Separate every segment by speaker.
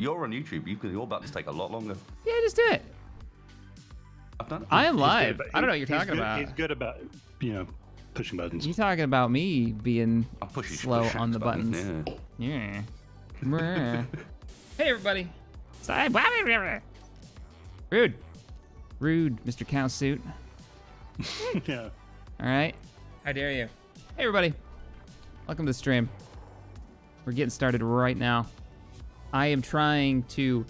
Speaker 1: You're on YouTube. Your buttons take a lot longer.
Speaker 2: Yeah, just do it.
Speaker 1: I've done it.
Speaker 2: I am live. I don't know what you're talking about.
Speaker 3: He's good about, pushing buttons.
Speaker 2: You talking about me being
Speaker 1: pushing
Speaker 2: slow on the buttons? Yeah. Hey everybody. Rude, Mr. Cowsuit.
Speaker 3: Yeah.
Speaker 2: All right. How dare you? Hey everybody. Welcome to the stream. We're getting started right now. I am trying to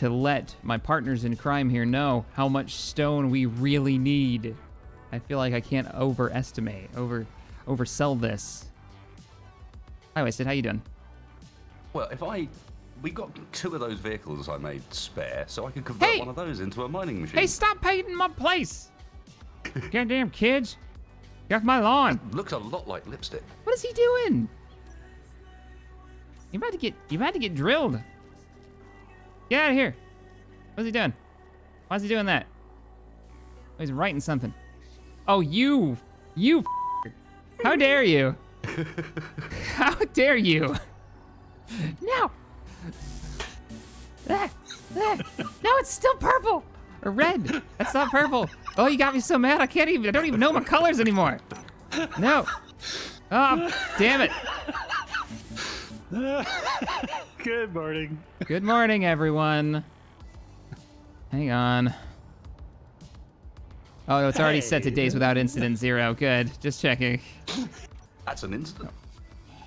Speaker 2: let my partners in crime here know how much stone we really need. I feel like I can't oversell this. Hi, Wasted. How you doing?
Speaker 1: Well, we got 2 of those vehicles I made spare, so I can convert one of those into a mining machine.
Speaker 2: Hey, stop painting my place! Goddamn kids! Get off my lawn!
Speaker 1: Looks a lot like lipstick.
Speaker 2: What is he doing? You about to get drilled. Get out of here. What's he doing? Why is he doing that? Oh, he's writing something. Oh, you how dare you? How dare you? No. No, it's still purple or red. That's not purple. Oh, you got me so mad. I don't even know my colors anymore. No. Oh, damn it.
Speaker 3: Good morning.
Speaker 2: Good morning, everyone. Hang on. Oh, it's already set to days without incident 0. Good. Just checking.
Speaker 1: That's an incident.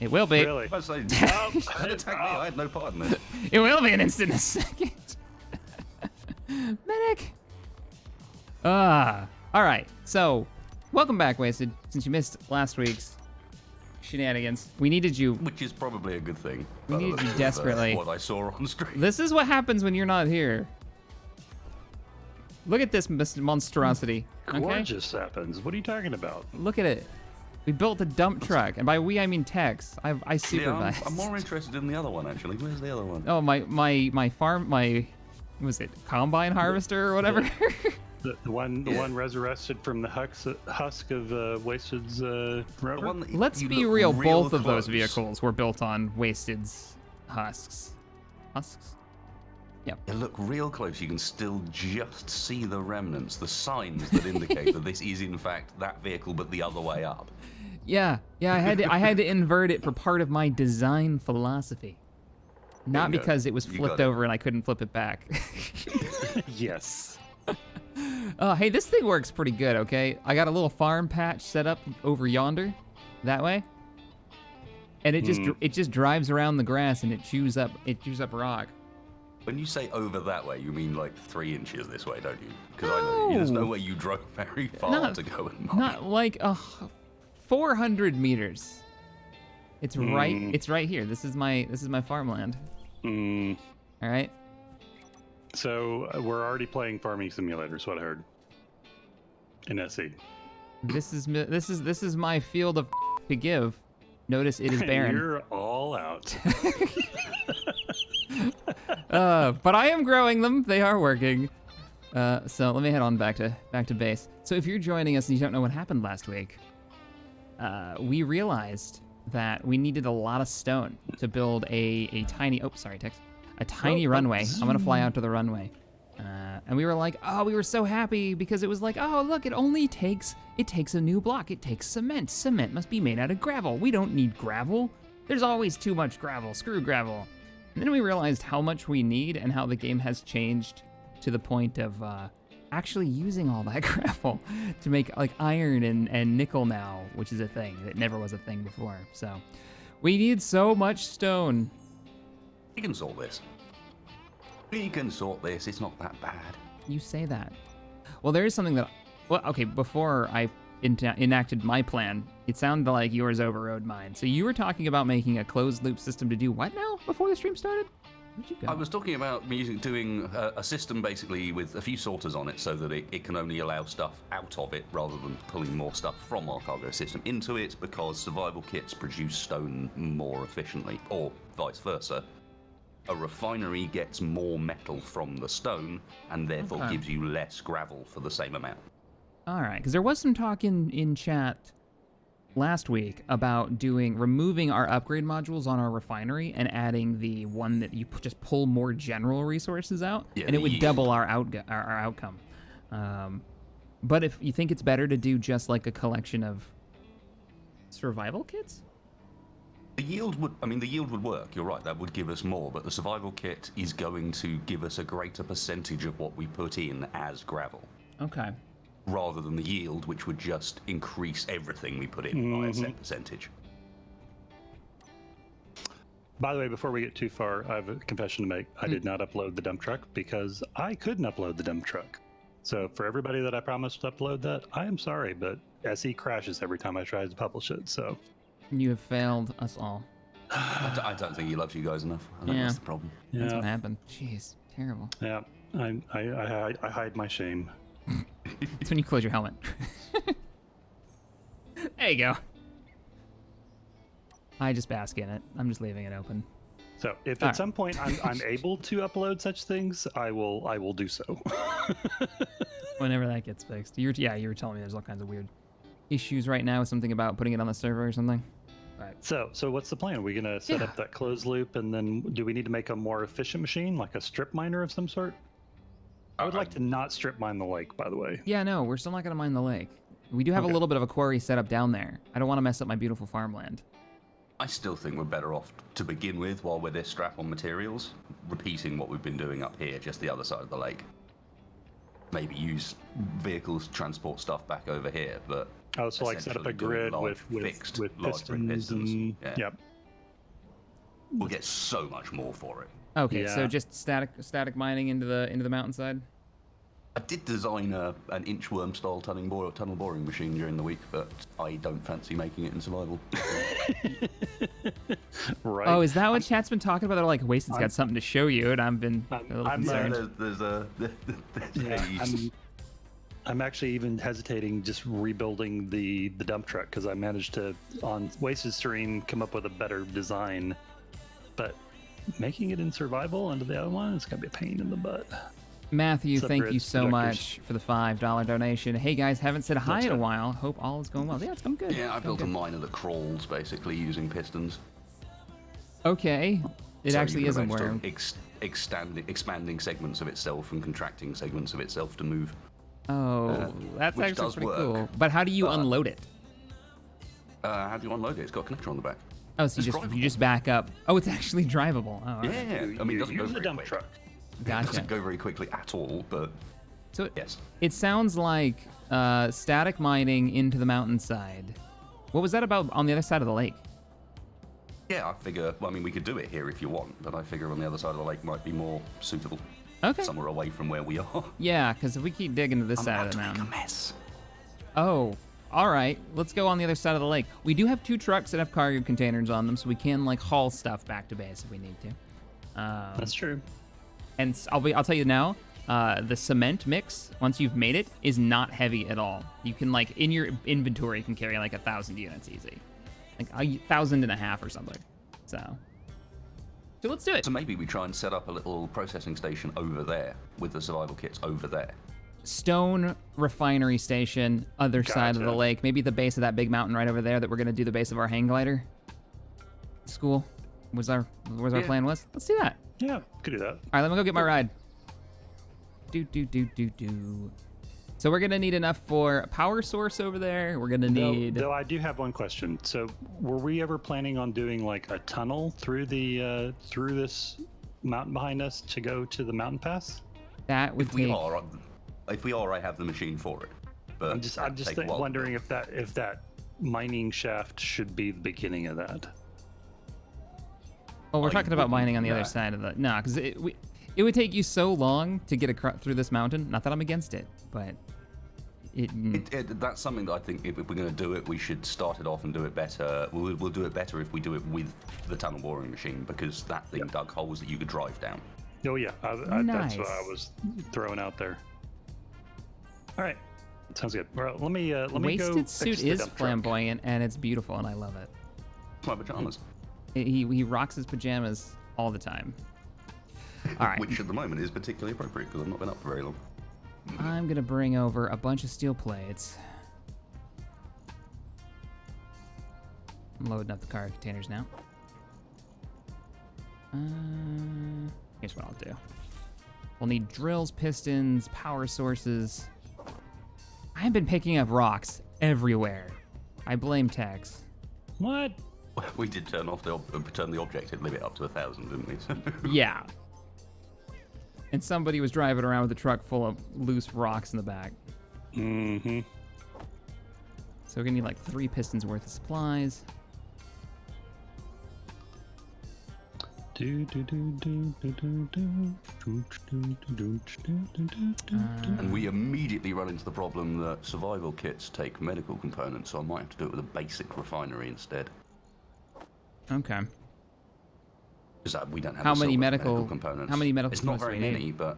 Speaker 2: It will be.
Speaker 3: Really?
Speaker 1: I attack me. I had no part in it.
Speaker 2: It will be an instant in a second. Medic. All right. So, welcome back, Wasted. Since you missed last week's shenanigans, we needed you.
Speaker 1: Which is probably a good thing.
Speaker 2: We needed you desperately.
Speaker 1: What I saw on screen.
Speaker 2: This is what happens when you're not here. Look at this monstrosity. Okay?
Speaker 3: Gorgeous happens. What are you talking about?
Speaker 2: Look at it. We built a dump truck, and by we I mean Tex. I supervised.
Speaker 1: Yeah, I'm more interested in the other one actually. Where's the other one?
Speaker 2: Oh, my farm, what was it, combine harvester or whatever?
Speaker 3: The one resurrected from the husk of Wasted's rover?
Speaker 2: Let's be real. Both of those vehicles were built on Wasted's husks. Husks? Yep.
Speaker 1: You look real close, you can still just see the remnants, the signs that indicate that this is in fact that vehicle, but the other way up.
Speaker 2: Yeah. I had to invert it for part of my design philosophy. Not because it was flipped over and I couldn't flip it back.
Speaker 3: Yes.
Speaker 2: Hey, this thing works pretty good, okay? I got a little farm patch set up over yonder, that way. And it just drives around the grass and it chews up rock.
Speaker 1: When you say over that way, you mean like 3 inches this way, don't you? Because I know there's no way you drove very far to go and mine.
Speaker 2: Not like 400 meters. It's right here. This is my farmland. All right.
Speaker 3: So we're already playing Farming Simulator, is what I heard. In SE.
Speaker 2: This is my field of to give. Notice it is barren.
Speaker 3: You're all out.
Speaker 2: But I am growing them. They are working. So let me head on back to base. So if you're joining us and you don't know what happened last week, we realized that we needed a lot of stone to build a tiny. Oh, sorry, Tex. A tiny runway. I'm gonna fly out to the runway. And we were like, oh, we were so happy because it was like, oh, look, it takes a new block. It takes cement. Cement must be made out of gravel. We don't need gravel. There's always too much gravel. Screw gravel. And then we realized how much we need and how the game has changed to the point of actually using all that gravel to make like iron and nickel now, which is a thing that never was a thing before. So we need so much stone.
Speaker 1: We can sort this. It's not that bad.
Speaker 2: You say that. Well, there is something that, okay, before I enacted my plan, it sounded like yours overrode mine. So you were talking about making a closed loop system to do what now before the stream started? Where'd you go?
Speaker 1: I was talking about doing a system basically with a few sorters on it so that it can only allow stuff out of it rather than pulling more stuff from our cargo system into it, because survival kits produce stone more efficiently, or vice versa. A refinery gets more metal from the stone and therefore gives you less gravel for the same amount.
Speaker 2: All right, because there was some talk in chat last week about removing our upgrade modules on our refinery and adding the one that you just pull more general resources out,
Speaker 1: Yeah,
Speaker 2: and it
Speaker 1: the
Speaker 2: would
Speaker 1: yield.
Speaker 2: double our outcome. But if you think it's better to do just like a collection of survival kits?
Speaker 1: The yield would work. You're right. That would give us more, but the survival kit is going to give us a greater percentage of what we put in as gravel,
Speaker 2: Okay.
Speaker 1: rather than the yield, which would just increase everything we put in by a set percentage.
Speaker 3: By the way, before we get too far, I have a confession to make. I did not upload the dump truck because I couldn't upload the dump truck. So for everybody that I promised to upload that, I am sorry, but SE crashes every time I try to publish it. So
Speaker 2: You have failed us all.
Speaker 1: I don't think he loves you guys enough. I think
Speaker 2: Yeah.
Speaker 1: that's the problem.
Speaker 2: That's what happened. Jeez, terrible.
Speaker 3: Yeah, I hide my shame.
Speaker 2: It's when you close your helmet. There you go. I just bask in it. I'm just leaving it open.
Speaker 3: So if
Speaker 2: All
Speaker 3: at
Speaker 2: right.
Speaker 3: some point I'm able to upload such things, I will do so.
Speaker 2: Whenever that gets fixed. You were telling me there's all kinds of weird issues right now with something about putting it on the server or something. Right.
Speaker 3: So what's the plan? Are we gonna set up that closed loop, and then do we need to make a more efficient machine, like a strip miner of some sort? I would like to not strip mine the lake, by the way.
Speaker 2: Yeah, no, we're still not gonna mine the lake. We do have a little bit of a quarry set up down there. I don't want to mess up my beautiful farmland.
Speaker 1: I still think we're better off to begin with, while we're this strapped on materials, repeating what we've been doing up here, just the other side of the lake. Maybe use vehicles to transport stuff back over here, but
Speaker 3: Oh, so like set up a
Speaker 1: essentially doing
Speaker 3: grid
Speaker 1: large
Speaker 3: with
Speaker 1: fixed
Speaker 3: pistons,
Speaker 1: large grid pistons.
Speaker 3: and
Speaker 1: Yeah.
Speaker 3: yep.
Speaker 1: We'll get so much more for it.
Speaker 2: Okay, so
Speaker 3: Yeah.
Speaker 2: just static mining into the mountainside.
Speaker 1: I did design an inchworm style tunnel boring machine during the week, but I don't fancy making it in survival.
Speaker 3: Right.
Speaker 2: Oh, is that what chat's been talking about? They're like, Wasted has got something to show you, and I've been a little
Speaker 3: I'm,
Speaker 2: concerned.
Speaker 3: I'm actually even hesitating just rebuilding the dump truck because I managed to on Wasted Stream come up with a better design, but making it in survival under the other one is gonna be a pain in the butt.
Speaker 2: Matthew,
Speaker 3: What's up,
Speaker 2: thank you
Speaker 3: Grids
Speaker 2: so
Speaker 3: Projectors?
Speaker 2: much for the $5 donation. Hey guys, haven't said hi
Speaker 3: That's
Speaker 2: in a
Speaker 3: it.
Speaker 2: while. Hope all is going well. Yeah, it's going good.
Speaker 1: Yeah, I
Speaker 2: It's going
Speaker 1: built a
Speaker 2: good.
Speaker 1: miner that crawls basically using pistons.
Speaker 2: Okay, it
Speaker 1: So
Speaker 2: actually
Speaker 1: you
Speaker 2: is a
Speaker 1: can arrange
Speaker 2: worm.
Speaker 1: to expanding segments of itself and contracting segments of itself to move.
Speaker 2: Oh, that's
Speaker 1: which
Speaker 2: actually
Speaker 1: does
Speaker 2: pretty
Speaker 1: work,
Speaker 2: cool. But how do you
Speaker 1: but-
Speaker 2: unload it?
Speaker 1: How do you unload it? It's got a connector on the back.
Speaker 2: Oh, so
Speaker 1: It's
Speaker 2: you
Speaker 1: drivable.
Speaker 2: just back up. Oh, it's actually drivable. Oh, all right.
Speaker 1: Yeah, I mean, it doesn't go
Speaker 3: Use the
Speaker 1: very
Speaker 3: dump
Speaker 1: quick.
Speaker 3: truck.
Speaker 1: It
Speaker 2: Gotcha.
Speaker 1: doesn't go very quickly at all, but
Speaker 2: So
Speaker 1: yes.
Speaker 2: it sounds like static mining into the mountainside. What was that about on the other side of the lake?
Speaker 1: Yeah, I figure, well, I mean, we could do it here if you want, but I figure on the other side of the lake might be more suitable.
Speaker 2: Okay.
Speaker 1: Somewhere away from where we are.
Speaker 2: Yeah, because if we keep digging to this
Speaker 1: I'm
Speaker 2: side
Speaker 1: about
Speaker 2: of
Speaker 1: to
Speaker 2: the
Speaker 1: make a
Speaker 2: mountain.
Speaker 1: mess.
Speaker 2: Oh, all right. Let's go on the other side of the lake. We do have 2 trucks that have cargo containers on them, so we can like haul stuff back to base if we need to.
Speaker 3: That's true.
Speaker 2: And I'll tell you now, the cement mix, once you've made it, is not heavy at all. You can like in your inventory, you can carry like 1,000 units easy, like 1,500 or something. So let's do it.
Speaker 1: So maybe we try and set up a little processing station over there with the survival kits over there.
Speaker 2: Stone refinery station, other side of the
Speaker 3: Gotcha.
Speaker 2: lake. Maybe the base of that big mountain right over there that we're gonna do the base of our hang glider. School was our
Speaker 1: Yeah.
Speaker 2: plan was. Let's do that.
Speaker 3: Yeah, could do that.
Speaker 2: All right, let me go get my ride. Do. So we're gonna need enough for a power source over there. We're gonna need.
Speaker 3: Though I do have one question. So, were we ever planning on doing like a tunnel through the through this mountain behind us to go to the mountain pass?
Speaker 2: That would
Speaker 1: If we
Speaker 2: take.
Speaker 1: are, I have the machine for it. But
Speaker 3: I'm just
Speaker 1: that'd take a while to
Speaker 3: wondering
Speaker 1: build.
Speaker 3: if that mining shaft should be the beginning of that.
Speaker 2: Well, we're
Speaker 1: I
Speaker 2: talking about
Speaker 1: wouldn't
Speaker 2: mining on
Speaker 1: do
Speaker 2: the other
Speaker 1: that.
Speaker 2: side of the. No, because it would take you so long to get through this mountain. Not that I'm against it, but
Speaker 1: That's something that I think if we're going to do it, we should start it off and do it better. We'll do it better if we do it with the tunnel boring machine, because that thing dug holes that you could drive down.
Speaker 3: Oh yeah, that's what I
Speaker 2: Nice.
Speaker 3: was throwing out there. All right, sounds good. Well, let me go.
Speaker 2: Wasted
Speaker 3: fix
Speaker 2: suit
Speaker 3: the
Speaker 2: is
Speaker 3: dump truck.
Speaker 2: flamboyant and it's beautiful and I love it.
Speaker 1: My pajamas,
Speaker 2: He rocks his pajamas all the time. All right.
Speaker 1: which at the moment is particularly appropriate because I've not been up for very long.
Speaker 2: I'm gonna bring over a bunch of steel plates. I'm loading up the cargo containers now. Here's what I'll do. We'll need drills, pistons, power sources. I've been picking up rocks everywhere. I blame Tex.
Speaker 3: What?
Speaker 1: We did turn the objective limit up to 1,000, didn't we?
Speaker 2: Yeah. And somebody was driving around with a truck full of loose rocks in the back.
Speaker 3: Mm-hmm.
Speaker 2: So we're gonna need like 3 pistons worth of supplies.
Speaker 1: And we immediately run into the problem that survival kits take medical components, so I might have to do it with a basic refinery instead.
Speaker 2: Okay.
Speaker 1: Because we don't have
Speaker 2: How
Speaker 1: the
Speaker 2: many
Speaker 1: silver
Speaker 2: medical
Speaker 1: components.
Speaker 2: How many medical
Speaker 1: It's not
Speaker 2: components
Speaker 1: very
Speaker 2: do we need?
Speaker 1: many, but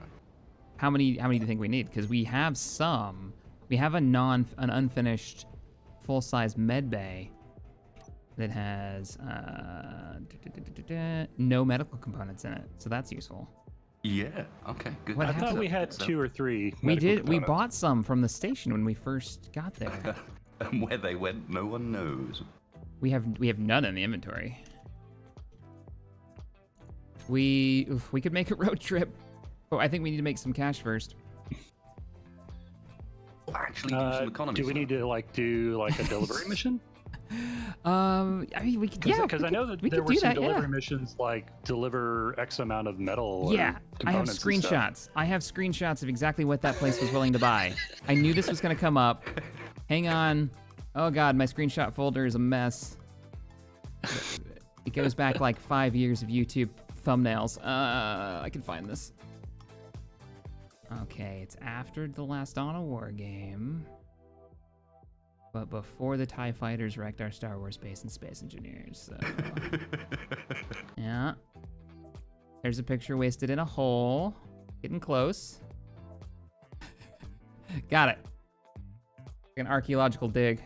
Speaker 2: How many do you think we need? Because we have some. We have an unfinished full-size med bay that has no medical components in it, so that's useful.
Speaker 1: yeah, okay, good.
Speaker 2: What
Speaker 3: I
Speaker 2: happened?
Speaker 3: thought we had
Speaker 1: So-
Speaker 3: 2 or 3.
Speaker 2: We
Speaker 3: medical
Speaker 2: did. We
Speaker 3: components.
Speaker 2: bought some from the station when we first got there.
Speaker 1: And where they went, no one knows.
Speaker 2: we have none in the inventory. We could make a road trip. Oh, I think we need to make some cash first.
Speaker 1: Well, actually, do some economy.
Speaker 3: Do we need to do a delivery mission?
Speaker 2: I mean, we could. Yeah,
Speaker 3: Because I know that
Speaker 2: we
Speaker 3: there
Speaker 2: could
Speaker 3: were
Speaker 2: do
Speaker 3: some
Speaker 2: that, yeah.
Speaker 3: delivery missions like deliver X amount of metal.
Speaker 2: Yeah,
Speaker 3: or
Speaker 2: I have
Speaker 3: components and stuff.
Speaker 2: screenshots. I have screenshots of exactly what that place was willing to buy. I knew this was going to come up. Hang on. Oh, God, my screenshot folder is a mess. It goes back like 5 years of YouTube thumbnails. I can find this. Okay, it's after the last Dawn of War game, but before the TIE fighters wrecked our Star Wars base and space engineers. So. Yeah. There's a picture wasted in a hole. Getting close. Got it. An archaeological dig.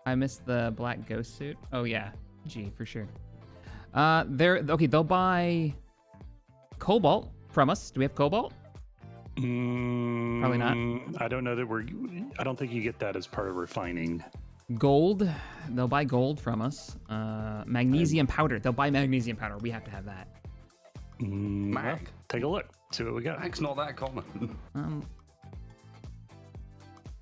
Speaker 2: I missed the black ghost suit. Oh yeah, G for sure. They'll buy cobalt from us. Do we have cobalt? Probably not.
Speaker 3: I don't know that I don't think you get that as part of refining.
Speaker 2: Gold. They'll buy gold from us. Magnesium powder. They'll buy magnesium powder. We have to have that.
Speaker 3: Well,
Speaker 1: Mag.
Speaker 3: take a look. See what we got.
Speaker 1: Mag's not that common.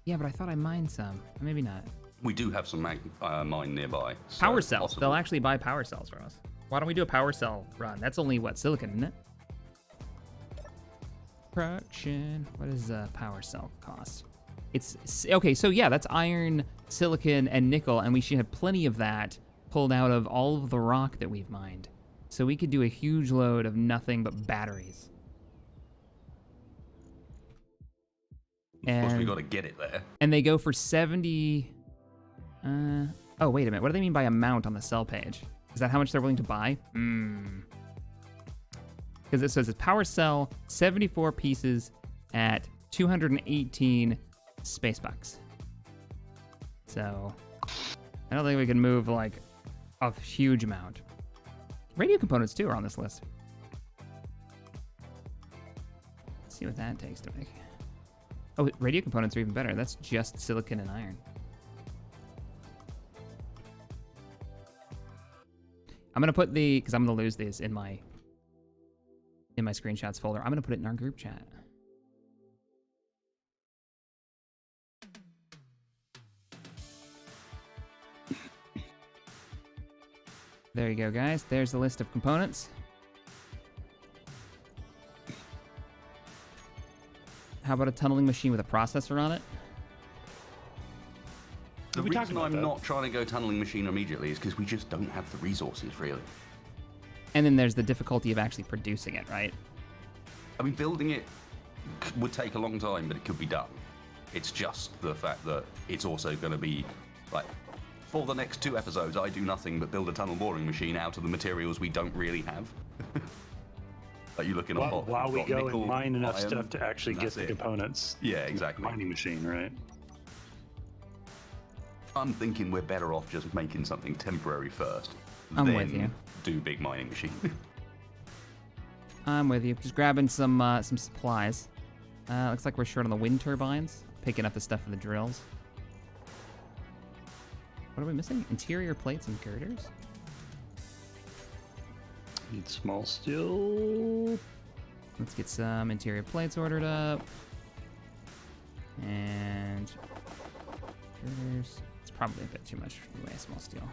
Speaker 2: Yeah, but I thought I mined some. Maybe not.
Speaker 1: We do have some mine nearby. So
Speaker 2: Power cells.
Speaker 1: possible.
Speaker 2: They'll actually buy power cells from us. Why don't we do a power cell run? That's only what, silicon, isn't it? Production. What does a power cell cost? It's okay. So yeah, that's iron, silicon, and nickel, and we should have plenty of that pulled out of all of the rock that we've mined. So we could do a huge load of nothing but batteries.
Speaker 1: Of course, we
Speaker 2: And,
Speaker 1: got to get it there.
Speaker 2: and they go for 70. Oh, wait a minute. What do they mean by amount on the sell page? Is that how much they're willing to buy? Because it says it's power cell, 74 pieces at 218 space bucks. So I don't think we can move like a huge amount. Radio components too are on this list. Let's see what that takes to make. Oh, radio components are even better. That's just silicon and iron. I'm gonna put because I'm gonna lose these in my screenshots folder. I'm gonna put it in our group chat. There you go, guys. There's the list of components. How about a tunneling machine with a processor on it?
Speaker 1: The
Speaker 3: We talked
Speaker 1: reason
Speaker 3: about
Speaker 1: I'm
Speaker 3: that.
Speaker 1: not trying to go tunneling machine immediately is because we just don't have the resources, really.
Speaker 2: And then there's the difficulty of actually producing it, right?
Speaker 1: I mean, building it would take a long time, but it could be done. It's just the fact that it's also going to be, like, for the next 2 episodes, I do nothing but build a tunnel boring machine out of the materials we don't really have. Like, you look in a pot.
Speaker 3: While
Speaker 1: you've
Speaker 3: we
Speaker 1: got
Speaker 3: go
Speaker 1: nickel,
Speaker 3: and mine enough
Speaker 1: iron,
Speaker 3: stuff to actually
Speaker 1: and
Speaker 3: get
Speaker 1: that's
Speaker 3: the
Speaker 1: it.
Speaker 3: components.
Speaker 1: Yeah, exactly.
Speaker 3: Mining machine, right?
Speaker 1: I'm thinking we're better off just making something temporary first.
Speaker 2: I'm
Speaker 1: then
Speaker 2: with you.
Speaker 1: Do big mining machine.
Speaker 2: I'm with you. Just grabbing some supplies. Looks like we're short on the wind turbines. Picking up the stuff for the drills. What are we missing? Interior plates and girders?
Speaker 3: Need small steel.
Speaker 2: Let's get some interior plates ordered up. And girders. It's probably a bit too much anyway, small steel.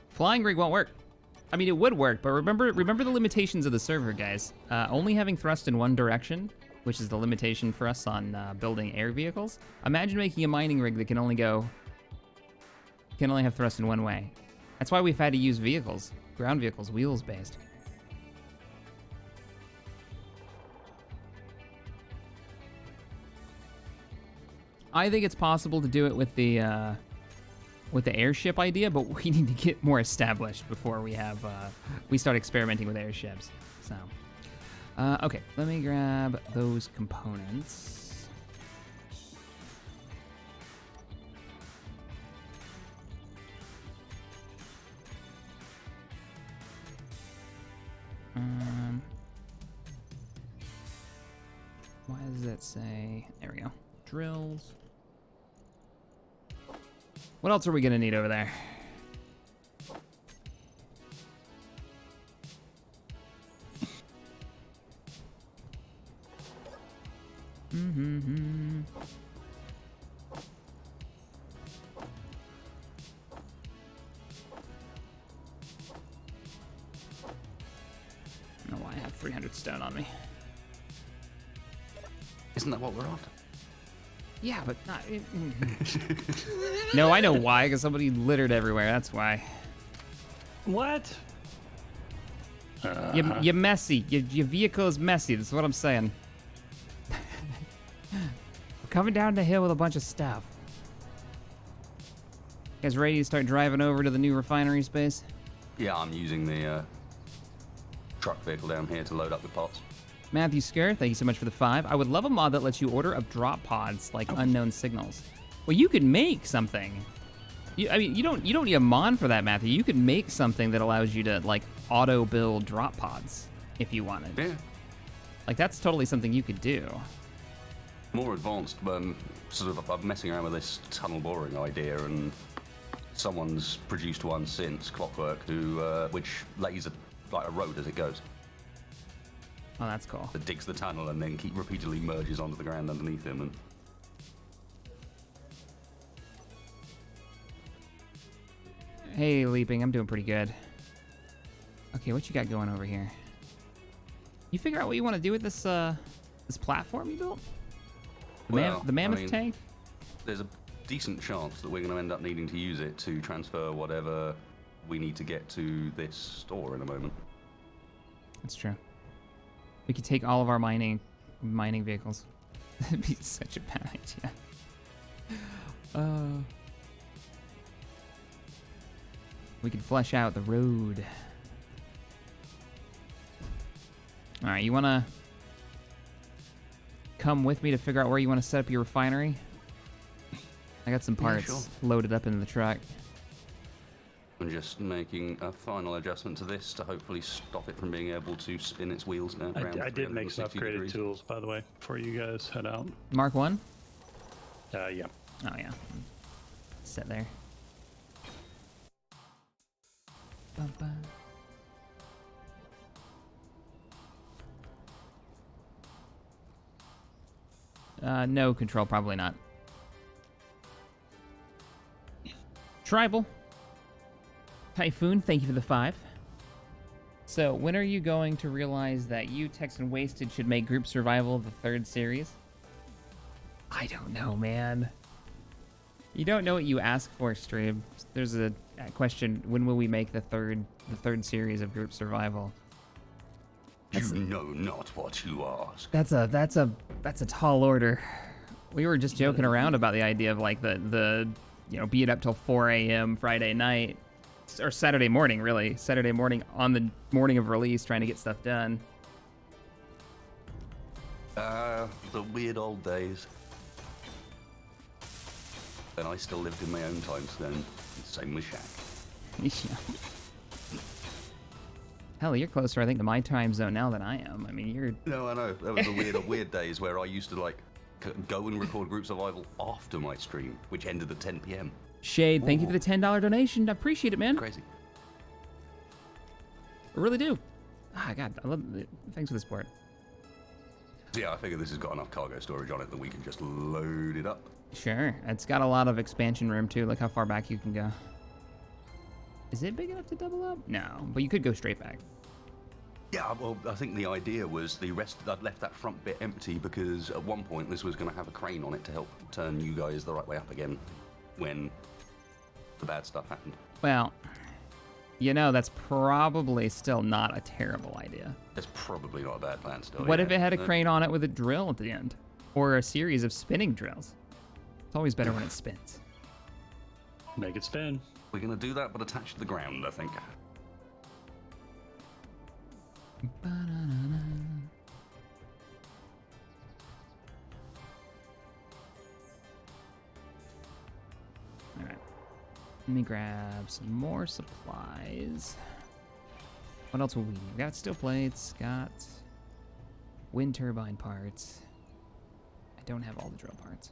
Speaker 2: Flying rig won't work. I mean, it would work, but remember the limitations of the server, guys. Only having thrust in one direction, which is the limitation for us on building air vehicles. Imagine making a mining rig that can only have thrust in one way. That's why we've had to use vehicles, ground vehicles, wheels based. I think it's possible to do it with the airship idea, but we need to get more established before we start experimenting with airships. So, okay, let me grab those components. Why does that say? There we go. Drills. What else are we gonna need over there? I don't know why I have 300 stone on me.
Speaker 1: Isn't that what we're after?
Speaker 2: Yeah, but not. No, I know why, because somebody littered everywhere. That's why.
Speaker 3: What?
Speaker 2: You're messy. Your vehicle is messy. That's what I'm saying. We're coming down the hill with a bunch of stuff. You guys ready to start driving over to the new refinery space?
Speaker 1: Yeah, I'm using the truck vehicle down here to load up with parts.
Speaker 2: Matthew Scare, thank you so much for the 5. I would love a mod that lets you order up drop pods like unknown signals. Well, you could make something. I mean, you don't need a mod for that, Matthew. You could make something that allows you to like auto build drop pods if you wanted.
Speaker 1: Yeah.
Speaker 2: Like that's totally something you could do.
Speaker 1: More advanced, sort of I'm messing around with this tunnel boring idea, and someone's produced one since Clockwork, which lays like a road as it goes.
Speaker 2: Oh, that's cool.
Speaker 1: That digs the tunnel and then repeatedly merges onto the ground underneath him. And
Speaker 2: hey, Leaping, I'm doing pretty good. Okay, what you got going over here? You figure out what you want to do with this this platform you built? The mammoth tank?
Speaker 1: There's a decent chance that we're going to end up needing to use it to transfer whatever we need to get to this store in a moment.
Speaker 2: That's true. We could take all of our mining vehicles. That'd be such a bad idea. We could flesh out the road. All right, you want to come with me to figure out where you want to set up your refinery? I got some parts loaded up into the truck.
Speaker 1: I'm just making a final adjustment to this to hopefully stop it from being able to spin its wheels now.
Speaker 3: I did make some upgraded
Speaker 1: degrees.
Speaker 3: tools, by the way, before you guys head out.
Speaker 2: Mark 1?
Speaker 3: Yeah.
Speaker 2: Oh, yeah. Set there. No control, probably not. Tribal. Typhoon, thank you for the 5. So, when are you going to realize that you, Tex, and Wasted should make group survival the 3rd series? I don't know, man. You don't know what you ask for, Stream. There's a question, when will we make the third series of group survival?
Speaker 1: You know not what you ask.
Speaker 2: That's a tall order. We were just joking around about the idea of like the be it up till 4 a.m. Friday night. Or Saturday morning, really. Saturday morning on the morning of release, trying to get stuff done.
Speaker 1: The weird old days. And I still lived in my own time zone. Same with Shaq.
Speaker 2: Yeah. Hell, you're closer, I think, to my time zone now than I am. I mean, you're...
Speaker 1: No, I know. There was the weird days where I used to like go and record group survival after my stream, which ended at 10 p.m.
Speaker 2: Shade, thank you for the $10 donation. I appreciate it, man.
Speaker 1: Crazy.
Speaker 2: I really do. Ah, God, I love it. Thanks for the support.
Speaker 1: Yeah, I figure this has got enough cargo storage on it that we can just load it up.
Speaker 2: Sure. It's got a lot of expansion room, too. Look how far back you can go. Is it big enough to double up? No, but you could go straight back.
Speaker 1: Yeah, well, I think the idea was I'd left that front bit empty because at one point this was going to have a crane on it to help turn you guys the right way up again when the bad stuff happened.
Speaker 2: Well, you know, that's probably still not a terrible idea.
Speaker 1: It's probably not a bad plan still.
Speaker 2: What if it had a crane on it with a drill at the end? Or a series of spinning drills? It's always better when it spins.
Speaker 3: Make it spin.
Speaker 1: We're going to do that, but attached to the ground, I think.
Speaker 2: Alright. Let me grab some more supplies. What else will we need? We got steel plates, got wind turbine parts. I don't have all the drill parts.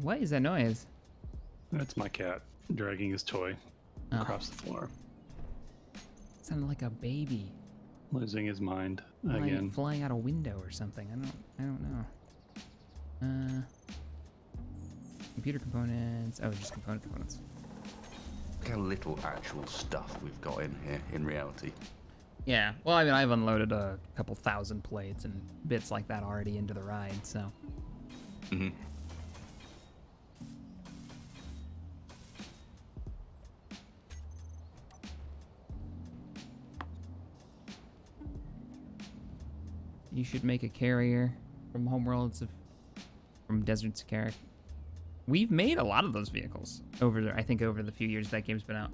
Speaker 2: What is that noise?
Speaker 3: That's my cat dragging his toy across the floor.
Speaker 2: Sounded like a baby
Speaker 3: Losing his mind again.
Speaker 2: flying out a window or something. I don't know. Computer components. Oh, just components.
Speaker 1: Look how little actual stuff we've got in here in reality.
Speaker 2: Yeah. Well, I mean, I've unloaded a couple thousand plates and bits like that already into the ride, so.
Speaker 1: Mm-hmm.
Speaker 2: You should make a carrier from Homeworlds from Desert Sakarak. We've made a lot of those vehicles over the few years that game's been out.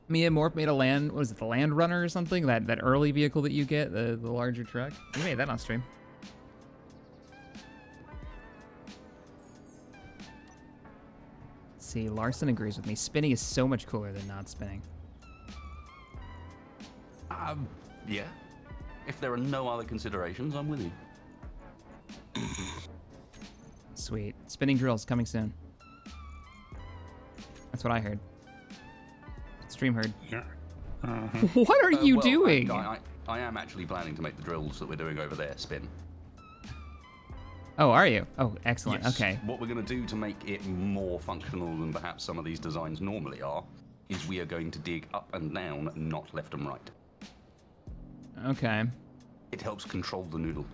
Speaker 2: Me and Morph made a the Land Runner or something? That early vehicle that you get, the larger truck. We made that on stream. See, Larson agrees with me. Spinning is so much cooler than not spinning.
Speaker 1: Yeah. If there are no other considerations, I'm with you.
Speaker 2: Sweet. Spinning drills coming soon. That's what I heard. Stream heard.
Speaker 3: Yeah.
Speaker 2: What are you doing?
Speaker 1: I am actually planning to make the drills that we're doing over there spin.
Speaker 2: Oh, are you? Oh, excellent.
Speaker 1: Yes.
Speaker 2: Okay.
Speaker 1: What we're going to do to make it more functional than perhaps some of these designs normally are, is we are going to dig up and down, not left and right.
Speaker 2: Okay.
Speaker 1: It helps control the noodle.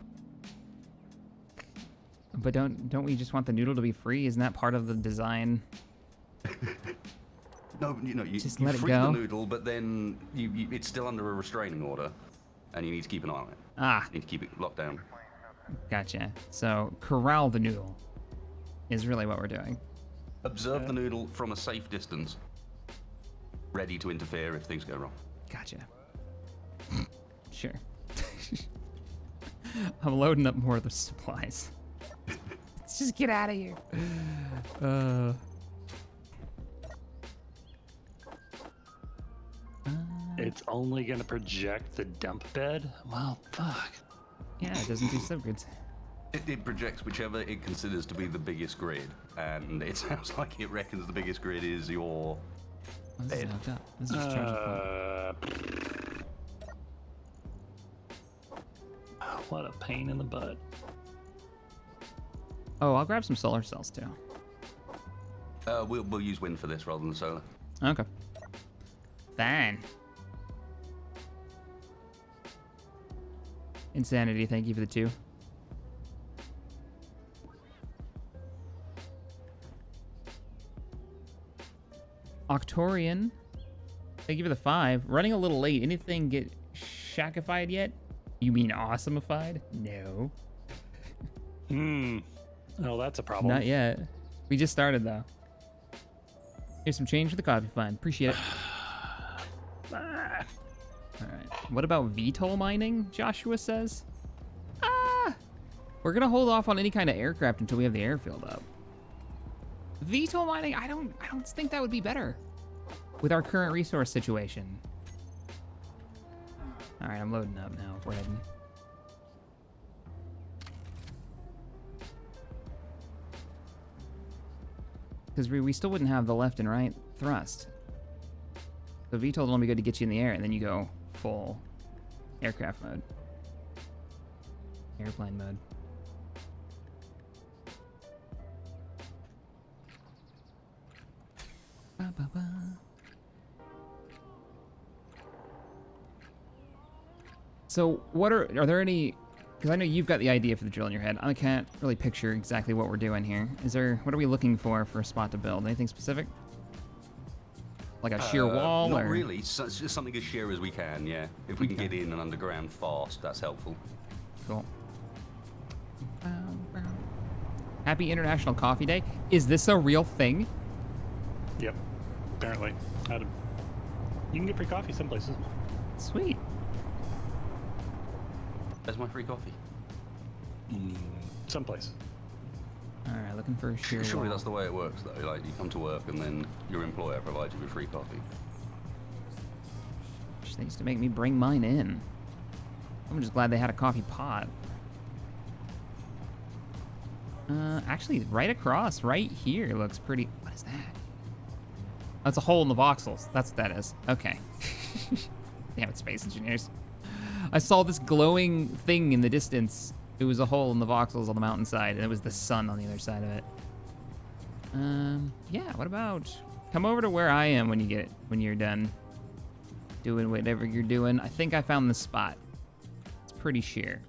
Speaker 2: But don't we just want the noodle to be free? Isn't that part of the design?
Speaker 1: No, you
Speaker 2: Just
Speaker 1: you
Speaker 2: let it
Speaker 1: free
Speaker 2: go?
Speaker 1: the noodle, but then it's still under a restraining order, and you need to keep an eye on it.
Speaker 2: Ah,
Speaker 1: You need to keep it locked down.
Speaker 2: gotcha. So corral the noodle is really what we're doing.
Speaker 1: Observe the noodle from a safe distance, ready to interfere if things go wrong.
Speaker 2: Gotcha. Sure. I'm loading up more of the supplies. Let's just get out of here.
Speaker 3: It's only going to project the dump bed? Well, fuck.
Speaker 2: Yeah, it doesn't do subgrids.
Speaker 1: It projects whichever it considers to be the biggest grid, and it sounds like it reckons the biggest grid is your
Speaker 2: Oh, this is
Speaker 1: bed.
Speaker 2: hooked up. This is just charging.
Speaker 3: What a pain in the butt.
Speaker 2: Oh, I'll grab some solar cells too.
Speaker 1: We'll use wind for this rather than solar.
Speaker 2: Okay. Fine. Insanity, thank you for the 2. Octorian, thank you for the 5. Running a little late. Anything get shackified yet? You mean awesomeified? No.
Speaker 3: Oh, that's a problem.
Speaker 2: Not yet. We just started though. Here's some change for the coffee fund. Appreciate it. What about VTOL mining? Joshua says. We're gonna hold off on any kind of aircraft until we have the airfield up. VTOL mining, I don't think that would be better with our current resource situation. All right, I'm loading up now. We're heading. Because we still wouldn't have the left and right thrust. So VTOL will only be good to get you in the air, and then you go full aircraft mode. Airplane mode. Ba, ba, ba. So are there any, because I know you've got the idea for the drill in your head. I can't really picture exactly what we're doing here. What are we looking for a spot to build? Anything specific? Like a sheer wall?
Speaker 1: Not
Speaker 2: or?
Speaker 1: really. So it's just something as sheer as we can, yeah. If we can get in and underground fast, that's helpful.
Speaker 2: Cool. Happy International Coffee Day. Is this a real thing?
Speaker 3: Yep. Apparently. You can get free coffee some places.
Speaker 2: Sweet.
Speaker 1: There's my free coffee.
Speaker 3: Some place.
Speaker 2: All right, looking for a sheer
Speaker 1: Surely
Speaker 2: wall.
Speaker 1: that's the way it works, though. Like, you come to work and then your employer provides you with free coffee.
Speaker 2: They used to make me bring mine in. I'm just glad they had a coffee pot. Actually, right across, right here, looks pretty... What is that? That's a hole in the voxels. That's what that is. Okay. Damn it, space engineers. I saw this glowing thing in the distance. It was a hole in the voxels on the mountainside, and it was the sun on the other side of it. Yeah, what about... Come over to where I am when you're done doing whatever you're doing. I think I found the spot. It's pretty sheer.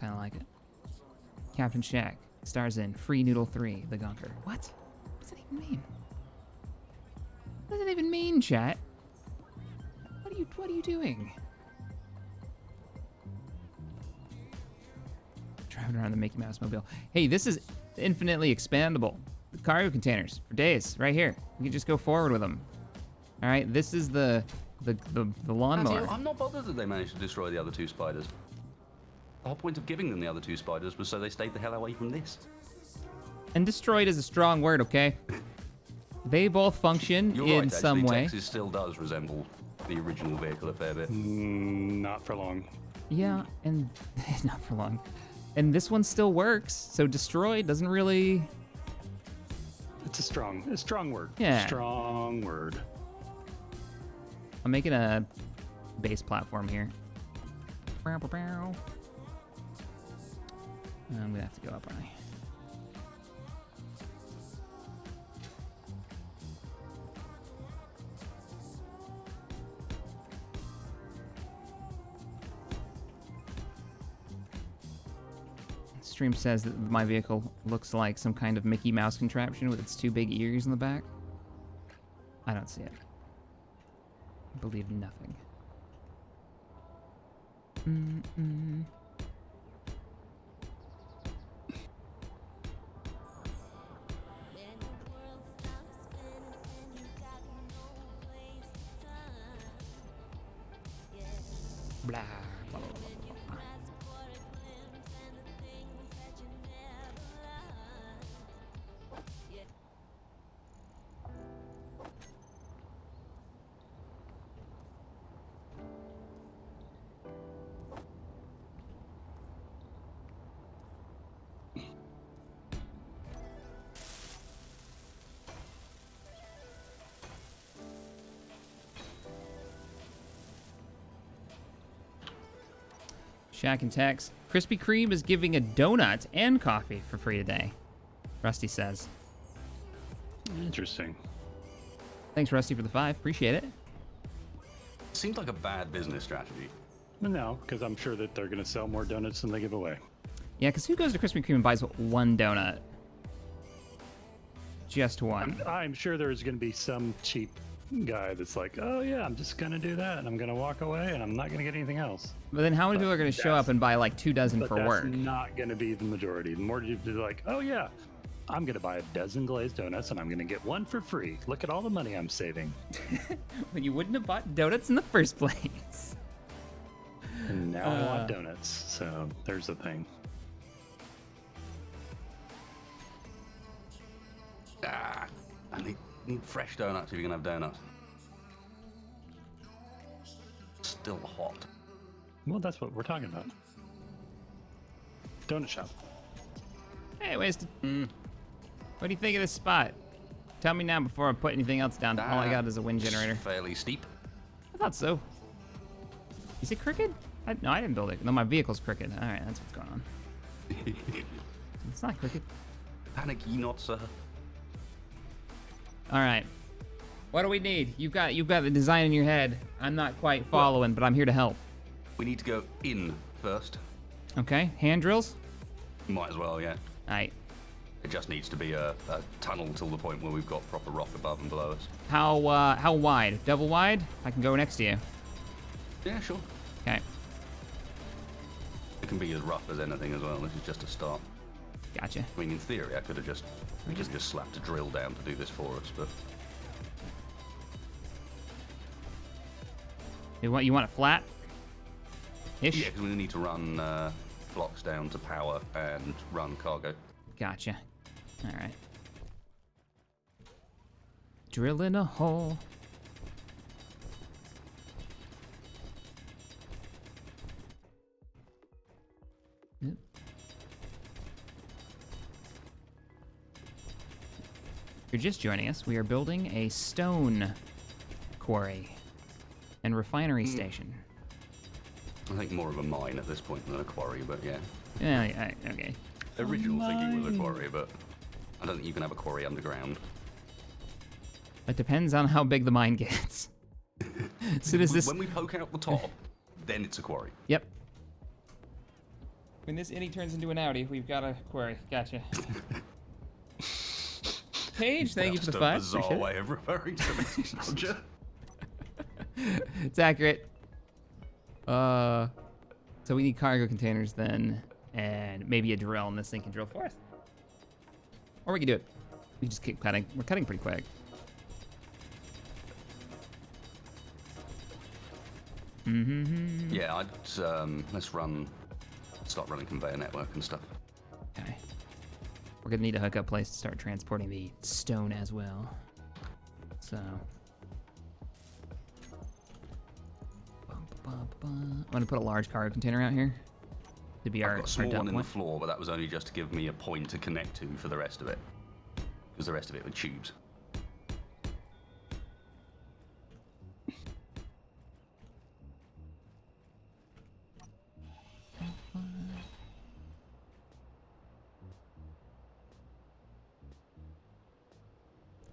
Speaker 2: Kind of like it. CaptainShack stars in Free Noodle 3, The Gunker. What? What does that even mean? What does that even mean, chat? What are you doing? Driving around the Mickey Mouse mobile. Hey, this is infinitely expandable. The cargo containers for days, right here. We can just go forward with them. All right, this is the lawnmower.
Speaker 1: I'm not bothered that they managed to destroy the other two spiders. The whole point of giving them the other two spiders was so they stayed the hell away from this.
Speaker 2: And destroyed is a strong word, okay? They both function
Speaker 1: You're
Speaker 2: in
Speaker 1: right,
Speaker 2: some
Speaker 1: actually,
Speaker 2: way.
Speaker 1: Texas still does resemble the original vehicle a fair bit.
Speaker 3: Not for long.
Speaker 2: Yeah, and not for long. And this one still works, so destroyed doesn't really...
Speaker 3: It's a strong word.
Speaker 2: Yeah.
Speaker 3: Strong word.
Speaker 2: I'm making a base platform here. I'm gonna have to go up, aren't I? Stream says that my vehicle looks like some kind of Mickey Mouse contraption with its two big ears in the back. I don't see it. I believe nothing. Blah, blah, blah, blah, blah. Shack and Tex. Krispy Kreme is giving a donut and coffee for free today. Rusty says.
Speaker 3: Interesting.
Speaker 2: Thanks, Rusty, for the 5. Appreciate it.
Speaker 1: Seems like a bad business strategy.
Speaker 3: No, because I'm sure that they're going to sell more donuts than they give away.
Speaker 2: Yeah, because who goes to Krispy Kreme and buys one donut? Just one.
Speaker 3: I'm sure there's going to be some cheap guy that's like, oh yeah, I'm just going to do that, and I'm going to walk away, and I'm not going to get anything else.
Speaker 2: But then how many people are going to show up and buy like 2 dozen
Speaker 3: But
Speaker 2: for
Speaker 3: that's
Speaker 2: work?
Speaker 3: not going to be the majority. The more you're like, oh yeah, I'm going to buy a dozen glazed donuts and I'm going to get one for free. Look at all the money I'm saving.
Speaker 2: But you wouldn't have bought donuts in the first place.
Speaker 3: And now I want donuts. So there's the thing.
Speaker 1: I need fresh donuts if you're going to have donuts. Still hot.
Speaker 3: Well, that's what we're talking about. Donut shop.
Speaker 2: Hey, Wasted. What do you think of this spot? Tell me now before I put anything else down. All I got is a wind generator.
Speaker 1: Fairly steep.
Speaker 2: I thought so. Is it crooked? No, I didn't build it. No, my vehicle's crooked. All right, that's what's going on. It's not crooked.
Speaker 1: Panic ye not, sir.
Speaker 2: All right. What do we need? You've got the design in your head. I'm not quite following, but I'm here to help.
Speaker 1: We need to go in first.
Speaker 2: Okay, hand drills?
Speaker 1: Might as well, yeah.
Speaker 2: All right.
Speaker 1: It just needs to be a tunnel till the point where we've got proper rock above and below us.
Speaker 2: How wide? Double wide? I can go next to you.
Speaker 1: Yeah, sure.
Speaker 2: Okay.
Speaker 1: It can be as rough as anything as well. This is just a start.
Speaker 2: Gotcha.
Speaker 1: I mean, in theory, I could have just slapped a drill down to do this for us, but
Speaker 2: You want it flat? Ish?
Speaker 1: yeah, because we need to run blocks down to power and run cargo.
Speaker 2: Gotcha. All right. Drilling a hole. Yep. If you're just joining us, we are building a stone quarry and refinery station.
Speaker 1: I think more of a mine at this point than a quarry, but yeah.
Speaker 2: Yeah, okay.
Speaker 1: Original thinking was a quarry, but I don't think you can have a quarry underground.
Speaker 2: It depends on how big the mine gets. So does this...
Speaker 1: When we poke out the top, then it's a quarry.
Speaker 2: Yep. When this innie turns into an Audi, we've got a quarry. Gotcha. Paige, thank you for the 5.
Speaker 1: That's a bizarre way of referring to it, Roger.
Speaker 2: It's accurate. So we need cargo containers then, and maybe a drill, and this thing can drill for us. Or we can do it. We just keep cutting. We're cutting pretty quick.
Speaker 1: Yeah, let's start running conveyor network and stuff.
Speaker 2: Okay. We're gonna need a hookup place to start transporting the stone as well. So. I'm gonna put a large cargo container out here to be
Speaker 1: I've
Speaker 2: our
Speaker 1: got a small
Speaker 2: dump
Speaker 1: one in the
Speaker 2: point.
Speaker 1: floor, but that was only just to give me a point to connect to for the rest of it. Because the rest of it were tubes.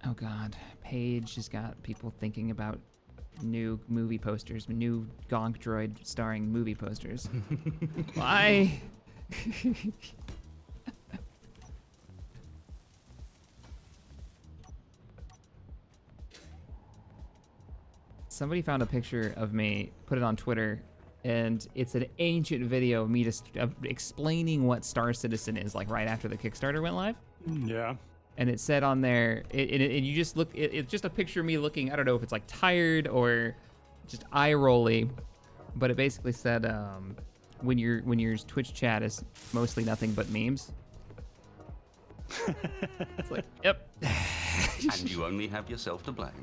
Speaker 2: Oh God, Paige has got people thinking about new movie posters, new Gonk Droid starring movie posters. Why? Somebody found a picture of me, put it on Twitter, and it's an ancient video of me just explaining what Star Citizen is, like right after the Kickstarter went live.
Speaker 3: Yeah.
Speaker 2: And it said on there, and you just look, it's just a picture of me looking, I don't know if it's like tired or just eye-rolly, but it basically said, when your Twitch chat is mostly nothing but memes. It's like, yep.
Speaker 1: And you only have yourself to blame.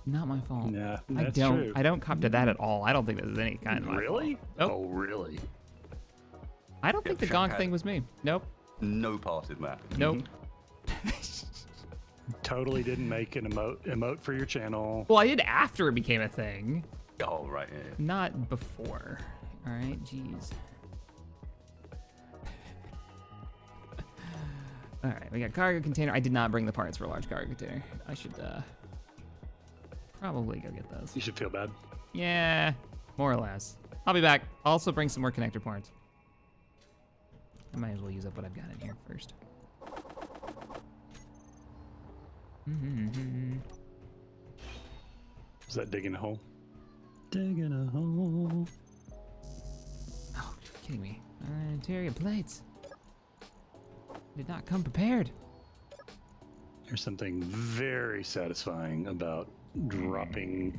Speaker 2: Not my fault.
Speaker 3: Yeah, that's true.
Speaker 2: I don't cop to that at all. I don't think this is any kind of my
Speaker 3: Really?
Speaker 2: fault.
Speaker 3: Oh, really?
Speaker 2: I don't think the Gonk thing was me. Nope.
Speaker 1: No part in that.
Speaker 2: Nope.
Speaker 3: Totally didn't make an emote for your channel.
Speaker 2: Well, I did after it became a thing.
Speaker 1: Oh, right, yeah.
Speaker 2: Not before. All right, jeez. All right, we got cargo container. I did not bring the parts for a large cargo container. I should probably go get those.
Speaker 3: You should feel bad.
Speaker 2: Yeah, more or less. I'll be back. I'll also bring some more connector parts. I might as well use up what I've got in here first.
Speaker 3: Is that digging a hole? Digging a hole.
Speaker 2: Oh, you're kidding me. Interior plates. Did not come prepared.
Speaker 3: There's something very satisfying about dropping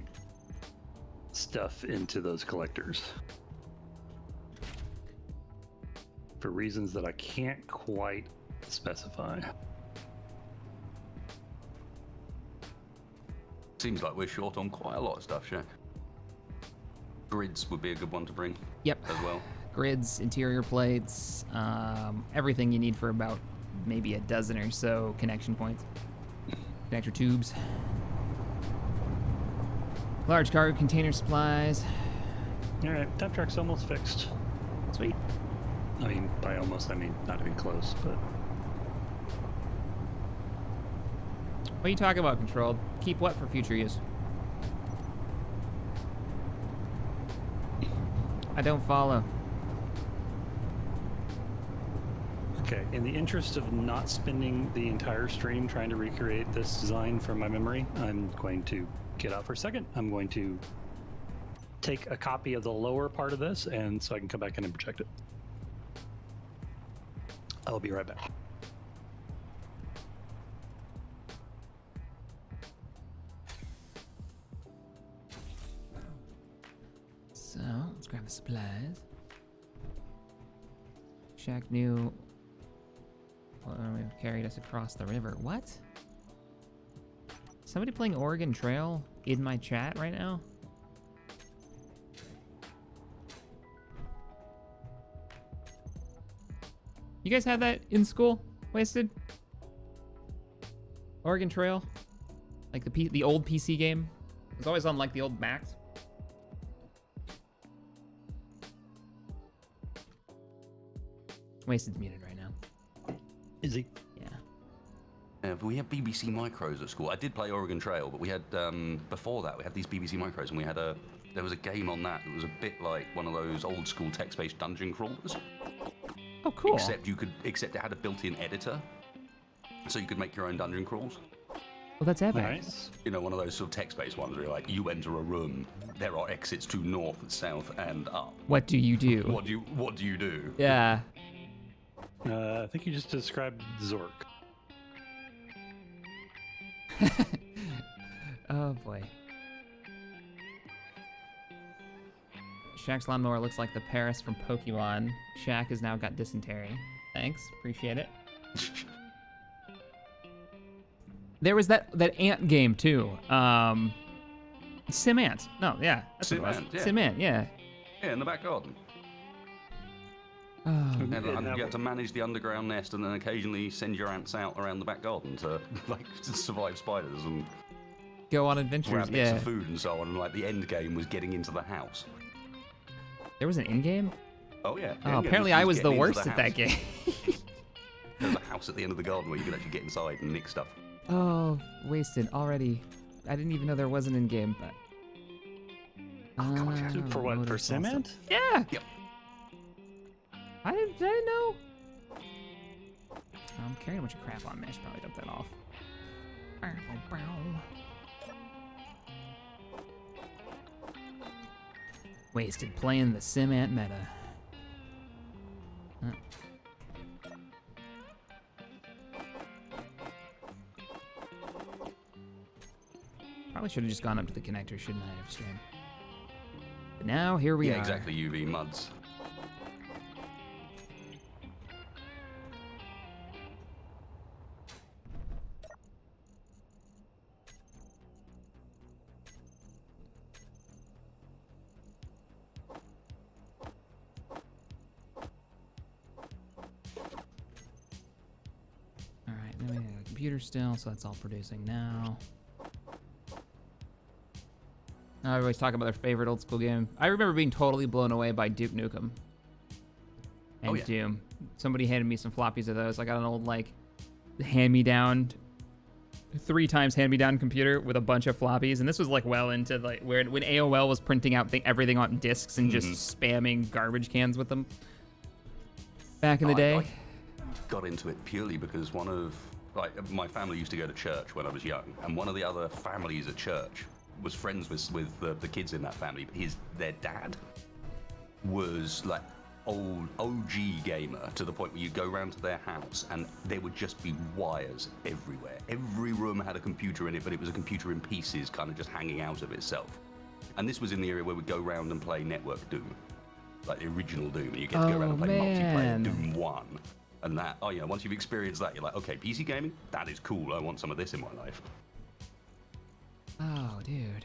Speaker 3: stuff into those collectors. For reasons that I can't quite specify.
Speaker 1: Seems like we're short on quite a lot of stuff, Shack. Grids would be a good one to bring.
Speaker 2: Yep.
Speaker 1: As well.
Speaker 2: Grids, interior plates, everything you need for about maybe a dozen or so connection points. Connector tubes. Large cargo container supplies.
Speaker 3: All right, dump truck's almost fixed.
Speaker 2: Sweet.
Speaker 3: I mean, by almost, I mean not even close, but...
Speaker 2: What are you talking about, Controlled? Keep what for future use? I don't follow.
Speaker 3: Okay, in the interest of not spending the entire stream trying to recreate this design from my memory, I'm going to get out for a second. I'm going to take a copy of the lower part of this, and so I can come back in and project it. I'll be right back.
Speaker 2: So, let's grab the supplies. Shack knew carried us across the river. What? Somebody playing Oregon Trail in my chat right now? You guys had that in school? Wasted? Oregon Trail? Like the old PC game? It was always on like the old Macs. Wasted's muted right now.
Speaker 3: Is he?
Speaker 2: Yeah.
Speaker 1: But we had BBC Micros at school. I did play Oregon Trail, but we had, before that, we had these BBC Micros, and we had there was a game on that that was a bit like one of those old school text-based dungeon crawlers.
Speaker 2: Oh, cool.
Speaker 1: Except it had a built-in editor, so you could make your own dungeon crawls.
Speaker 2: Well, that's epic.
Speaker 3: Nice.
Speaker 1: You know, one of those sort of text-based ones where you're like, you enter a room, there are exits to north, south, and up.
Speaker 2: What do you do?
Speaker 1: What do you do?
Speaker 2: Yeah.
Speaker 3: I think you just described Zork.
Speaker 2: Oh boy. Shack's lawnmower looks like the Paris from Pokemon. Shack has now got dysentery. Thanks, appreciate it. There was that ant game too. Sim Ant. No, yeah. That's what it was.
Speaker 1: Sim Ant, yeah.
Speaker 2: Sim Ant, yeah.
Speaker 1: Yeah, in the back garden.
Speaker 2: Oh,
Speaker 1: And you have to manage the underground nest, and then occasionally send your ants out around the back garden to to survive spiders and
Speaker 2: go on adventures.
Speaker 1: grab bits
Speaker 2: Yeah.
Speaker 1: of food and so on. And like the end game was getting into the house.
Speaker 2: There was an in-game?
Speaker 1: Oh yeah.
Speaker 2: Oh, apparently I was the
Speaker 1: getting into
Speaker 2: worst
Speaker 1: the
Speaker 2: at that
Speaker 1: house.
Speaker 2: game.
Speaker 1: There's a house at the end of the garden where you can actually get inside and nick stuff.
Speaker 2: Oh, wasted already. I didn't even know there was an in-game, but...
Speaker 1: Oh, come on, Jack.
Speaker 3: For what? For
Speaker 2: motor salsa.
Speaker 3: cement?
Speaker 2: Yeah!
Speaker 1: Yep.
Speaker 2: I didn't know. I'm carrying a bunch of crap on me. I should probably dump that off. Wasted playing the Sim Ant meta. Huh. Probably should have just gone up to the connector, shouldn't I have, stream? But now, here we are.
Speaker 1: Yeah, exactly. UV muds.
Speaker 2: Alright, then we have a computer still, so that's all producing now. I always talk about their favorite old school game. I remember being totally blown away by Duke Nukem and
Speaker 1: Oh, yeah.
Speaker 2: Doom. Somebody handed me some floppies of those. I got an old, like, hand-me-down, 3 times hand-me-down computer with a bunch of floppies. And this was, like, well into, like, when AOL was printing out everything on discs and just spamming garbage cans with them back in the day.
Speaker 1: I got into it purely because one of my family used to go to church when I was young, and one of the other families at church was friends with the kids in that family. Their dad was like old OG gamer to the point where you'd go around to their house and there would just be wires everywhere. Every room had a computer in it, but it was a computer in pieces, kind of just hanging out of itself. And this was in the area where we'd go around and play Network Doom, like the original Doom, and you get to go around and play multiplayer Doom 1. And that, once you've experienced that, you're like, okay, PC gaming, that is cool. I want some of this in my life.
Speaker 2: Oh, dude.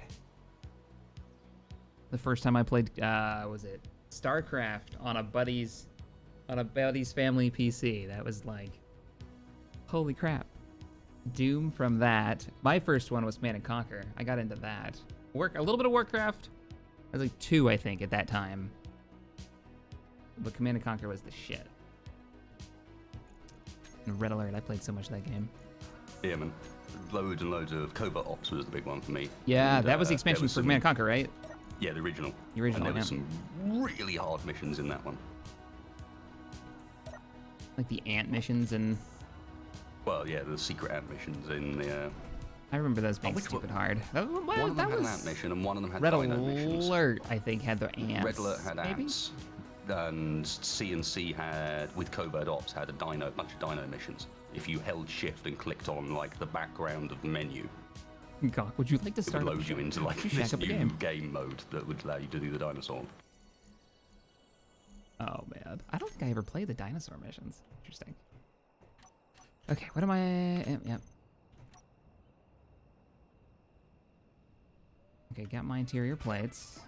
Speaker 2: The first time I played, was it StarCraft on a buddy's family PC? That was like, holy crap. Doom from that. My first one was Command & Conquer. I got into that. A little bit of Warcraft. I was like 2, I think, at that time. But Command & Conquer was the shit. And Red Alert, I played so much of that game.
Speaker 1: Yeah, man. Loads and loads of Covert Ops was the big one for me.
Speaker 2: Yeah,
Speaker 1: And,
Speaker 2: that was the expansion for Command & Conquer, right?
Speaker 1: Yeah, the original.
Speaker 2: The original,
Speaker 1: and there
Speaker 2: yeah.
Speaker 1: was some really hard missions in that one.
Speaker 2: Like the ant missions and...
Speaker 1: Well, yeah, the secret ant missions in the...
Speaker 2: I remember those being
Speaker 1: which
Speaker 2: stupid
Speaker 1: one?
Speaker 2: hard.
Speaker 1: one of them had an ant mission and one of them had
Speaker 2: Red
Speaker 1: dino missions.
Speaker 2: Alert, I think, had the ants.
Speaker 1: Red Alert had
Speaker 2: maybe?
Speaker 1: ants. And C&C had, with Covert Ops, had a bunch of dino missions. If you held shift and clicked on like the background of the menu,
Speaker 2: God, would you like to
Speaker 1: it
Speaker 2: start
Speaker 1: would
Speaker 2: up a
Speaker 1: load you
Speaker 2: show?
Speaker 1: into like
Speaker 2: You shack
Speaker 1: this
Speaker 2: up a
Speaker 1: new game mode that would allow you to do the dinosaur.
Speaker 2: Oh man, I don't think I ever played the dinosaur missions. Interesting. Okay, what am I? Yep. Okay, got my interior plates.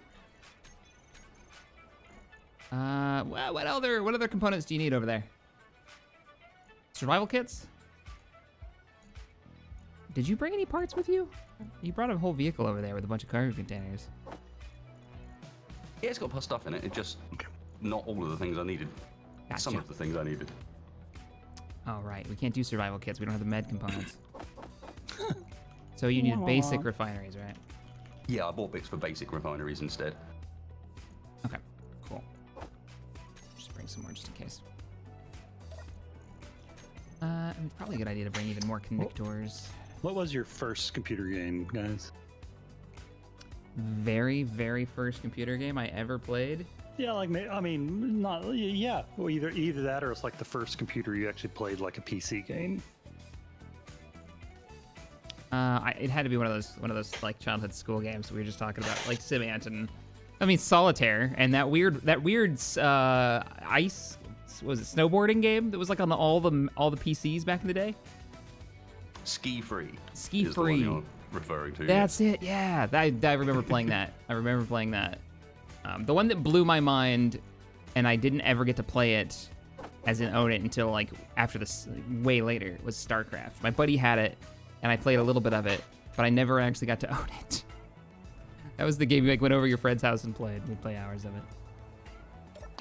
Speaker 2: What other components do you need over there? Survival kits? Did you bring any parts with you? You brought a whole vehicle over there with a bunch of cargo containers.
Speaker 1: Yeah, it's got plus stuff in it. It just not all of the things I needed.
Speaker 2: Gotcha.
Speaker 1: Some of the things I needed.
Speaker 2: Oh, right. We can't do survival kits. We don't have the med components. So you needed basic refineries, right?
Speaker 1: Yeah, I bought bits for basic refineries instead.
Speaker 2: Okay, cool. Just bring some more just in case. It's probably a good idea to bring even more conductors.
Speaker 3: What was your first computer game, guys?
Speaker 2: Very, very first computer game I ever played.
Speaker 3: Yeah, like not yeah. Well, either that or it's like the first computer you actually played like a PC game.
Speaker 2: It had to be one of those like childhood school games we were just talking about, like Simant and Solitaire and that weird ice, was it snowboarding game that was like on all the PCs back in the day?
Speaker 1: Ski Free.
Speaker 2: Ski
Speaker 1: is the
Speaker 2: Free.
Speaker 1: one you're referring to.
Speaker 2: That's it. Yeah, I remember playing that. I remember playing that. The one that blew my mind, and I didn't ever get to play it, as in own it until like after this, way later, was StarCraft. My buddy had it, and I played a little bit of it, but I never actually got to own it. That was the game you like went over your friend's house and played. We'd play hours of it.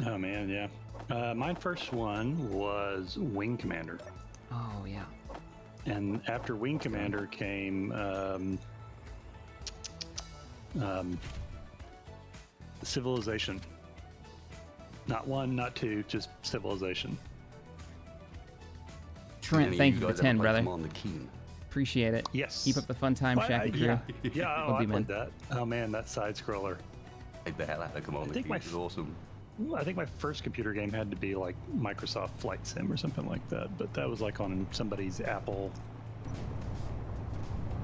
Speaker 3: Oh man, yeah. My first one was Wing Commander,
Speaker 2: Oh yeah.
Speaker 3: and after Wing Commander came Civilization. Not 1, not 2, just Civilization.
Speaker 2: Trent, thank you for the 10, brother.
Speaker 1: Commander Keen.
Speaker 2: Appreciate it.
Speaker 3: Yes.
Speaker 2: Keep up the fun time, Shack crew.
Speaker 3: Yeah,
Speaker 2: Love
Speaker 3: I
Speaker 2: you, man.
Speaker 3: played that. Oh man, that side scroller.
Speaker 1: Take the hell out of Commander
Speaker 3: think
Speaker 1: Keen.
Speaker 3: my
Speaker 1: It was awesome.
Speaker 3: I think my first computer game had to be like Microsoft Flight Sim or something like that, but that was like on somebody's Apple.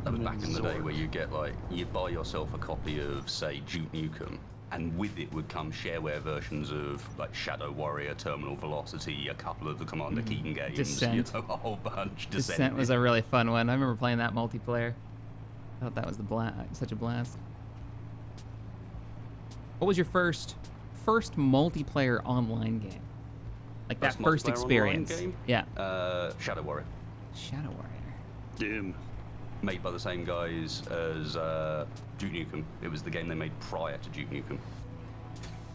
Speaker 1: That was back in the day
Speaker 3: Zorg.
Speaker 1: where you'd buy yourself a copy of, say, Duke Nukem, and with it would come shareware versions of like Shadow Warrior, Terminal Velocity, a couple of the Commander Keen games,
Speaker 2: Descent.
Speaker 1: a whole bunch.
Speaker 2: Descent was a really fun one. I remember playing that multiplayer. I thought that was such a blast. What was your first multiplayer online game? Like that first
Speaker 1: multiplayer online
Speaker 2: experience.
Speaker 1: game?
Speaker 2: Yeah.
Speaker 1: Shadow Warrior,
Speaker 2: Shadow Warrior.
Speaker 3: Doom.
Speaker 1: made by the same guys as Duke Nukem. It was the game they made prior to Duke Nukem.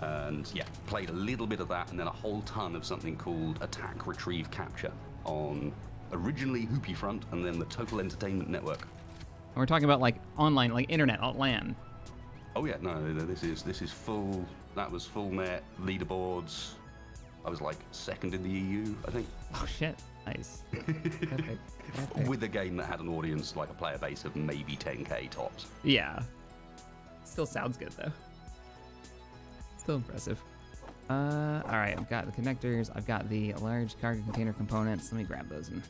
Speaker 1: And yeah, played a little bit of that, and then a whole ton of something called Attack, Retrieve, Capture on originally Hoopy Front, and then the Total Entertainment Network.
Speaker 2: And we're talking about like online, like internet, not LAN.
Speaker 1: Oh yeah, no, this is full. That was full net leaderboards. I was like second in the EU, I think.
Speaker 2: Oh shit, nice. Epic.
Speaker 1: With a game that had an audience, like a player base of maybe 10k tops.
Speaker 2: Yeah. Still sounds good though. Still impressive. All right, I've got the connectors. I've got the large cargo container components. Let me grab those and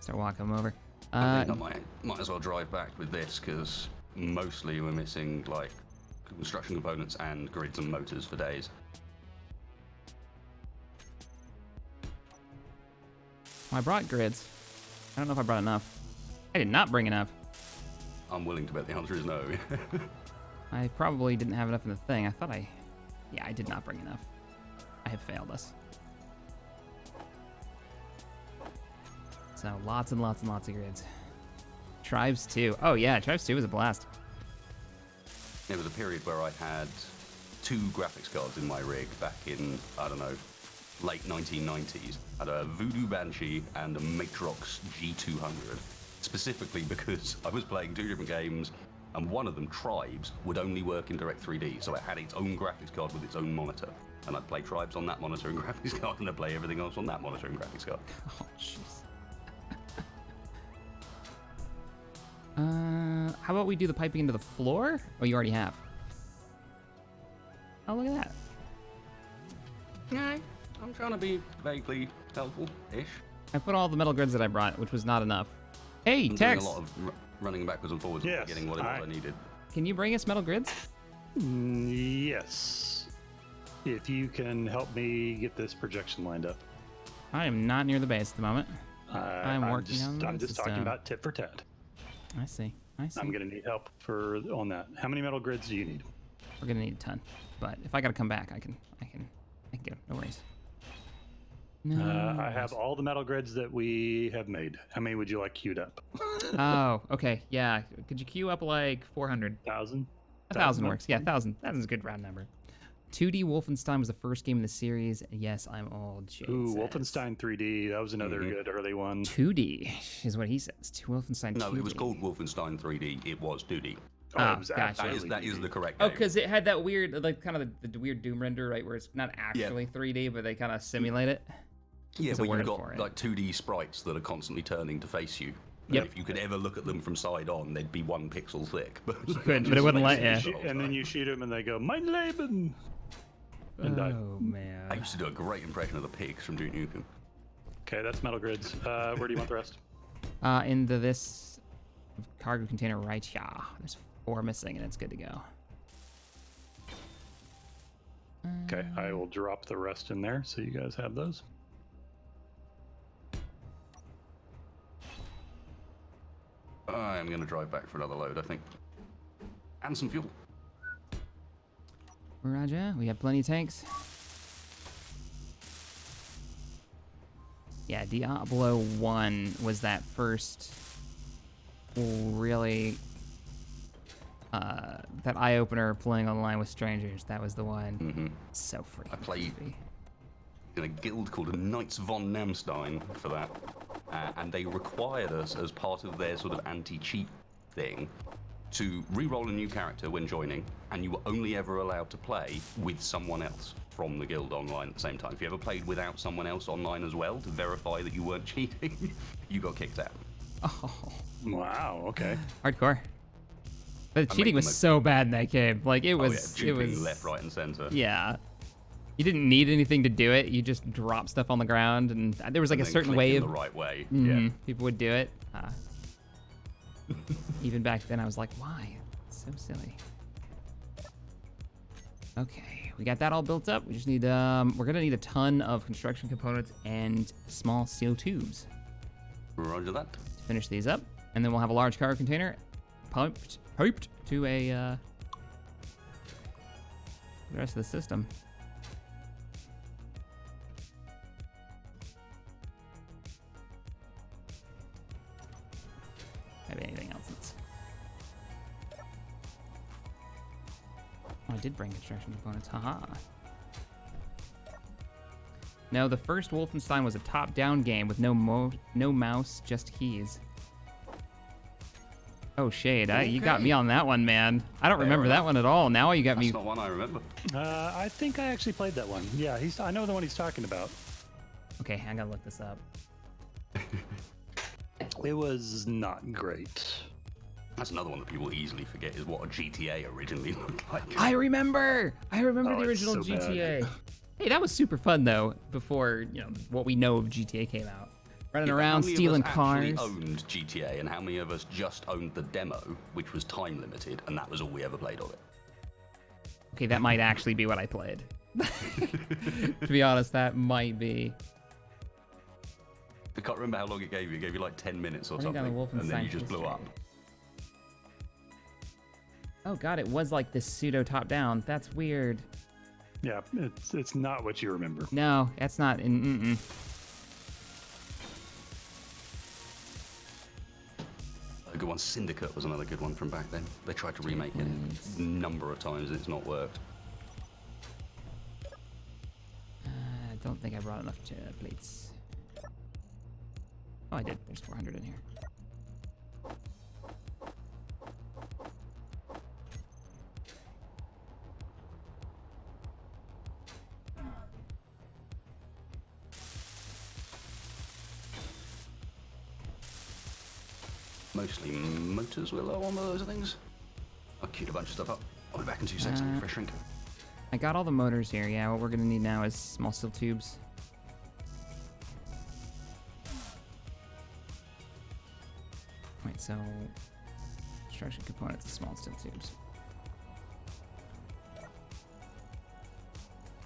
Speaker 2: start walking them over.
Speaker 1: I think I might as well drive back with this because mostly we're missing like construction components and grids and motors for days.
Speaker 2: Well, I brought grids. I don't know if I brought enough. I did not bring enough.
Speaker 1: I'm willing to bet the answer is no.
Speaker 2: I probably didn't have enough in the thing. I thought yeah, I did not bring enough. I have failed us. So lots and lots and lots of grids. Tribes 2. Oh yeah, Tribes 2 was a blast.
Speaker 1: There was a period where I had 2 graphics cards in my rig back in, I don't know, late 1990s. I had a Voodoo Banshee and a Matrox G200, specifically because I was playing 2 different games, and one of them, Tribes, would only work in Direct 3D, so it had its own graphics card with its own monitor. And I'd play Tribes on that monitor and graphics card, and I'd play everything else on that monitor and graphics card.
Speaker 2: Oh, jeez. How about we do the piping into the floor? Oh, you already have. Oh, look at that.
Speaker 1: Yeah, I'm trying to be vaguely helpful-ish.
Speaker 2: I put all the metal grids that I brought, which was not enough. Hey,
Speaker 1: I'm
Speaker 2: Tex,
Speaker 1: doing a lot of running backwards and forwards
Speaker 3: Yes,
Speaker 1: and getting what it was I needed.
Speaker 2: can you bring us metal grids?
Speaker 3: Yes. If you can help me get this projection lined up.
Speaker 2: I am not near the base at the moment. I'm working on
Speaker 3: I'm
Speaker 2: the
Speaker 3: just talking
Speaker 2: system.
Speaker 3: about tit for tat.
Speaker 2: I see. I see.
Speaker 3: I'm gonna need help on that. How many metal grids do you need?
Speaker 2: We're gonna need a ton, but if I gotta come back, I can get them. No worries. No.
Speaker 3: I have all the metal grids that we have made. How many would you like queued up?
Speaker 2: Oh, okay. Yeah. Could you queue up like 400?
Speaker 3: 1,000?
Speaker 2: 1,000 works. Yeah, 1,000. That is a good round number. 2D Wolfenstein was the first game in the series. Yes, I'm old. Jade
Speaker 3: Ooh,
Speaker 2: says.
Speaker 3: Wolfenstein 3D. That was another good early one.
Speaker 2: 2D is what he says. Wolfenstein 2D.
Speaker 1: No, it was called Wolfenstein 3D. It was 2D.
Speaker 2: Oh,
Speaker 3: it was
Speaker 2: gotcha.
Speaker 1: That is the correct
Speaker 2: Oh,
Speaker 1: game.
Speaker 2: because it had that weird, like, kind of the weird Doom render, right, where it's not actually 3D, but they kind of simulate it.
Speaker 1: Yeah,
Speaker 2: There's a
Speaker 1: but
Speaker 2: word
Speaker 1: you've
Speaker 2: for
Speaker 1: got
Speaker 2: it.
Speaker 1: like 2D sprites that are constantly turning to face you.
Speaker 2: Yep.
Speaker 1: And if you could ever look at them from side on, they'd be 1 pixel thick. But
Speaker 2: could, but it wouldn't let you.
Speaker 3: And then you shoot them and they go, Mein Leben! And die.
Speaker 2: Oh, man.
Speaker 1: I used to do a great impression of the pigs from Duke Nukem.
Speaker 3: Okay, that's metal grids. Where do you want the rest?
Speaker 2: Into this cargo container right here. There's 4 missing, and it's good to go.
Speaker 3: Okay, I will drop the rest in there so you guys have those.
Speaker 1: I'm going to drive back for another load, I think. And some fuel.
Speaker 2: Roger. We have plenty of tanks. Yeah, Diablo 1 was that first really that eye-opener playing online with strangers. That was the one.
Speaker 1: Mm-hmm.
Speaker 2: So freaking
Speaker 1: I played
Speaker 2: creepy.
Speaker 1: in a guild called Knights von Namstein for that. And they required us, as part of their sort of anti-cheat thing, to re-roll a new character when joining, and you were only ever allowed to play with someone else from the guild online at the same time. If you ever played without someone else online as well to verify that you weren't cheating, you got kicked out.
Speaker 2: Oh,
Speaker 3: Wow, okay.
Speaker 2: hardcore. The cheating was so bad in that game. Like it was, it
Speaker 1: duping
Speaker 2: was
Speaker 1: left, right, and center.
Speaker 2: Yeah. You didn't need anything to do it. You just drop stuff on the ground, and there was like
Speaker 1: And
Speaker 2: a
Speaker 1: then
Speaker 2: certain
Speaker 1: click
Speaker 2: way
Speaker 1: in
Speaker 2: of
Speaker 1: the right way.
Speaker 2: Mhm, people would do it. Even back then, I was like, why? It's so silly. Okay, we got that all built up. We just need, we're gonna need a ton of construction components and small steel tubes
Speaker 1: Yeah. Roger that.
Speaker 2: to finish these up, and then we'll have a large cargo container piped to a the rest of the system. Maybe anything else that's... Oh, I did bring construction components. Haha. No, the first Wolfenstein was a top-down game with no mouse, just keys. Oh, Shade, you got me on that one, man. I don't remember that one at all. Now you got
Speaker 1: That's
Speaker 2: me...
Speaker 1: not one I remember.
Speaker 3: I think I actually played that one. Yeah, I know the one he's talking about.
Speaker 2: Okay, I gotta look this up.
Speaker 3: It was not great.
Speaker 1: That's another one that people easily forget is what a GTA originally looked like.
Speaker 2: I remember the
Speaker 3: it's
Speaker 2: original
Speaker 3: so
Speaker 2: GTA.
Speaker 3: bad.
Speaker 2: Hey, that was super fun though. Before what we know of GTA came out, running around stealing
Speaker 1: How
Speaker 2: cars.
Speaker 1: many of us actually owned GTA, and how many of us just owned the demo, which was time limited, and that was all we ever played of it?
Speaker 2: Okay, that might actually be what I played. To be honest, that might be.
Speaker 1: I can't remember how long it gave you. It gave you like 10 minutes or
Speaker 2: I think
Speaker 1: something,
Speaker 2: on the
Speaker 1: and then
Speaker 2: Wolfenstein
Speaker 1: you just blew
Speaker 2: history.
Speaker 1: up.
Speaker 2: Oh god, it was like this pseudo top-down. That's weird.
Speaker 3: Yeah, it's not what you remember.
Speaker 2: No, that's not in.
Speaker 1: A good one, Syndicate was another good one from back then. They tried to remake it a number of times and it's not worked.
Speaker 2: I don't think I brought enough plates. Oh, I did. There's 400 in here.
Speaker 1: Mostly motors were low on those things. I'll queue a bunch of stuff up. I'll be back in 2 seconds. I need a fresh drink.
Speaker 2: I got all the motors here. Yeah, what we're gonna need now is small steel tubes. Wait, so construction components, small steel tubes.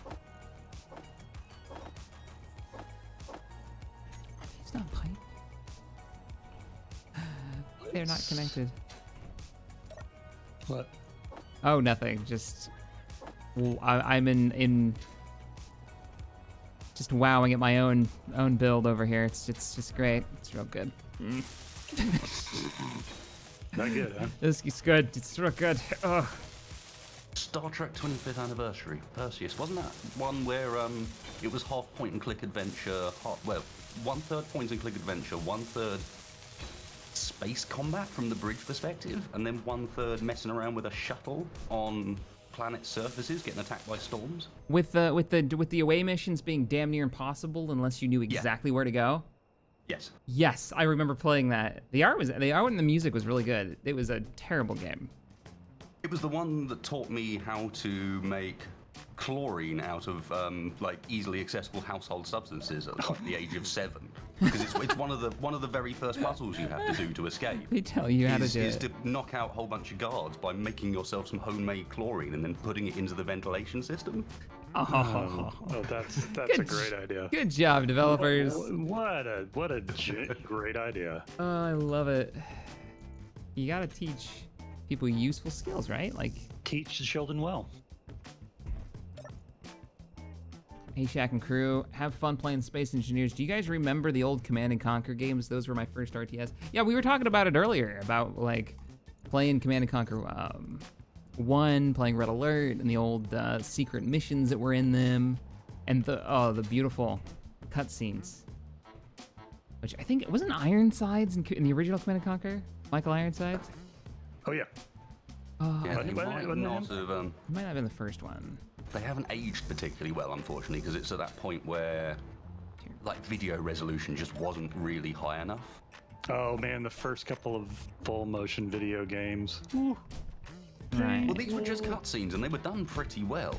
Speaker 2: Are these not pipe? They're not connected.
Speaker 3: What?
Speaker 2: Oh, nothing. Just I'm in just wowing at my own build over here. It's just great. It's real good.
Speaker 3: Not good, huh?
Speaker 2: This is good. It's real good. Ugh.
Speaker 1: Star Trek 25th Anniversary, Perseus. Wasn't that one where it was half point and click adventure, well, 1/3 point and click adventure, 1/3 space combat from the bridge perspective, and then 1/3 messing around with a shuttle on planet surfaces getting attacked by storms?
Speaker 2: With the away missions being damn near impossible unless you knew exactly where to go.
Speaker 1: Yes.
Speaker 2: Yes, I remember playing that. The art and the music was really good. It was a terrible game.
Speaker 1: It was the one that taught me how to make chlorine out of like easily accessible household substances at like the age of 7, because it's one of the very first puzzles you have to do to escape.
Speaker 2: They tell you how to do
Speaker 1: is
Speaker 2: it.
Speaker 1: to knock out a whole bunch of guards by making yourself some homemade chlorine and then putting it into the ventilation system.
Speaker 2: Oh,
Speaker 3: That's
Speaker 2: Good
Speaker 3: a great idea.
Speaker 2: good job, developers.
Speaker 3: What a great idea.
Speaker 2: Oh, I love it. You gotta teach people useful skills, right? Like,
Speaker 3: Teach the children well.
Speaker 2: hey, Shack and crew, have fun playing Space Engineers. Do you guys remember the old Command & Conquer games? Those were my first RTS. Yeah, we were talking about it earlier, about, like, playing Command & Conquer 1, playing Red Alert, and the old secret missions that were in them, and the beautiful cutscenes. Which I think, it wasn't Ironsides in the original Command & Conquer? Michael Ironsides?
Speaker 3: Oh yeah.
Speaker 1: Yeah, they might not have,
Speaker 2: It might not have been the first one.
Speaker 1: they haven't aged particularly well, unfortunately, because it's at that point where like video resolution just wasn't really high enough.
Speaker 3: Oh man, the first couple of full motion video games.
Speaker 2: Right.
Speaker 1: Well, these were just cutscenes, and they were done pretty well.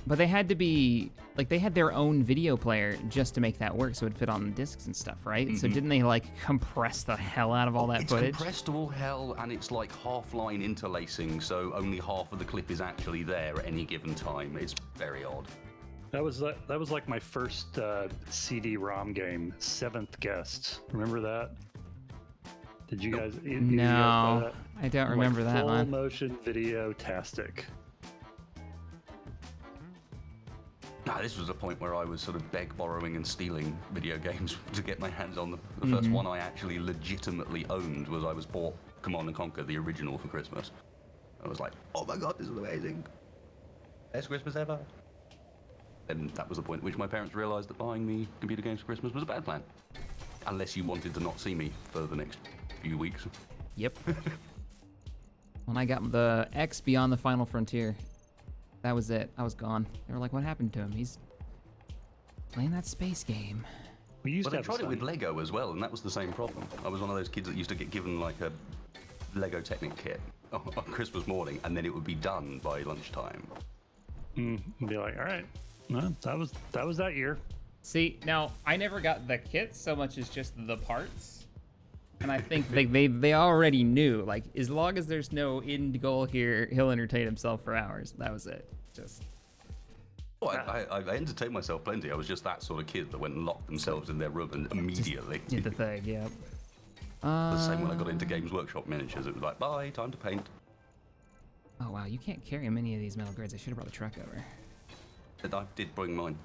Speaker 2: But they had to be, like, they had their own video player just to make that work, so it'd fit on discs and stuff, right? So didn't they, like, compress the hell out of all that footage?
Speaker 1: It's compressed to all hell, and it's like half-line interlacing, so only half of the clip is actually there at any given time. It's very odd.
Speaker 3: That was like my first CD-ROM game, Seventh Guest. Remember that? Did you guys? You guys
Speaker 2: No,
Speaker 3: play that?
Speaker 2: I don't remember that
Speaker 3: full
Speaker 2: one.
Speaker 3: motion video-tastic.
Speaker 1: No, this was a point where I was sort of borrowing and stealing video games to get my hands on them. The first one I actually legitimately owned was I was bought Command & Conquer, the original, for Christmas. I was like, oh my god, this is amazing. Best Christmas ever. And that was the point at which my parents realised that buying me computer games for Christmas was a bad plan. Unless you wanted to not see me for the next few weeks.
Speaker 2: Yep. When I got the X Beyond the Final Frontier, that was it. I was gone. They were like, what happened to him? He's playing that space game.
Speaker 3: We used
Speaker 1: Well,
Speaker 3: to
Speaker 1: they
Speaker 3: have
Speaker 1: tried it
Speaker 3: some-
Speaker 1: with Lego as well, and that was the same problem. I was one of those kids that used to get given like a Lego Technic kit on Christmas morning, and then it would be done by lunchtime.
Speaker 3: And be like, all right, well, that was that year.
Speaker 2: See, now I never got the kits so much as just the parts. And I think they already knew, like, as long as there's no end goal here, he'll entertain himself for hours. That was it. Just.
Speaker 1: Well, I entertained myself plenty. I was just that sort of kid that went and locked themselves in their room and immediately.
Speaker 2: Did the thing, yeah.
Speaker 1: The same when I got into Games Workshop miniatures. It was like, bye, time to paint.
Speaker 2: Oh, wow, you can't carry many of these metal grids. I should have brought the truck over.
Speaker 1: I did bring mine.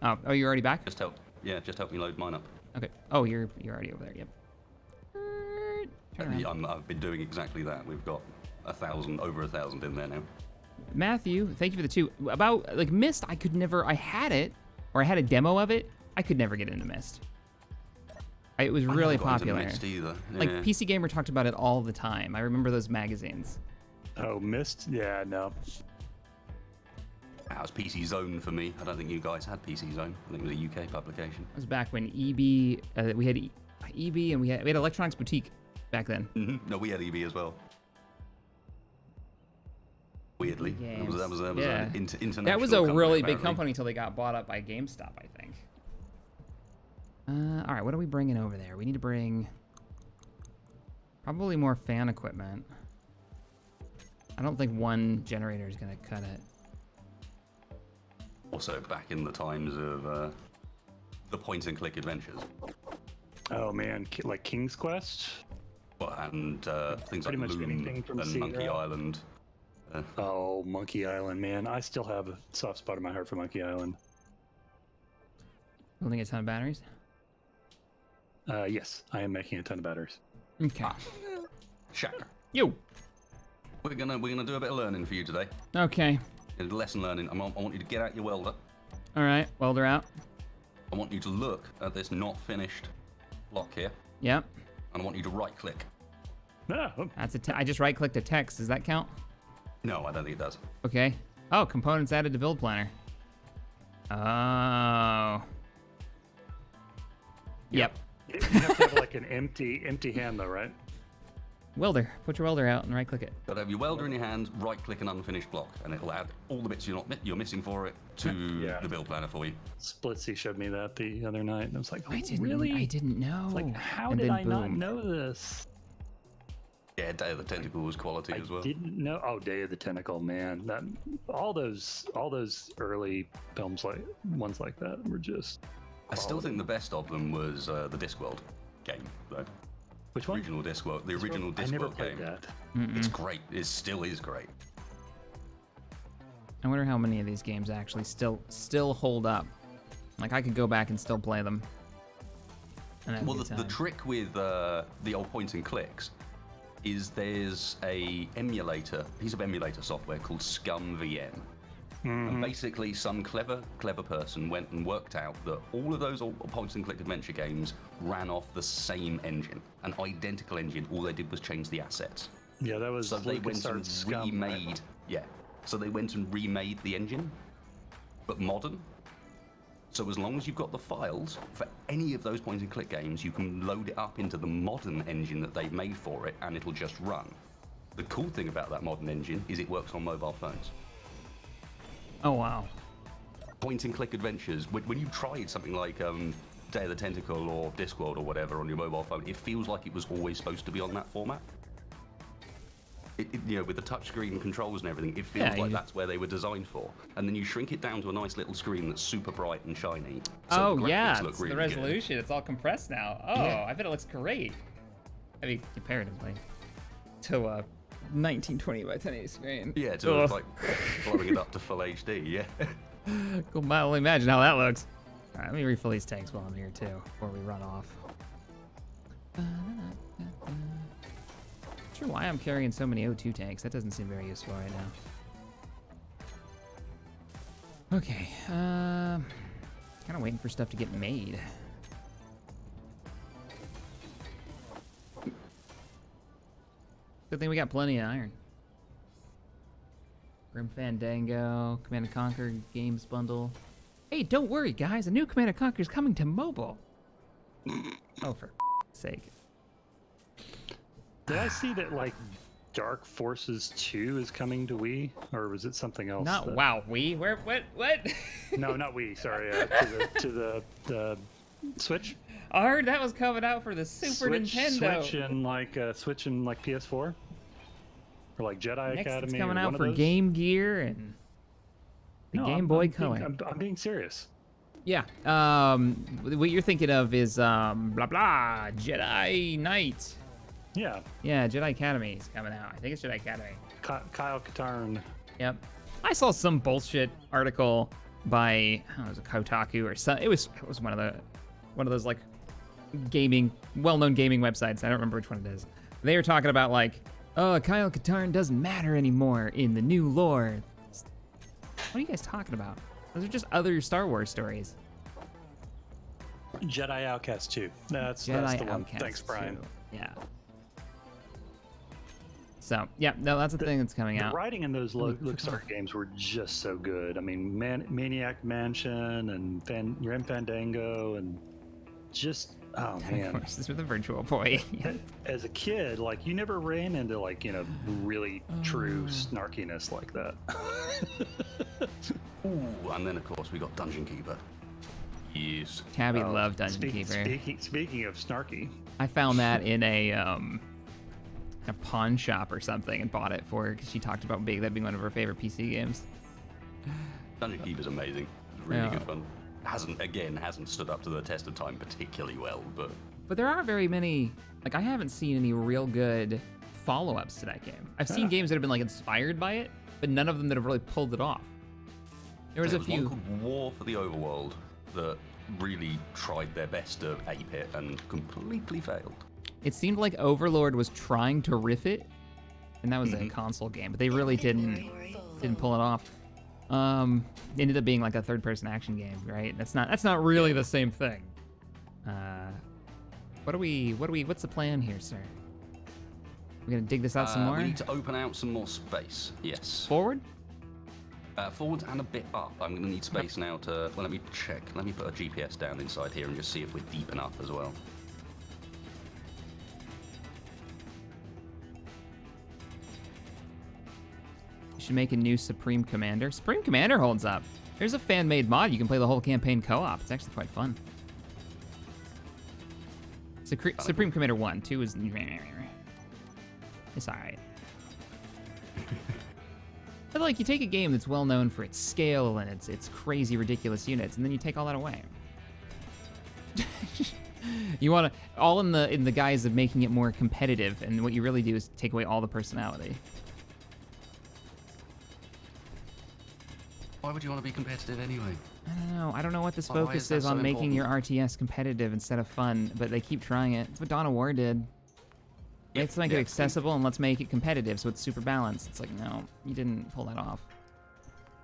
Speaker 2: Oh, you're already back?
Speaker 1: Just help me load mine up.
Speaker 2: Okay. Oh, you're already over there, yep. Turn around.
Speaker 1: I've been doing exactly that. We've got over 1,000 in there now.
Speaker 2: Matthew, thank you for the 2. About, like, Myst, I had it, or I had a demo of it. I could never get into Myst. It was really popular.
Speaker 1: Myst either. Yeah.
Speaker 2: Like, PC Gamer talked about it all the time. I remember those magazines.
Speaker 3: Oh, Myst? Yeah, no.
Speaker 1: That was PC Zone for me. I don't think you guys had PC Zone. I think it was a UK publication.
Speaker 2: It was back when EB, we had EB and we had Electronics Boutique back then.
Speaker 1: Mm-hmm. No, we had EB as well. Weirdly, that was
Speaker 2: yeah.
Speaker 1: international.
Speaker 2: That was a
Speaker 1: company,
Speaker 2: really
Speaker 1: apparently.
Speaker 2: big company until they got bought up by GameStop, I think. All right, what are we bringing over there? We need to bring probably more fan equipment. I don't think one generator is going to cut it.
Speaker 1: Also, back in the times of the point-and-click adventures.
Speaker 3: Oh man, like King's Quest.
Speaker 1: Well, and things
Speaker 3: Pretty
Speaker 1: like
Speaker 3: much
Speaker 1: Loom
Speaker 3: anything from
Speaker 1: and
Speaker 3: Sierra.
Speaker 1: Monkey Island.
Speaker 3: Oh, Monkey Island, man. I still have a soft spot in my heart for Monkey Island.
Speaker 2: Building a ton of batteries?
Speaker 3: Yes, I am making a ton of batteries.
Speaker 2: Okay.
Speaker 1: Shack.
Speaker 2: You.
Speaker 1: We're gonna do a bit of learning for you today.
Speaker 2: Okay.
Speaker 1: Lesson learning. I want you to get out your welder.
Speaker 2: All right, welder out.
Speaker 1: I want you to look at this not finished block here,
Speaker 2: Yep.
Speaker 1: and I want you to right-click.
Speaker 3: Ah, oh,
Speaker 2: That's I just right-clicked a text. Does that count?
Speaker 1: No, I don't think it does.
Speaker 2: Okay. Oh, components added to build planner. Oh. Yep.
Speaker 3: you have to have like an empty hand though, right?
Speaker 2: Welder. Put your welder out and right-click it.
Speaker 1: But have your welder in your hand, right-click an unfinished block, and it'll add all the bits you're missing for it to
Speaker 3: Yeah.
Speaker 1: the build planner for you.
Speaker 3: Splitsy showed me that the other night, and I was like, oh,
Speaker 2: I
Speaker 3: really?
Speaker 2: didn't know.
Speaker 3: It's like, how
Speaker 2: And
Speaker 3: did
Speaker 2: then
Speaker 3: I not
Speaker 2: boom.
Speaker 3: know this?
Speaker 1: Yeah, Day of the Tentacle was quality as well.
Speaker 3: I didn't know. Oh, Day of the Tentacle, man. That all those early films like ones like that were just.
Speaker 1: I still think the best of them was the Discworld game, though.
Speaker 3: Which one?
Speaker 1: Original Discworld, the original
Speaker 3: I never
Speaker 1: Discworld
Speaker 3: played
Speaker 1: game.
Speaker 3: that.
Speaker 1: It's great. It still is great.
Speaker 2: I wonder how many of these games actually still hold up. Like, I could go back and still play them. And have a
Speaker 1: Well,
Speaker 2: good
Speaker 1: the
Speaker 2: time.
Speaker 1: trick with the old point and clicks is there's a piece of emulator software called Scum VM. And basically, some clever person went and worked out that all of those old point-and-click adventure games ran off the same engine, an identical engine. All they did was change the assets.
Speaker 3: Yeah, that was
Speaker 1: So they went and
Speaker 3: LucasArts Scum,
Speaker 1: remade.
Speaker 3: right?
Speaker 1: Yeah. So they went and remade the engine, but modern. So as long as you've got the files for any of those point-and-click games, you can load it up into the modern engine that they've made for it, and it'll just run. The cool thing about that modern engine is it works on mobile phones.
Speaker 2: Oh, wow.
Speaker 1: Point-and-click adventures, when you tried something like Day of the Tentacle or Discworld or whatever on your mobile phone, it feels like it was always supposed to be on that format. With the touchscreen controls and everything, it feels like that's where they were designed for. And then you shrink it down to a nice little screen that's super bright and shiny. So the graphics look
Speaker 2: it's
Speaker 1: really
Speaker 2: the resolution. It's all compressed now. Oh,
Speaker 1: Yeah.
Speaker 2: I bet it looks great. I mean, comparatively to a 1920 by 1080 screen.
Speaker 1: good. Yeah, to like blowing it up to full HD. Yeah.
Speaker 2: Could only imagine how that looks. All right, let me refill these tanks while I'm here too, before we run off. Not sure why I'm carrying so many O2 tanks. That doesn't seem very useful right now. Okay, kind of waiting for stuff to get made. Good thing we got plenty of iron. Grim Fandango, Command & Conquer Games Bundle. Hey, don't worry, guys. A new Command & Conquer is coming to mobile. Oh, for sake.
Speaker 3: Did I see that like Dark Forces 2 is coming to Wii, or was it something else?
Speaker 2: Not
Speaker 3: that...
Speaker 2: wow, Wii. Where? What?
Speaker 3: No, not Wii. Sorry, to the Switch.
Speaker 2: I heard that was coming out for the Super Nintendo.
Speaker 3: Switch and like PS4, or like Jedi
Speaker 2: Next,
Speaker 3: Academy.
Speaker 2: it's coming
Speaker 3: or
Speaker 2: out
Speaker 3: one of
Speaker 2: for
Speaker 3: those?
Speaker 2: Game Gear and the Game Boy Color.
Speaker 3: I'm being serious.
Speaker 2: Yeah. What you're thinking of is blah blah Jedi Knight.
Speaker 3: Yeah.
Speaker 2: Yeah, Jedi Academy is coming out. I think it's Jedi Academy.
Speaker 3: Kyle Katarn.
Speaker 2: Yep. I saw some bullshit article by I don't know, it was a Kotaku or some. It was one of those like well-known gaming websites. I don't remember which one it is. They were talking about like, oh, Kyle Katarn doesn't matter anymore in the new lore. What are you guys talking about? Those are just other Star Wars stories.
Speaker 3: Jedi Outcast 2. That's
Speaker 2: Jedi
Speaker 3: the one.
Speaker 2: Outcast
Speaker 3: Thanks, Brian.
Speaker 2: 2. Yeah. So, yeah, no, that's the thing that's coming out.
Speaker 3: The writing in those LucasArts games were just so good. I mean, Maniac Mansion and Grim Fandango and just, oh man.
Speaker 2: Of course, this was the Virtual Boy.
Speaker 3: As a kid, like, you never ran into, like, really true snarkiness like that.
Speaker 1: Ooh, and then, of course, we got Dungeon Keeper. Yes.
Speaker 2: Tabby loved Dungeon Keeper.
Speaker 3: Speaking of snarky.
Speaker 2: I found that in a pawn shop or something and bought it for her because she talked about that being one of her favorite PC games.
Speaker 1: Dungeon Keeper's amazing. It's really good fun. Hasn't stood up to the test of time particularly well, but
Speaker 2: there aren't very many. Like, I haven't seen any real good follow-ups to that game. I've seen games that have been like inspired by it, but none of them that have really pulled it off. There was a few.
Speaker 1: One called War for the Overworld that really tried their best to ape it and completely failed.
Speaker 2: It seemed like Overlord was trying to riff it, and that was a console game, but they really didn't pull it off. It ended up being like a third-person action game, right? That's not really the same thing. What's the plan here, sir? We're gonna dig this out some more?
Speaker 1: We need to open out some more space. Yes.
Speaker 2: Forward?
Speaker 1: Forwards and a bit up. I'm going to need space now to... Well, let me check. Let me put a GPS down inside here and just see if we're deep enough as well.
Speaker 2: You should make a new Supreme Commander. Supreme Commander holds up. There's a fan-made mod. You can play the whole campaign co-op. It's actually quite fun. Supreme Commander 1. 2 is... It's alright. But like, you take a game that's well known for its scale and its crazy, ridiculous units, and then you take all that away. You want to all in the guise of making it more competitive, and what you really do is take away all the personality.
Speaker 1: Why would you want to be competitive anyway?
Speaker 2: I don't know. I don't know what this focus is on making your RTS competitive instead of fun, but they keep trying it. That's what Dawn of War did. Let's make it accessible and let's make it competitive so it's super balanced. It's like, no, you didn't pull that off.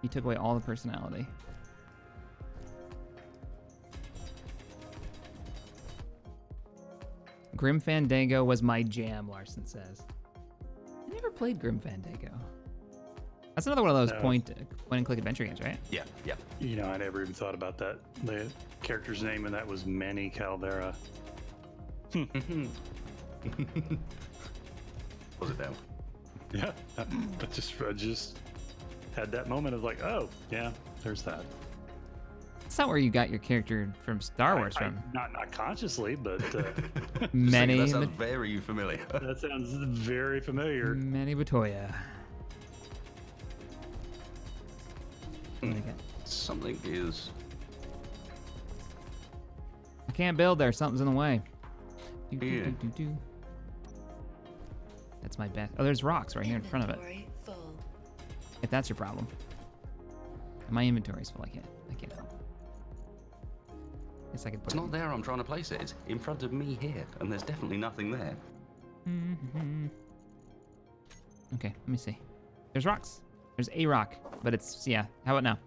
Speaker 2: You took away all the personality. Grim Fandango was my jam, Larson says. I never played Grim Fandango. That's another one of those point and click adventure games, right?
Speaker 1: Yeah.
Speaker 3: I never even thought about that. The character's name in that was Manny Caldera.
Speaker 1: Was it down?
Speaker 3: Yeah, I just had that moment of like, oh, yeah, there's that.
Speaker 2: That's not where you got your character from Star Wars from.
Speaker 3: Not consciously, but
Speaker 2: Manny.
Speaker 1: That sounds very familiar.
Speaker 3: That sounds very familiar.
Speaker 2: Manny Batoya.
Speaker 1: Something is...
Speaker 2: I can't build there. Something's in the way.
Speaker 1: Yeah.
Speaker 2: That's my best. Oh, there's rocks right here in front of it. If that's your problem. My inventory's full. I can't help. Guess I could put
Speaker 1: It's not there. I'm trying to place it. It's in front of me here, and there's definitely nothing there.
Speaker 2: Okay, let me see. There's rocks. There's a rock, but it's, yeah. How about now?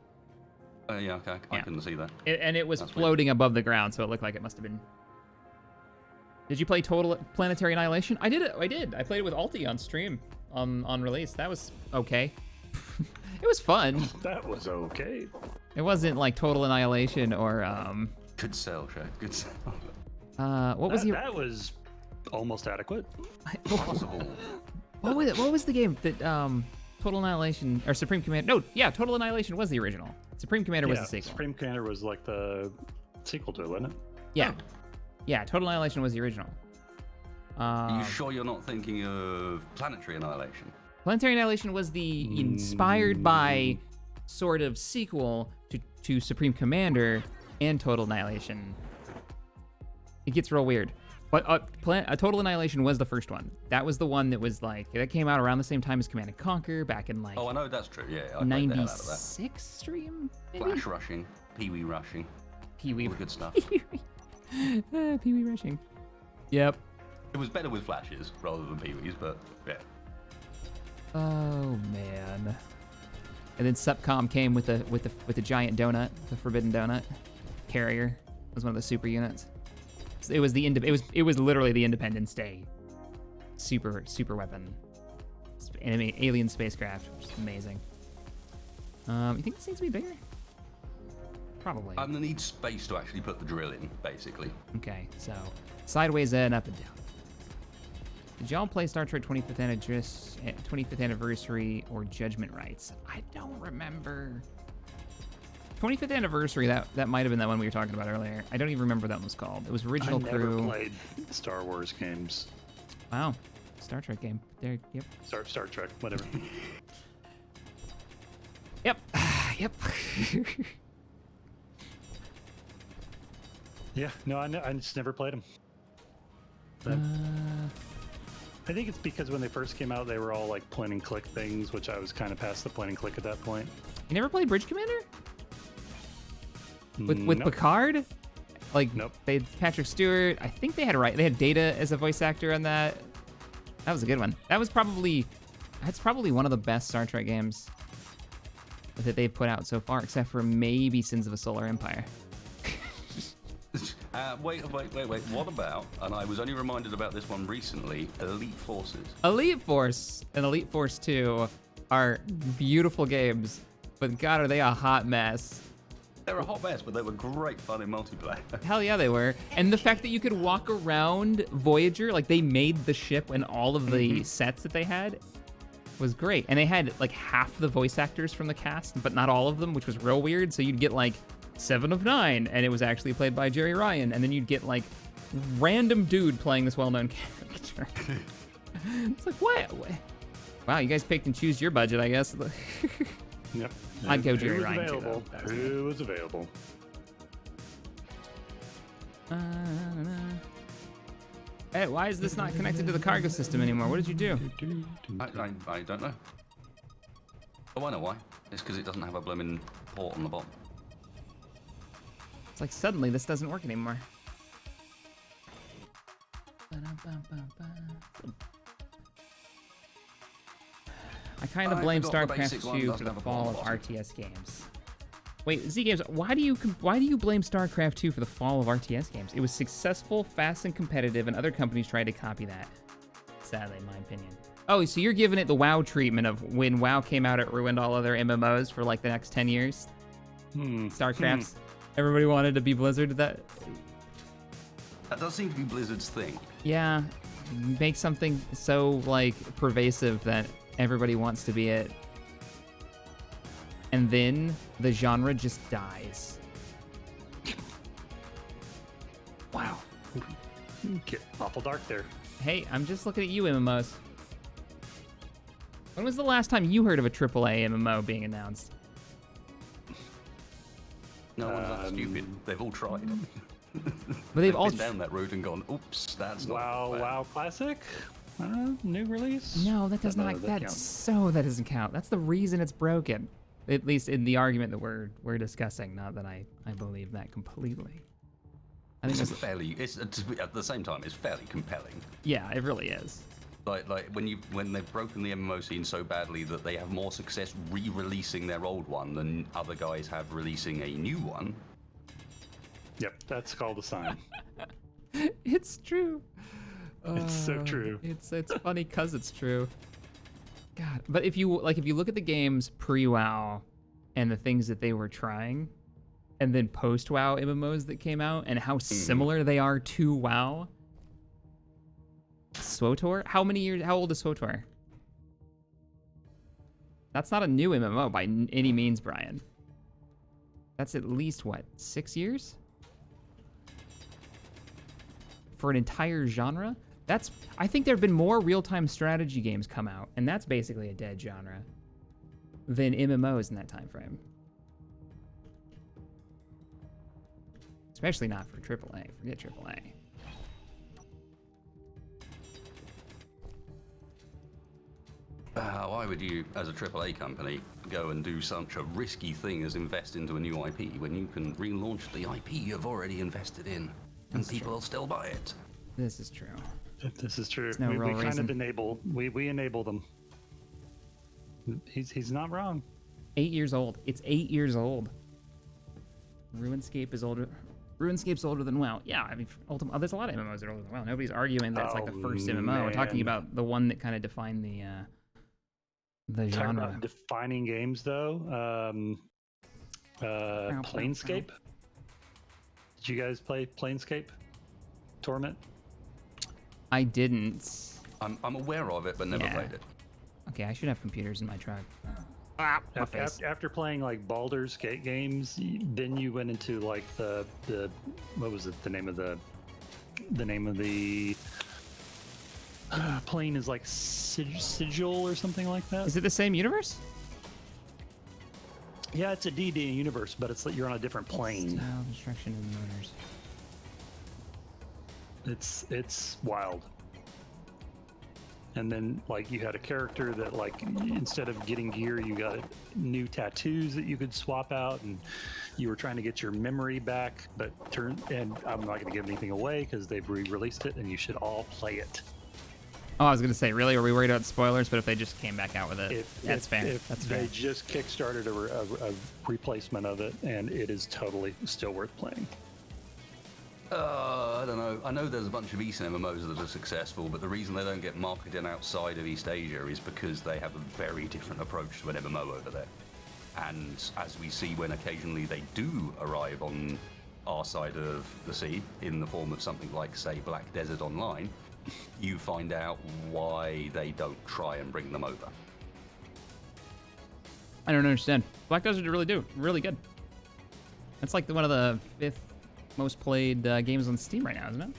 Speaker 1: Yeah, okay. I couldn't see that.
Speaker 2: And it was
Speaker 1: That's
Speaker 2: floating above the ground, so it looked like it must have been... Did you play Total Planetary Annihilation? I did it. I played it with Alti on stream on release. That was okay. It was fun.
Speaker 3: That was okay.
Speaker 2: It wasn't like Total Annihilation or
Speaker 1: Good sell, Shaq. Good sell.
Speaker 2: what was
Speaker 3: That was almost adequate.
Speaker 1: Possible.
Speaker 2: What was the game that Total Annihilation or Supreme Commander? No, yeah, Total Annihilation was the original. Supreme Commander was the sequel.
Speaker 3: Supreme Commander was like the sequel to it, wasn't it?
Speaker 2: Yeah, yeah, Total Annihilation was the original.
Speaker 1: Are you sure you're not thinking of Planetary Annihilation?
Speaker 2: Planetary Annihilation was the inspired by sort of sequel to Supreme Commander and Total Annihilation. It gets real weird. But Total Annihilation was the first one. That was the one that was like, that came out around the same time as Command & Conquer back in like...
Speaker 1: Oh, I know that's true, yeah. I played the hell out of that.
Speaker 2: 96 stream? Maybe?
Speaker 1: Flash rushing, Pee-wee rushing,
Speaker 2: Pee-wee.
Speaker 1: all the good stuff.
Speaker 2: Pee-wee rushing. Yep.
Speaker 1: It was better with flashes rather than Pee-wees, but yeah.
Speaker 2: Oh man. And then Supcom came with the giant donut, the forbidden donut. Carrier was one of the super units. It was it was literally the Independence Day super weapon. Alien spacecraft, which is amazing. You think this needs to be bigger? Probably.
Speaker 1: I'm gonna need space to actually put the drill in, basically.
Speaker 2: Okay, so sideways and up and down. Did y'all play Star Trek 25th Anniversary or Judgment Rights? I don't remember. 25th Anniversary, that might have been that one we were talking about earlier. I don't even remember what that one was called. It was original
Speaker 3: I
Speaker 2: crew.
Speaker 3: never played Star Wars games.
Speaker 2: Wow. Star Trek game. There, yep.
Speaker 3: Star Trek, whatever.
Speaker 2: Yep. Yep.
Speaker 3: Yeah, no, I just never played them. I think it's because when they first came out, they were all like point and click things, which I was kind of past the point and click at that point.
Speaker 2: You never played Bridge Commander? With
Speaker 3: Nope.
Speaker 2: Picard? Like,
Speaker 3: Nope.
Speaker 2: they had Patrick Stewart. I think they had Data as a voice actor on that. That was a good one. That's probably one of the best Star Trek games that they've put out so far, except for maybe Sins of a Solar Empire.
Speaker 1: Wait. What about, and I was only reminded about this one recently, Elite Forces?
Speaker 2: Elite Force and Elite Force 2 are beautiful games, but God, are they a hot mess.
Speaker 1: They're a hot mess, but they were great fun in multiplayer.
Speaker 2: Hell yeah, they were. And the fact that you could walk around Voyager, like they made the ship and all of the sets that they had was great. And they had like half the voice actors from the cast, but not all of them, which was real weird. So you'd get like 7 of 9, and it was actually played by Jerry Ryan. And then you'd get like random dude playing this well-known character. It's like, what? Wow, you guys picked and choose your budget, I guess.
Speaker 3: Yep.
Speaker 2: I'd go Jerry
Speaker 3: Who was
Speaker 2: Ryan too,
Speaker 3: available?
Speaker 2: though.
Speaker 3: Who was available?
Speaker 2: Hey, why is this not connected to the cargo system anymore? What did you do?
Speaker 1: I don't know. Oh, I know why. It's because it doesn't have a blooming port on the bottom.
Speaker 2: It's like suddenly this doesn't work anymore. I kind of blame
Speaker 1: forgot the
Speaker 2: StarCraft
Speaker 1: basic one
Speaker 2: 2 for
Speaker 1: doesn't
Speaker 2: the
Speaker 1: have a
Speaker 2: fall of
Speaker 1: port on the
Speaker 2: RTS games. Wait, Z Games, why do you blame StarCraft 2 for the fall of RTS games? It was successful, fast, and competitive, and other companies tried to copy that. Sadly, in my opinion. Oh, so you're giving it the WoW treatment of when WoW came out, it ruined all other MMOs for like the next 10 years? StarCrafts. Everybody wanted to be Blizzard. That
Speaker 1: does seem to be Blizzard's thing.
Speaker 2: Yeah, make something so like pervasive that everybody wants to be it. And then the genre just dies.
Speaker 3: Wow. Get awful dark there.
Speaker 2: Hey, I'm just looking at you, MMOs. When was the last time you heard of a AAA MMO being announced?
Speaker 1: No one's that stupid. They've all tried.
Speaker 2: But they've all
Speaker 1: been down that route and gone, oops, that's not fair.
Speaker 3: WoW Classic? New release?
Speaker 2: No, that does
Speaker 3: No,
Speaker 2: not.
Speaker 3: that
Speaker 2: That
Speaker 3: counts.
Speaker 2: doesn't count. That's the reason it's broken. At least in the argument that we're discussing. Not that I believe that completely. I think
Speaker 1: It's at the same time, it's fairly compelling.
Speaker 2: yeah, it really is.
Speaker 1: Like when they've broken the MMO scene so badly that they have more success re-releasing their old one than other guys have releasing a new one.
Speaker 3: Yep, that's called a sign.
Speaker 2: It's true.
Speaker 3: It's so true.
Speaker 2: It's funny because it's true. God, but if you look at the games pre-WoW and the things that they were trying, and then post-WoW MMOs that came out and how similar they are to WoW, SWTOR? How many years? How old is SWTOR? That's not a new MMO by any means, Brian. That's at least, what, 6 years? For an entire genre? I think there have been more real-time strategy games come out, and that's basically a dead genre, than MMOs in that time frame. Especially not for AAA. Forget AAA.
Speaker 1: Why would you, as a AAA company, go and do such a risky thing as invest into a new IP when you can relaunch the IP you've already invested in, and
Speaker 2: That's
Speaker 1: people
Speaker 2: true.
Speaker 1: will still buy it?
Speaker 2: This is true.
Speaker 3: This is true.
Speaker 2: no
Speaker 3: we
Speaker 2: real
Speaker 3: kind
Speaker 2: reason.
Speaker 3: of enable. We enable them. He's not wrong.
Speaker 2: 8 years old. It's 8 years old. RuneScape is older. RuneScape's older than WoW. Yeah, I mean, there's a lot of MMOs that are older than WoW. Nobody's arguing that it's like the first MMO. We're talking
Speaker 3: man.
Speaker 2: about the one that kind of defined the
Speaker 3: Talking
Speaker 2: genre.
Speaker 3: about defining games, though. Planescape. Did you guys play Planescape? Torment.
Speaker 2: I didn't.
Speaker 1: I'm aware of it, but never
Speaker 2: Yeah.
Speaker 1: played it.
Speaker 2: Okay, I should have computers in my truck. Ah, my face.
Speaker 3: After playing like Baldur's Gate games, then you went into like the what was it? The name of the plane is like Sigil or something like that.
Speaker 2: Is it the same universe?
Speaker 3: Yeah, it's a D&D universe, but it's like you're on a different plane.
Speaker 2: Style, destruction, and murders.
Speaker 3: It's wild. And then like you had a character that like instead of getting gear, you got new tattoos that you could swap out, and you were trying to get your memory back. But and I'm not going to give anything away because they've re-released it, and you should all play it.
Speaker 2: Oh, I was gonna say, really? Are we worried about spoilers? But if they just came back out with it, that's fair.
Speaker 3: If
Speaker 2: That's
Speaker 3: they
Speaker 2: fair.
Speaker 3: just kickstarted a replacement of it, and it is totally still worth playing.
Speaker 1: I don't know. I know there's a bunch of Eastern MMOs that are successful, but the reason they don't get marketed outside of East Asia is because they have a very different approach to an MMO over there. And as we see when occasionally they do arrive on our side of the sea in the form of something like, say, Black Desert Online, you find out why they don't try and bring them over.
Speaker 2: I don't understand. Black Desert really good. It's like one of the 5th most played games on Steam right now, isn't it?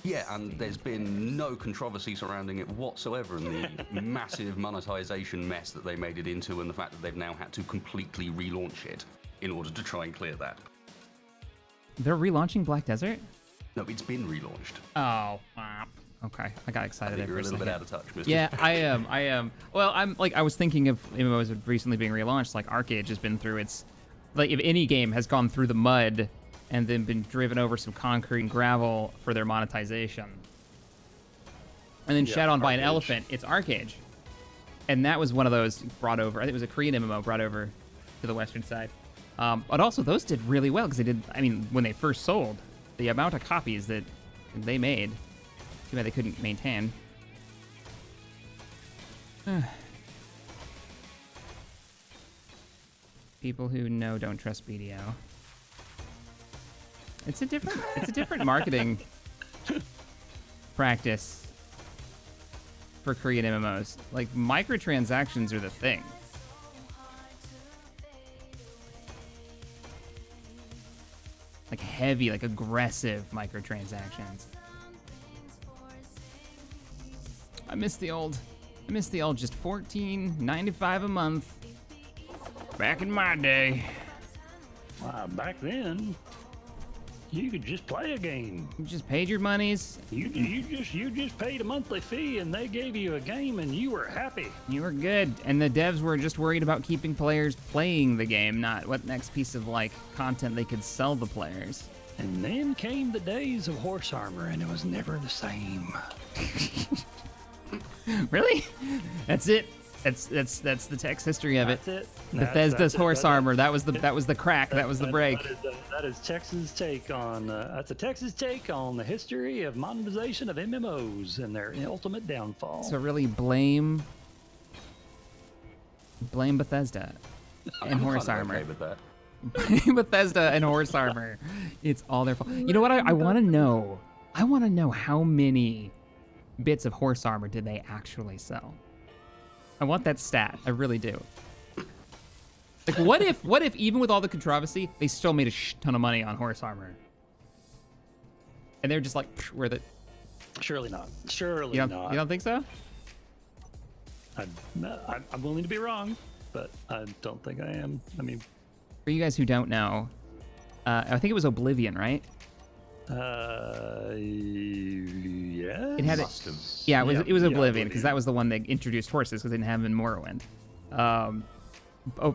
Speaker 1: Yeah, and there's been no controversy surrounding it whatsoever in the massive monetization mess that they made it into, and the fact that they've now had to completely relaunch it in order to try and clear that.
Speaker 2: They're relaunching Black Desert?
Speaker 1: No, it's been relaunched.
Speaker 2: Oh, okay. I got
Speaker 1: I
Speaker 2: excited
Speaker 1: think
Speaker 2: there
Speaker 1: you're
Speaker 2: for
Speaker 1: a
Speaker 2: a
Speaker 1: little bit
Speaker 2: second.
Speaker 1: out of touch, mister.
Speaker 2: Yeah, I am. Well, I was thinking of MMOs recently being relaunched. Like Arcade has been through its, like if any game has gone through the mud and then been driven over some concrete and gravel for their monetization, and then shat on by an
Speaker 3: Arcade.
Speaker 2: elephant, it's Arcade. And that was one of those brought over. I think it was a Korean MMO brought over to the Western side. But also those did really well because they did. I mean, when they first sold, the amount of copies that they made, too bad they couldn't maintain. People who know don't trust BDO. It's a different marketing practice for Korean MMOs. Like microtransactions are the thing. Like heavy, like aggressive microtransactions. I miss the old just $14.95 a month. Back in my day.
Speaker 3: Back then, you could just play a game.
Speaker 2: You just paid your monies.
Speaker 3: You just paid a monthly fee, and they gave you a game, and you were happy.
Speaker 2: You were good. And the devs were just worried about keeping players playing the game, not what next piece of like content they could sell the players.
Speaker 3: And then came the days of horse armor, and it was never the same.
Speaker 2: Really? That's it. That's the text history of
Speaker 3: That's
Speaker 2: it.
Speaker 3: it.
Speaker 2: Bethesda's
Speaker 3: That's
Speaker 2: horse
Speaker 3: it.
Speaker 2: armor. That was the crack. That was the break.
Speaker 3: That is Texas' take on. That's a Texas take on the history of monetization of MMOs and their ultimate downfall.
Speaker 2: So really blame Bethesda and horse
Speaker 1: kind of
Speaker 2: armor.
Speaker 1: okay with that.
Speaker 2: Bethesda and horse armor. It's all their fault. You know what? I want to know I want to know how many bits of horse armor did they actually sell. I want that stat. I really do. Like, what if even with all the controversy, they still made a ton of money on horse armor? And they're just like, we're the...
Speaker 3: Surely not. Surely
Speaker 2: You
Speaker 3: not.
Speaker 2: don't think so?
Speaker 3: I'm willing to be wrong, but I don't think I am. I mean,
Speaker 2: For you guys who don't know, I think it was Oblivion, right?
Speaker 3: yes.
Speaker 2: It had
Speaker 1: Must have.
Speaker 2: Yeah, it was Oblivion,
Speaker 3: Oblivion.
Speaker 2: because that was the one that introduced horses, because they didn't have them in Morrowind.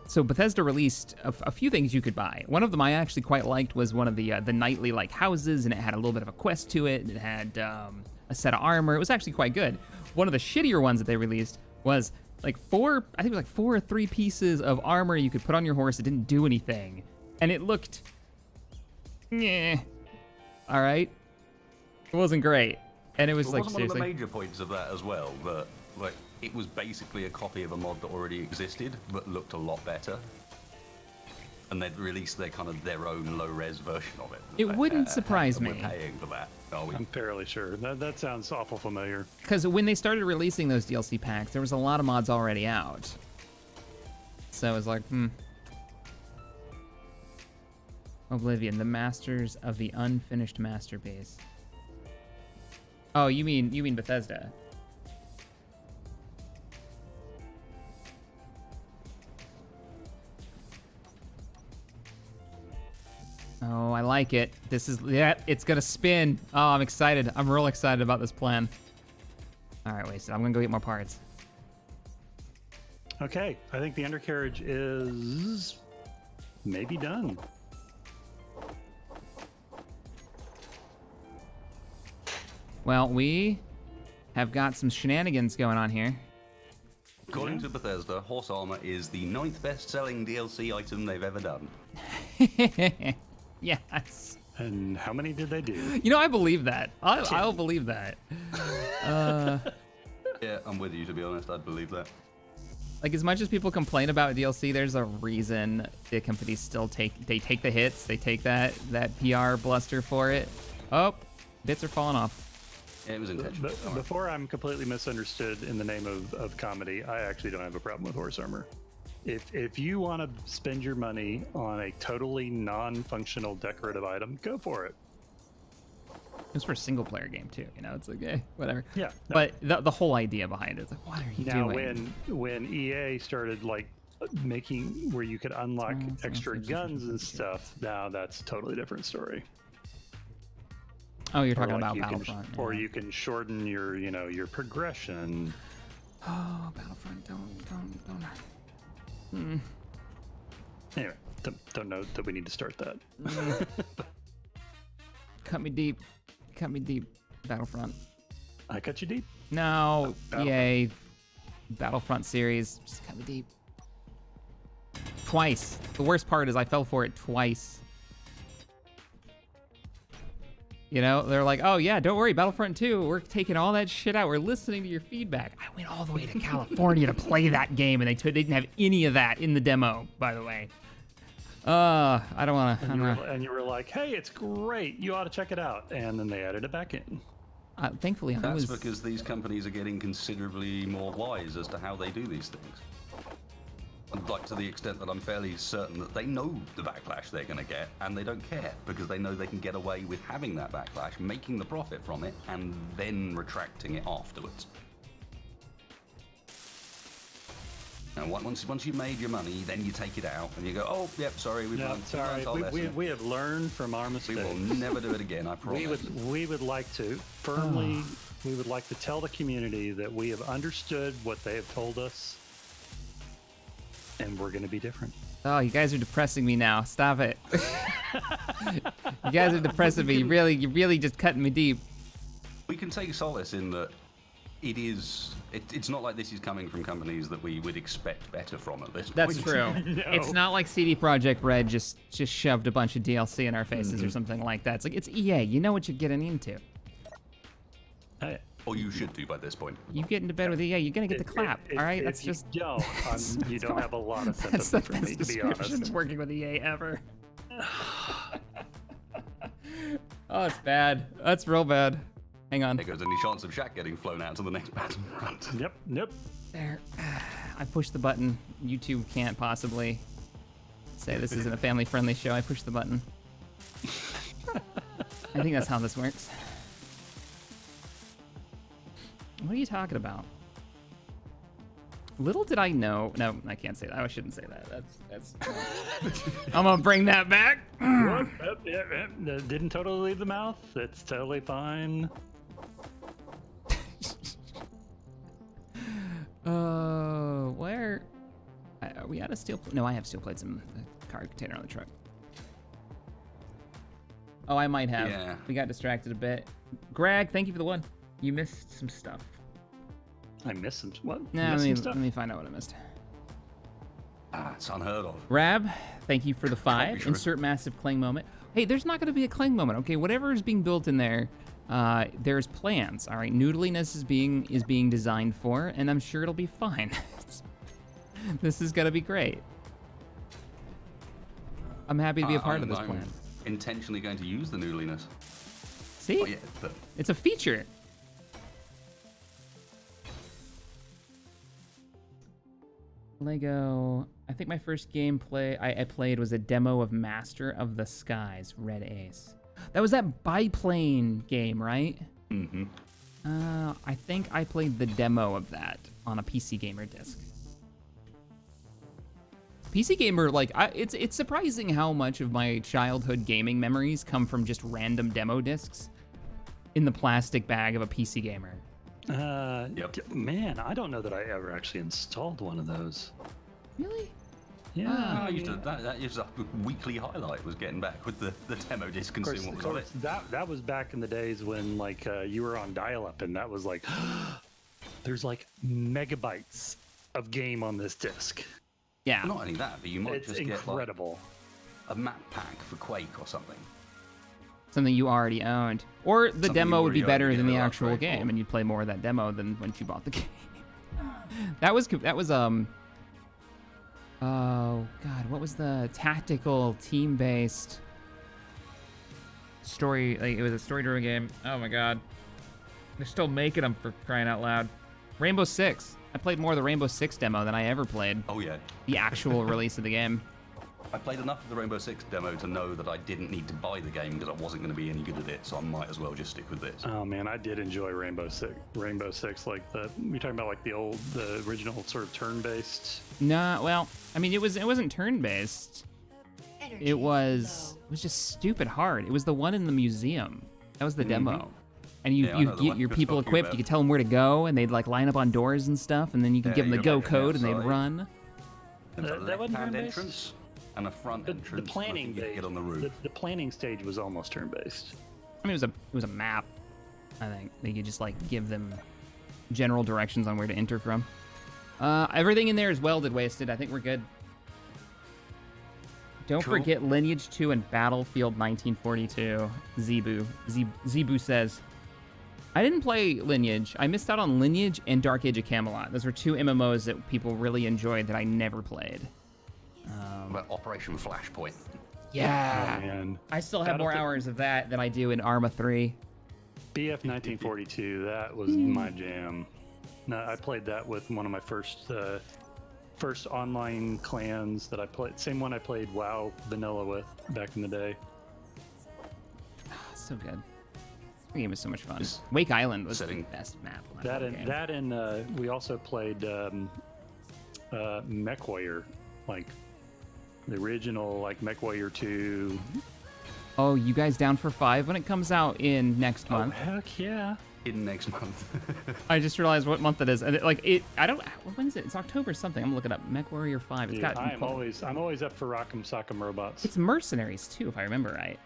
Speaker 2: So Bethesda released a few things you could buy. One of them I actually quite liked was one of the nightly like houses, and it had a little bit of a quest to it, and it had a set of armor. It was actually quite good. One of the shittier ones that they released was like four or three pieces of armor you could put on your horse. It didn't do anything, and it looked, all right. It wasn't great, and it was
Speaker 1: It
Speaker 2: like
Speaker 1: wasn't one of the
Speaker 2: seriously.
Speaker 1: major points of that as well, that like it was basically a copy of a mod that already existed, but looked a lot better. And they'd released their own low-res version of it.
Speaker 2: It wouldn't surprise
Speaker 1: and
Speaker 2: me.
Speaker 1: We're paying for that, are we?
Speaker 3: I'm fairly sure. That sounds awful familiar.
Speaker 2: Because when they started releasing those DLC packs, there was a lot of mods already out. So it was like, Oblivion, the masters of the unfinished masterpiece. Oh, you mean Bethesda? Oh, I like it. It's gonna spin. Oh, I'm excited. I'm real excited about this plan. All right, Wasted. I'm gonna go get more parts.
Speaker 3: Okay, I think the undercarriage is maybe done.
Speaker 2: Well, we have got some shenanigans going on here.
Speaker 1: According to Bethesda, horse armor is the 9th best-selling DLC item they've ever done.
Speaker 2: Yes.
Speaker 3: And how many did they do?
Speaker 2: You know, I believe that. I'll believe that.
Speaker 1: Yeah, I'm with you, to be honest. I'd believe that.
Speaker 2: Like, as much as people complain about DLC, there's a reason the companies still take the hits. They take that PR bluster for it. Oh, bits are falling off.
Speaker 1: Yeah, it was intentional.
Speaker 3: But before I'm completely misunderstood in the name of comedy, I actually don't have a problem with horse armor. If you want to spend your money on a totally non-functional decorative item, go for it.
Speaker 2: It was for a single player game too, you know. It's like, whatever.
Speaker 3: Yeah. No.
Speaker 2: But the whole idea behind it is like, what are you
Speaker 3: Now,
Speaker 2: doing?
Speaker 3: when EA started like making where you could unlock extra guns and stuff, now that's a totally different story.
Speaker 2: Oh, you're
Speaker 3: Or
Speaker 2: talking
Speaker 3: like
Speaker 2: about
Speaker 3: you can-
Speaker 2: Battlefront.
Speaker 3: or
Speaker 2: yeah.
Speaker 3: you can shorten your progression.
Speaker 2: Oh, Battlefront, don't.
Speaker 3: Anyway, don't know that we need to start that.
Speaker 2: Cut me deep, Battlefront.
Speaker 3: I cut you deep.
Speaker 2: No,
Speaker 3: Battlefront.
Speaker 2: EA, Battlefront series, just cut me deep. Twice. The worst part is I fell for it twice. You know, they're like, oh yeah, don't worry, Battlefront 2, we're taking all that shit out. We're listening to your feedback. I went all the way to California to play that game, and they didn't have any of that in the demo, by the way. I don't want to.
Speaker 3: And you were like, hey, it's great. You ought to check it out. And then they added it back in.
Speaker 2: Thankfully, I
Speaker 1: That's
Speaker 2: was.
Speaker 1: because these companies are getting considerably more wise as to how they do these things. And like to the extent that I'm fairly certain that they know the backlash they're going to get, and they don't care because they know they can get away with having that backlash, making the profit from it, and then retracting it afterwards. And once you've made your money, then you take it out and you go, oh, yep, sorry, we've
Speaker 3: No,
Speaker 1: learned
Speaker 3: sorry.
Speaker 1: our lesson.
Speaker 3: We have learned from our
Speaker 1: We
Speaker 3: mistakes.
Speaker 1: will never do it again, I promise.
Speaker 3: We would like to firmly. We would like to tell the community that we have understood what they have told us, and we're going to be different.
Speaker 2: Oh, you guys are depressing me now. Stop it. You guys are depressing me. You're really just cutting me deep.
Speaker 1: We can take solace in that it's not like this is coming from companies that we would expect better from at this point.
Speaker 2: That's true.
Speaker 3: No.
Speaker 2: It's not like CD Projekt Red just shoved a bunch of DLC in our faces or something like that. It's like, it's EA. You know what you're getting into.
Speaker 3: Hey,
Speaker 1: Or you should do by this point.
Speaker 2: You get into bed with EA, you're gonna get the clap. All right, that's
Speaker 3: if you
Speaker 2: just
Speaker 3: don't. You don't have a lot of
Speaker 2: that's
Speaker 3: sympathy
Speaker 2: the
Speaker 3: for me,
Speaker 2: best
Speaker 3: to be
Speaker 2: description
Speaker 3: honest.
Speaker 2: of working with EA ever. Oh, it's bad. That's real bad. Hang on.
Speaker 1: There goes any chance of Shack getting flown out to the next battlefront.
Speaker 3: Yep.
Speaker 2: There. I pushed the button. YouTube can't possibly say this isn't a family-friendly show. I pushed the button. I think that's how this works. What are you talking about? Little did I know. No, I can't say that. I shouldn't say that. That's. I'm gonna bring that back.
Speaker 3: Didn't totally leave the mouth. It's totally fine.
Speaker 2: Where? Are we out of steel? No, I have steel plates in the card container on the truck. Oh, I might have.
Speaker 1: Yeah.
Speaker 2: We got distracted a bit. Greg, thank you for the one. You missed some stuff.
Speaker 3: I missed some. What?
Speaker 2: No,
Speaker 3: Missed some
Speaker 2: let
Speaker 3: stuff?
Speaker 2: me find out what I missed.
Speaker 1: It's unheard of.
Speaker 2: Rab, thank you for the 5.
Speaker 1: Sure.
Speaker 2: Insert massive clang moment. Hey, there's not going to be a clang moment, okay? Whatever is being built in there, there's plans. All right, noodliness is being designed for, and I'm sure it'll be fine. This is gonna be great. I'm happy to be a part of this plan.
Speaker 1: Intentionally going to use the noodliness.
Speaker 2: See?
Speaker 1: Oh, yeah, but
Speaker 2: It's a feature. Lego. I think my first gameplay I played was a demo of Master of the Skies, Red Ace. That was that biplane game, right?
Speaker 1: mm-hmm.
Speaker 2: I think I played the demo of that on a PC Gamer disc. PC Gamer, like, it's surprising how much of my childhood gaming memories come from just random demo discs in the plastic bag of a PC Gamer.
Speaker 1: Yep.
Speaker 3: Man, I don't know that I ever actually installed one of those.
Speaker 2: Really?
Speaker 3: Yeah.
Speaker 1: I used to, that was a weekly highlight, was getting back with the demo disc and seeing what was on it.
Speaker 3: That was back in the days when like you were on dial-up, and that was like, there's like megabytes of game on this disc.
Speaker 2: Yeah.
Speaker 1: Not only that, but you might
Speaker 3: It's
Speaker 1: just
Speaker 3: incredible.
Speaker 1: get like a map pack for Quake or something.
Speaker 2: Something you already owned. Or the
Speaker 1: Something
Speaker 2: demo
Speaker 1: you
Speaker 2: would be
Speaker 1: already
Speaker 2: better
Speaker 1: owned,
Speaker 2: than the
Speaker 1: yeah,
Speaker 2: actual
Speaker 1: upgrade
Speaker 2: game,
Speaker 1: for.
Speaker 2: and you'd play more of that demo than once you bought the game. that was oh god, what was the tactical team-based story? Like, it was a story-driven game. Oh my god, they're still making them, for crying out loud. Rainbow Six. I played more of the Rainbow Six demo than I ever played
Speaker 1: Oh yeah.
Speaker 2: the actual release of the game.
Speaker 1: I played enough of the Rainbow Six demo to know that I didn't need to buy the game because I wasn't going to be any good at it, so I might as well just stick with this.
Speaker 3: Oh man, I did enjoy Rainbow Six. Like you're talking about like the original sort of turn-based.
Speaker 2: No, well, I mean, it wasn't turn-based.
Speaker 4: Energy
Speaker 2: It was
Speaker 4: low.
Speaker 2: just stupid hard. It was the one in the museum. That was the demo. And
Speaker 1: Yeah, I
Speaker 2: you
Speaker 1: know the
Speaker 2: get
Speaker 1: one
Speaker 2: your
Speaker 1: you're
Speaker 2: people
Speaker 1: talking
Speaker 2: equipped.
Speaker 1: about.
Speaker 2: You could tell them where to go, and they'd like line up on doors and stuff, and then you could
Speaker 1: Yeah,
Speaker 2: give them the
Speaker 1: you
Speaker 2: go
Speaker 1: go back on the
Speaker 2: code, and they'd
Speaker 1: outside.
Speaker 2: run.
Speaker 1: There was a
Speaker 3: that wasn't
Speaker 1: left-hand
Speaker 3: turn-based?
Speaker 1: entrance and a front
Speaker 3: The
Speaker 1: entrance.
Speaker 3: planning
Speaker 1: and I think you
Speaker 3: stage.
Speaker 1: get on the roof.
Speaker 3: The planning stage was almost turn-based.
Speaker 2: I mean, it was a map. I think they could just like give them general directions on where to enter from. Everything in there is welded, wasted. I think we're good. Don't
Speaker 1: Cool.
Speaker 2: forget Lineage 2 and Battlefield 1942. Zebu says, I didn't play Lineage. I missed out on Lineage and Dark Age of Camelot. Those were two MMOs that people really enjoyed that I never played.
Speaker 1: About Operation Flashpoint.
Speaker 2: Yeah.
Speaker 3: Oh, man.
Speaker 2: I still have more
Speaker 3: Battlefield-
Speaker 2: hours of that than I do in Arma 3.
Speaker 3: BF 1942. That was my jam. No, I played that with one of my first online clans that I played. Same one I played WoW vanilla with back in the day.
Speaker 2: So good. The game was so much fun.
Speaker 1: Just
Speaker 2: Wake Island was
Speaker 1: setting-
Speaker 2: the best map. on
Speaker 3: That
Speaker 2: game.
Speaker 3: and we also played MechWarrior, like the original like MechWarrior 2.
Speaker 2: Oh, you guys down for 5 when it comes out in next
Speaker 3: Oh
Speaker 2: month?
Speaker 3: heck yeah!
Speaker 1: In next month.
Speaker 2: I just realized what month it is. And I don't. When is it? It's October something. I'm looking up. MechWarrior 5. It's
Speaker 3: Dude,
Speaker 2: got.
Speaker 3: I'm always up for Rock'em Sock'em Robots.
Speaker 2: It's Mercenaries too, if I remember right.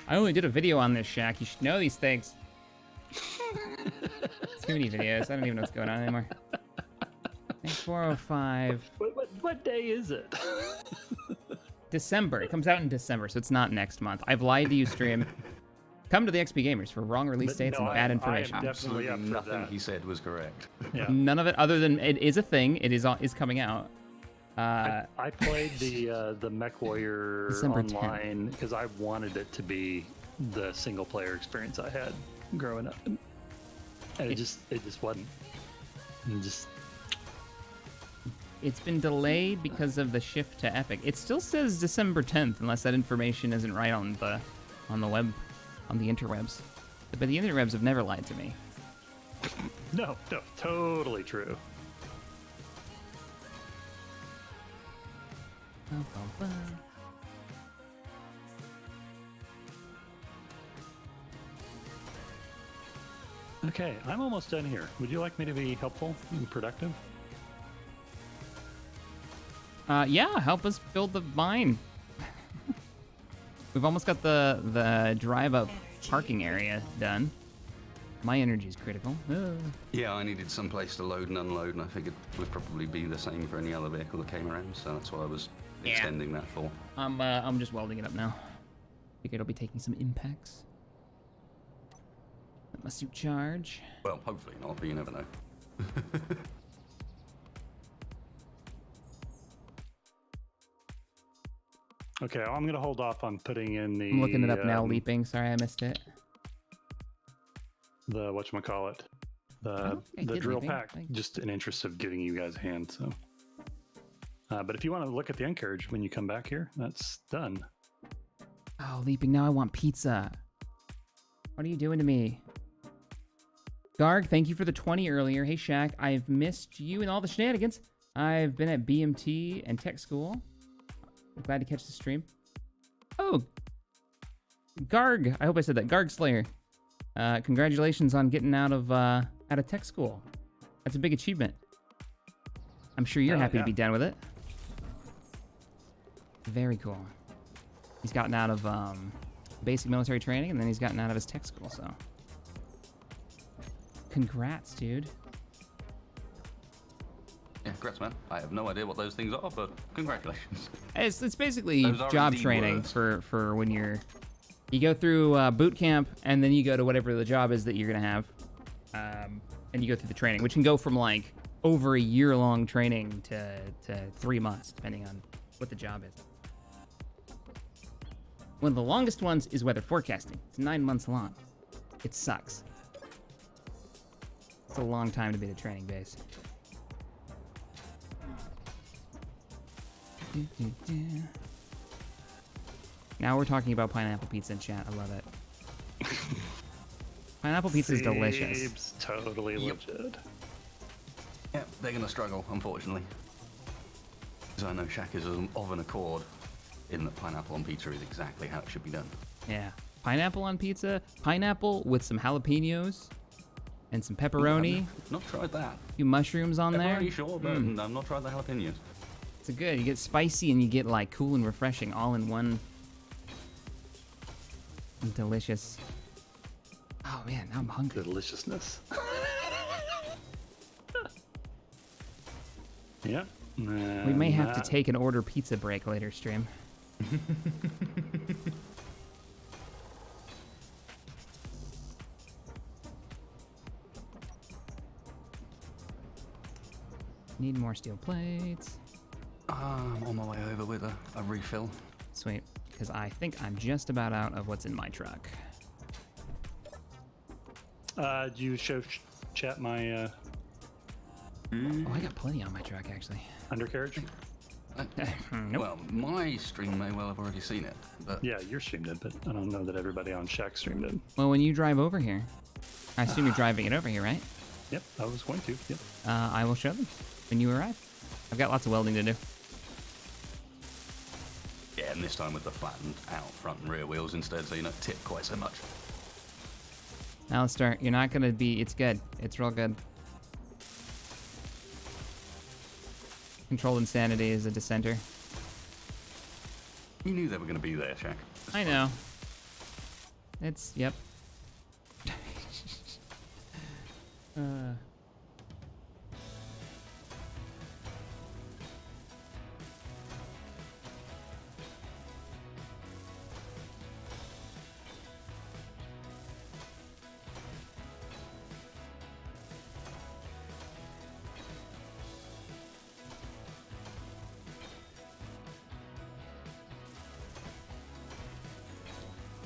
Speaker 2: I only did a video on this, Shaq. You should know these things. Too many videos. I don't even know what's going on anymore. 405.
Speaker 3: What day is it?
Speaker 2: December. It comes out in December, so it's not next month. I've lied to you, stream. Come to the XP Gamers for wrong release
Speaker 3: But
Speaker 2: dates
Speaker 3: no,
Speaker 2: and bad
Speaker 3: I am
Speaker 2: information.
Speaker 3: definitely up for
Speaker 1: Nothing
Speaker 3: that.
Speaker 1: he said was correct.
Speaker 3: Yeah.
Speaker 2: None of it, other than it is a thing. It is coming out.
Speaker 3: I played the MechWarrior
Speaker 2: December 10th.
Speaker 3: online because I wanted it to be the single player experience I had growing up, and it just wasn't. And just
Speaker 2: It's been delayed because of the shift to Epic. It still says December 10th, unless that information isn't right on the web, on the interwebs. But the interwebs have never lied to me.
Speaker 3: no, totally true. Okay, I'm almost done here. Would you like me to be helpful and productive?
Speaker 2: Yeah, help us build the mine. We've almost got the drive-up parking area done. My energy is critical.
Speaker 1: Yeah, I needed some place to load and unload, and I figured it would probably be the same for any other vehicle that came around, so that's what I was extending that for.
Speaker 2: I'm just welding it up now. Figure it'll be taking some impacts. Let my suit charge.
Speaker 1: Well, hopefully not, but you never know.
Speaker 3: Okay, I'm going to hold off on putting in the...
Speaker 2: I'm looking it up now, leaping. Sorry, I missed it.
Speaker 3: The whatchamacallit. The drill
Speaker 2: leaping.
Speaker 3: pack, just in interest of giving you guys a hand, so... but if you want to look at the encourage when you come back here, that's done.
Speaker 2: Oh, leaping, now I want pizza. What are you doing to me? Garg, thank you for the 20 earlier. Hey, Shaq, I've missed you and all the shenanigans. I've been at BMT and tech school. I'm glad to catch the stream. Oh, Garg, I hope I said that. Garg Slayer. Congratulations on getting out of tech school. That's a big achievement. I'm sure you're happy to be done with it. Very cool. He's gotten out of basic military training, and then he's gotten out of his tech school, so. Congrats, dude.
Speaker 1: Yeah, congrats, man. I have no idea what those things are, but congratulations.
Speaker 2: It's basically
Speaker 1: Those are
Speaker 2: job
Speaker 1: indeed
Speaker 2: training
Speaker 1: words.
Speaker 2: for when you go through boot camp, and then you go to whatever the job is that you're gonna have, and you go through the training, which can go from like over a year-long training to 3 months, depending on what the job is. One of the longest ones is weather forecasting. It's 9 months long. It sucks. It's a long time to be at a training base. Now we're talking about pineapple pizza in chat. I love it. Pineapple pizza is delicious.
Speaker 3: Seems totally legit.
Speaker 1: Yeah, they're going to struggle, unfortunately. Because I know Shaq is of an accord in that pineapple on pizza is exactly how it should be done.
Speaker 2: Yeah. Pineapple on pizza. Pineapple with some jalapenos and some pepperoni.
Speaker 1: I've not tried that.
Speaker 2: A few mushrooms on there.
Speaker 1: Pepperoni, sure, but I've not tried the jalapenos.
Speaker 2: It's good. You get spicy and you get like cool and refreshing all in one. Delicious. Oh man, now I'm hungry.
Speaker 3: Deliciousness. Yeah.
Speaker 2: We may have to take an order pizza break later stream. Need more steel plates.
Speaker 1: I'm on my way over with a refill.
Speaker 2: Sweet, because I think I'm just about out of what's in my truck.
Speaker 3: Do you show chat my
Speaker 2: Oh, I got plenty on my truck, actually.
Speaker 3: undercarriage?
Speaker 2: Nope.
Speaker 1: Well, my stream may well have already seen it, but
Speaker 3: Yeah, your stream did, but I don't know that everybody on Shack's stream did.
Speaker 2: Well, when you drive over here, I assume you're driving it over here, right?
Speaker 3: Yep, I was going to. Yep.
Speaker 2: I will show them when you arrive. I've got lots of welding to do.
Speaker 1: yeah, and this time with the flattened out front and rear wheels instead, so you don't tip quite so much.
Speaker 2: Alistair, you're not gonna be. It's good. It's real good. Controlled insanity is a dissenter.
Speaker 1: You knew they were going to be there, Shaq.
Speaker 2: I know. It's yep.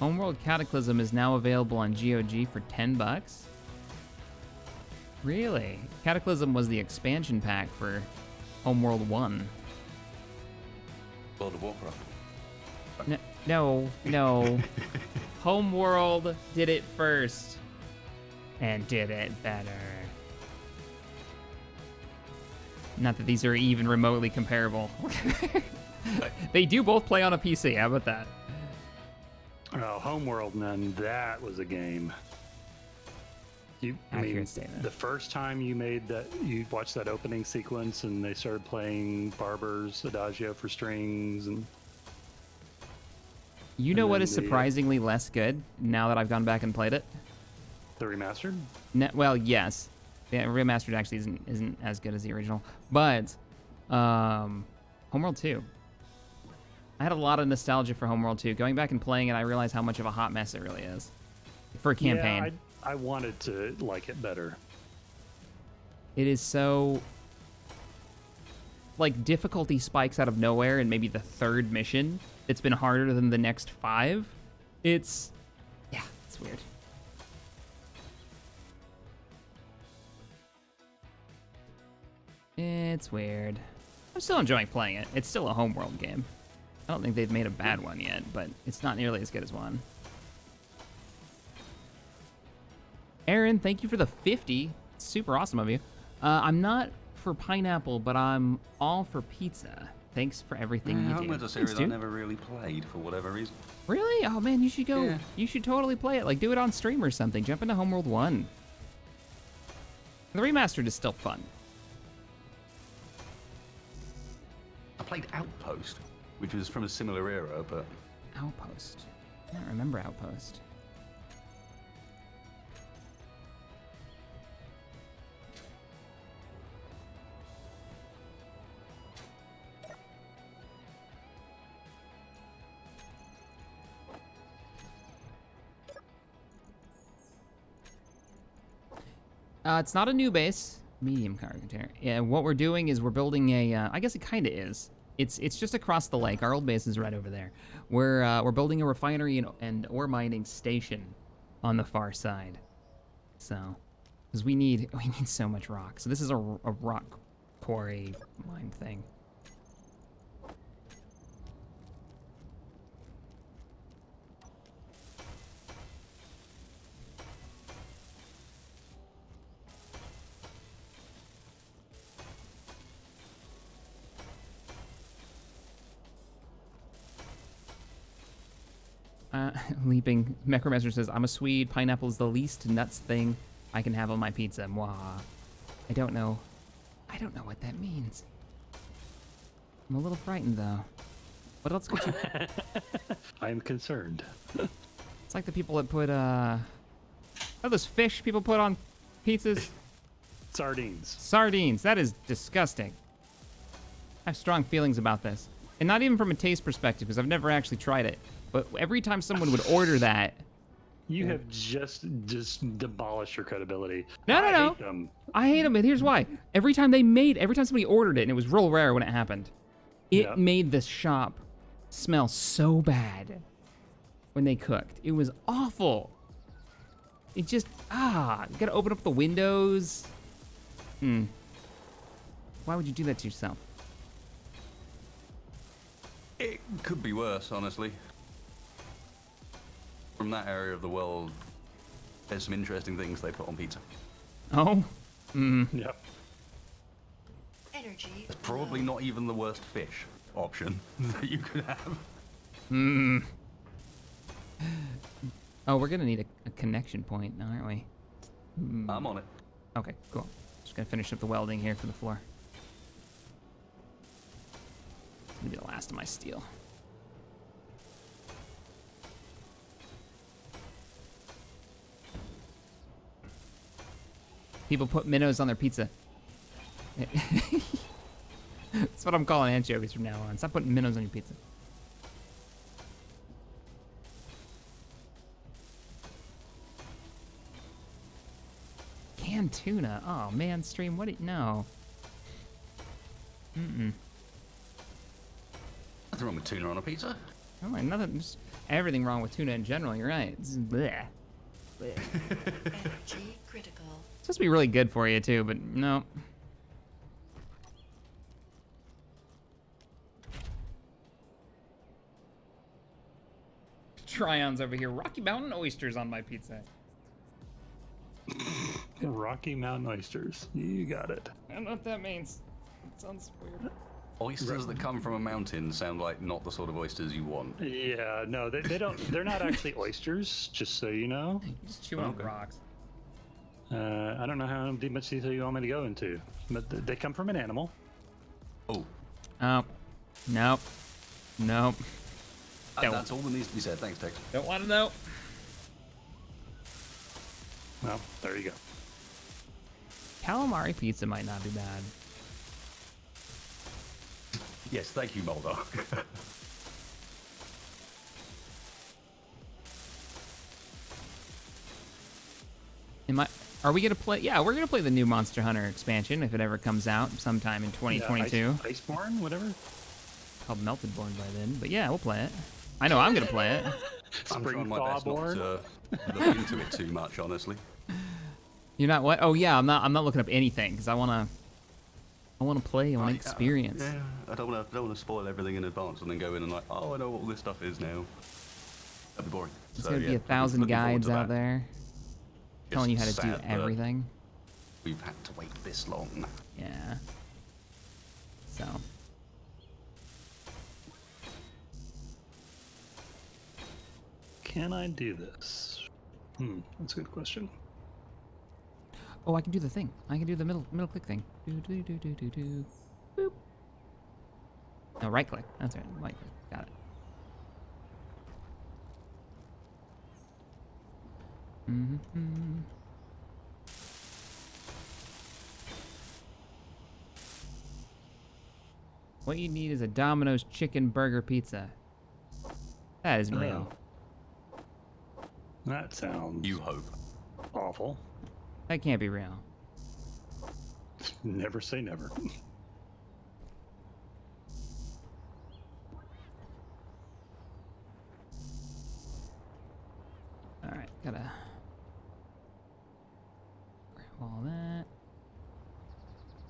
Speaker 2: Homeworld Cataclysm is now available on GOG for $10. Really? Cataclysm was the expansion pack for Homeworld 1.
Speaker 1: World of Warcraft.
Speaker 2: No. Homeworld did it first and did it better. Not that these are even remotely comparable. They do both play on a PC. How about that?
Speaker 3: Oh, Homeworld, man, that was a game.
Speaker 2: Accurate statement.
Speaker 3: The first time you watched that opening sequence and they started playing Barber's Adagio for strings and.
Speaker 2: You know what is surprisingly less good now that I've gone back and played it?
Speaker 3: The remastered?
Speaker 2: Well, yes. Yeah, remastered actually isn't as good as the original. But Homeworld 2. I had a lot of nostalgia for Homeworld 2. Going back and playing it, I realized how much of a hot mess it really is for a campaign.
Speaker 3: Yeah, I wanted to like it better.
Speaker 2: It is so... like, difficulty spikes out of nowhere in maybe the third mission. It's been harder than the next 5. It's weird. It's weird. I'm still enjoying playing it. It's still a Homeworld game. I don't think they've made a bad one yet, but it's not nearly as good as 1. Aaron, thank you for the 50. It's super awesome of you. I'm not for pineapple, but I'm all for pizza. Thanks for everything you do.
Speaker 1: Homeworld's a series I never really played for whatever reason.
Speaker 2: Really? Oh man, you should go.
Speaker 1: Yeah.
Speaker 2: You should totally play it. Like, do it on stream or something. Jump into Homeworld 1. The remastered is still fun.
Speaker 1: I played Outpost, which was from a similar era, but...
Speaker 2: Outpost. I don't remember Outpost. It's not a new base. Medium cargo container. Yeah, what we're doing is we're building a, I guess it kind of is. It's just across the lake. Our old base is right over there. We're building a refinery and ore mining station on the far side. So, because we need so much rock. So this is a rock quarry mine thing. Leaping Necromancer says, I'm a Swede. Pineapple is the least nuts thing I can have on my pizza. Mwah. I don't know what that means. I'm a little frightened though. What else could you...
Speaker 3: I am concerned.
Speaker 2: It's like the people that put, those fish people put on pizzas?
Speaker 3: Sardines.
Speaker 2: Sardines. That is disgusting. I have strong feelings about this. And not even from a taste perspective, because I've never actually tried it. But every time someone would order that...
Speaker 3: You have just demolished your credibility.
Speaker 2: No.
Speaker 3: I hate them.
Speaker 2: I hate them, and here's why. Every time somebody ordered it, and it was real rare when it happened, it made the shop smell so bad when they cooked. It was awful. It just, you gotta open up the windows. Why would you do that to yourself?
Speaker 1: It could be worse, honestly. From that area of the world, there's some interesting things they put on pizza.
Speaker 2: Oh?
Speaker 3: Yep.
Speaker 4: Energy.
Speaker 1: It's probably not even the worst fish option that you could have.
Speaker 2: Oh, we're gonna need a connection point now, aren't we?
Speaker 1: I'm on it.
Speaker 2: Okay, cool. Just gonna finish up the welding here for the floor. Gonna be the last of my steel. People put minnows on their pizza. That's what I'm calling anchovies from now on. Stop putting minnows on your pizza. Canned tuna. Oh man, stream. What? No.
Speaker 1: Nothing wrong with tuna on a pizza.
Speaker 2: Oh, nothing, just everything wrong with tuna in general. You're right. It's bleh. Bleh.
Speaker 4: Energy critical.
Speaker 2: It's supposed to be really good for you too, but no. Tryon's over here. Rocky Mountain oysters on my pizza.
Speaker 3: Rocky Mountain oysters. You got it.
Speaker 2: I don't know what that means. It sounds weird.
Speaker 1: Oysters that come from a mountain sound like not the sort of oysters you want.
Speaker 3: Yeah, no, they don't. They're not actually oysters. Just so you know.
Speaker 2: You just chew on
Speaker 1: Okay.
Speaker 2: rocks.
Speaker 3: I don't know how much detail you want me to go into, but they come from an animal.
Speaker 1: Oh,
Speaker 2: Oh, nope, nope. Don't.
Speaker 1: that's all that needs to be said. Thanks, Tex.
Speaker 2: Don't want to know.
Speaker 3: Well, there you go.
Speaker 2: Calamari pizza might not be bad.
Speaker 1: Yes, thank you, Mulder.
Speaker 2: Are we gonna play? Yeah, we're gonna play the new Monster Hunter expansion if it ever comes out sometime in 2022.
Speaker 3: Yeah, Iceborne, whatever.
Speaker 2: Called Melted Born by then, but yeah, we'll play it. I know I'm gonna play it.
Speaker 1: I'm
Speaker 3: Spring
Speaker 1: trying my best not
Speaker 3: Thawborn.
Speaker 1: to look into it too much, honestly.
Speaker 2: You're not what? Oh yeah, I'm not looking up anything because I wanna play. I wanna
Speaker 1: Right,
Speaker 2: experience.
Speaker 1: Yeah, I don't want to spoil everything in advance and then go in and like, oh, I know what all this stuff is now. That'd be boring.
Speaker 2: There's
Speaker 1: So,
Speaker 2: gonna be
Speaker 1: yeah,
Speaker 2: 1,000
Speaker 1: looking forward
Speaker 2: guides
Speaker 1: to
Speaker 2: out
Speaker 1: that.
Speaker 2: there telling you how to
Speaker 1: It's
Speaker 2: do
Speaker 1: sad that
Speaker 2: everything.
Speaker 1: We've had to wait this long.
Speaker 2: Yeah. So.
Speaker 3: Can I do this? That's a good question.
Speaker 2: Oh, I can do the thing. I can do the middle click thing. Do do do do do do. Boop. No, right click. That's right. Right click. Got it. Mm-hmm. What you need is a Domino's chicken burger pizza. That isn't real.
Speaker 3: That sounds
Speaker 1: You hope.
Speaker 3: awful.
Speaker 2: That can't be real.
Speaker 3: Never say never.
Speaker 2: All right, gotta grab all that.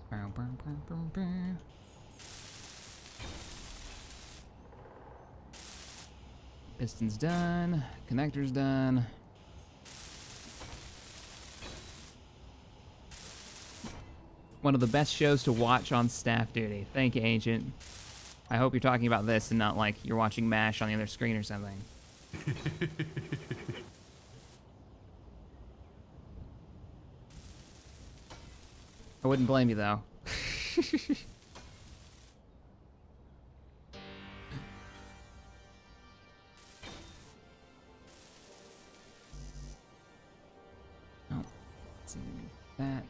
Speaker 2: Bow, bow, bow, bow, bow. Piston's done. Connector's done. One of the best shows to watch on staff duty. Thank you, Ancient. I hope you're talking about this and not like you're watching MASH on the other screen or something. I wouldn't blame you, though. Oh, let's see. That.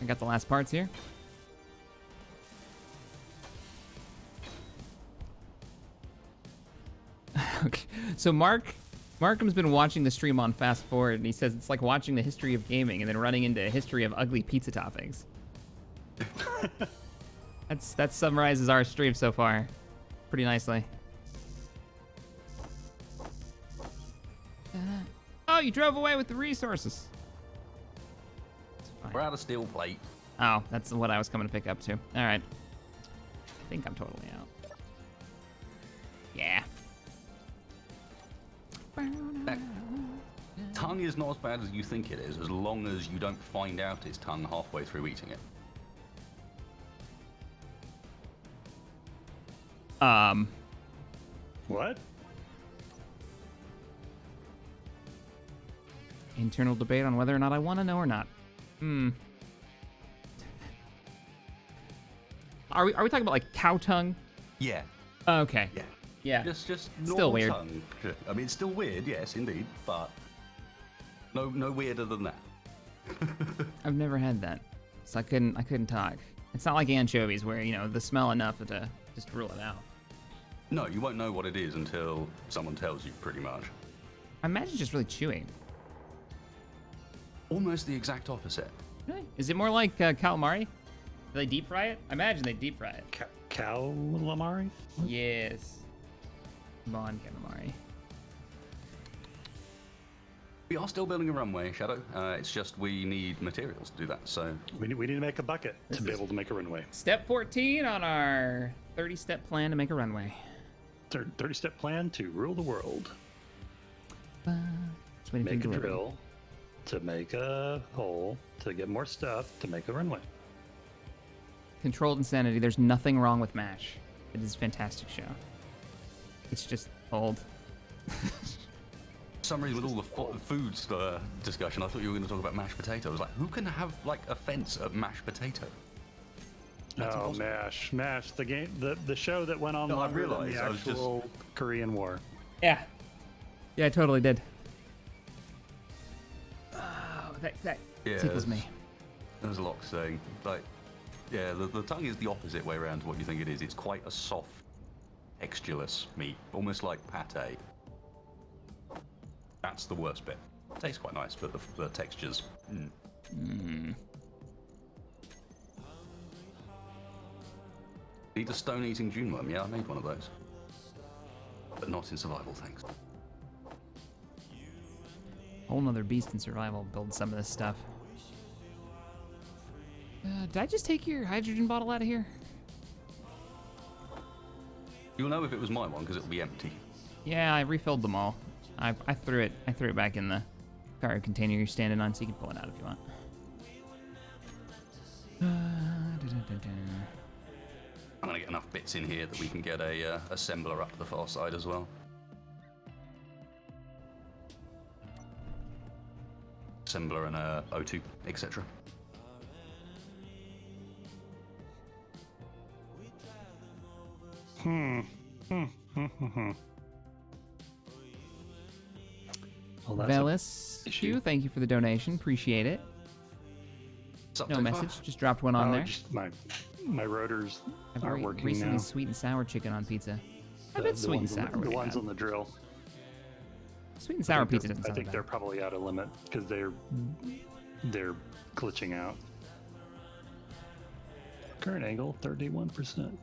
Speaker 2: I got the last parts here. Okay, so Markham's been watching the stream on fast forward, and he says it's like watching the history of gaming and then running into a history of ugly pizza toppings. That summarizes our stream so far pretty nicely. Oh, you drove away with the resources. It's fine.
Speaker 1: We're out of steel plate.
Speaker 2: Oh, that's what I was coming to pick up too. All right. I think I'm totally out. Yeah.
Speaker 1: That tongue is not as bad as you think it is, as long as you don't find out it's tongue halfway through eating it.
Speaker 3: What?
Speaker 2: Internal debate on whether or not I want to know or not. Are we talking about like cow tongue?
Speaker 1: Yeah.
Speaker 2: Okay.
Speaker 1: Yeah.
Speaker 2: Yeah.
Speaker 1: Just
Speaker 2: Still
Speaker 1: normal
Speaker 2: weird.
Speaker 1: tongue. I mean, it's still weird, yes, indeed, but no weirder than that.
Speaker 2: I've never had that, so I couldn't talk. It's not like anchovies where the smell enough to just rule it out.
Speaker 1: No, you won't know what it is until someone tells you, pretty much.
Speaker 2: I imagine it's just really chewy.
Speaker 1: Almost the exact opposite.
Speaker 2: Really? Is it more like calamari? Do they deep fry it? I imagine they deep fry it.
Speaker 3: Calamari?
Speaker 2: Yes. Come on, calamari.
Speaker 1: We are still building a runway, Shadow. It's just we need materials to do that. So
Speaker 3: We need to make a bucket to be able to make a runway.
Speaker 2: Step 14 on our 30-step plan to make a runway.
Speaker 3: 30-step plan to rule the world.
Speaker 2: Just waiting for
Speaker 3: Make a
Speaker 2: delivery.
Speaker 3: drill to make a hole to get more stuff to make a runway.
Speaker 2: Controlled Insanity. There's nothing wrong with MASH. It is a fantastic show. It's just old.
Speaker 1: for some reason, with all the food discussion, I thought you were going to talk about mashed potato. I was like, who can have like offense at mashed potato?
Speaker 3: Oh, MASH, the game, the show that went on
Speaker 1: No, I
Speaker 3: longer than
Speaker 1: realized,
Speaker 3: the
Speaker 1: I was just-
Speaker 3: actual Korean War.
Speaker 2: Yeah. Yeah, I totally did. Oh, that
Speaker 1: Yeah,
Speaker 2: tickles me.
Speaker 1: There's a lot saying. Like, yeah, the tongue is the opposite way around to what you think it is. It's quite a soft, textureless meat, almost like pate. That's the worst bit. Tastes quite nice, but the textures. Need a stone-eating June worm. Yeah, I made one of those, but not in survival, thanks.
Speaker 2: Whole nother beast in survival. Build some of this stuff. Did I just take your hydrogen bottle out of here?
Speaker 1: You'll know if it was my one because it'll be empty.
Speaker 2: Yeah, I refilled them all. I threw it back in the cargo container you're standing on, so you can pull it out if you want.
Speaker 1: I'm gonna get enough bits in here that we can get a assembler up to the far side as well. Assembler and O2, etc.
Speaker 3: Well, that's
Speaker 2: Velis,
Speaker 3: issue.
Speaker 2: thank you for the donation. Appreciate it.
Speaker 1: What's up
Speaker 2: No
Speaker 1: so far?
Speaker 2: message. Just dropped one on there.
Speaker 3: Just my rotors
Speaker 2: I've
Speaker 3: aren't working
Speaker 2: recently
Speaker 3: now.
Speaker 2: sweet and sour chicken on pizza. I
Speaker 3: The-
Speaker 2: bet
Speaker 3: the
Speaker 2: sweet and
Speaker 3: ones on
Speaker 2: sour.
Speaker 3: the
Speaker 2: would
Speaker 3: ones
Speaker 2: have.
Speaker 3: on the drill.
Speaker 2: Sweet and sour
Speaker 3: I think
Speaker 2: pizza
Speaker 3: they're-
Speaker 2: doesn't
Speaker 3: I think
Speaker 2: sound
Speaker 3: they're
Speaker 2: bad.
Speaker 3: probably out of limit because they're glitching out. Current angle 31%.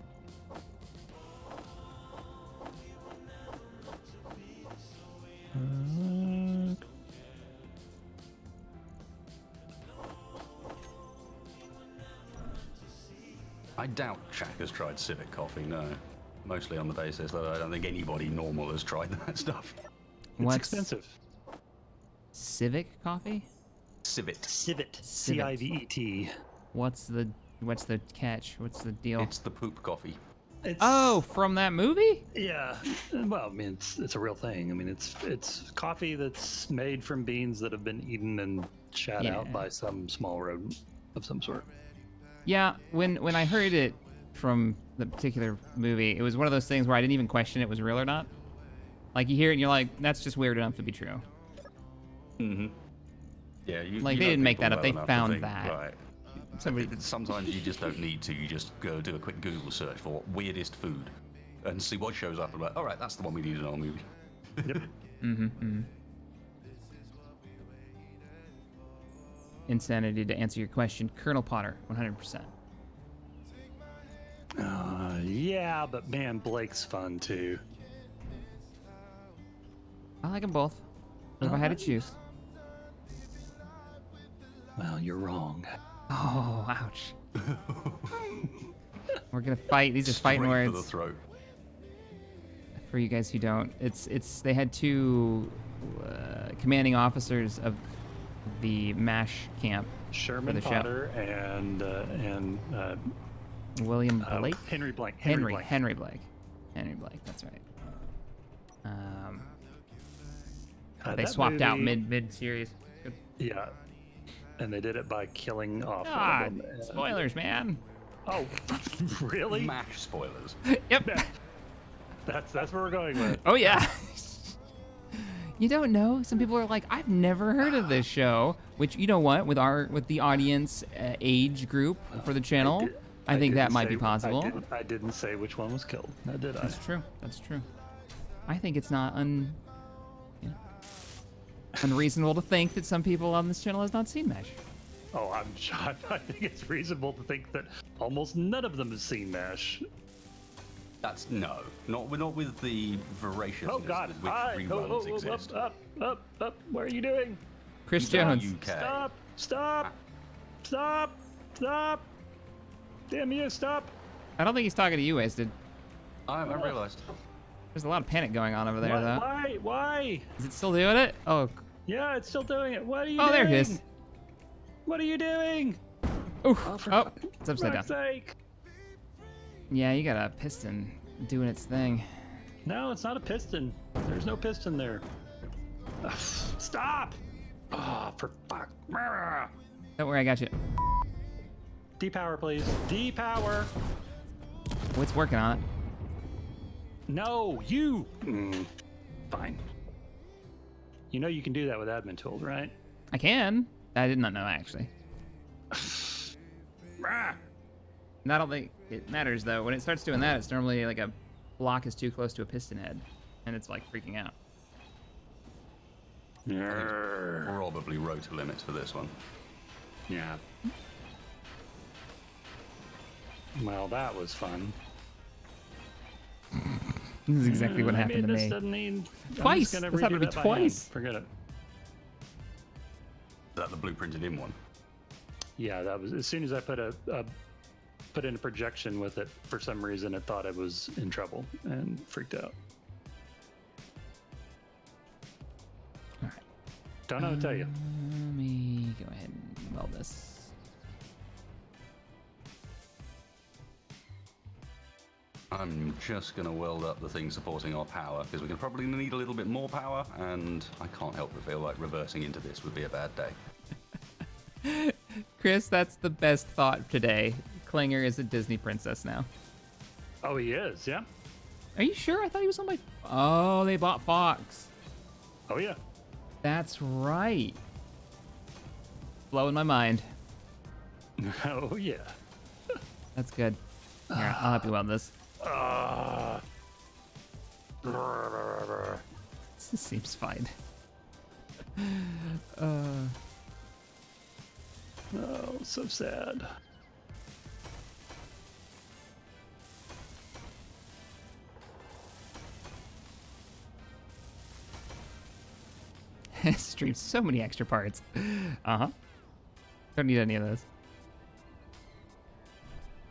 Speaker 1: I doubt Shack has tried Civic Coffee, no. Mostly on the basis that I don't think anybody normal has tried that stuff.
Speaker 3: It's
Speaker 2: What's
Speaker 3: expensive.
Speaker 2: Civic coffee?
Speaker 1: Civet.
Speaker 3: Civet. CIVET.
Speaker 2: What's the catch? What's the deal?
Speaker 1: It's the poop coffee.
Speaker 2: Oh, from that movie?
Speaker 3: Yeah. Well, I mean, it's a real thing. I mean, it's coffee that's made from beans that have been eaten and shat
Speaker 2: Yeah.
Speaker 3: out by some small rodent of some sort.
Speaker 2: Yeah, when I heard it from the particular movie, it was one of those things where I didn't even question it was real or not. Like you hear it and you're like, that's just weird enough to be true.
Speaker 1: Mm-hmm. Yeah, you
Speaker 2: Like,
Speaker 1: you
Speaker 2: they
Speaker 1: know
Speaker 2: didn't make
Speaker 1: people
Speaker 2: that up,
Speaker 1: well
Speaker 2: they
Speaker 1: enough to
Speaker 2: found
Speaker 1: think,
Speaker 2: that.
Speaker 1: Right.
Speaker 2: Somebody,
Speaker 1: Sometimes you just don't need to. You just go do a quick Google search for weirdest food and see what shows up. And like, all right, that's the one we need in our movie.
Speaker 3: Yep.
Speaker 2: Insanity to answer your question. Colonel Potter, 100%.
Speaker 3: Yeah, but man, Blake's fun too.
Speaker 2: I like them both. But if I had to choose.
Speaker 3: Well, you're wrong.
Speaker 2: Oh, ouch. We're gonna fight. These are fighting
Speaker 1: Straight
Speaker 2: words.
Speaker 1: for the throat.
Speaker 2: For you guys who don't, they had two commanding officers of the MASH camp
Speaker 3: Sherman
Speaker 2: the show.
Speaker 3: Potter and
Speaker 2: William Blake?
Speaker 3: Henry Blank.
Speaker 2: Henry
Speaker 3: Blank.
Speaker 2: Blake. Henry Blake, that's right. They
Speaker 3: That
Speaker 2: swapped out
Speaker 3: movie-
Speaker 2: mid-series. Good.
Speaker 3: Yeah, and they did it by killing off. one
Speaker 2: Ah,
Speaker 3: of them, and-
Speaker 2: spoilers, man.
Speaker 3: Oh, really?
Speaker 1: MASH spoilers.
Speaker 2: Yep.
Speaker 3: That's where we're going with.
Speaker 2: Oh, yeah. You don't know? Some people are like, I've never heard of this show. Which, you know what? With the audience age group for the channel, I think that
Speaker 3: didn't
Speaker 2: might be
Speaker 3: say-
Speaker 2: possible.
Speaker 3: I didn't say which one was killed. Now, did I?
Speaker 2: That's true. That's true. I think it's not unreasonable to think that some people on this channel has not seen MASH.
Speaker 3: Oh, I'm shocked. I think it's reasonable to think that almost none of them have seen MASH.
Speaker 1: That's not with the voraciousness
Speaker 3: Oh God!
Speaker 1: with which
Speaker 3: Hi!
Speaker 1: reruns exist.
Speaker 3: Up! What are you doing?
Speaker 2: Chris
Speaker 1: Stop,
Speaker 2: Jones.
Speaker 1: UK.
Speaker 3: Stop! Damn you! Stop!
Speaker 2: I don't think he's talking to you, Wasted.
Speaker 1: I realised.
Speaker 2: There's a lot of panic going on over there, though.
Speaker 3: Why?
Speaker 2: Is it still doing it? Oh,
Speaker 3: Yeah, it's still doing it. What are you
Speaker 2: oh,
Speaker 3: doing?
Speaker 2: there it is.
Speaker 3: What are you doing?
Speaker 2: Oof.
Speaker 3: Oh, for
Speaker 2: Oh, it's upside down.
Speaker 3: God's sake.
Speaker 2: Yeah, you got a piston doing its thing.
Speaker 3: No, it's not a piston. There's no piston there. Ugh, stop! Oh, for fuck.
Speaker 2: Don't worry, I got you.
Speaker 3: Depower, please. Depower.
Speaker 2: Oh, it's working on it.
Speaker 3: No, you. Fine. You know you can do that with admin tools, right?
Speaker 2: I can. I did not know, actually. And I don't think it matters, though. When it starts doing that, it's normally like a block is too close to a piston head, and it's like freaking out.
Speaker 1: Probably rotor limits for this one.
Speaker 3: Yeah. Well, that was fun.
Speaker 2: This is exactly what happened to
Speaker 3: this
Speaker 2: me.
Speaker 3: Doesn't need,
Speaker 2: Twice.
Speaker 3: I'm just
Speaker 2: This
Speaker 3: gonna
Speaker 2: happened to
Speaker 3: redo
Speaker 2: me
Speaker 3: that by
Speaker 2: twice.
Speaker 3: hand. Forget it.
Speaker 1: Is that the blueprinted in one?
Speaker 3: Yeah, that was as soon as I put in a projection with it. For some reason, it thought I was in trouble and freaked out.
Speaker 2: All right.
Speaker 3: Don't know what to tell you.
Speaker 2: Let me go ahead and weld this.
Speaker 1: I'm just going to weld up the thing supporting our power, because we're going to probably need a little bit more power, and I can't help but feel like reversing into this would be a bad day.
Speaker 2: Chris, that's the best thought today. Klinger is a Disney princess now.
Speaker 3: Oh, he is. Yeah.
Speaker 2: Are you sure? I thought he was on my... Oh, they bought Fox.
Speaker 3: Oh, yeah.
Speaker 2: That's right. Blowing my mind.
Speaker 3: Oh, yeah.
Speaker 2: That's good. Here, I'll help you weld this. This seems fine.
Speaker 3: Oh, so sad.
Speaker 2: Streams so many extra parts. Uh-huh. Don't need any of those.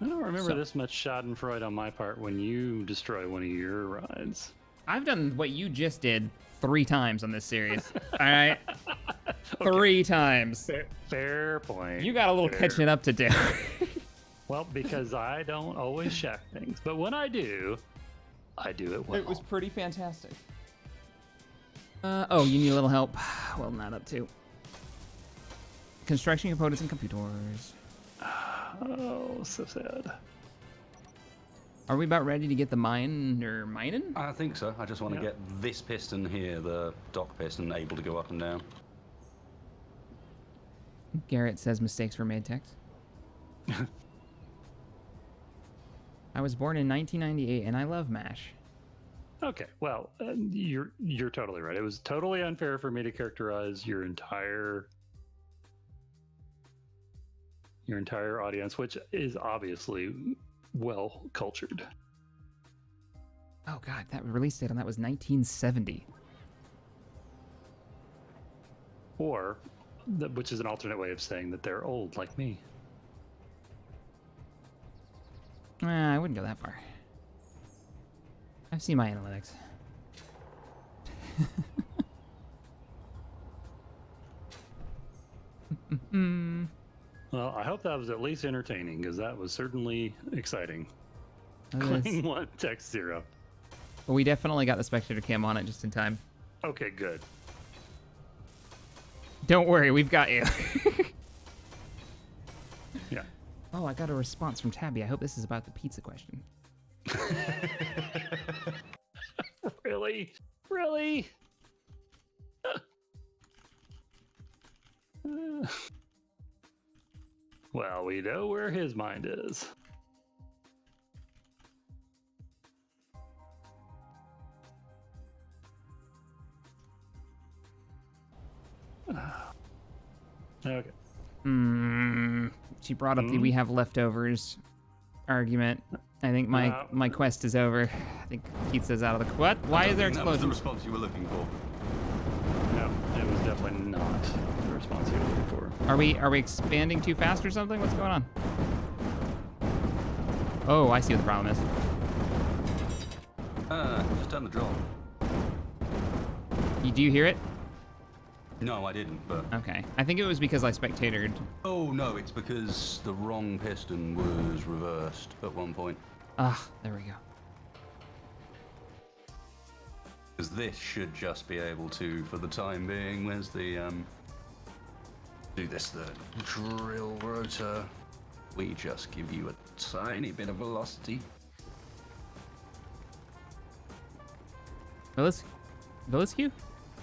Speaker 3: I don't remember
Speaker 2: So-
Speaker 3: this much schadenfreude on my part when you destroy one of your rides.
Speaker 2: I've done what you just did 3 times on this series. All right? 3 times.
Speaker 3: Fair point.
Speaker 2: You got a little
Speaker 3: Fair.
Speaker 2: catching up to do.
Speaker 3: Well, because I don't always shack things, but when I do it well.
Speaker 2: It was pretty fantastic. Oh, you need a little help. Well, not up to. Construction components and computers.
Speaker 3: Oh, so sad.
Speaker 2: Are we about ready to get the mining?
Speaker 1: I think so. I just want to
Speaker 3: Yeah.
Speaker 1: get this piston here, the dock piston, able to go up and down.
Speaker 2: Garrett says mistakes were made, Tex. I was born in 1998 and I love MASH.
Speaker 3: Okay, well, you're totally right. It was totally unfair for me to characterize your entire audience, which is obviously well cultured.
Speaker 2: Oh god, that release date on that was 1970.
Speaker 3: Or, which is an alternate way of saying that they're old like me.
Speaker 2: I wouldn't go that far. I've seen my analytics.
Speaker 3: Well, I hope that was at least entertaining, because that was certainly exciting.
Speaker 2: That is-
Speaker 3: Cling 1, text 0.
Speaker 2: But we definitely got the spectator cam on it just in time.
Speaker 3: Okay, good.
Speaker 2: Don't worry, we've got you.
Speaker 3: Yeah.
Speaker 2: Oh, I got a response from Tabby. I hope this is about the pizza question.
Speaker 3: Really? Really? Well, we know where his mind is. Okay.
Speaker 2: She brought up the we have leftovers argument. I think my quest is over. I think pizza's out of the what? Why is there
Speaker 1: That was the
Speaker 2: explosion?
Speaker 1: response you were looking for.
Speaker 3: No, it was definitely not the response you were looking for.
Speaker 2: Are we expanding too fast or something? What's going on? Oh, I see what the problem is.
Speaker 1: Just done the drop.
Speaker 2: Do you hear it?
Speaker 1: No, I didn't, but...
Speaker 2: Okay. I think it was because I spectatored.
Speaker 1: Oh, no, it's because the wrong piston was reversed at one point.
Speaker 2: Ah, there we go.
Speaker 1: Because this should just be able to, for the time being, where's the, do this, the drill rotor. We just give you a tiny bit of velocity.
Speaker 2: Villiscu,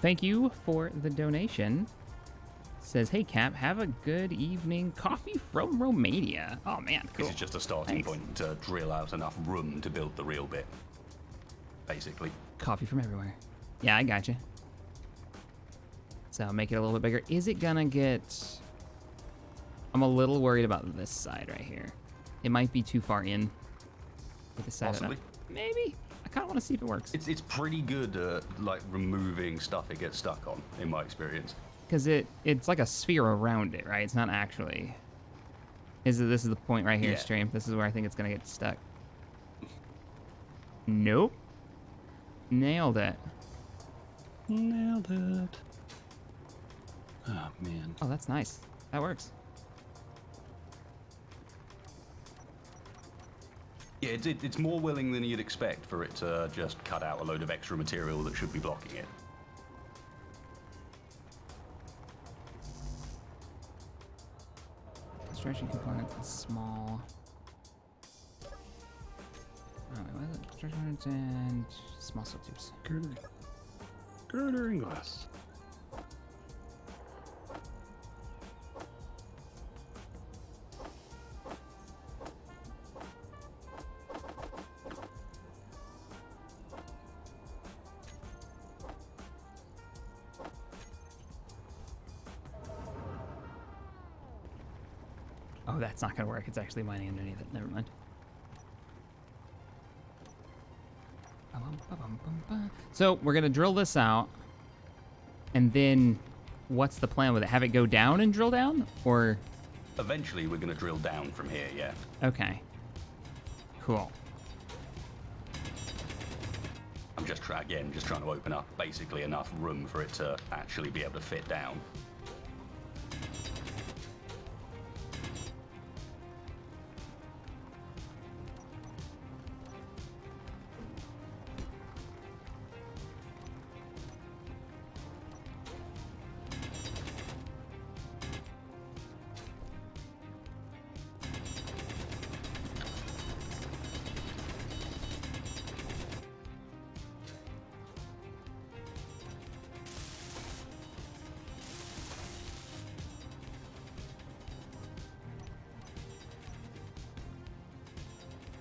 Speaker 2: thank you for the donation. Says, hey Cap, have a good evening. Coffee from Romania. Oh man, cool.
Speaker 1: This is just a starting point to drill out enough room to build the real bit, basically.
Speaker 2: Coffee from everywhere. Yeah, I got you. So make it a little bit bigger. Is it gonna get... I'm a little worried about this side right here. It might be too far in. Get the side
Speaker 1: Possibly.
Speaker 2: Maybe. I kind of want to see if it works.
Speaker 1: It's pretty good at, like, removing stuff it gets stuck on, in my experience.
Speaker 2: Because it's like a sphere around it, right? It's not actually... This is the point right here,
Speaker 1: Yeah.
Speaker 2: stream. This is where I think it's gonna get stuck. Nope. Nailed it.
Speaker 3: Nailed it. Oh, man.
Speaker 2: Oh, that's nice. That works.
Speaker 1: Yeah, it's more willing than you'd expect for it to just cut out a load of extra material that should be blocking it.
Speaker 2: Construction components and small. Oh, wait, what is it? Construction components and small steel tubes.
Speaker 3: Girder and glass.
Speaker 2: Oh, that's not gonna work. It's actually mining underneath it. Never mind. So we're gonna drill this out, and then what's the plan with it? Have it go down and drill down, or?
Speaker 1: Eventually, we're going to drill down from here, yeah.
Speaker 2: Okay. Cool.
Speaker 1: I'm just trying to open up basically enough room for it to actually be able to fit down.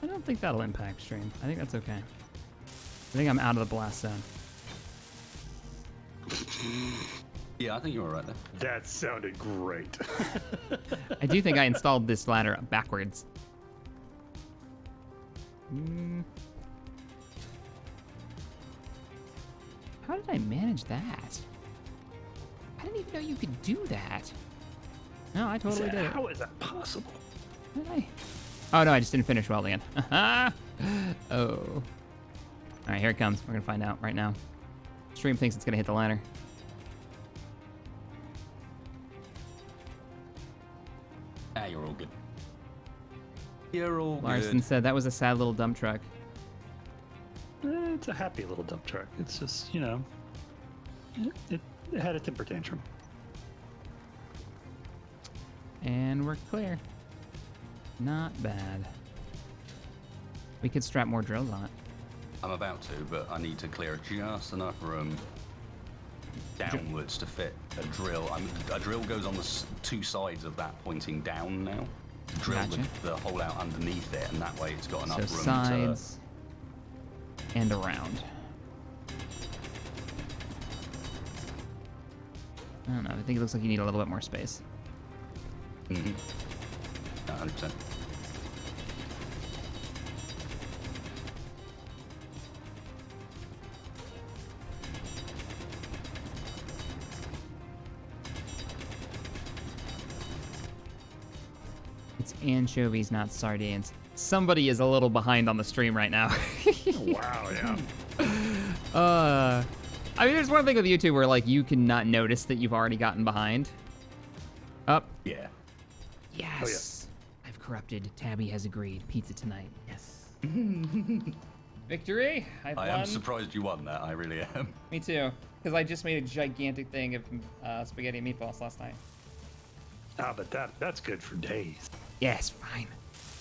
Speaker 2: I don't think that'll impact stream. I think that's okay. I think I'm out of the blast zone.
Speaker 1: Yeah, I think you were right there.
Speaker 3: That sounded great.
Speaker 2: I do think I installed this ladder backwards. How did I manage that? I didn't even know you could do that. No, I totally did it.
Speaker 3: How is that possible?
Speaker 2: How did I? Oh no, I just didn't finish welding it. Oh. All right, here it comes. We're gonna find out right now. Stream thinks it's gonna hit the ladder.
Speaker 1: Ah, you're all good. You're all
Speaker 2: Larson
Speaker 1: good.
Speaker 2: said that was a sad little dump truck.
Speaker 3: It's a happy little dump truck. It's just, you know, it had a temper tantrum.
Speaker 2: And we're clear. Not bad. We could strap more drills on it.
Speaker 1: I'm about to, but I need to clear just enough room downwards to fit a drill. A drill goes on the two sides of that pointing down now. Drill
Speaker 2: Gotcha.
Speaker 1: the hole out underneath it, and that way it's got enough
Speaker 2: So
Speaker 1: room
Speaker 2: sides and around. I don't know. I think it looks like you need a little bit more space.
Speaker 1: Mm-hmm. 100%.
Speaker 2: It's anchovies, not sardines. Somebody is a little behind on the stream right now.
Speaker 3: Wow, yeah.
Speaker 2: I mean, there's one thing with YouTube where, like, you can not notice that you've already gotten behind. Up.
Speaker 1: Yeah.
Speaker 2: Yes. I've corrupted. Tabby has agreed. Pizza tonight. Yes. Victory. I've won.
Speaker 1: I am surprised you won that. I really am.
Speaker 2: Me too. Because I just made a gigantic thing of spaghetti and meatballs last night.
Speaker 3: Ah, but that's good for days.
Speaker 2: Yes, fine.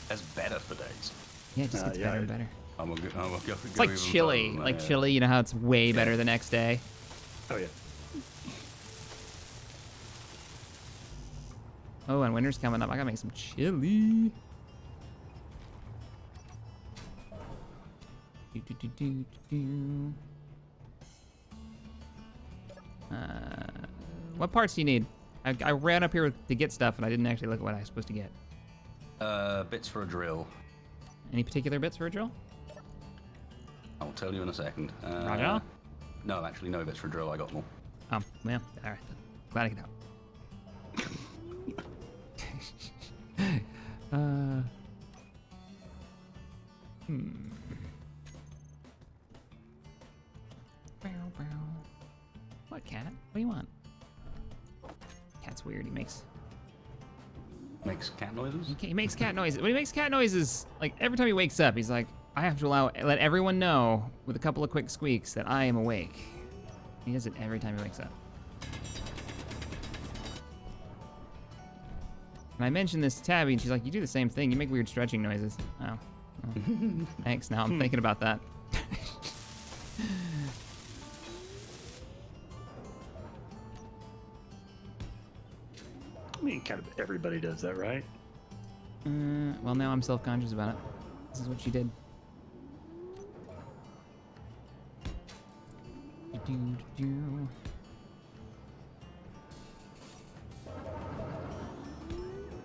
Speaker 1: That's better for days.
Speaker 2: Yeah, it just gets better and better.
Speaker 1: I'm gonna go
Speaker 2: It's like chili. Like chili, you know how it's way better the next day?
Speaker 3: Oh, yeah.
Speaker 2: Oh, and winter's coming up. I gotta make some chili. What parts do you need? I ran up here to get stuff, and I didn't actually look at what I was supposed to get.
Speaker 1: Bits for a drill.
Speaker 2: Any particular bits for a drill?
Speaker 1: I'll tell you in a second.
Speaker 2: Roger.
Speaker 1: No, actually, no bits for a drill. I got them all.
Speaker 2: Well, all right. Glad I could help. What, cat? What do you want? Cat's weird. He makes
Speaker 1: Cat noises?
Speaker 2: he makes cat noises. When he makes cat noises, like every time he wakes up, he's like, I have to let everyone know with a couple of quick squeaks that I am awake. He does it every time he wakes up. And I mentioned this to Tabby, and she's like, you do the same thing. You make weird stretching noises. Oh. Thanks. Now I'm thinking about that.
Speaker 3: I mean, kind of everybody does that, right?
Speaker 2: Well, now I'm self-conscious about it. This is what she did.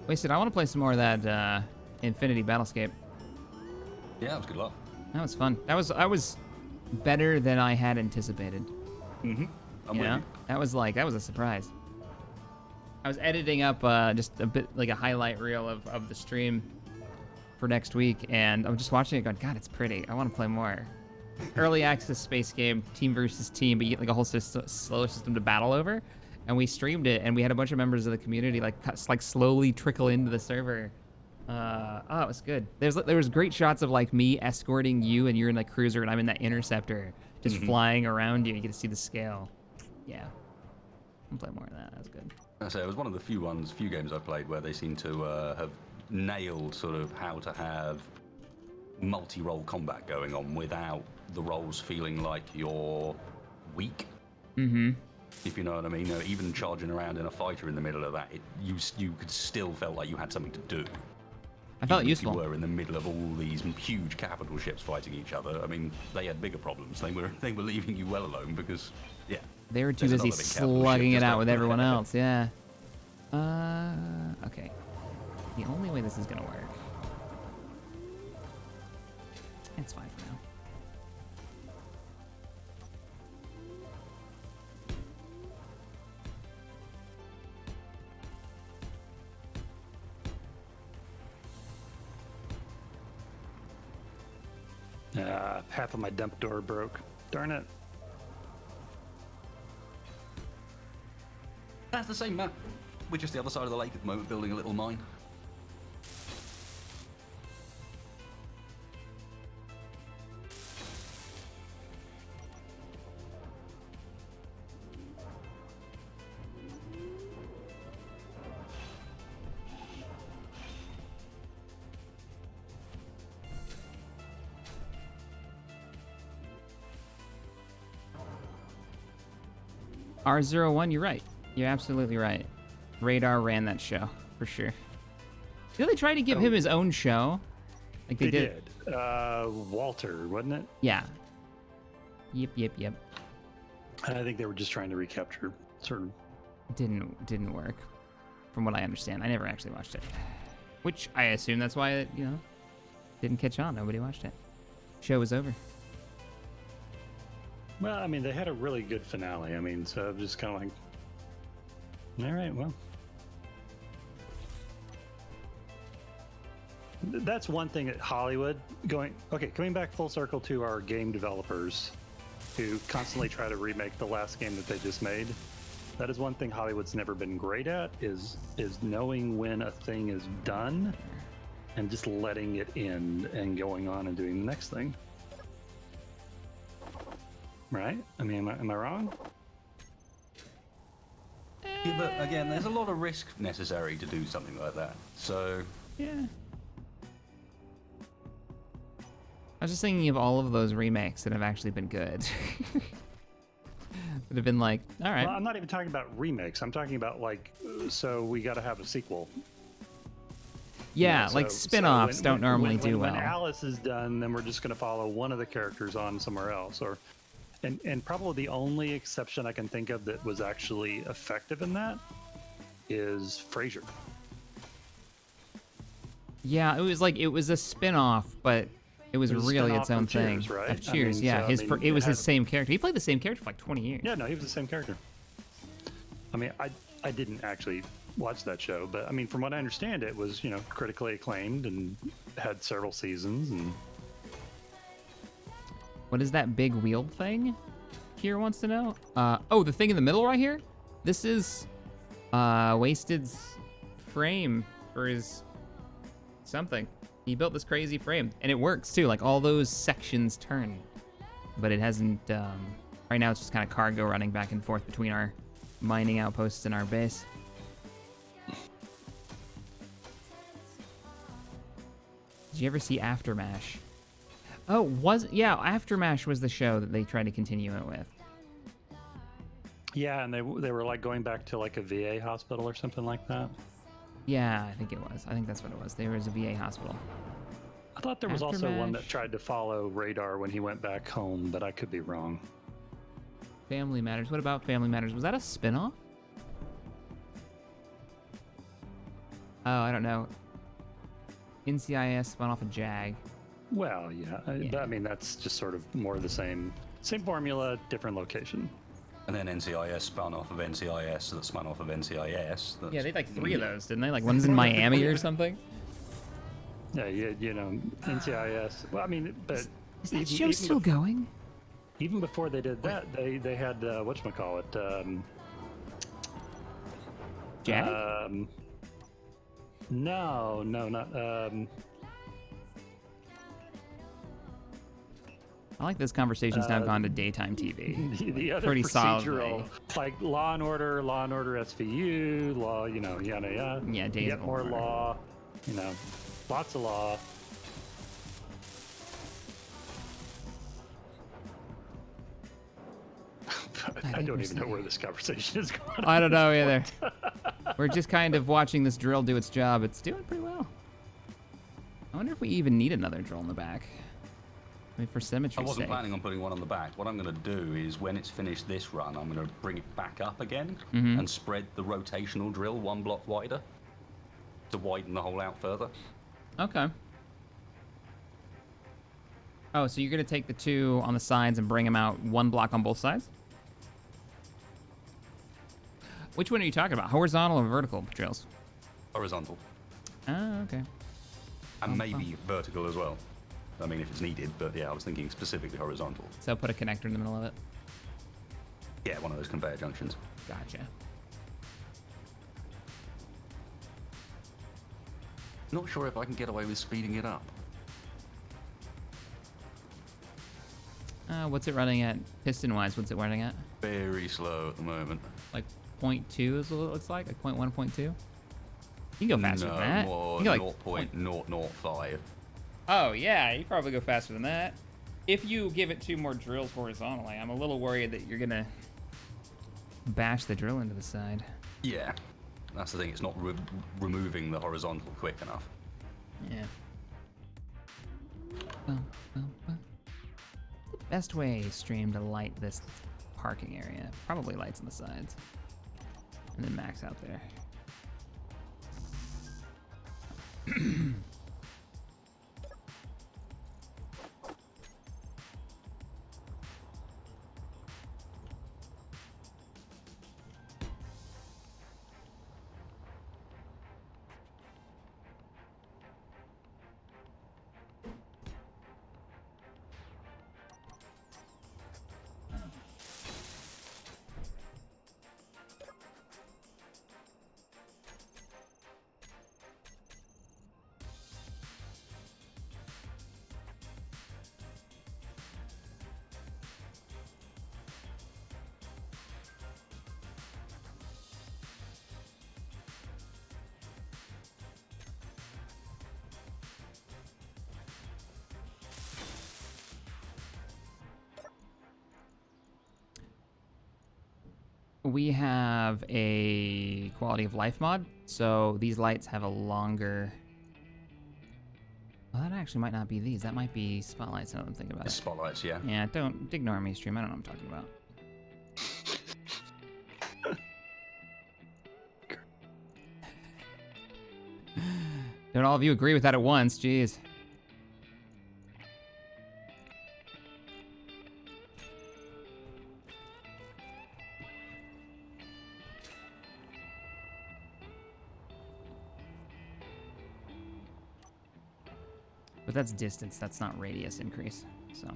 Speaker 2: Wasted, I want to play some more of that Infinity Battlescape.
Speaker 1: Yeah, that was good luck.
Speaker 2: That was fun. That was better than I had anticipated.
Speaker 1: Mm-hmm. I'm
Speaker 2: You
Speaker 1: with
Speaker 2: know?
Speaker 1: you.
Speaker 2: That was a surprise. I was editing up just a bit like a highlight reel of the stream for next week, and I'm just watching it going, God, it's pretty. I want to play more. Early access space game, team versus team, but you get like a whole slower system to battle over. And we streamed it, and we had a bunch of members of the community like slowly trickle into the server. Oh, it was good. There was great shots of like me escorting you, and you're in like cruiser, and I'm in that interceptor, just flying around you. You get to see the scale. Yeah, I'll play more of that. That was good.
Speaker 1: I say it was one of the few games I've played where they seem to have nailed sort of how to have multi-role combat going on without the roles feeling like you're weak.
Speaker 2: Mm-hmm.
Speaker 1: If you know what I mean. You know, even charging around in a fighter in the middle of that, you could still felt like you had something to do.
Speaker 2: I felt
Speaker 1: Even
Speaker 2: useful.
Speaker 1: If you were in the middle of all these huge capital ships fighting each other. I mean, they had bigger problems. They were leaving you well alone because, yeah.
Speaker 2: They were too
Speaker 1: there's
Speaker 2: busy
Speaker 1: another big capital ship
Speaker 2: slugging it
Speaker 1: just
Speaker 2: out
Speaker 1: over
Speaker 2: with
Speaker 1: there.
Speaker 2: everyone else. Yeah. Okay. The only way this is gonna work. It's fine for now.
Speaker 3: Half of my dump door broke. Darn it.
Speaker 1: That's the same map. We're just the other side of the lake at the moment, building a little mine.
Speaker 2: R01, you're right. You're absolutely right. Radar ran that show, for sure. Did they try to give him his own show? Like
Speaker 3: They did. Walter, wasn't it?
Speaker 2: Yeah. Yep.
Speaker 3: And I think they were just trying to recapture sort of
Speaker 2: didn't work, from what I understand. I never actually watched it, which I assume that's why it, didn't catch on. Nobody watched it. Show was over.
Speaker 3: Well, I mean, they had a really good finale. I mean, so I'm just kind of like, all right, well. That's one thing at Hollywood coming back full circle to our game developers who constantly try to remake the last game that they just made. That is one thing Hollywood's never been great at is knowing when a thing is done and just letting it end and going on and doing the next thing. Right? I mean, am I wrong?
Speaker 1: Yeah, but again, there's a lot of risk necessary to do something like that. So
Speaker 2: Yeah. I was just thinking of all of those remakes that have actually been good. That have been like, all right.
Speaker 3: Well, I'm not even talking about remakes. I'm talking about so we got to have a sequel.
Speaker 2: Yeah,
Speaker 3: So-
Speaker 2: like
Speaker 3: so
Speaker 2: spin-offs
Speaker 3: when-
Speaker 2: don't normally
Speaker 3: when-
Speaker 2: do
Speaker 3: when
Speaker 2: well.
Speaker 3: Alice is done, then we're just going to follow one of the characters on somewhere else, and probably the only exception I can think of that was actually effective in that is Frasier.
Speaker 2: Yeah, it was a spin-off, but it was
Speaker 3: It was a
Speaker 2: really
Speaker 3: spin-off
Speaker 2: its own
Speaker 3: from
Speaker 2: thing.
Speaker 3: Cheers, right?
Speaker 2: Of
Speaker 3: I
Speaker 2: Cheers,
Speaker 3: mean,
Speaker 2: yeah.
Speaker 3: so, I mean,
Speaker 2: It was
Speaker 3: it
Speaker 2: his
Speaker 3: had-
Speaker 2: same character. He played the same character for like 20 years.
Speaker 3: Yeah, no, he was the same character. I mean, I didn't actually watch that show, but I mean, from what I understand, it was critically acclaimed and had several seasons. And
Speaker 2: What is that big wheel thing? Kier wants to know. Oh, the thing in the middle right here? This is Wasted's frame for his something. He built this crazy frame, and it works too. Like all those sections turn, but it hasn't. Right now, it's just kind of cargo running back and forth between our mining outposts and our base. Did you ever see Aftermash? Oh, Aftermash was the show that they tried to continue it with.
Speaker 3: yeah, and they were like going back to like a VA hospital or something like that.
Speaker 2: Yeah, I think it was. I think that's what it was. There was a VA hospital.
Speaker 3: I thought there was also one that
Speaker 2: Aftermash.
Speaker 3: tried to follow Radar when he went back home, but I could be wrong.
Speaker 2: Family Matters. What about Family Matters? Was that a spin-off? Oh, I don't know. NCIS spun off a JAG.
Speaker 3: Well, yeah, but I mean that's just sort of more of the same formula, different location.
Speaker 1: and then NCIS spun off of NCIS that spun off of NCIS. That's,
Speaker 2: Yeah, they had like 3 of those, didn't they? Like one's in Miami or something.
Speaker 3: Yeah, NCIS. Well, I mean, but
Speaker 2: Is that show still going?
Speaker 3: even before they did that, they had whatchamacallit.
Speaker 2: JAG?
Speaker 3: No, not.
Speaker 2: I like this conversation's now gone to daytime TV.
Speaker 3: The other
Speaker 2: Pretty
Speaker 3: procedural,
Speaker 2: solidly.
Speaker 3: like Law and Order SVU, law, yada yada.
Speaker 2: Yeah, Days
Speaker 3: Get
Speaker 2: of
Speaker 3: more
Speaker 2: War.
Speaker 3: law, lots of law. I don't even know where this conversation is going.
Speaker 2: I don't know either. We're just kind of watching this drill do its job. It's doing pretty well. I wonder if we even need another drill in the back. I mean, for
Speaker 1: I
Speaker 2: symmetry's
Speaker 1: wasn't
Speaker 2: sake.
Speaker 1: planning on putting one on the back. What I'm going to do is when it's finished this run, I'm going to bring it back up again
Speaker 2: Mm-hmm.
Speaker 1: and spread the rotational drill 1 block wider to widen the hole out further.
Speaker 2: Okay. Oh, so you're going to take the 2 on the sides and bring them out 1 block on both sides? Which one are you talking about? Horizontal or vertical drills?
Speaker 1: Horizontal.
Speaker 2: Oh, okay.
Speaker 1: And maybe vertical as well. I mean, if it's needed, but yeah, I was thinking specifically horizontal.
Speaker 2: So put a connector in the middle of it.
Speaker 1: Yeah, one of those conveyor junctions.
Speaker 2: Gotcha.
Speaker 1: Not sure if I can get away with speeding it up.
Speaker 2: What's it running at? Piston-wise, what's it running at?
Speaker 1: Very slow at the moment.
Speaker 2: Like 0.2 is what it looks like? Like 0.1, 0.2? You can go faster
Speaker 1: no,
Speaker 2: than that.
Speaker 1: more
Speaker 2: You can go like
Speaker 1: 0.005.
Speaker 2: Oh, yeah, you probably go faster than that. If you give it 2 more drills horizontally, I'm a little worried that you're gonna bash the drill into the side.
Speaker 1: Yeah, that's the thing. It's not removing the horizontal quick enough.
Speaker 2: Yeah. The best way, stream, to light this parking area? Probably lights on the sides. And then max out there. We have a quality of life mod, so these lights have a longer... Well, that actually might not be these. That might be spotlights, now that I'm thinking about
Speaker 1: It's
Speaker 2: it.
Speaker 1: spotlights, yeah.
Speaker 2: Yeah, don't ignore me, stream. I don't know what I'm talking about. Don't all of you agree with that at once? Jeez. But that's distance, that's not radius increase, so.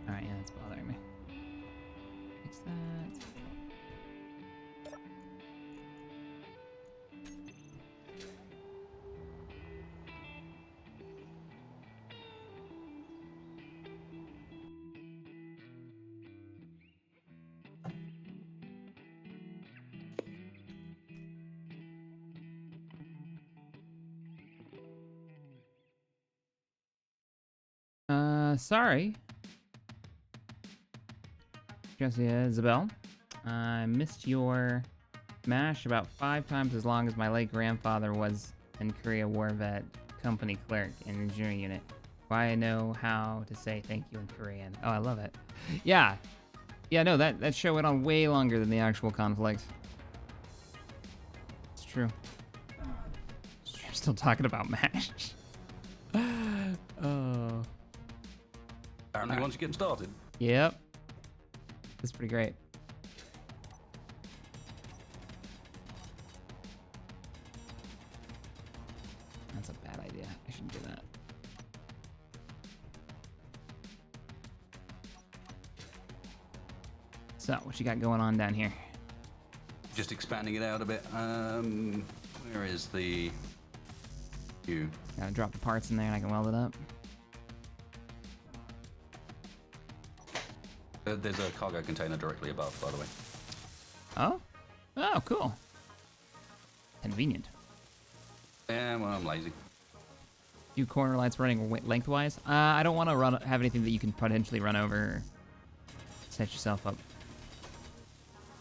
Speaker 2: Alright, yeah, that's bothering me. Fix that. Sorry. Jesse Isabel. I missed your MASH about 5 times as long as my late grandfather was in Korea war vet company clerk in the engineering unit. Why I know how to say thank you in Korean. Oh, I love it. Yeah. Yeah, no, that show went on way longer than the actual conflict. It's true. I'm still talking about MASH. Oh.
Speaker 1: Apparently, once you get them started.
Speaker 2: Yep. That's pretty great. That's a bad idea. I shouldn't do that. So, what you got going on down here?
Speaker 1: Just expanding it out a bit. Where is the queue?
Speaker 2: Gotta drop the parts in there and I can weld it up.
Speaker 1: There's a cargo container directly above, by the way.
Speaker 2: Oh? Oh, cool. Convenient.
Speaker 1: Yeah, well, I'm lazy.
Speaker 2: Few corner lights running lengthwise. I don't want to have anything that you can potentially run over or set yourself up.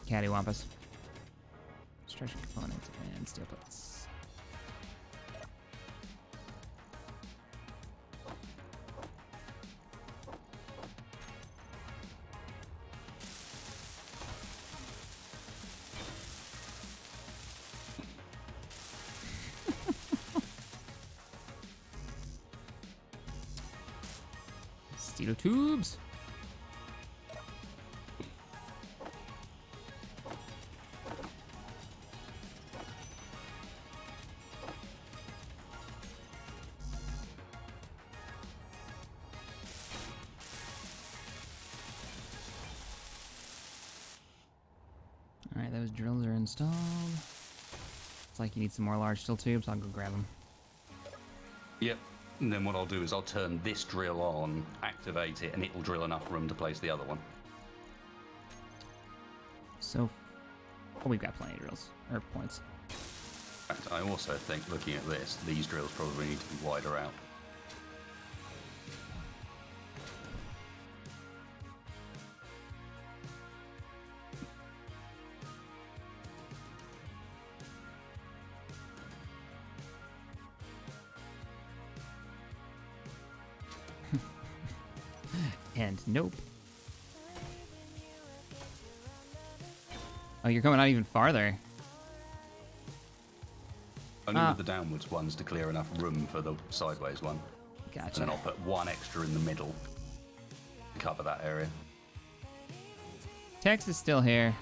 Speaker 2: Cattywampus. Structure components and steel plates. Steel tubes. All right, those drills are installed. It's like you need some more large steel tubes. I'll go grab them.
Speaker 1: Yep. And then what I'll do is I'll turn this drill on, activate it, and it will drill enough room to place the other one.
Speaker 2: So, oh, we've got plenty of drills, or points.
Speaker 1: In fact, I also think, looking at this, these drills probably need to be wider out.
Speaker 2: And nope. Oh, you're going out even farther.
Speaker 1: Only with the downwards ones to clear enough room for the sideways one.
Speaker 2: Gotcha.
Speaker 1: And then I'll put one extra in the middle to cover that area.
Speaker 2: Tex is still here.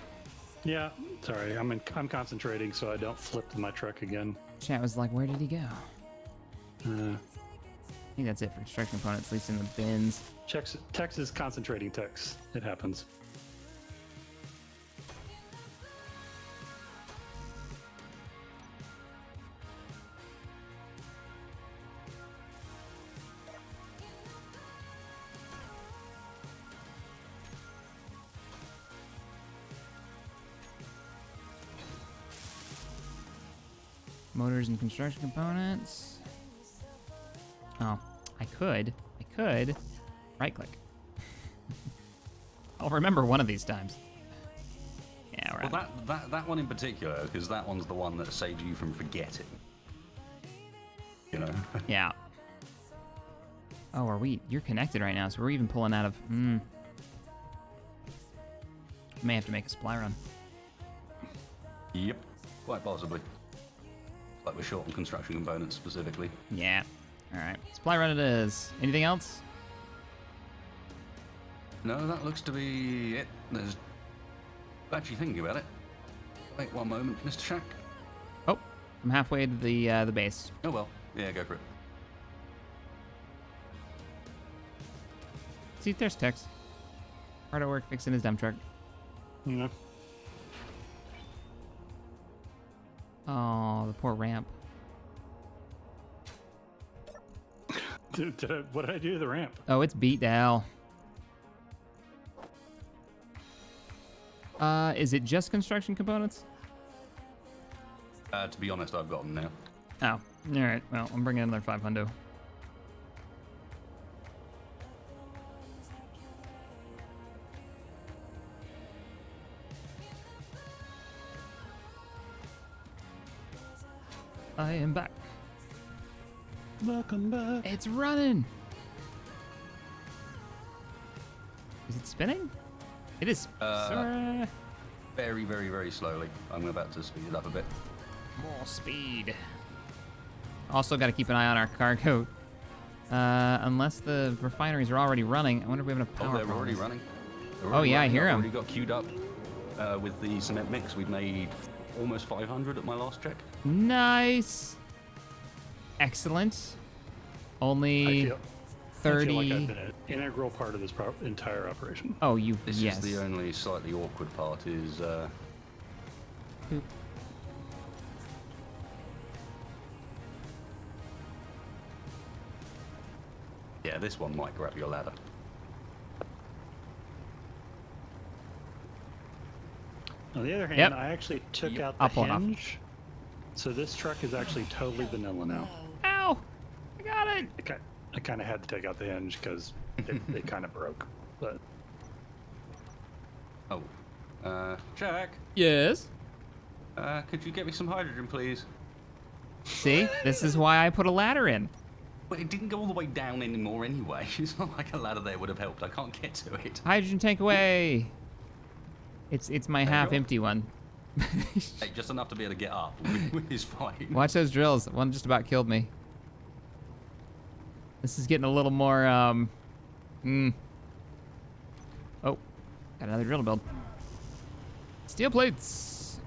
Speaker 3: Yeah, sorry, I'm concentrating so I don't flip my truck again.
Speaker 2: Chat was like, where did he go?
Speaker 3: Uh,
Speaker 2: I think that's it for construction components, at least in the bins.
Speaker 3: Tex is concentrating Tex. It happens.
Speaker 2: Motors and construction components. Oh, I could right click. I'll remember one of these times. Yeah, we're
Speaker 1: Well,
Speaker 2: out.
Speaker 1: that one in particular, because that one's the one that saves you from forgetting. You know?
Speaker 2: Yeah. Oh, you're connected right now, so we're even pulling out of, May have to make a supply run.
Speaker 1: Yep, quite possibly. Like we're short on construction components specifically.
Speaker 2: Yeah. All right. Supply run it is. Anything else?
Speaker 1: No, that looks to be it. There's actually thinking about it. Wait one moment, Mr. Shack.
Speaker 2: Oh, I'm halfway to the base.
Speaker 1: Oh well, yeah, go for it.
Speaker 2: See, there's Tex. Hard at work fixing his dump truck.
Speaker 3: Yeah.
Speaker 2: Oh, the poor ramp.
Speaker 3: What did I do to the ramp?
Speaker 2: Oh, it's beat down. Is it just construction components?
Speaker 1: To be honest, I've got them now.
Speaker 2: Oh, all right. Well, I'm bringing another 500. I am back.
Speaker 3: Welcome back.
Speaker 2: It's running. Is it spinning? It is.
Speaker 1: Very, very, very slowly. I'm about to speed it up a bit.
Speaker 2: More speed. Also got to keep an eye on our cargo. Unless the refineries are already running. I wonder if we have enough power.
Speaker 1: Oh, they're
Speaker 2: for
Speaker 1: already
Speaker 2: this.
Speaker 1: running.
Speaker 2: Oh, yeah, I hear 'em.
Speaker 1: Already got queued up with the cement mix. We've made almost 500 at my last check.
Speaker 2: Nice. Excellent. Only
Speaker 3: I feel
Speaker 2: 30.
Speaker 3: like I've been an integral part of this entire operation.
Speaker 2: Oh, you.
Speaker 1: This
Speaker 2: Yes.
Speaker 1: is the only slightly awkward part is
Speaker 2: Boop.
Speaker 1: yeah, this one might grab your ladder.
Speaker 3: On the other hand,
Speaker 2: Yep.
Speaker 3: I actually took
Speaker 1: Yep.
Speaker 3: out
Speaker 2: I'll
Speaker 3: the
Speaker 2: pull it off.
Speaker 3: hinge. So this truck is actually totally vanilla now.
Speaker 2: Ow! I got it.
Speaker 3: I kind of had to take out the hinge because it kind of broke. But
Speaker 1: Oh, Jack,
Speaker 2: Yes.
Speaker 1: could you get me some hydrogen, please?
Speaker 2: See, this is why I put a ladder in.
Speaker 1: Well, it didn't go all the way down anymore anyway. It's not like a ladder there would have helped. I can't get to it.
Speaker 2: Hydrogen tank away. It's my
Speaker 1: There you
Speaker 2: half
Speaker 1: go.
Speaker 2: empty one.
Speaker 1: Hey, just enough to be able to get up is fine.
Speaker 2: Watch those drills. One just about killed me. This is getting a little more, Oh, got another drill to build. Steel plates.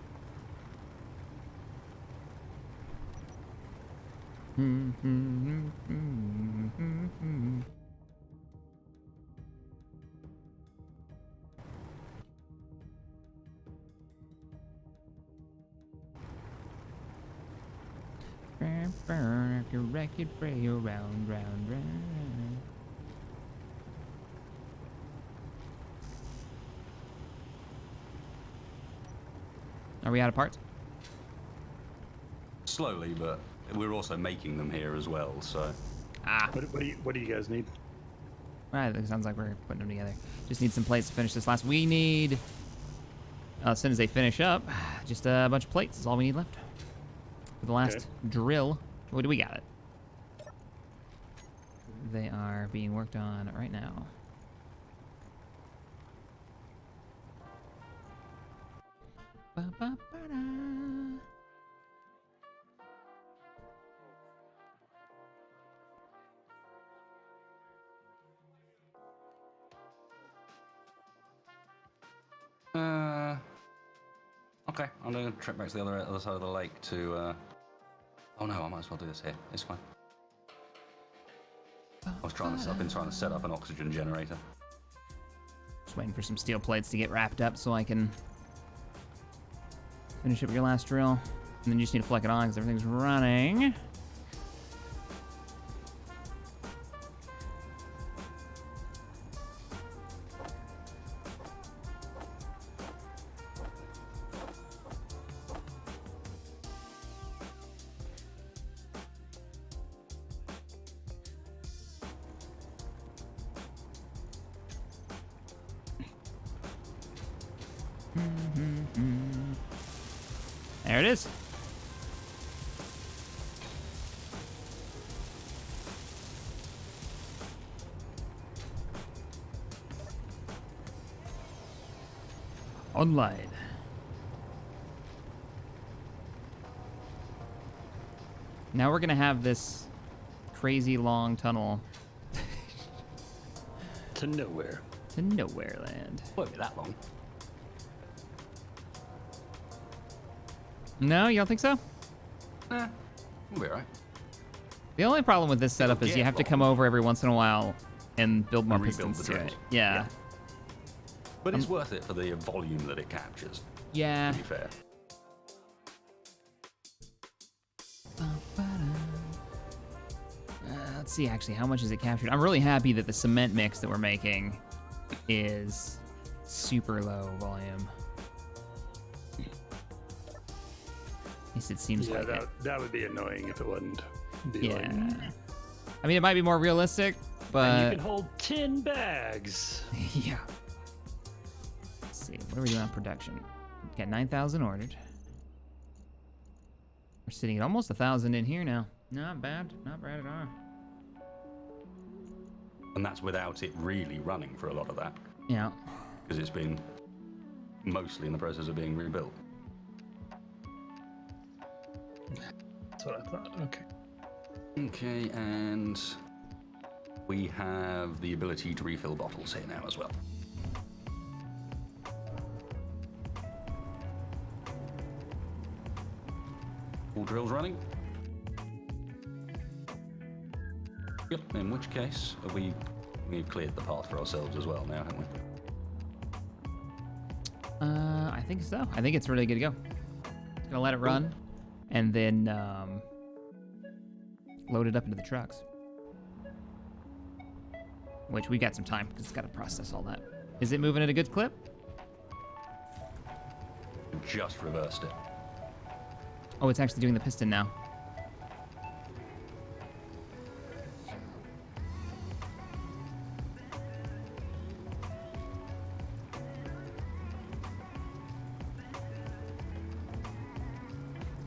Speaker 2: a record player, round, round, round. Are we out of parts?
Speaker 1: Slowly, but we're also making them here as well, so...
Speaker 2: Ah,
Speaker 3: What do you guys need?
Speaker 2: right, it sounds like we're putting them together. Just need some plates to finish this last. We need, as soon as they finish up, just a bunch of plates is all we need left. For the last drill. What do we got it? They are being worked on right now. Ba-ba-ba-da.
Speaker 1: Okay, I'm going to trek back to the other side of the lake to... Oh no, I might as well do this here. It's fine. I've been trying to set up an oxygen generator.
Speaker 2: Just waiting for some steel plates to get wrapped up so I can finish up your last drill. And then you just need to flick it on because everything's running. There it is. Online. Now we're gonna have this crazy long tunnel
Speaker 3: To nowhere.
Speaker 2: to nowhere land.
Speaker 1: Won't be that long.
Speaker 2: No, you don't think so?
Speaker 1: Nah, we'll be alright.
Speaker 2: The only problem with this setup is
Speaker 1: get
Speaker 2: you have to come over every once in a while and build more
Speaker 1: And rebuild
Speaker 2: pistons
Speaker 1: the
Speaker 2: to
Speaker 1: drills.
Speaker 2: it. Yeah.
Speaker 1: But it's worth it for the volume that it captures,
Speaker 2: Yeah.
Speaker 1: to be fair.
Speaker 2: Let's see, actually, how much is it captured? I'm really happy that the cement mix that we're making is super low volume. At least it seems
Speaker 3: Yeah,
Speaker 2: like it.
Speaker 3: that would be annoying if it wasn't.
Speaker 2: Yeah. I mean, it might be more realistic,
Speaker 3: And
Speaker 2: but
Speaker 3: you can hold 10 bags.
Speaker 2: yeah. Let's see, what are we doing on production? Got 9,000 ordered. We're sitting at almost 1,000 in here now. Not bad, not bad at all.
Speaker 1: And that's without it really running for a lot of that,
Speaker 2: Yeah.
Speaker 1: because it's been mostly in the process of being rebuilt.
Speaker 3: That's what I thought. Okay.
Speaker 1: Okay, and we have the ability to refill bottles here now as well. All drills running? Yep, in which case we've cleared the path for ourselves as well now, haven't we?
Speaker 2: I think so. I think it's really good to go. Gonna let it run, and then load it up into the trucks. Which we got some time because it's got to process all that. Is it moving at a good clip?
Speaker 1: Just reversed it.
Speaker 2: Oh, it's actually doing the piston now.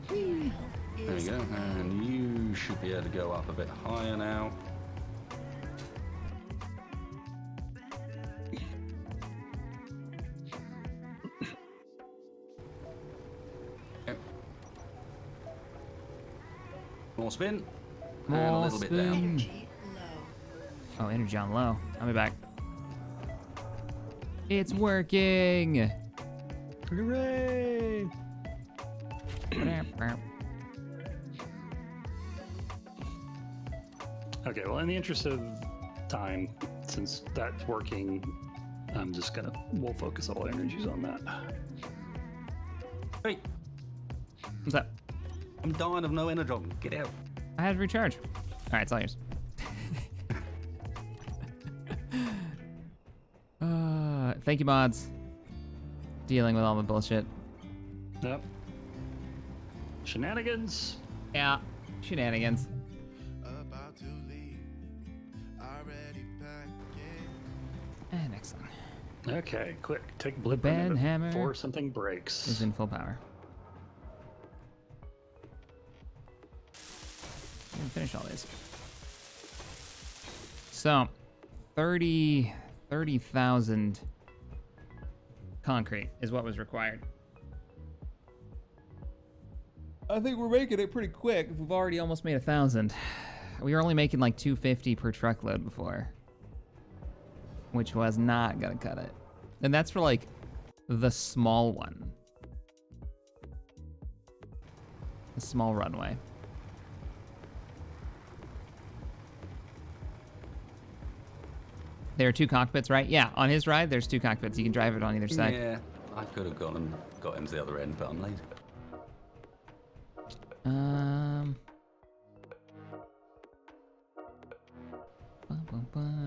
Speaker 1: There we go, and you should be able to go up a bit higher now. Okay. More spin, and a
Speaker 2: More
Speaker 1: little bit down.
Speaker 4: Energy low.
Speaker 2: Oh, energy on low. I'll be back. It's working.
Speaker 3: Hooray! Okay, well, in the interest of time, since that's working, we'll focus all energies on that.
Speaker 1: Hey,
Speaker 2: What's that?
Speaker 1: I'm dying of no energon. Get out.
Speaker 2: I had to recharge. All right, it's all yours. Thank you, mods. Dealing with all the bullshit.
Speaker 3: Yep. Shenanigans.
Speaker 2: Yeah, shenanigans.
Speaker 5: About to leave, already packing.
Speaker 2: And excellent.
Speaker 3: Okay, quick. Take a blip
Speaker 2: Ben Hammer
Speaker 3: before something breaks.
Speaker 2: is in full power. I'm gonna finish all these. So, 30,000 concrete is what was required. I think we're making it pretty quick. We've already almost made 1,000. We were only making like 250 per truckload before, which was not gonna cut it. And that's for like the small one. The small runway. There are 2 cockpits, right? Yeah, on his ride, there's 2 cockpits. You can drive it on either side.
Speaker 1: Yeah, I could have got him to the other end, but I'm lazy.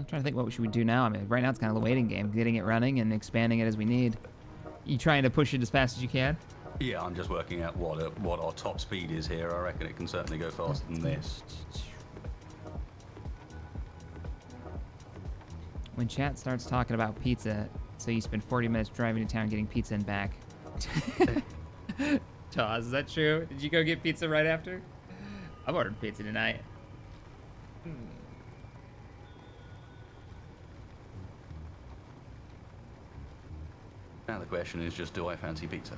Speaker 2: Trying to think what should we do now. I mean, right now it's kind of the waiting game, getting it running and expanding it as we need. You trying to push it as fast as you can?
Speaker 1: Yeah, I'm just working out what our top speed is here. I reckon it can certainly go faster than this.
Speaker 2: When chat starts talking about pizza, so you spend 40 minutes driving to town getting pizza and back. Taz, is that true? Did you go get pizza right after? I've ordered pizza tonight.
Speaker 1: Now the question is just, do I fancy pizza?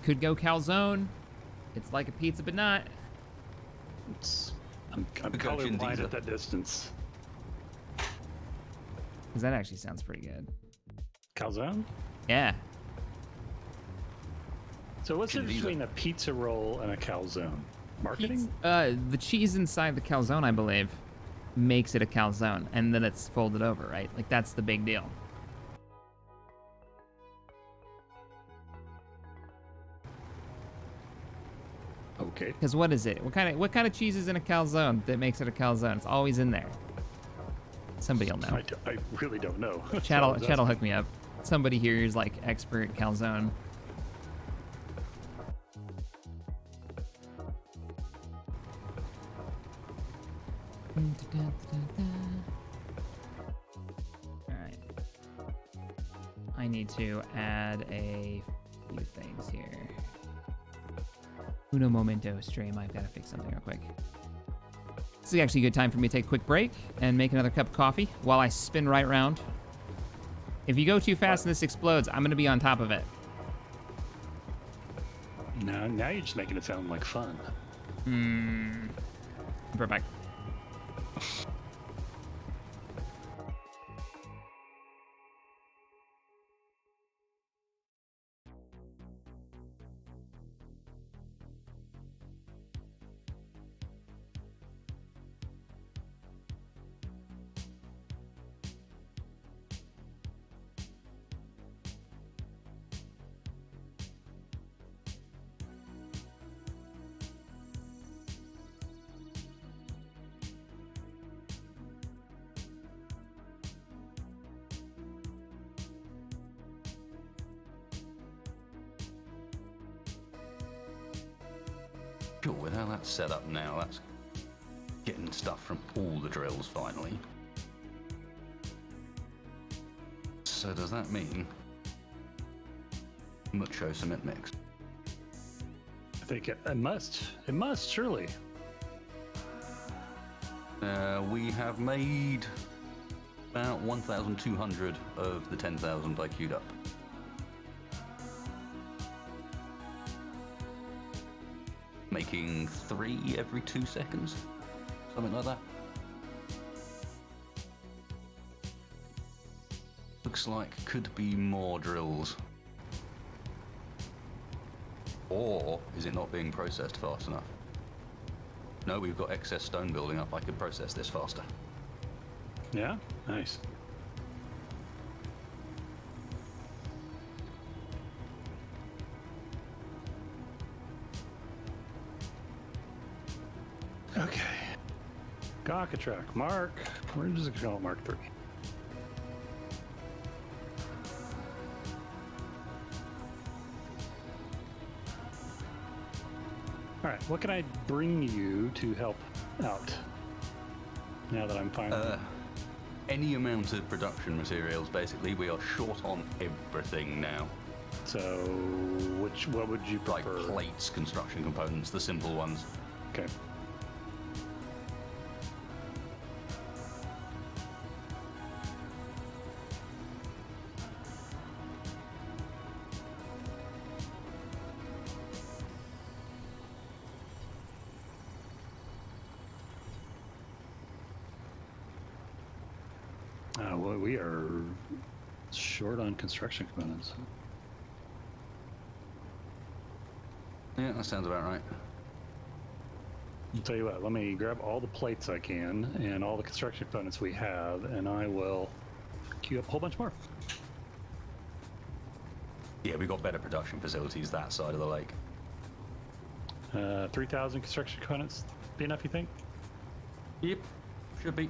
Speaker 2: Could go calzone. It's like a pizza, but not.
Speaker 3: I'm
Speaker 1: Coach
Speaker 3: colorblind
Speaker 1: Indeed.
Speaker 3: at that distance.
Speaker 2: Because that actually sounds pretty good.
Speaker 3: Calzone?
Speaker 2: Yeah.
Speaker 3: So what's the difference
Speaker 1: Indeed.
Speaker 3: between a pizza roll and a calzone? Marketing?
Speaker 2: The cheese inside the calzone, I believe, makes it a calzone, and then it's folded over, right? Like, that's the big deal.
Speaker 3: Okay.
Speaker 2: Because what is it? What kind of cheese is in a calzone that makes it a calzone? It's always in there. Somebody will know.
Speaker 3: I really don't know.
Speaker 2: Chat'll hook me up. Somebody here is like expert calzone. Alright. I need to add a few things here. Uno momento, stream. I've got to fix something real quick. This is actually a good time for me to take a quick break and make another cup of coffee while I spin right round. If you go too fast and this explodes, I'm going to be on top of it.
Speaker 3: Now you're just making it sound like fun.
Speaker 2: Perfect.
Speaker 1: Cool, with how that's set up now, that's getting stuff from all the drills finally. So does that mean mucho cement mix?
Speaker 3: I think it must. It must, surely.
Speaker 1: We have made about 1,200 of the 10,000 I queued up. Making 3 every 2 seconds, something like that. Looks like could be more drills. Or is it not being processed fast enough? No, we've got excess stone building up. I could process this faster.
Speaker 3: Yeah? Nice. Okay. Gawkatrack. Mark. We're just gonna call it Mark 3. All right. What can I bring you to help out? Now that I'm finally.
Speaker 1: Any amount of production materials, basically. We are short on everything now.
Speaker 3: So, what would you
Speaker 1: Like
Speaker 3: prefer?
Speaker 1: plates, construction components, the simple ones.
Speaker 3: Okay. Well, we are short on construction components.
Speaker 1: Yeah, that sounds about right.
Speaker 3: I'll tell you what, let me grab all the plates I can and all the construction components we have, and I will queue up a whole bunch more.
Speaker 1: Yeah, we've got better production facilities that side of the lake.
Speaker 3: 3,000 construction components be enough, you think?
Speaker 1: Yep, should be.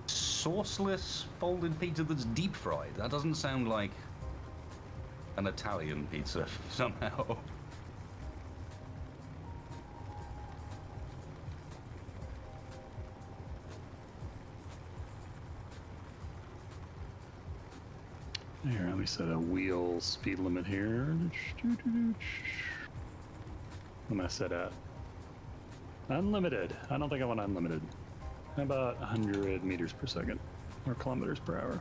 Speaker 1: Sauceless folded pizza that's deep fried. That doesn't sound like an Italian pizza somehow.
Speaker 3: Here, let me set a wheel speed limit here. What am I set at? Unlimited. I don't think I want unlimited. How about 100 meters per second or kilometers per hour?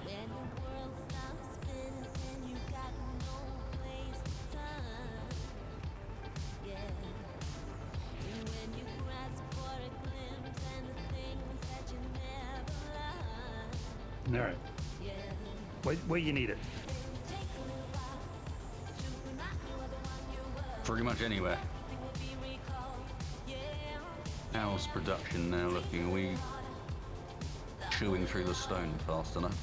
Speaker 6: When the world stops spinning and you got no place to turn, yeah. And when you grasp for a glimpse and the things that you never learned,
Speaker 3: All right.
Speaker 6: yeah.
Speaker 3: Wait, you need it.
Speaker 6: Take a little while to remind you of the one you were.
Speaker 1: Pretty much anywhere.
Speaker 6: Everything will be recalled, yeah.
Speaker 1: How's production now looking? Are we chewing through the stone fast enough?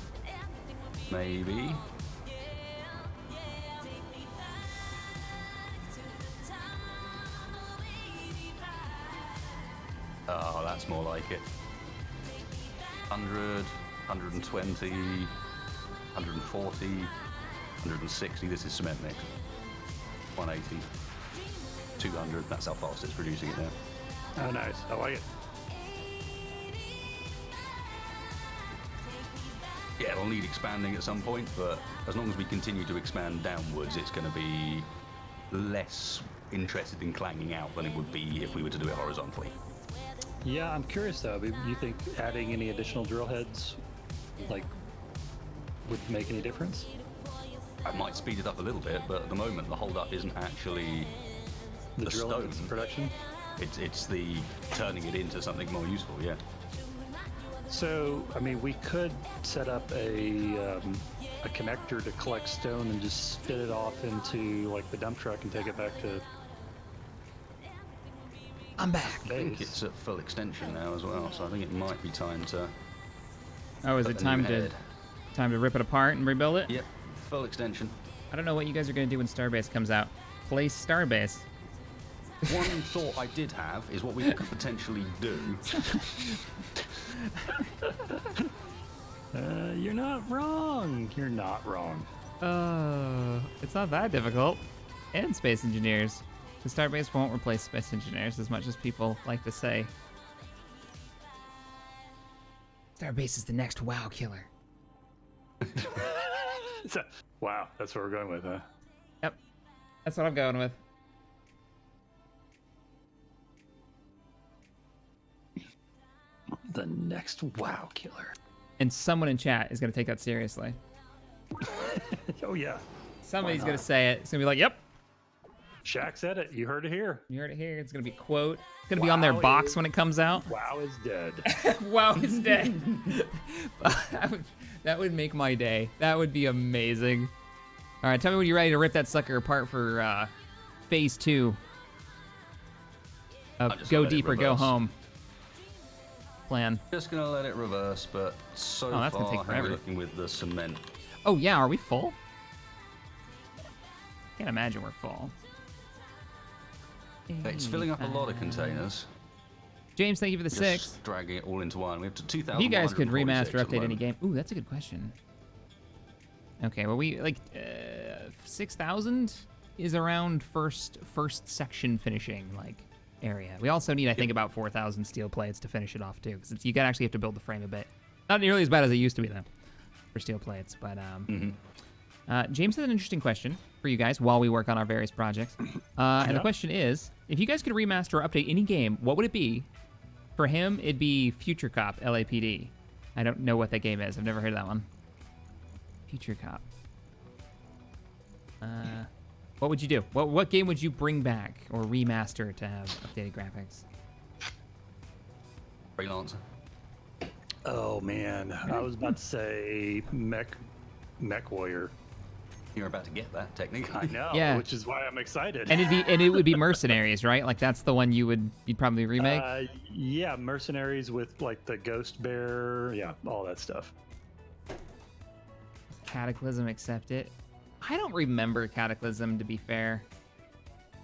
Speaker 1: Maybe. Oh, that's more like it. 100, 120, 140, 160. This is cement mix. 180, 200. That's how fast it's producing it now.
Speaker 3: Oh, nice. I like it.
Speaker 1: Yeah, it'll need expanding at some point, but as long as we continue to expand downwards, it's going to be less interested in clanging out than it would be if we were to do it horizontally.
Speaker 3: Yeah, I'm curious though. You think adding any additional drill heads, like, would make any difference?
Speaker 1: I might speed it up a little bit, but at the moment the holdup isn't actually
Speaker 3: The
Speaker 1: the
Speaker 3: drill
Speaker 1: stone.
Speaker 3: heads production?
Speaker 1: It's the turning it into something more useful. Yeah.
Speaker 3: So, I mean, we could set up a connector to collect stone and just spit it off into like the dump truck and take it back to
Speaker 2: I'm back.
Speaker 1: I think
Speaker 3: base.
Speaker 1: it's at full extension now as well, so I think it might be time to.
Speaker 2: Oh, is
Speaker 1: put
Speaker 2: it
Speaker 1: a new
Speaker 2: time
Speaker 1: head.
Speaker 2: to rip it apart and rebuild it?
Speaker 1: Yep, full extension.
Speaker 2: I don't know what you guys are gonna do when Starbase comes out. Place Starbase.
Speaker 1: One thought I did have is what we could potentially do.
Speaker 3: You're not wrong. You're not wrong.
Speaker 2: It's not that difficult. and space engineers. The Starbase won't replace space engineers as much as people like to say. Starbase is the next WoW killer.
Speaker 3: Wow, that's what we're going with, huh?
Speaker 2: Yep, that's what I'm going with.
Speaker 3: The next WoW killer.
Speaker 2: And someone in chat is going to take that seriously.
Speaker 3: Oh, yeah.
Speaker 2: Somebody's going to say it. It's going to be like, yep,
Speaker 3: Shaq said it. You heard it here.
Speaker 2: you heard it here. It's going to be a quote. It's going to be on their box when it comes out.
Speaker 3: WoW is dead.
Speaker 2: WoW is dead. that would make my day. That would be amazing. All right, tell me when you're ready to rip that sucker apart for phase 2 of
Speaker 1: just
Speaker 2: Go
Speaker 1: let it
Speaker 2: Deep or Go
Speaker 1: reverse.
Speaker 2: Home plan.
Speaker 1: Just gonna let it reverse, but so
Speaker 2: that's gonna
Speaker 1: far,
Speaker 2: take
Speaker 1: how are
Speaker 2: forever.
Speaker 1: we looking with the cement?
Speaker 2: Oh, yeah, are we full? Can't imagine we're full.
Speaker 1: It's filling up a lot of containers.
Speaker 2: James, thank you for the
Speaker 1: Just
Speaker 2: 6.
Speaker 1: dragging it all into one. We have to 2,000.
Speaker 2: If you guys could remaster or update any game. Ooh, that's a good question. Okay, well, we, like, 6,000 is around first section finishing, like, area. We also need, I think, about 4,000 steel plates to finish it off, too, because you actually have to build the frame a bit. Not nearly as bad as it used to be, though, for steel plates, but, James has an interesting question for you guys while we work on our various projects. And the question is, if you guys could remaster or update any game, what would it be? For him, it'd be Future Cop LAPD. I don't know what that game is. I've never heard of that one. Future Cop. What would you do? What game would you bring back or remaster to have updated graphics?
Speaker 1: Freelancer.
Speaker 3: Oh, man. I was about to say Mech Warrior.
Speaker 1: You're about to get that, technically.
Speaker 3: I know,
Speaker 2: Yeah.
Speaker 3: which is why I'm excited.
Speaker 2: And it would be Mercenaries, right? Like that's the one you'd probably remake.
Speaker 3: Yeah, Mercenaries with like the Ghost Bear, yeah, all that stuff.
Speaker 2: Cataclysm, accept it. I don't remember Cataclysm, to be fair.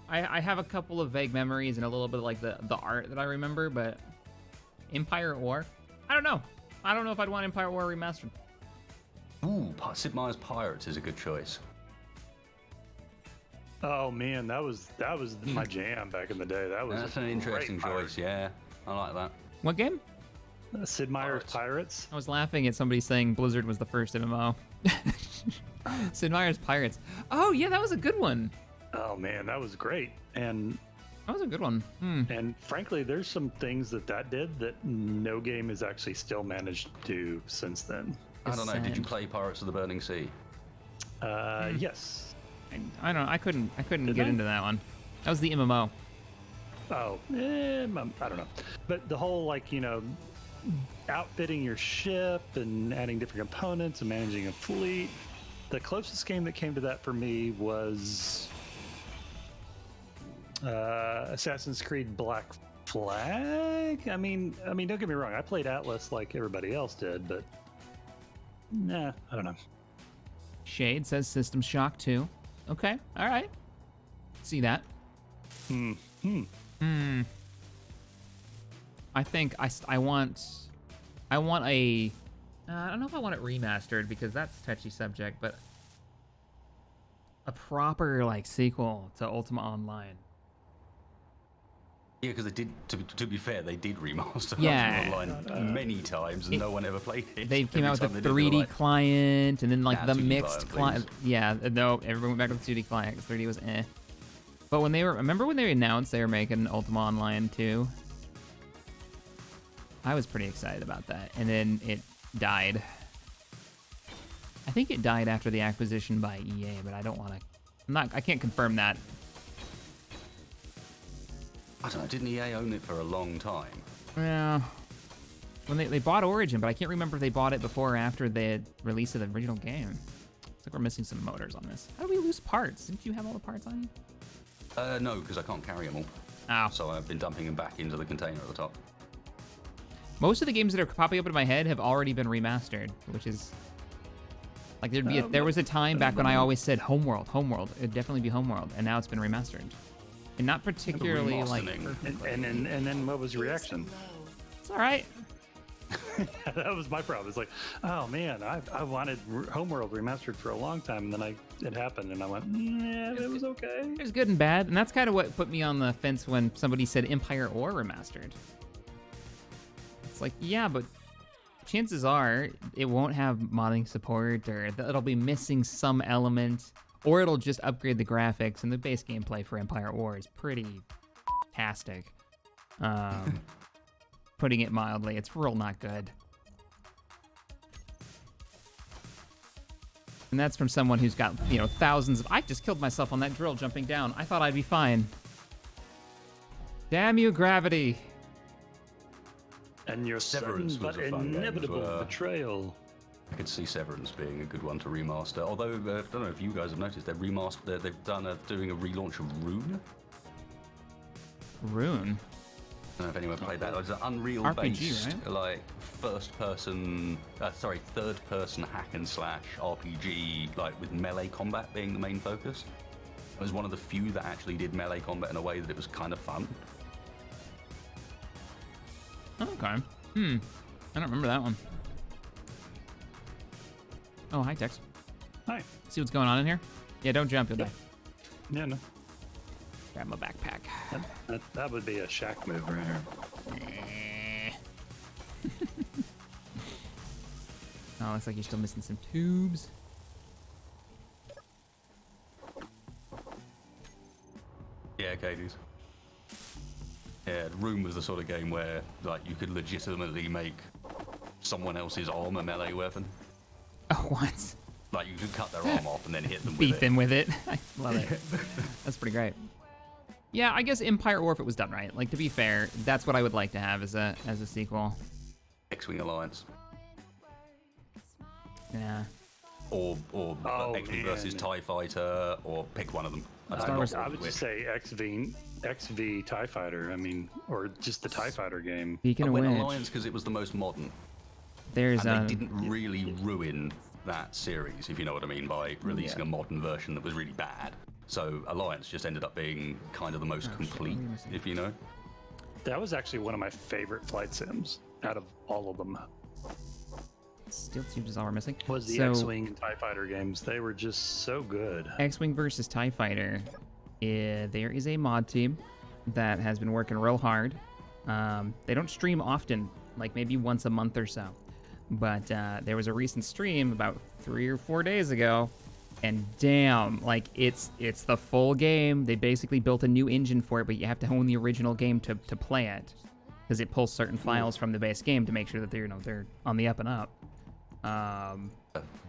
Speaker 2: I have a couple of vague memories and a little bit of like the art that I remember, but Empire at War? I don't know. I don't know if I'd want Empire at War remastered.
Speaker 1: Ooh, Sid Meier's Pirates is a good choice.
Speaker 3: Oh man, that was my jam back in the day. That was
Speaker 1: That's
Speaker 3: a
Speaker 1: an interesting
Speaker 3: great
Speaker 1: choice, yeah. I like that.
Speaker 2: What game?
Speaker 3: Sid Meier's Pirates.
Speaker 2: I was laughing at somebody saying Blizzard was the first MMO. Sid Meier's Pirates. Oh yeah, that was a good one.
Speaker 3: Oh man, that was great. And
Speaker 2: That was a good one.
Speaker 3: and frankly, there's some things that did that no game has actually still managed to do since then.
Speaker 1: I don't know, did you
Speaker 2: Ascend.
Speaker 1: play Pirates of the Burning Sea?
Speaker 3: Yes.
Speaker 2: I don't know. I couldn't
Speaker 3: Did
Speaker 2: get
Speaker 3: I?
Speaker 2: into that one. That was the MMO.
Speaker 3: Oh, I don't know. But the whole, like, outfitting your ship and adding different components and managing a fleet. The closest game that came to that for me was Assassin's Creed Black Flag. I mean, don't get me wrong. I played Atlas like everybody else did, but nah, I don't know.
Speaker 2: Shade says System Shock 2. Okay, all right. See that. I think I want a. I don't know if I want it remastered because that's a touchy subject, but a proper like sequel to Ultima Online.
Speaker 1: Yeah, because they did. To be fair, they did remaster
Speaker 2: Yeah.
Speaker 1: Ultima Online many times, and no one ever played it.
Speaker 2: They came
Speaker 1: Every
Speaker 2: out
Speaker 1: time
Speaker 2: with
Speaker 1: they
Speaker 2: the
Speaker 1: did, they
Speaker 2: 3D
Speaker 1: were like,
Speaker 2: client, and then like the
Speaker 1: 2D
Speaker 2: mixed
Speaker 1: client,
Speaker 2: client. Yeah, no, everyone went back to the 2D client because 3D was eh. But when remember when they announced they were making Ultima Online 2? I was pretty excited about that, and then it died. I think it died after the acquisition by EA, but I don't want to. I can't confirm that.
Speaker 1: I don't know. Didn't EA own it for a long time?
Speaker 2: Yeah. When they bought Origin, but I can't remember if they bought it before or after they had released the original game. Looks like we're missing some motors on this. How do we lose parts? Didn't you have all the parts on you?
Speaker 1: No, because I can't carry them all.
Speaker 2: Ow.
Speaker 1: So I've been dumping them back into the container at the top.
Speaker 2: Most of the games that are popping up in my head have already been remastered, which is like there was a time back when I always said Homeworld. It'd definitely be Homeworld, and now it's been remastered, and not particularly like.
Speaker 1: remastering.
Speaker 3: And then what was your reaction?
Speaker 2: It's all right.
Speaker 3: That was my problem. It's like, oh man, I wanted Homeworld remastered for a long time, and then it happened, and I went, yeah, it was okay.
Speaker 2: There's good and bad, and that's kind of what put me on the fence when somebody said Empire or remastered. It's like, yeah, but chances are it won't have modding support, or it'll be missing some element, or it'll just upgrade the graphics, and the base gameplay for Empire War is pretty fantastic. Putting it mildly, it's real not good. And that's from someone who's got, thousands of... I just killed myself on that drill jumping down. I thought I'd be fine. Damn you, gravity.
Speaker 3: And your
Speaker 1: Severance
Speaker 3: sudden
Speaker 1: was
Speaker 3: but
Speaker 1: a fun game as
Speaker 3: inevitable
Speaker 1: well.
Speaker 3: betrayal.
Speaker 1: I could see Severance being a good one to remaster. Although, I don't know if you guys have noticed, they've doing a relaunch of Rune.
Speaker 2: Rune?
Speaker 1: I don't know if anyone played that. It's an Unreal-based,
Speaker 2: RPG,
Speaker 1: third-person hack and slash RPG, like with melee combat being the main focus. It was one of the few that actually did melee combat in a way that it was kind of fun.
Speaker 2: Okay. I don't remember that one. Oh, hi, Tex.
Speaker 3: Hi.
Speaker 2: See what's going on in here? Yeah, don't jump, you'll die.
Speaker 3: Yeah, no.
Speaker 2: Grab my backpack.
Speaker 3: That would be a shack move right here.
Speaker 2: Oh, looks like you're still missing some tubes.
Speaker 1: Yeah, Katie's. Yeah, Room was the sort of game where like you could legitimately make someone else's arm a melee weapon.
Speaker 2: Oh, what?
Speaker 1: Like you could cut their arm off and then hit them with
Speaker 2: Beat
Speaker 1: it.
Speaker 2: them with it. I love it. That's pretty great. Yeah, I guess Empire War if it was done right. Like, to be fair, that's what I would like to have as a sequel.
Speaker 1: X-Wing Alliance.
Speaker 2: Yeah.
Speaker 1: Or
Speaker 3: Oh,
Speaker 1: X-Wing versus
Speaker 3: man.
Speaker 1: TIE Fighter, or pick one of them.
Speaker 2: Star Wars-
Speaker 3: I would just say XV TIE Fighter. I mean, or just the TIE Fighter game.
Speaker 2: Speaking
Speaker 1: I
Speaker 2: of
Speaker 1: went
Speaker 2: which,
Speaker 1: Alliance because it was the most modern.
Speaker 2: there's
Speaker 1: And they didn't really ruin that series, if you know what I mean, by releasing a modern version that was really bad. So Alliance just ended up being kind of the most complete, if you know.
Speaker 3: That was actually one of my favorite flight sims out of all of them.
Speaker 2: Steel Tubes is all we're missing.
Speaker 3: Was the
Speaker 2: So,
Speaker 3: X-Wing and TIE Fighter games. They were just so good.
Speaker 2: X-Wing versus TIE Fighter. There is a mod team that has been working real hard. They don't stream often, like maybe once a month or so. But there was a recent stream about 3 or 4 days ago, and damn, like it's the full game. They basically built a new engine for it, but you have to own the original game to play it, because it pulls certain files from the base game to make sure that they're on the up and up.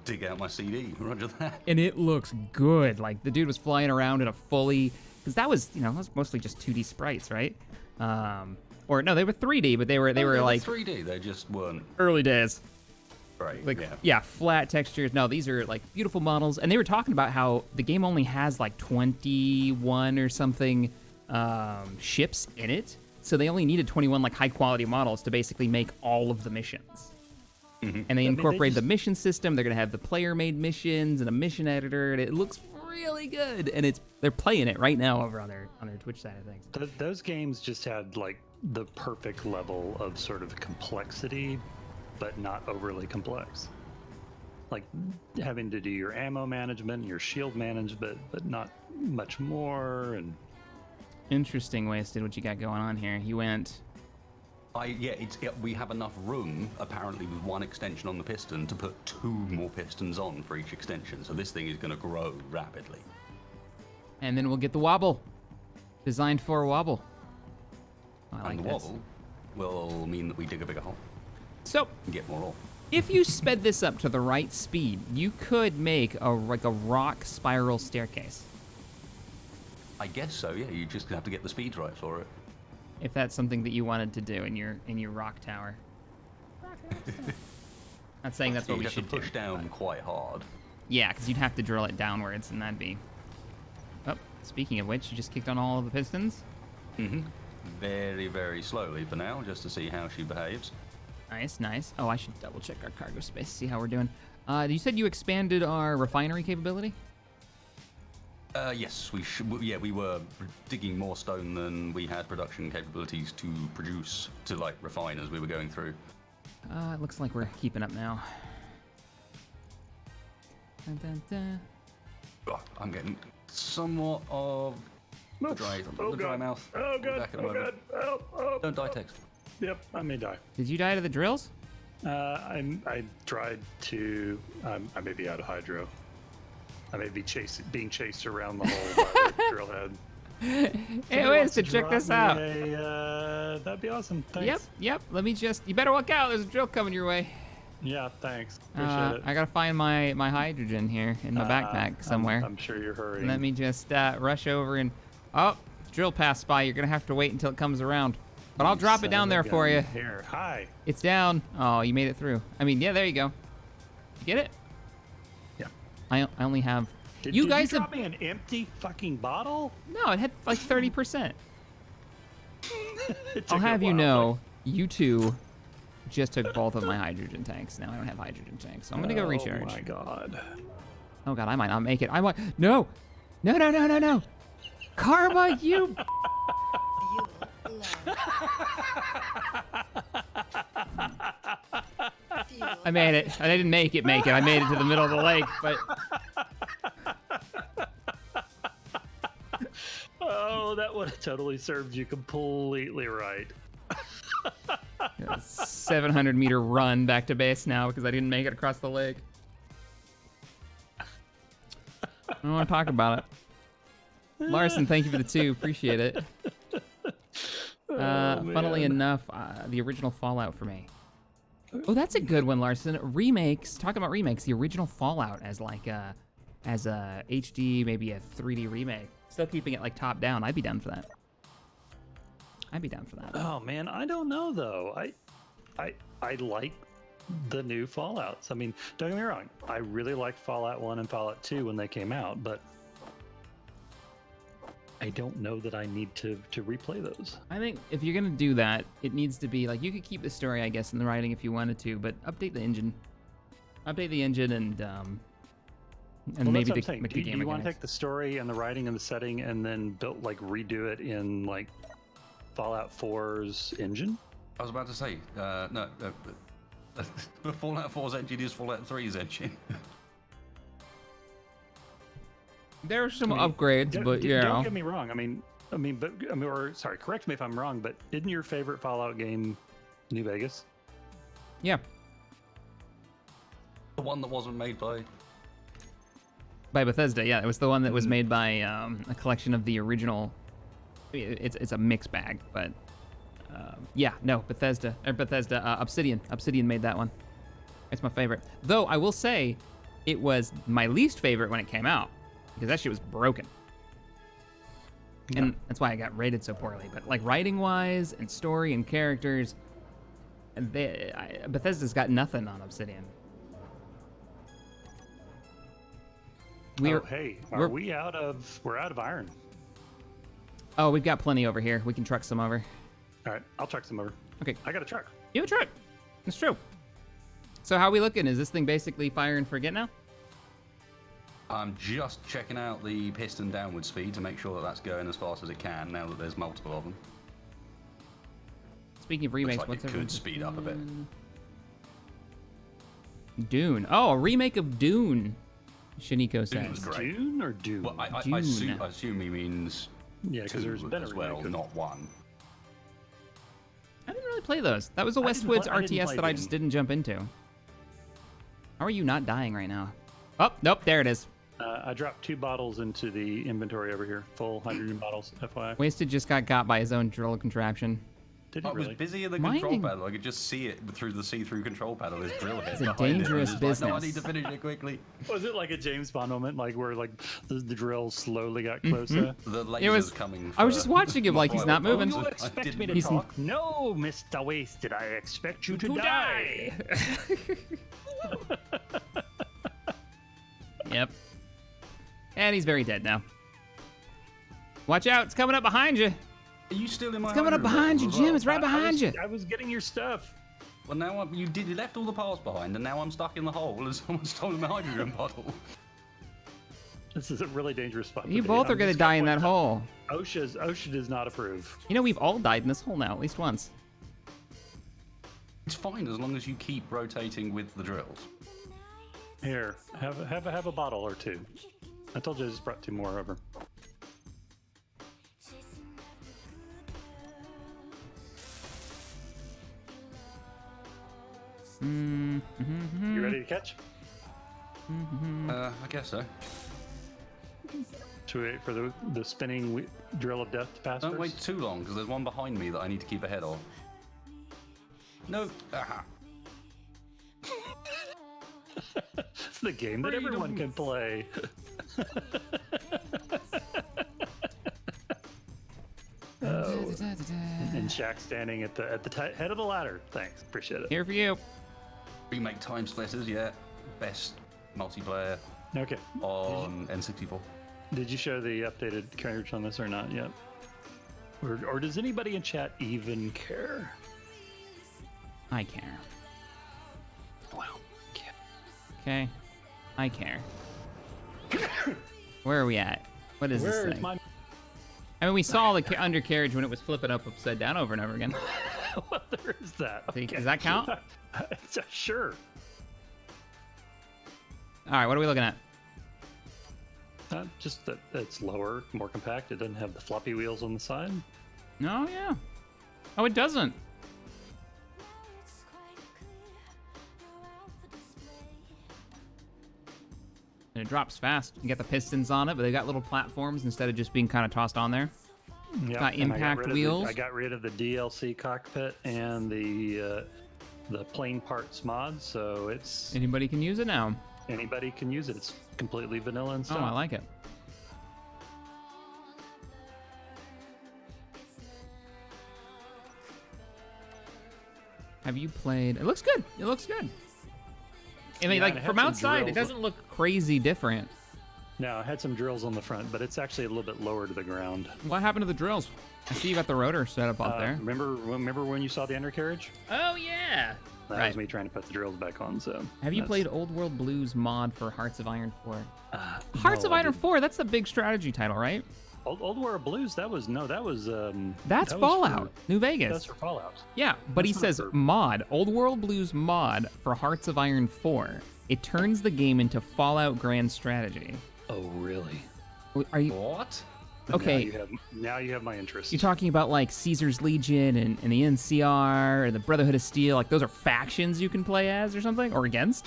Speaker 1: Dig out my CD, roger that.
Speaker 2: And it looks good. Like the dude was flying around in a fully, because that was mostly just 2D sprites, right? Or no, they were 3D, but they were like
Speaker 1: 3D, they just weren't
Speaker 2: early days.
Speaker 1: great.
Speaker 2: Like yeah, flat textures. No, these are like beautiful models. And they were talking about how the game only has like 21 or something ships in it, so they only needed 21 like high quality models to basically make all of the missions. And they incorporate the mission system. They're gonna have the player-made missions and a mission editor, and it looks really good. And they're playing it right now over on their Twitch side of things.
Speaker 3: Those games just had like the perfect level of sort of complexity, but not overly complex. Like having to do your ammo management, your shield management, but not much more. And
Speaker 2: Interesting, Wasted, what you got going on here. You went...
Speaker 1: we have enough room, apparently, with one extension on the piston to put 2 more pistons on for each extension. So this thing is going to grow rapidly.
Speaker 2: And then we'll get the wobble. Designed for a wobble. I like
Speaker 1: And the
Speaker 2: this.
Speaker 1: wobble will mean that we dig a bigger hole
Speaker 2: So,
Speaker 1: and get more ore.
Speaker 2: if you sped this up to the right speed, you could make a rock spiral staircase.
Speaker 1: I guess so, yeah. You just have to get the speeds right for it.
Speaker 2: If that's something that you wanted to do in your rock tower. Not saying that's what
Speaker 1: you
Speaker 2: we
Speaker 1: have to
Speaker 2: should
Speaker 1: push
Speaker 2: do.
Speaker 1: down quite hard.
Speaker 2: Yeah, because you'd have to drill it downwards, and that'd be... Oh, speaking of which, you just kicked on all of the pistons.
Speaker 1: Very, very slowly for now, just to see how she behaves.
Speaker 2: Nice, nice. Oh, I should double check our cargo space, see how we're doing. You said you expanded our refinery capability?
Speaker 1: Yes, we were digging more stone than we had production capabilities to produce, to like refine as we were going through.
Speaker 2: It looks like we're keeping up now. Dun, dun, dun.
Speaker 1: Oh, I'm getting somewhat of the dry,
Speaker 3: Oh,
Speaker 1: the dry
Speaker 3: God.
Speaker 1: mouth.
Speaker 3: Oh,
Speaker 1: We'll be
Speaker 3: God.
Speaker 1: back in a
Speaker 3: Oh,
Speaker 1: moment.
Speaker 3: God. Oh, oh.
Speaker 1: Don't die, Tex.
Speaker 3: Yep, I may die.
Speaker 2: Did you die to the drills?
Speaker 3: I tried to. I may be out of hydro. I may be being chased around the hole by the drill head.
Speaker 2: Hey, wait, so check this out.
Speaker 3: That'd be awesome. Thanks.
Speaker 2: Yep. Let me just. You better watch out. There's a drill coming your way.
Speaker 3: Yeah, thanks. Appreciate it.
Speaker 2: I gotta find my hydrogen here in my backpack somewhere.
Speaker 3: I'm sure you're hurrying.
Speaker 2: Let me just rush over and. Oh, drill passed by. You're gonna have to wait until it comes around. But I'll drop it
Speaker 3: Son
Speaker 2: down
Speaker 3: of a
Speaker 2: there for
Speaker 3: gun.
Speaker 2: you.
Speaker 3: Here, hi.
Speaker 2: It's down. Oh, you made it through. I mean, yeah, there you go. You get it?
Speaker 3: Yeah.
Speaker 2: I only have.
Speaker 3: Did
Speaker 2: you
Speaker 3: you
Speaker 2: guys
Speaker 3: drop
Speaker 2: have.
Speaker 3: me an empty fucking bottle?
Speaker 2: No, it had like 30%.
Speaker 3: It took
Speaker 2: I'll
Speaker 3: a
Speaker 2: have you
Speaker 3: while,
Speaker 2: know, you two just took both of my hydrogen tanks. Now I don't have hydrogen tanks, so I'm gonna go recharge.
Speaker 3: Oh my god.
Speaker 2: Oh god, I might not make it. I might. No, Karma, you.
Speaker 4: Fuel low. Fuel
Speaker 2: I made it. I didn't make it. I made it to the middle of the lake, but
Speaker 3: Oh, that would have totally served you completely right.
Speaker 2: 700-meter run back to base now because I didn't make it across the lake. I don't want to talk about it. Larson, thank you for the 2. Appreciate it. Funnily enough, the original Fallout for me. Oh, that's a good one, Larson. Remakes. Talking about remakes, the original Fallout as like as a HD, maybe a 3D remake. Still keeping it like top down. I'd be down for that.
Speaker 3: Oh man, I don't know though. I like the new Fallouts. I mean, don't get me wrong. I really liked Fallout 1 and Fallout 2 when they came out, but I don't know that I need to replay those.
Speaker 2: I think if you're gonna do that, it needs to be like you could keep the story, I guess, in the writing if you wanted to, but update the engine. Update the engine and
Speaker 3: Well,
Speaker 2: maybe
Speaker 3: that's what I'm saying.
Speaker 2: make
Speaker 3: Do
Speaker 2: the
Speaker 3: you
Speaker 2: game
Speaker 3: want to take the story and the writing and the setting and then redo it in like Fallout 4's engine?
Speaker 1: I was about to say, no. But Fallout 4's engine is Fallout 3's engine.
Speaker 2: There are some upgrades, but yeah.
Speaker 3: Don't get me wrong. Sorry, correct me if I'm wrong, but isn't your favorite Fallout game New Vegas?
Speaker 2: Yeah.
Speaker 1: The one that wasn't made by.
Speaker 2: By Bethesda, yeah. It was the one that was made by a collection of the original. It's a mixed bag, but yeah, no, Bethesda, Obsidian. Obsidian made that one. It's my favorite. Though I will say, it was my least favorite when it came out because that shit was broken. And that's why I got rated so poorly. But like writing-wise and story and characters, Bethesda's got nothing on Obsidian.
Speaker 3: We're out of iron.
Speaker 2: Oh, we've got plenty over here. We can truck some over.
Speaker 3: All right, I'll truck some over.
Speaker 2: Okay.
Speaker 3: I got a truck.
Speaker 2: You have a truck. That's true. So how are we looking? Is this thing basically fire and forget now?
Speaker 1: I'm just checking out the piston downward speed to make sure that that's going as fast as it can now that there's multiple of them.
Speaker 2: Speaking of remakes,
Speaker 1: Looks like
Speaker 2: what's
Speaker 1: it could
Speaker 2: everyone-
Speaker 1: speed up a bit.
Speaker 2: Dune. Oh, a remake of Dune. Shiniko
Speaker 1: Dune was
Speaker 2: says.
Speaker 1: great.
Speaker 3: Dune or Dune?
Speaker 1: Well, I
Speaker 2: Dune.
Speaker 1: assume he means
Speaker 3: Yeah, because there's
Speaker 1: 2
Speaker 3: been a
Speaker 1: as well,
Speaker 3: remake of-
Speaker 1: not 1.
Speaker 2: I didn't really play those. That was a
Speaker 3: I didn't
Speaker 2: Westwoods
Speaker 3: play- I didn't
Speaker 2: RTS
Speaker 3: play
Speaker 2: that I
Speaker 3: Dune.
Speaker 2: just didn't jump into. How are you not dying right now? Oh, nope, there it is.
Speaker 3: I dropped 2 bottles into the inventory over here. Full hydrogen bottles, FYI.
Speaker 2: Wasted just got by his own drill contraption.
Speaker 3: Did
Speaker 1: I
Speaker 3: you
Speaker 1: was
Speaker 3: really?
Speaker 1: busy in the
Speaker 2: Mining.
Speaker 1: control panel. I could just see it through the see-through control panel. This drill head
Speaker 2: It's a
Speaker 1: behind
Speaker 2: dangerous
Speaker 1: it. And it's like, no, I
Speaker 2: business.
Speaker 1: need to finish it quickly.
Speaker 3: Was it like a James Bond moment, like where like the drill slowly got closer?
Speaker 1: The lasers
Speaker 2: It was.
Speaker 1: coming.
Speaker 2: I was
Speaker 1: for
Speaker 2: just watching him like he's not
Speaker 1: private
Speaker 2: moving.
Speaker 1: bombs.
Speaker 3: You
Speaker 1: I
Speaker 3: expect
Speaker 1: didn't
Speaker 3: me to
Speaker 2: He's-
Speaker 3: talk? No, Mr. Wasted. I expect you to die.
Speaker 2: Yep. And he's very dead now. Watch out! It's coming up behind you.
Speaker 1: Are you still in my?
Speaker 2: It's coming up
Speaker 1: hydrogen
Speaker 2: behind you,
Speaker 1: bottles as
Speaker 2: Jim.
Speaker 1: well?
Speaker 2: It's right behind you.
Speaker 3: I was getting your stuff.
Speaker 1: Well, now you left all the parts behind, and now I'm stuck in the hole, and someone's stolen my hydrogen bottle.
Speaker 3: This is a really dangerous spot. to
Speaker 2: You
Speaker 3: be.
Speaker 2: both
Speaker 3: I'm
Speaker 2: are gonna
Speaker 3: just
Speaker 2: die in
Speaker 3: point
Speaker 2: that
Speaker 3: out,
Speaker 2: hole.
Speaker 3: OSHA does not approve.
Speaker 2: You know, we've all died in this hole now, at least once.
Speaker 1: It's fine as long as you keep rotating with the drills.
Speaker 3: Here, have a bottle or two. I told you I just brought 2 more over. You ready to catch?
Speaker 1: I guess so.
Speaker 3: Should we wait for the spinning drill of death to pass
Speaker 1: Don't
Speaker 3: first?
Speaker 1: wait too long, because there's one behind me that I need to keep ahead of. No. Aha.
Speaker 3: It's the game that everyone can play. Oh. And Shaq standing at the head of the ladder. Thanks, appreciate it.
Speaker 2: Here for you.
Speaker 1: Remake Time Splitters, yeah. Best multiplayer
Speaker 3: Okay.
Speaker 1: on N64.
Speaker 3: Did you show the updated carriage on this or not yet? Or does anybody in chat even care?
Speaker 2: I care.
Speaker 3: Well,
Speaker 2: Okay. I care. Where are we at? What is this
Speaker 3: where
Speaker 2: thing?
Speaker 3: is my?
Speaker 2: I mean, we saw the undercarriage when it was flipping up upside down over and over again.
Speaker 3: Well, there is that.
Speaker 2: See, does that count?
Speaker 3: Sure.
Speaker 2: All right, what are we looking at?
Speaker 3: Just that it's lower, more compact. It doesn't have the floppy wheels on the side.
Speaker 2: No, yeah. Oh, it doesn't. And it drops fast. You get the pistons on it, but they got little platforms instead of just being kind of tossed on there.
Speaker 3: Yep,
Speaker 2: Got
Speaker 3: and
Speaker 2: impact wheels.
Speaker 3: I got rid of the DLC cockpit and the plain parts mod, so it's
Speaker 2: Anybody can use it now.
Speaker 3: anybody can use it. It's completely vanilla and
Speaker 2: Oh,
Speaker 3: stuff.
Speaker 2: I like it. Have you played? It looks good. It looks good. I mean,
Speaker 3: Yeah,
Speaker 2: like
Speaker 3: and it
Speaker 2: from
Speaker 3: had some
Speaker 2: outside, it
Speaker 3: drills.
Speaker 2: doesn't look crazy different.
Speaker 3: Now, it had some drills on the front, but it's actually a little bit lower to the ground.
Speaker 2: What happened to the drills? I see you got the rotor set up there.
Speaker 3: Remember when you saw the undercarriage?
Speaker 2: Oh yeah.
Speaker 3: That
Speaker 2: Right.
Speaker 3: was me trying to put the drills back on. So
Speaker 2: Have you
Speaker 3: that's-
Speaker 2: played Old World Blues mod for Hearts of Iron 4?
Speaker 3: no,
Speaker 2: Hearts of
Speaker 3: I
Speaker 2: Iron
Speaker 3: didn't.
Speaker 2: 4, that's the big strategy title, right?
Speaker 3: Old World Blues? That was
Speaker 2: That's
Speaker 3: that was
Speaker 2: Fallout, New Vegas.
Speaker 3: That's for Fallout.
Speaker 2: Yeah, but he
Speaker 3: That's not
Speaker 2: says
Speaker 3: for-
Speaker 2: mod, Old World Blues mod for Hearts of Iron 4. It turns the game into Fallout Grand Strategy.
Speaker 3: Oh, really?
Speaker 2: Are you
Speaker 1: What?
Speaker 2: okay?
Speaker 3: Now you have my interest.
Speaker 2: You're talking about like Caesar's Legion and the NCR or the Brotherhood of Steel, like those are factions you can play as or something or against.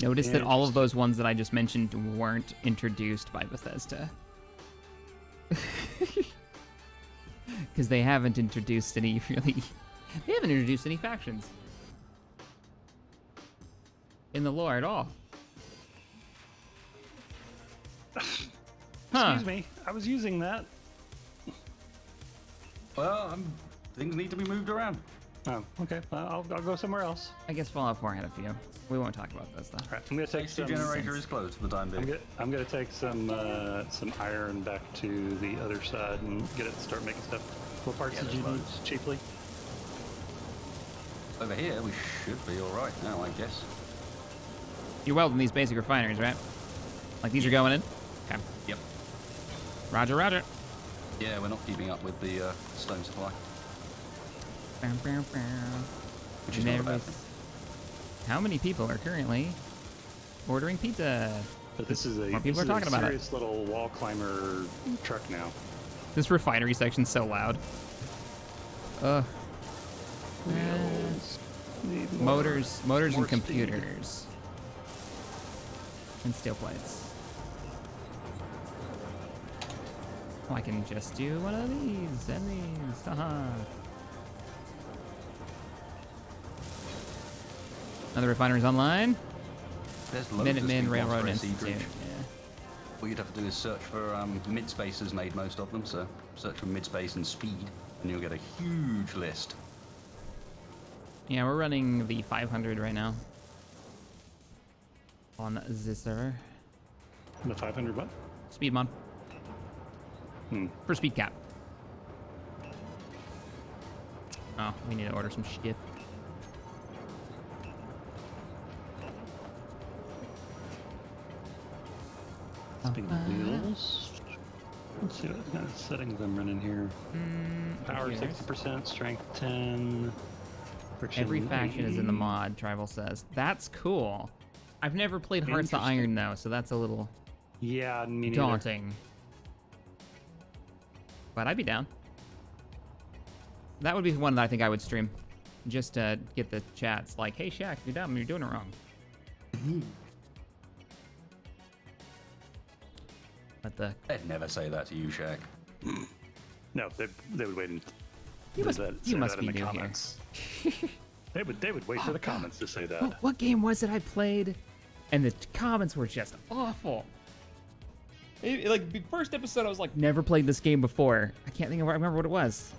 Speaker 2: Notice that all of those ones that I just mentioned weren't introduced by Bethesda. Because they haven't introduced any they haven't introduced any factions in the lore at all. Huh.
Speaker 3: Excuse me. I was using that.
Speaker 1: Well, things need to be moved around.
Speaker 3: Oh, okay. I'll go somewhere else.
Speaker 2: I guess Fallout 4 had a few. We won't talk about this though.
Speaker 3: All right. I'm gonna take
Speaker 1: Safety
Speaker 3: some.
Speaker 1: generator is closed for the time being.
Speaker 3: I'm gonna take some iron back to the other side and get it to start making stuff. What parts
Speaker 1: Yeah,
Speaker 3: did you
Speaker 1: there's
Speaker 3: need
Speaker 1: loads.
Speaker 3: cheaply?
Speaker 1: Over here, we should be all right now, I guess.
Speaker 2: You're welding these basic refineries, right? Like these are going in? Okay.
Speaker 1: Yep.
Speaker 2: Roger, roger.
Speaker 1: Yeah, we're not keeping up with the stone supply, which is not a bad thing.
Speaker 2: How many people are currently ordering pizza?
Speaker 3: But this is a
Speaker 2: More people are talking about it.
Speaker 3: serious little wall climber truck now.
Speaker 2: This refinery section's so loud. Ugh.
Speaker 3: Wheels. Need more-
Speaker 2: Motors
Speaker 3: more
Speaker 2: and
Speaker 3: speed.
Speaker 2: computers. And steel plates. Oh, I can just do one of these and these. Haha. Another refinery's online.
Speaker 1: There's loads of
Speaker 2: Minutemen
Speaker 1: speed ones
Speaker 2: Railroad
Speaker 1: for
Speaker 2: Institute.
Speaker 1: Siege.
Speaker 2: Yeah.
Speaker 1: What you'd have to do is search for mid-space has made most of them, so search for mid-space and speed, and you'll get a huge list.
Speaker 2: Yeah, we're running the 500 right now on this server.
Speaker 3: The 500 what?
Speaker 2: Speed mod. For speed cap. Oh, we need to order some shit.
Speaker 3: Speed wheels. Let's see what kind of settings I'm running here. Power
Speaker 2: computers.
Speaker 3: 60%, strength 10. Friction
Speaker 2: Every faction is in the
Speaker 3: 80.
Speaker 2: mod, Tribal says. That's cool. I've never played Hearts of Iron, though, so that's a little
Speaker 3: Yeah, me neither.
Speaker 2: daunting. But I'd be down. That would be one that I think I would stream. Just to get the chats like, hey, Shaq, you're dumb, you're doing it wrong. But the...
Speaker 1: I'd never say that to you, Shaq.
Speaker 3: No, they would wait and
Speaker 2: You must,
Speaker 3: say
Speaker 2: you must
Speaker 3: that
Speaker 2: be
Speaker 3: in the
Speaker 2: new here.
Speaker 3: comments. They would wait for the comments to say that.
Speaker 2: What game was it I played? And the comments were just awful. Like, the first episode, I was like, never played this game before. I can't think of, I remember what it was.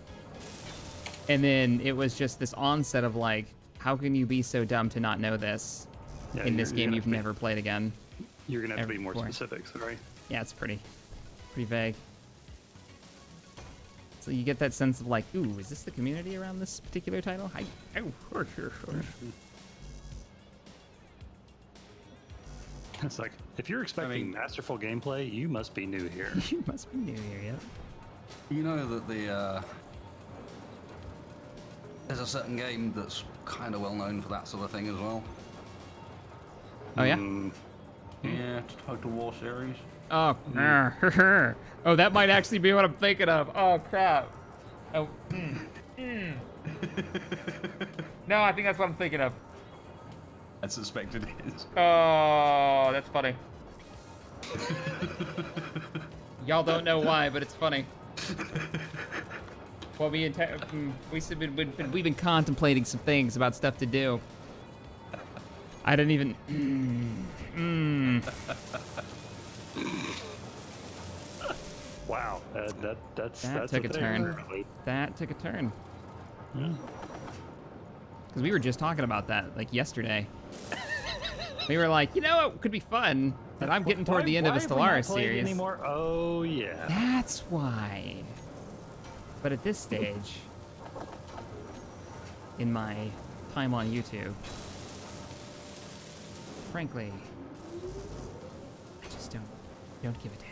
Speaker 2: And then it was just this onset of like, how can you be so dumb to not know this
Speaker 3: Yeah,
Speaker 2: in this
Speaker 3: you're
Speaker 2: game
Speaker 3: gonna
Speaker 2: you've
Speaker 3: have to be-
Speaker 2: never played again?
Speaker 3: You're gonna have to be more
Speaker 2: before.
Speaker 3: specific. Sorry.
Speaker 2: Yeah, it's pretty vague. So you get that sense of like, ooh, is this the community around this particular title?
Speaker 3: It's like if you're expecting masterful gameplay, you must be new here.
Speaker 2: You must be new here, yep.
Speaker 1: You know that there's a certain game that's kind of well known for that sort of thing as well.
Speaker 2: Oh yeah.
Speaker 1: Yeah, Total War series.
Speaker 2: Oh, oh, that might actually be what I'm thinking of. Oh crap. Oh. No, I think that's what I'm thinking of.
Speaker 1: I suspect it is.
Speaker 2: Oh, that's funny. Y'all don't know why, but it's funny. Well, we've been contemplating some things about stuff to do. I didn't even.
Speaker 3: Wow, that's
Speaker 2: took a turn. That took a turn. Because we were just talking about that like yesterday. We were like, you know, it could be fun, but I'm getting toward the end of a Stellaris series.
Speaker 3: Anymore? Oh yeah.
Speaker 2: That's why. But at this stage, in my time on YouTube, frankly, I just don't give a damn.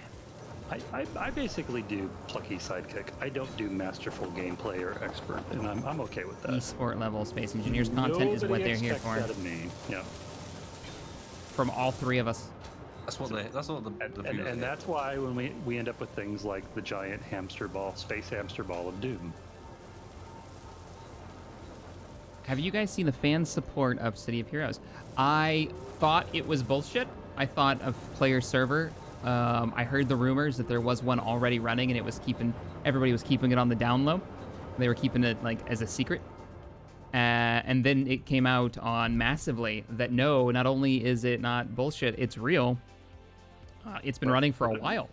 Speaker 3: I basically do plucky sidekick. I don't do masterful gameplay or expert, and I'm okay with that.
Speaker 2: Esport level Space Engineers content is what they're here for.
Speaker 3: That of me. Yeah.
Speaker 2: From all three of us.
Speaker 1: That's what the viewers
Speaker 3: And
Speaker 1: get.
Speaker 3: that's why when we end up with things like the giant hamster ball, space hamster ball of doom.
Speaker 2: Have you guys seen the fan support of City of Heroes? I thought it was bullshit. I thought of player server. I heard the rumors that there was one already running and everybody was keeping it on the down low. They were keeping it like as a secret. And then it came out on Massively that no, not only is it not bullshit, it's real. It's been running for a while.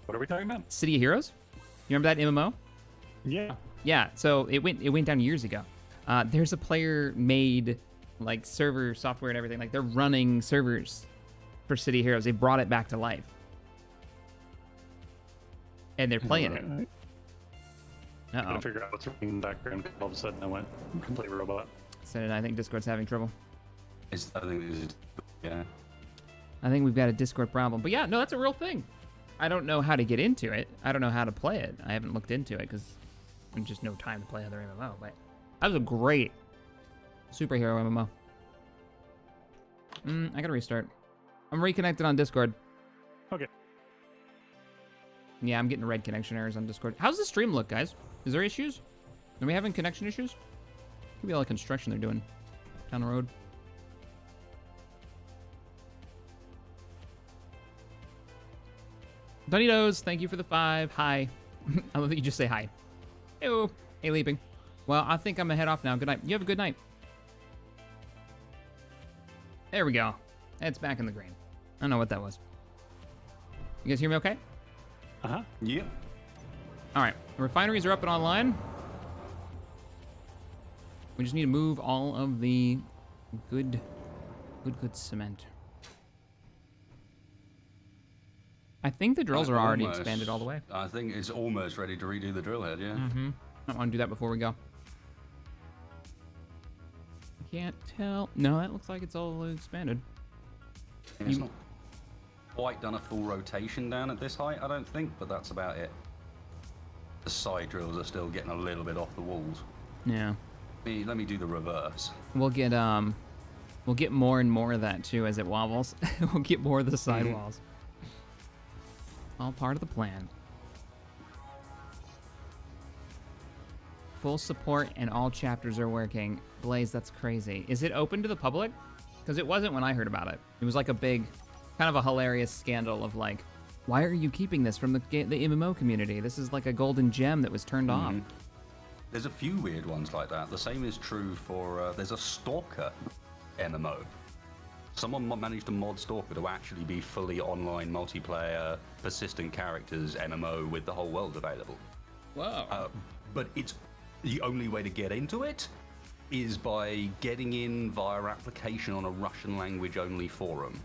Speaker 3: What are we talking about?
Speaker 2: City of Heroes? You remember that MMO?
Speaker 3: Yeah.
Speaker 2: Yeah, so it went down years ago. There's a player made like server software and everything. Like they're running servers for City of Heroes. They brought it back to life. And they're playing it.
Speaker 3: Trying
Speaker 2: Uh-oh.
Speaker 3: to figure out what's running in the background. All of a sudden, I went complete robot.
Speaker 2: So I think Discord's having trouble.
Speaker 1: I think this is, yeah.
Speaker 2: I think we've got a Discord problem. But yeah, no, that's a real thing. I don't know how to get into it. I don't know how to play it. I haven't looked into it because there's just no time to play other MMO. But that was a great superhero MMO. I gotta restart. I'm reconnected on Discord.
Speaker 3: Okay.
Speaker 2: Yeah, I'm getting red connection errors on Discord. How's the stream look, guys? Is there issues? Are we having connection issues? Could be all the construction they're doing down the road. Donitos, thank you for the 5. Hi. I love that you just say hi. Hey, hey, Leaping. Well, I think I'm gonna head off now. Good night. You have a good night. There we go. It's back in the green. I don't know what that was. You guys hear me okay?
Speaker 3: Uh-huh.
Speaker 1: Yep.
Speaker 2: All right. The refineries are up and online. We just need to move all of the good cement. I think the drills are already expanded all the way.
Speaker 1: I think it's almost ready to redo the drill head, yeah.
Speaker 2: I want to do that before we go. Can't tell. No, that looks like it's all expanded.
Speaker 1: It's not. quite done a full rotation down at this height, I don't think, but that's about it. The side drills are still getting a little bit off the walls.
Speaker 2: Yeah.
Speaker 1: Let me do the reverse.
Speaker 2: We'll get more and more of that too as it wobbles. We'll get more of the sidewalls. All part of the plan. Full support and all chapters are working. Blaze, that's crazy. Is it open to the public? Because it wasn't when I heard about it. It was like a big, kind of a hilarious scandal of like, why are you keeping this from the MMO community? This is like a golden gem that was turned off.
Speaker 1: There's a few weird ones like that. The same is true for, there's a Stalker MMO. Someone managed to mod Stalker to actually be fully online multiplayer, persistent characters MMO with the whole world available.
Speaker 2: Whoa.
Speaker 1: But it's the only way to get into it is by getting in via application on a Russian language only forum.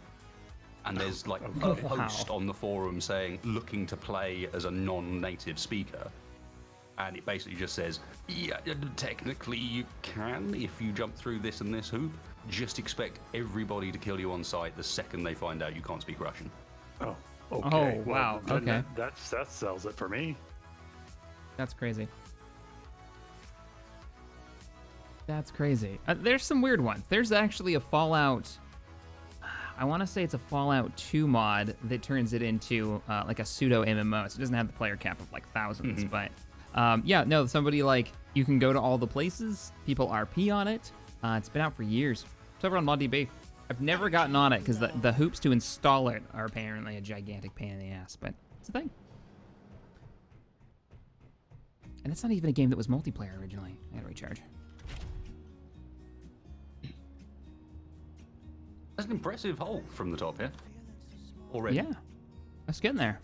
Speaker 1: And there's like a post on the forum saying, looking to play as a non-native speaker. And it basically just says, yeah, technically you can if you jump through this and this hoop. Just expect everybody to kill you on sight the second they find out you can't speak Russian.
Speaker 3: Oh, okay.
Speaker 2: Oh, wow.
Speaker 3: Well,
Speaker 2: Okay.
Speaker 3: That sells it for me.
Speaker 2: That's crazy. That's crazy. There's some weird ones. There's actually a Fallout... I want to say it's a Fallout 2 mod that turns it into like a pseudo MMO. So it doesn't have the player cap of like thousands. But yeah, no, somebody like, you can go to all the places. People RP on it. It's been out for years. It's over on ModDB. I've never gotten on it because the hoops to install it are apparently a gigantic pain in the ass. But it's a thing. And it's not even a game that was multiplayer originally. I gotta recharge.
Speaker 1: That's an impressive hole from the top here. Already.
Speaker 2: Yeah, that's getting there.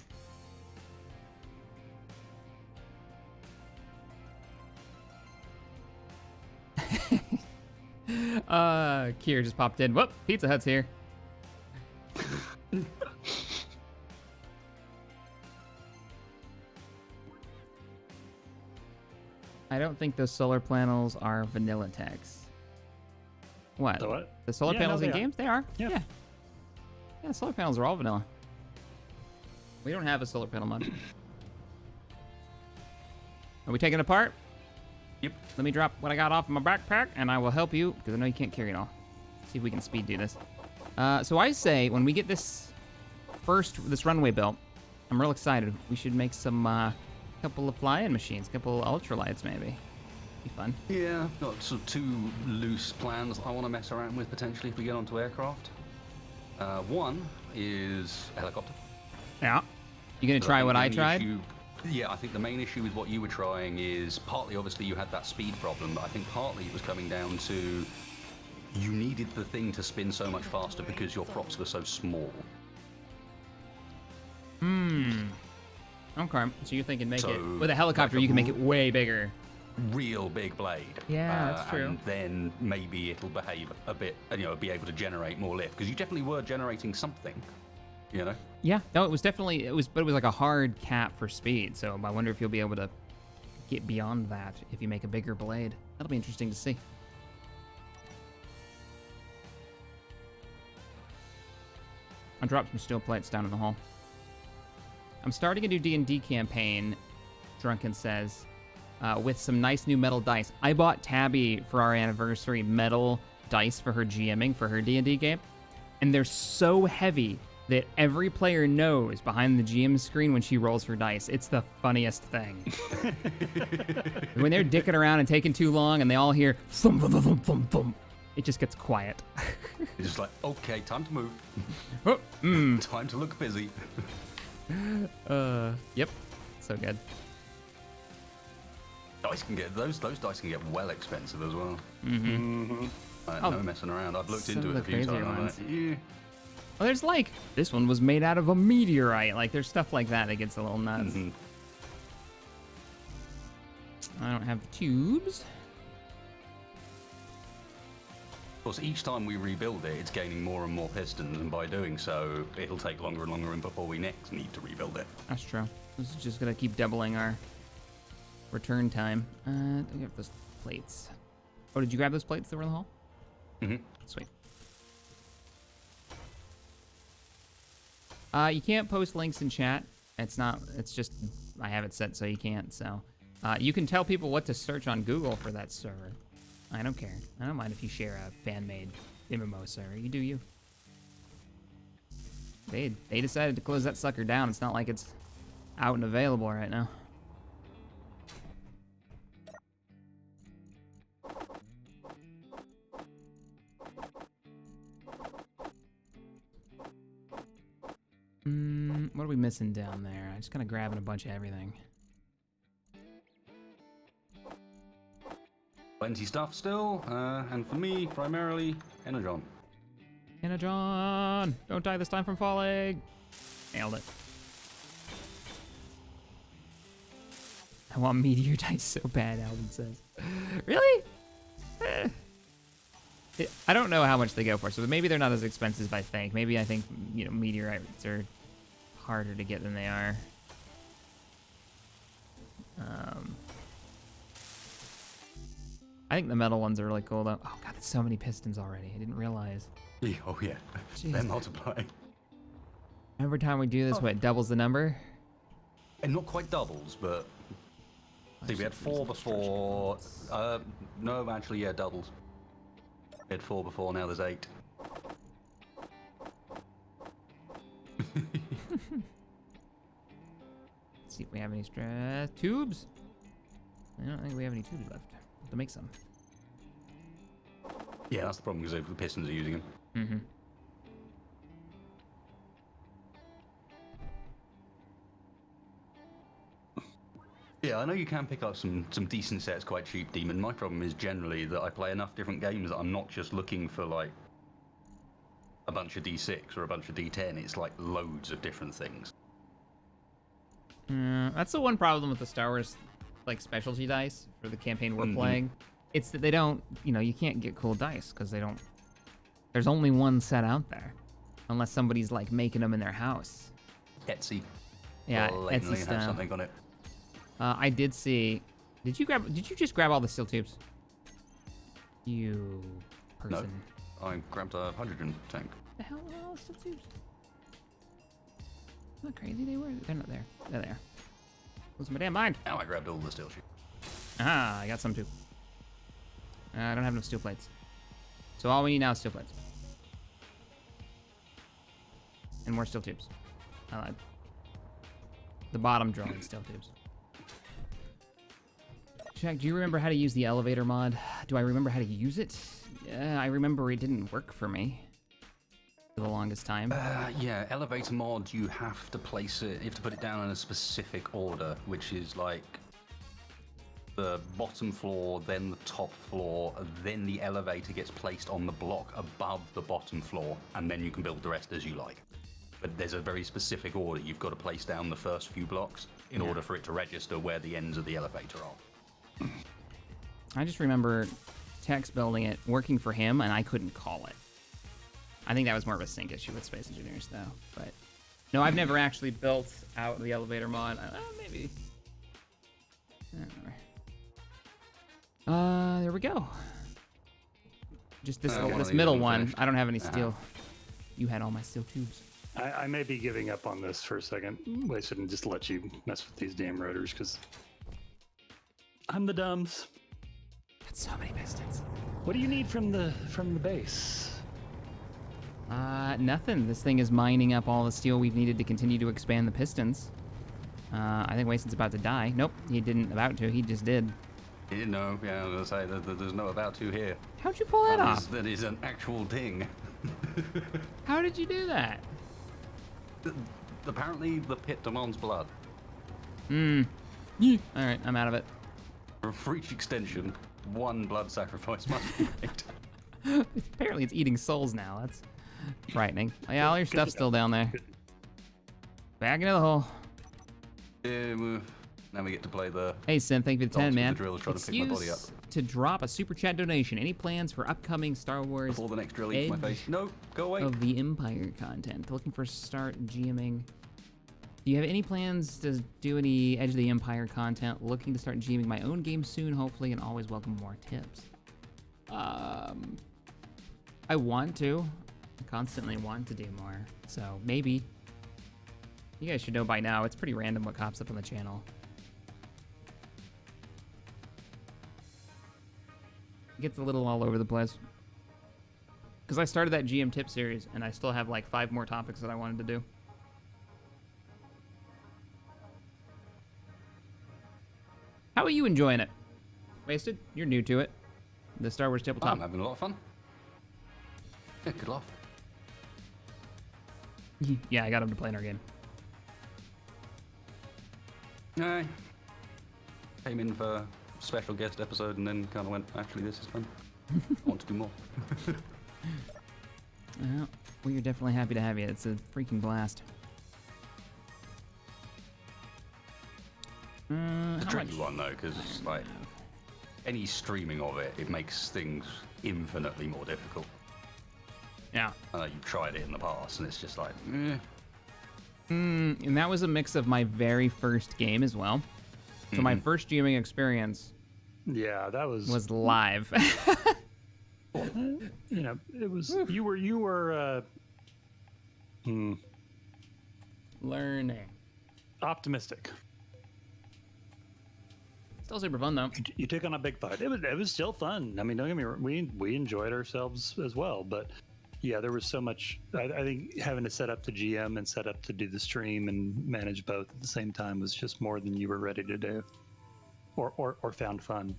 Speaker 2: Kier just popped in. Whoop, Pizza Hut's here. I don't think those solar panels are vanilla techs. What?
Speaker 3: The what?
Speaker 2: The solar
Speaker 3: Yeah,
Speaker 2: panels
Speaker 3: no,
Speaker 2: in
Speaker 3: they are.
Speaker 2: games? They are.
Speaker 3: Yeah.
Speaker 2: Yeah, solar panels are all vanilla. We don't have a solar panel mod. Are we taking it apart?
Speaker 1: Yep.
Speaker 2: Let me drop what I got off of my backpack, and I will help you, because I know you can't carry it all. See if we can speed do this. So I say, when we get this runway built, I'm real excited. We should make some, couple of fly-in machines, couple of ultralights, maybe. Be fun.
Speaker 1: Yeah, I've got sort of two loose plans I want to mess around with potentially if we get onto aircraft. One is a helicopter.
Speaker 2: Yeah. You gonna try what I tried?
Speaker 1: Yeah, I think the main issue with what you were trying is partly, obviously, you had that speed problem, but I think partly it was coming down to you needed the thing to spin so much faster because your props were so small.
Speaker 2: Okay. So you're thinking
Speaker 1: So,
Speaker 2: with a helicopter,
Speaker 1: like
Speaker 2: you can make it way bigger.
Speaker 1: Real big blade.
Speaker 2: Yeah, that's true.
Speaker 1: And then maybe it'll behave a bit, be able to generate more lift because you definitely were generating something,
Speaker 2: Yeah, no, it was like a hard cap for speed. So I wonder if you'll be able to get beyond that if you make a bigger blade. That'll be interesting to see. I'll drop some steel plates down in the hall. I'm starting a new D&D campaign, Drunken says, with some nice new metal dice. I bought Tabby for our anniversary metal dice for her GMing for her D&D game, and they're so heavy that every player knows behind the GM screen when she rolls her dice. It's the funniest thing. When they're dicking around and taking too long and they all hear thump, thump, thump, thump, thump, it just gets quiet.
Speaker 1: It's just like, okay, time to move.
Speaker 2: Oh,
Speaker 1: Time to look busy.
Speaker 2: Yep. So good.
Speaker 1: Those dice can get well expensive as well.
Speaker 2: Oh,
Speaker 1: No messing around. I've looked
Speaker 2: some
Speaker 1: into
Speaker 2: of
Speaker 1: it a
Speaker 2: the
Speaker 1: few
Speaker 2: crazier
Speaker 1: times. I'm
Speaker 2: ones.
Speaker 1: like, yeah.
Speaker 2: Well, there's like, this one was made out of a meteorite. Like, there's stuff like that gets a little nuts. I don't have the tubes.
Speaker 1: Of course, each time we rebuild it, it's gaining more and more pistons, and by doing so, it'll take longer and longer before we next need to rebuild it.
Speaker 2: That's true. This is just gonna keep doubling our return time. I got those plates. Oh, did you grab those plates that were in the hall? Sweet. You can't post links in chat. It's not. It's just I have it set so you can't. So you can tell people what to search on Google for that server. I don't care. I don't mind if you share a fan-made MMO server. You do you. They decided to close that sucker down. It's not like it's out and available right now. What are we missing down there? I'm just kind of grabbing a bunch of everything.
Speaker 1: Plenty stuff still, and for me, primarily, Energon.
Speaker 2: John, don't die this time from falling. Nailed it. I want meteor dice so bad, Alvin says. Really? I don't know how much they go for, so maybe they're not as expensive as I think. Maybe I think, you know, meteorites are harder to get than they are. I think the metal ones are really cool, though. Oh, God, that's so many pistons already. I didn't realize.
Speaker 1: Oh, yeah.
Speaker 2: Jeez.
Speaker 1: They're multiplying.
Speaker 2: Every time we do this, what, doubles the number?
Speaker 1: And not quite doubles, but... I think we had 4 before... no, actually, yeah, doubles. We had 4 before, now there's 8.
Speaker 2: Let's see if we have any tubes. I don't think we have any tubes left. We'll have to make some.
Speaker 1: Yeah, that's the problem, because the Pistons are using them.
Speaker 2: Mm-hmm.
Speaker 1: Yeah, I know you can pick up some decent sets quite cheap, Demon. My problem is generally that I play enough different games that I'm not just looking for, like, a bunch of D6 or a bunch of D10. It's, like, loads of different things.
Speaker 2: That's the one problem with the Star Wars, like, specialty dice for the campaign we're playing. It's that they don't, you know, you can't get cool dice because they don't, there's only one set out there. Unless somebody's, like, making them in their house.
Speaker 1: Etsy.
Speaker 2: Yeah,
Speaker 1: Blatantly
Speaker 2: Etsy
Speaker 1: have
Speaker 2: style.
Speaker 1: something on it.
Speaker 2: I did see. Did you just grab all the steel tubes? You person.
Speaker 1: No, I grabbed a hydrogen tank.
Speaker 2: The hell are all the steel tubes? Isn't that crazy? They're not there. They're there. Losing my damn mind.
Speaker 1: Now I grabbed all the steel tubes.
Speaker 2: Ah, I got some too. I don't have enough steel plates. So all we need now is steel plates. And more steel tubes. I lied. The bottom drawing steel tubes. Jack, do you remember how to use the elevator mod? Do I remember how to use it? Yeah, I remember it didn't work for me for the longest time.
Speaker 1: Yeah, elevator mod, you have to place it, you have to put it down in a specific order, which is like the bottom floor, then the top floor, then the elevator gets placed on the block above the bottom floor, and then you can build the rest as you like. But there's a very specific order. You've got to place down the first few blocks in order for it to register where the ends of the elevator are.
Speaker 2: I just remember Tex building it, working for him, and I couldn't call it. I think that was more of a sync issue with Space Engineers, though. But no, I've never actually built out the elevator mod. Maybe. I don't know. There we go. Just this middle one.
Speaker 1: finished.
Speaker 2: I don't have any steel. You had all my steel tubes.
Speaker 3: I may be giving up on this for a second. Wasted and just let you mess with these damn rotors because I'm the dumbs.
Speaker 2: That's so many pistons.
Speaker 3: What do you need from the base?
Speaker 2: Nothing. This thing is mining up all the steel we've needed to continue to expand the pistons. I think Waston's about to die. Nope, he didn't about to. He just did.
Speaker 1: He didn't know, yeah, I was going to say, there's no about to here.
Speaker 2: How'd you pull that off?
Speaker 1: That is an actual ding.
Speaker 2: How did you do that?
Speaker 1: Apparently, the pit demands blood.
Speaker 2: Alright, I'm out of it.
Speaker 1: For each extension, 1 blood sacrifice must be made.
Speaker 2: Apparently it's eating souls now. That's frightening. Oh, yeah, all your stuff's still down there. Back into the hole.
Speaker 1: Now we get to play the...
Speaker 2: Hey, Synth, thank you for the 10,
Speaker 1: Dance with
Speaker 2: man.
Speaker 1: the drill, trying to pick my body up.
Speaker 2: To drop a super chat donation. Any plans for upcoming Star Wars
Speaker 1: Before the next drill eats my face. No, go away.
Speaker 2: of the Empire content? Looking for start GMing. Do you have any plans to do any Edge of the Empire content? Looking to start GMing my own game soon, hopefully, and always welcome more tips. I want to. I constantly want to do more. So maybe You guys should know by now, it's pretty random what pops up on the channel. It gets a little all over the place. Because I started that GM tip series, and I still have like 5 more topics that I wanted to do. How are you enjoying it? Wasted? You're new to it. The Star Wars tabletop.
Speaker 1: I'm having a lot of fun. Yeah, good laugh.
Speaker 2: Yeah, I got him to play in our game.
Speaker 1: No. Came in for a special guest episode and then kind of went, actually, this is fun. I want to do more.
Speaker 2: Well, we are definitely happy to have you. It's a freaking blast.
Speaker 1: It's a
Speaker 2: How
Speaker 1: tricky
Speaker 2: much-
Speaker 1: one, though, because like any streaming of it, it makes things infinitely more difficult.
Speaker 2: Yeah.
Speaker 1: I know you've tried it in the past, and it's just like, eh.
Speaker 2: And that was a mix of my very first game as well. So my first GMing experience
Speaker 3: Yeah, that
Speaker 2: was live.
Speaker 3: You know, it was you were
Speaker 2: Learning.
Speaker 3: optimistic.
Speaker 2: Still super fun though.
Speaker 3: You took on a big fight. It was still fun. I mean, don't get me wrong. We enjoyed ourselves as well, but yeah, there was so much. I think having to set up the GM and set up to do the stream and manage both at the same time was just more than you were ready to do, or found fun.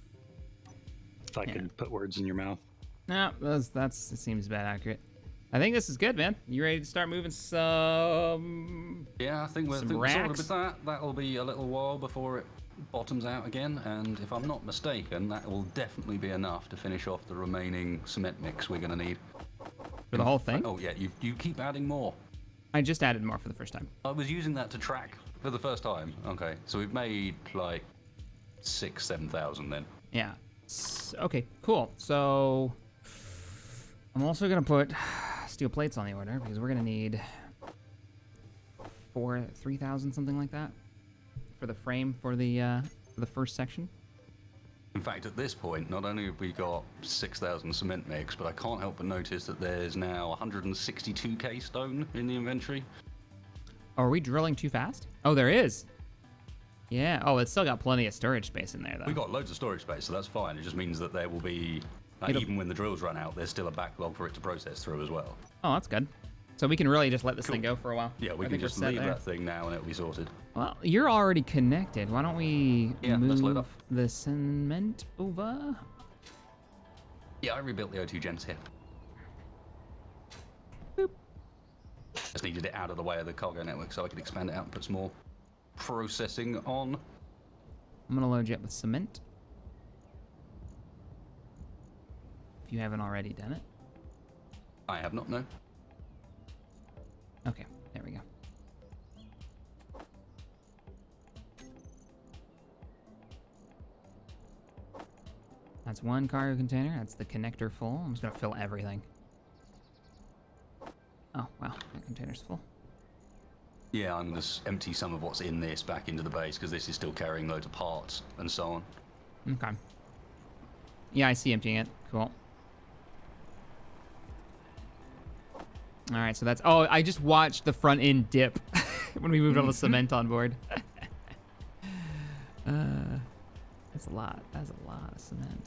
Speaker 3: If I could put words in your mouth.
Speaker 2: No, that seems about accurate. I think this is good, man. You ready to start moving some?
Speaker 1: Yeah, I think we're
Speaker 2: Some
Speaker 1: sorted
Speaker 2: racks?
Speaker 1: with that. That'll be a little while before it bottoms out again, and if I'm not mistaken, that will definitely be enough to finish off the remaining cement mix we're going to need.
Speaker 2: For the whole thing?
Speaker 1: Oh yeah, you keep adding more.
Speaker 2: I just added more for the first time.
Speaker 1: I was using that to track for the first time. Okay, so we've made like 6,000-7,000 then.
Speaker 2: Yeah. Okay, cool. So I'm also gonna put steel plates on the order because we're gonna need 3,000 something like that for the frame for the first section.
Speaker 1: In fact, at this point, not only have we got 6,000 cement mix, but I can't help but notice that there's now 162k stone in the inventory.
Speaker 2: Oh, are we drilling too fast? Oh, there is. Yeah. Oh, it's still got plenty of storage space in there though.
Speaker 1: We've got loads of storage space, so that's fine. It just means that there will be, even when the drills run out, there's still a backlog for it to process through as well.
Speaker 2: Oh, that's good. So we can really just let this thing go for a while.
Speaker 1: Yeah, we
Speaker 2: I
Speaker 1: can
Speaker 2: think we're
Speaker 1: just
Speaker 2: set
Speaker 1: leave
Speaker 2: there.
Speaker 1: that thing now and it'll be sorted.
Speaker 2: Well, you're already connected. Why don't we
Speaker 1: Yeah, let's load
Speaker 2: move
Speaker 1: up.
Speaker 2: the cement over?
Speaker 1: Yeah, I rebuilt the O2 gens here.
Speaker 2: Boop.
Speaker 1: Just needed it out of the way of the cargo network so I could expand it out and put some more processing on.
Speaker 2: I'm gonna load you up with cement. If you haven't already done it.
Speaker 1: I have not, no.
Speaker 2: Okay, there we go. That's one cargo container. That's the connector full. I'm just gonna fill everything. Oh, wow, that container's full.
Speaker 1: Yeah, I'm going to empty some of what's in this back into the base because this is still carrying loads of parts and so on.
Speaker 2: Okay. Yeah, I see emptying it. Cool. All right, so that's... Oh, I just watched the front end dip when we moved all the cement on board. That's a lot. That's a lot of cement.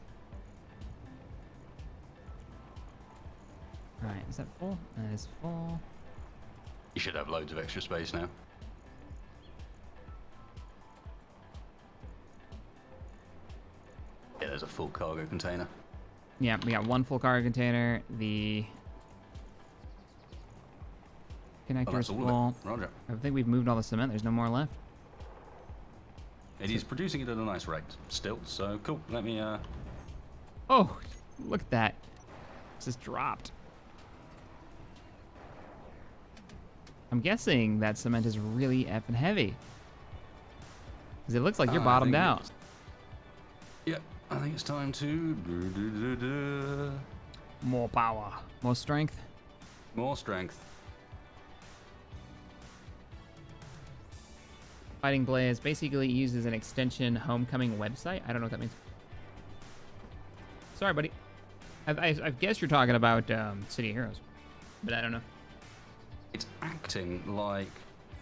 Speaker 2: All right, is that full? That is full.
Speaker 1: You should have loads of extra space now. Yeah, there's a full cargo container.
Speaker 2: Yeah, we got one full cargo container. The
Speaker 1: Oh,
Speaker 2: connector's
Speaker 1: that's all
Speaker 2: full.
Speaker 1: of it. Roger.
Speaker 2: I think we've moved all the cement. There's no more left.
Speaker 1: It is producing it at a nice rate still, so cool. Let me,
Speaker 2: Oh, look at that. It's just dropped. I'm guessing that cement is really effing heavy. Because it looks like you're
Speaker 1: I
Speaker 2: bottomed
Speaker 1: think
Speaker 2: out.
Speaker 1: it's- Yep, I think it's time to...
Speaker 2: More power. More strength.
Speaker 1: More strength.
Speaker 2: Fighting Blaze basically uses an extension homecoming website. I don't know what that means. Sorry, buddy. I guess you're talking about City of Heroes. But I don't know.
Speaker 1: It's acting like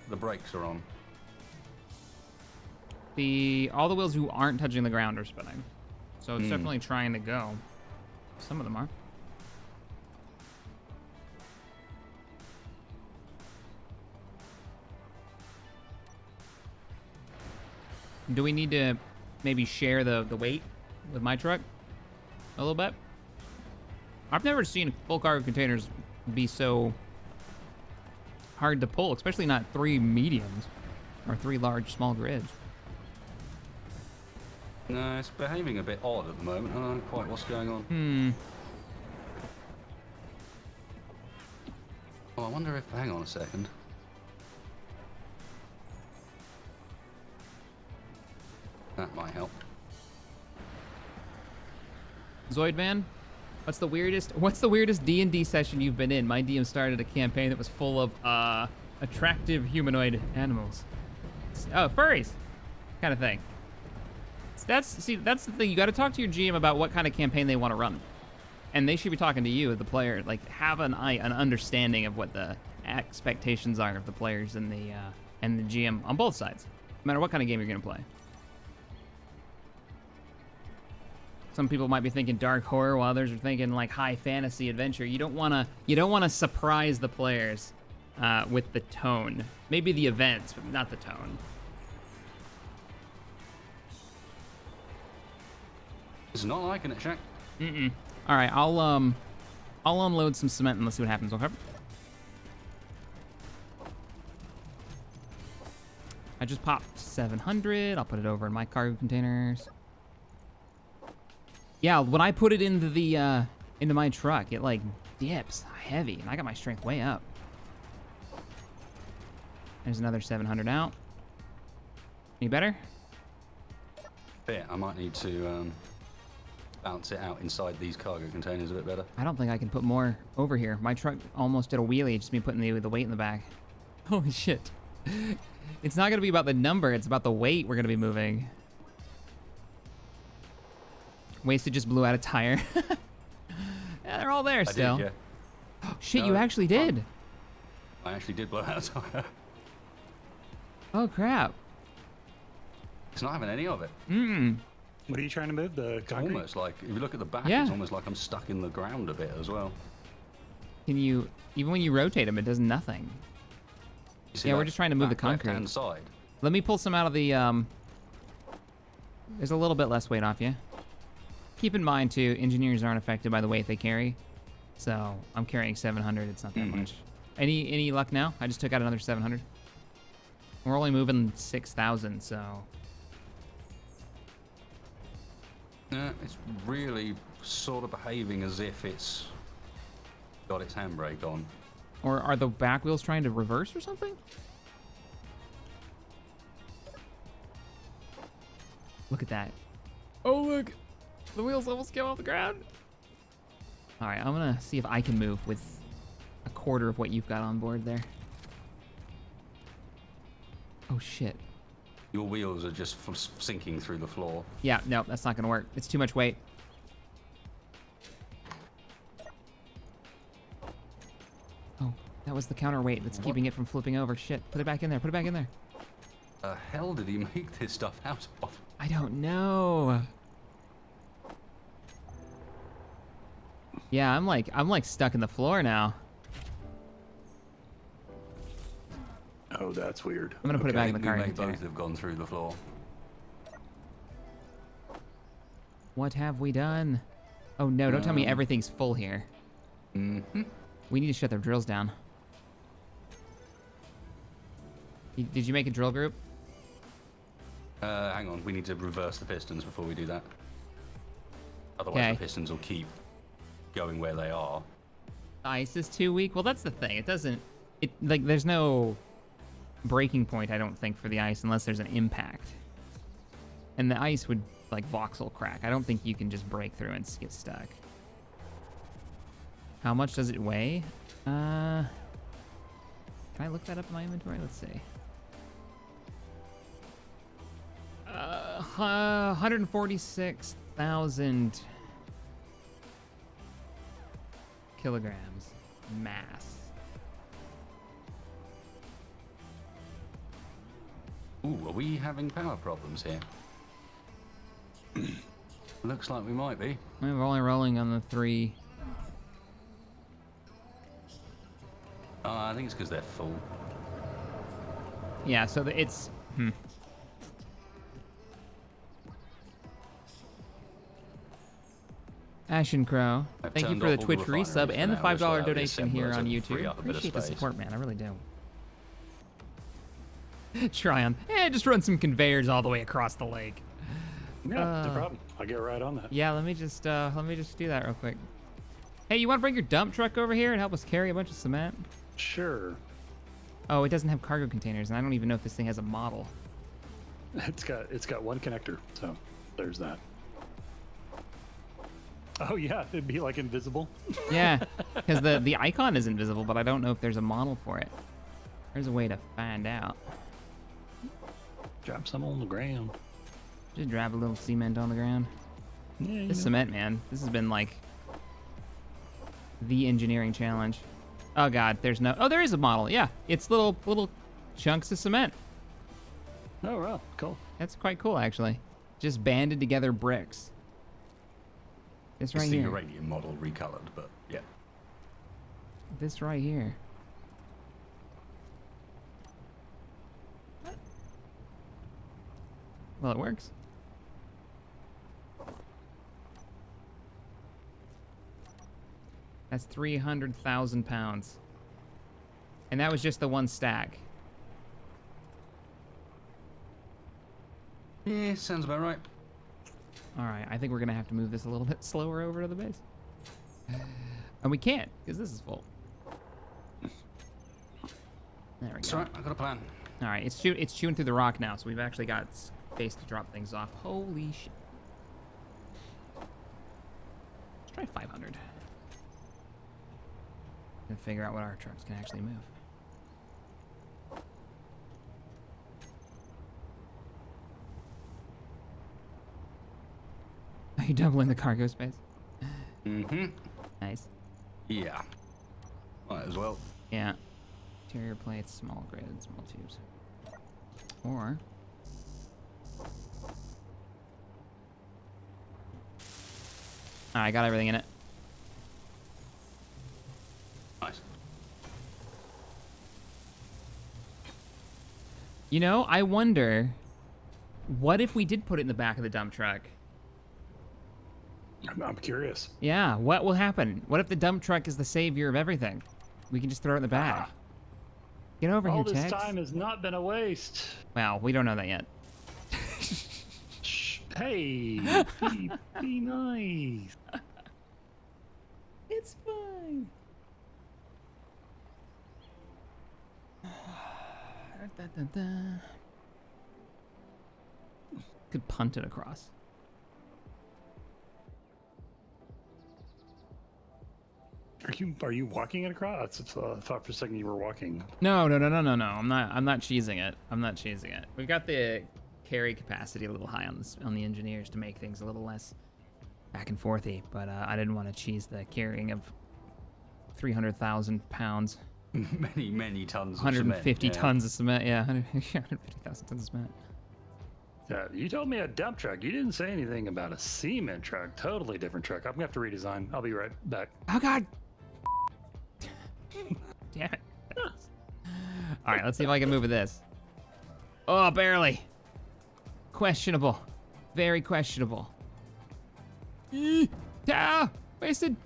Speaker 1: the brakes are on.
Speaker 2: All the wheels who aren't touching the ground are spinning. So it's definitely trying to go. Some of them are. Do we need to maybe share the weight with my truck a little bit? I've never seen full cargo containers be so hard to pull, especially not 3 mediums or 3 large small grids.
Speaker 1: No, it's behaving a bit odd at the moment. I don't know quite what's going on. Oh, I wonder if... Hang on a second. That might help.
Speaker 2: Zoidman, what's the weirdest D&D session you've been in? My DM started a campaign that was full of attractive humanoid animals. Oh, furries, kind of thing. That's the thing. You got to talk to your GM about what kind of campaign they want to run, and they should be talking to you, the player. Like, have an understanding of what the expectations are of the players and the GM on both sides, no matter what kind of game you're gonna play. Some people might be thinking dark horror, while others are thinking like high fantasy adventure. You don't wanna surprise the players with the tone. Maybe the events, but not the tone.
Speaker 1: It's not liking it, Shack.
Speaker 2: All right, I'll unload some cement and let's see what happens. Okay. I just popped 700. I'll put it over in my cargo containers. Yeah, when I put it into my truck, it like dips heavy, and I got my strength way up. There's another 700 out. Any better?
Speaker 1: Yeah, I might need to bounce it out inside these cargo containers a bit better.
Speaker 2: I don't think I can put more over here. My truck almost did a wheelie, just me putting the weight in the back. Holy shit. It's not gonna be about the number, it's about the weight we're gonna be moving. Wasted just blew out a tire. Yeah, they're all there still.
Speaker 1: I did, yeah.
Speaker 2: Shit,
Speaker 1: No,
Speaker 2: you actually did.
Speaker 1: I actually did blow out a tire.
Speaker 2: Oh crap.
Speaker 1: It's not having any of it.
Speaker 3: What are you trying to move? The concrete?
Speaker 1: Almost like, if you look at the back,
Speaker 2: Yeah.
Speaker 1: it's almost like I'm stuck in the ground a bit as well.
Speaker 2: Can you, even when you rotate them, it does nothing.
Speaker 1: You see
Speaker 2: Yeah, we're
Speaker 1: that
Speaker 2: just trying to move the
Speaker 1: back
Speaker 2: concrete.
Speaker 1: left-hand side?
Speaker 2: Let me pull some out of the, there's a little bit less weight off you. Keep in mind too, engineers aren't affected by the weight they carry. So I'm carrying 700, it's not that much. Any luck now? I just took out another 700. We're only moving 6,000, so.
Speaker 1: Yeah, it's really sort of behaving as if it's got its handbrake on.
Speaker 2: Or are the back wheels trying to reverse or something? Look at that. Oh, look. The wheels almost came off the ground. All right, I'm gonna see if I can move with a quarter of what you've got on board there. Oh, shit.
Speaker 1: Your wheels are just sinking through the floor.
Speaker 2: Yeah, no, that's not gonna work. It's too much weight. Oh, that was the counterweight that's keeping it from flipping over. Shit, put it back in there, put it back in there.
Speaker 1: The hell did he make this stuff out of?
Speaker 2: I don't know. Yeah, I'm like stuck in the floor now.
Speaker 3: Oh, that's weird.
Speaker 2: I'm gonna put it back in the
Speaker 1: They
Speaker 2: car.
Speaker 1: both have gone through the floor.
Speaker 2: What have we done? Oh no, don't tell me everything's full here. We need to shut their drills down. Did you make a drill group?
Speaker 1: Hang on, we need to reverse the pistons before we do that. Otherwise
Speaker 2: Okay.
Speaker 1: the pistons will keep going where they are.
Speaker 2: Ice is too weak. Well, that's the thing. It doesn't. It like there's no breaking point, I don't think, for the ice unless there's an impact. And the ice would like voxel crack. I don't think you can just break through and get stuck. How much does it weigh? Can I look that up in my inventory? Let's see. 146,000 kilograms mass.
Speaker 1: Ooh, are we having power problems here? Looks like we might be.
Speaker 2: We're only rolling on the 3.
Speaker 1: I think it's because they're full.
Speaker 2: Yeah, so it's... Ashen Crow,
Speaker 1: I've
Speaker 2: thank you
Speaker 1: turned
Speaker 2: for the
Speaker 1: off all the
Speaker 2: Twitch
Speaker 1: refineries
Speaker 2: resub
Speaker 1: for
Speaker 2: and the
Speaker 1: now,
Speaker 2: $5
Speaker 1: so I'll
Speaker 2: donation
Speaker 1: reassemble
Speaker 2: here
Speaker 1: it
Speaker 2: on
Speaker 1: and free
Speaker 2: YouTube.
Speaker 1: up a bit of
Speaker 2: Appreciate the
Speaker 1: space.
Speaker 2: support, man. I really do. Tryon, just run some conveyors all the way across the lake.
Speaker 3: Yeah, no problem. I'll get right on that.
Speaker 2: Yeah, let me just do that real quick. Hey, you want to bring your dump truck over here and help us carry a bunch of cement?
Speaker 3: Sure.
Speaker 2: Oh, it doesn't have cargo containers, and I don't even know if this thing has a model.
Speaker 3: It's got one connector, so there's that. Oh yeah, it'd be like invisible.
Speaker 2: Yeah, because the icon is invisible, but I don't know if there's a model for it. There's a way to find out.
Speaker 3: Drop some on the ground.
Speaker 2: Just drop a little cement on the ground.
Speaker 3: Yeah, you
Speaker 2: This
Speaker 3: know.
Speaker 2: cement, man, this has been like the engineering challenge. Oh god, there's no. Oh, there is a model. Yeah, it's little chunks of cement.
Speaker 3: Oh wow, cool.
Speaker 2: That's quite cool, actually. Just banded together bricks. This
Speaker 1: It's
Speaker 2: right
Speaker 1: the
Speaker 2: here.
Speaker 1: uranium model recolored, but yeah.
Speaker 2: This right here. Well, it works. That's 300,000 pounds. And that was just the one stack.
Speaker 1: Yeah, sounds about right.
Speaker 2: All right, I think we're gonna have to move this a little bit slower over to the base. And we can't, because this is full. There we
Speaker 1: It's
Speaker 2: go.
Speaker 1: alright, I've got a plan.
Speaker 2: All right, it's chewing through the rock now, so we've actually got space to drop things off. Holy shit. Let's try 500. And figure out what our trucks can actually move. Are you doubling the cargo space?
Speaker 1: Mm-hmm.
Speaker 2: Nice.
Speaker 1: Yeah. Might as well.
Speaker 2: Yeah. Interior plates, small grid, small tubes. Or... I got everything in it.
Speaker 1: Nice.
Speaker 2: You know, I wonder, what if we did put it in the back of the dump truck?
Speaker 3: I'm curious.
Speaker 2: Yeah, what will happen? What if the dump truck is the savior of everything? We can just throw it in the back. Get over
Speaker 3: All
Speaker 2: here,
Speaker 3: this
Speaker 2: Tex.
Speaker 3: time has not been a waste.
Speaker 2: Well, we don't know that yet.
Speaker 3: Shh, hey, be nice.
Speaker 2: It's fine. Could punt it across.
Speaker 3: Are you walking it across? I thought for a second you were walking.
Speaker 2: No. I'm not cheesing it. I'm not cheesing it. We've got the carry capacity a little high on the engineers to make things a little less back and forthy, but I didn't want to cheese the carrying of 300,000 pounds.
Speaker 1: Many tons of
Speaker 2: 150
Speaker 1: cement.
Speaker 2: tons of cement. Yeah, 150,000 tons of cement.
Speaker 3: Yeah, you told me a dump truck. You didn't say anything about a cement truck. Totally different truck. I'm gonna have to redesign. I'll be right back.
Speaker 2: Oh god! Damn it. All right, let's see if I can move with this. Oh, barely. Questionable. Very questionable. Ah, wasted.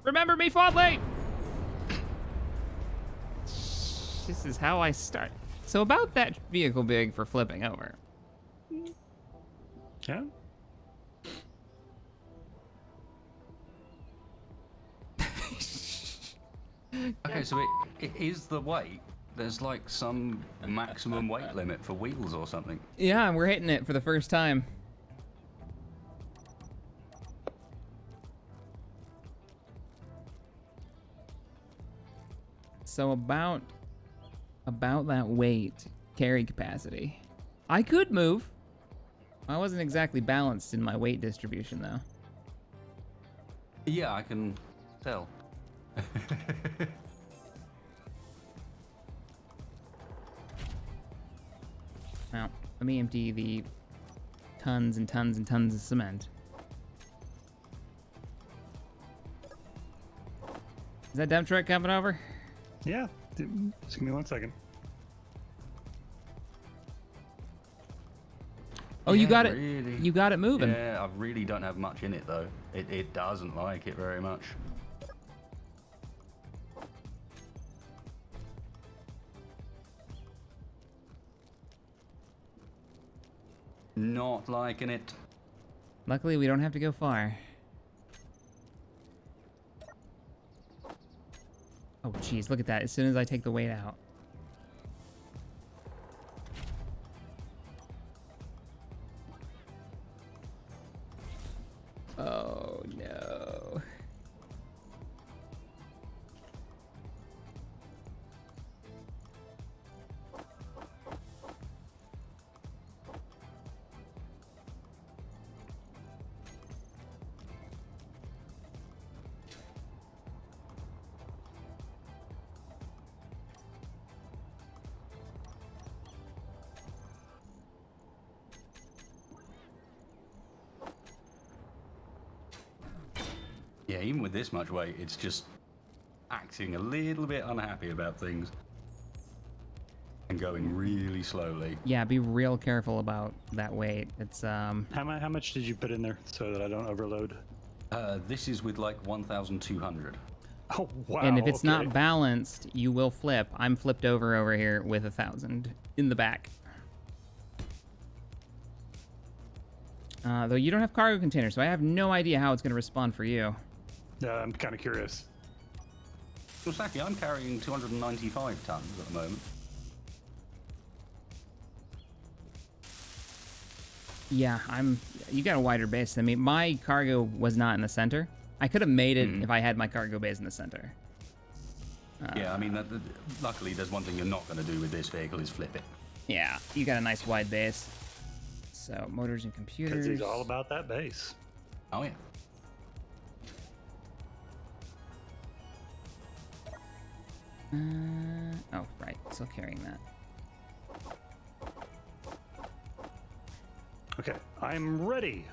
Speaker 2: Remember me fondly. This is how I start. So about that vehicle big for flipping over.
Speaker 3: Yeah.
Speaker 1: Okay, so it is the weight. There's like some maximum weight limit for wheels or something.
Speaker 2: Yeah, we're hitting it for the first time. So about that weight, carry capacity. I could move. I wasn't exactly balanced in my weight distribution though.
Speaker 1: Yeah, I can tell.
Speaker 2: Well, let me empty the tons and tons and tons of cement. Is that dump truck coming over?
Speaker 3: Yeah, just give me 1 second.
Speaker 2: Oh, you
Speaker 1: Yeah,
Speaker 2: got it.
Speaker 1: really.
Speaker 2: You got it moving.
Speaker 1: Yeah, I really don't have much in it though. It doesn't like it very much. Not liking it.
Speaker 2: Luckily, we don't have to go far. Oh, jeez, look at that. As soon as I take the weight out. Oh, no.
Speaker 1: Yeah, even with this much weight, it's just acting a little bit unhappy about things and going really slowly.
Speaker 2: Yeah, be real careful about that weight. It's,
Speaker 3: How much did you put in there so that I don't overload?
Speaker 1: This is with like 1,200.
Speaker 3: Oh, wow.
Speaker 2: and if it's
Speaker 3: okay.
Speaker 2: not balanced, you will flip. I'm flipped over here with 1,000 in the back. Though you don't have cargo containers, so I have no idea how it's going to respond for you.
Speaker 3: I'm kind of curious.
Speaker 1: Well, Saki, I'm carrying 295 tons at the moment.
Speaker 2: Yeah, you got a wider base than me. My cargo was not in the center. I could have made it if I had my cargo base in the center.
Speaker 1: Yeah, I mean, luckily there's one thing you're not going to do with this vehicle is flip it.
Speaker 2: Yeah, you got a nice wide base. So, motors and
Speaker 3: Because
Speaker 2: computers.
Speaker 3: he's all about that base.
Speaker 1: Oh, yeah.
Speaker 2: Oh, right. Still carrying that.
Speaker 3: Okay, I'm ready.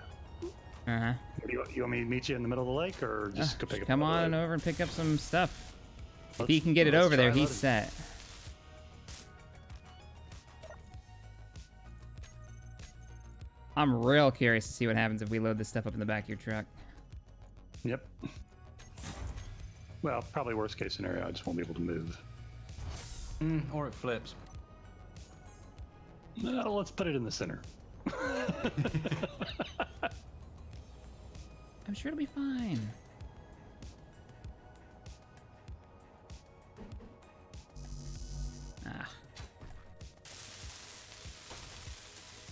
Speaker 2: Uh-huh.
Speaker 3: You want me to meet you in the middle of the lake, or just go pick up?
Speaker 2: Come
Speaker 3: another
Speaker 2: on
Speaker 3: load?
Speaker 2: over and pick up some stuff. If
Speaker 3: Let's-
Speaker 2: he can get it
Speaker 3: let's
Speaker 2: over there,
Speaker 3: try
Speaker 2: he's
Speaker 3: loading.
Speaker 2: set. I'm real curious to see what happens if we load this stuff up in the back of your truck.
Speaker 3: Yep. Well, probably worst case scenario, I just won't be able to move.
Speaker 1: Or it flips.
Speaker 3: No, let's put it in the center.
Speaker 2: I'm sure it'll be fine. Ah,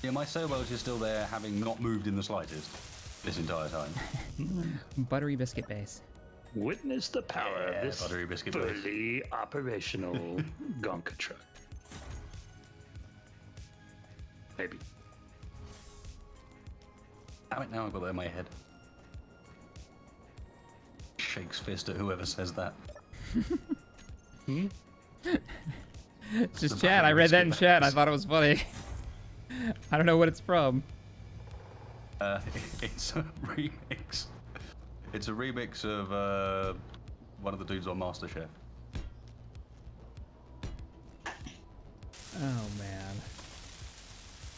Speaker 1: Yeah, my sailboat is still there, having not moved in the slightest this entire time.
Speaker 2: buttery biscuit base.
Speaker 3: Witness the power
Speaker 1: Yeah,
Speaker 3: of this
Speaker 1: buttery biscuit base.
Speaker 3: fully operational Gonka truck. Maybe.
Speaker 1: Damn it, now I've got that in my head. Shakes fist at whoever says that.
Speaker 2: Just
Speaker 1: The
Speaker 2: chat. I
Speaker 1: buttery
Speaker 2: read that in
Speaker 1: biscuit
Speaker 2: chat. I
Speaker 1: base.
Speaker 2: thought it was funny. I don't know what it's from.
Speaker 1: It's a remix. It's a remix of one of the dudes on MasterChef.
Speaker 2: Oh, man.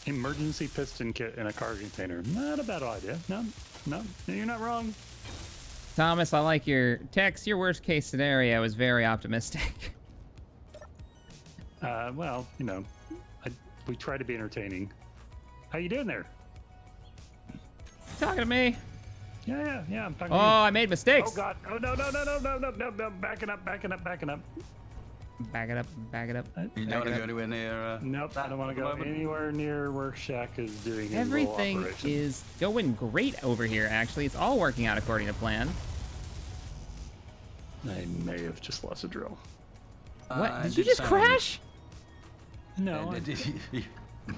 Speaker 3: Emergency piston kit in a car container. Not a bad idea. No, you're not wrong.
Speaker 2: Thomas, I like your text. Your worst case scenario is very optimistic.
Speaker 3: Well, you know, we try to be entertaining. How you doing there?
Speaker 2: Talking to me?
Speaker 3: Yeah, I'm talking
Speaker 2: Oh,
Speaker 3: to you.
Speaker 2: I made mistakes.
Speaker 3: Oh God! Oh no! Backing up!
Speaker 2: Back it up. Back it up.
Speaker 1: You don't want to go anywhere near.
Speaker 3: Nope, I don't want
Speaker 1: at
Speaker 3: to
Speaker 1: the
Speaker 3: go
Speaker 1: moment?
Speaker 3: anywhere near where Shaq is doing his little
Speaker 2: Everything
Speaker 3: operation.
Speaker 2: is going great over here, actually. It's all working out according to plan.
Speaker 3: I may have just lost a drill.
Speaker 2: What?
Speaker 1: It
Speaker 2: Did you
Speaker 1: did
Speaker 2: just
Speaker 1: sound-
Speaker 2: crash?
Speaker 3: No,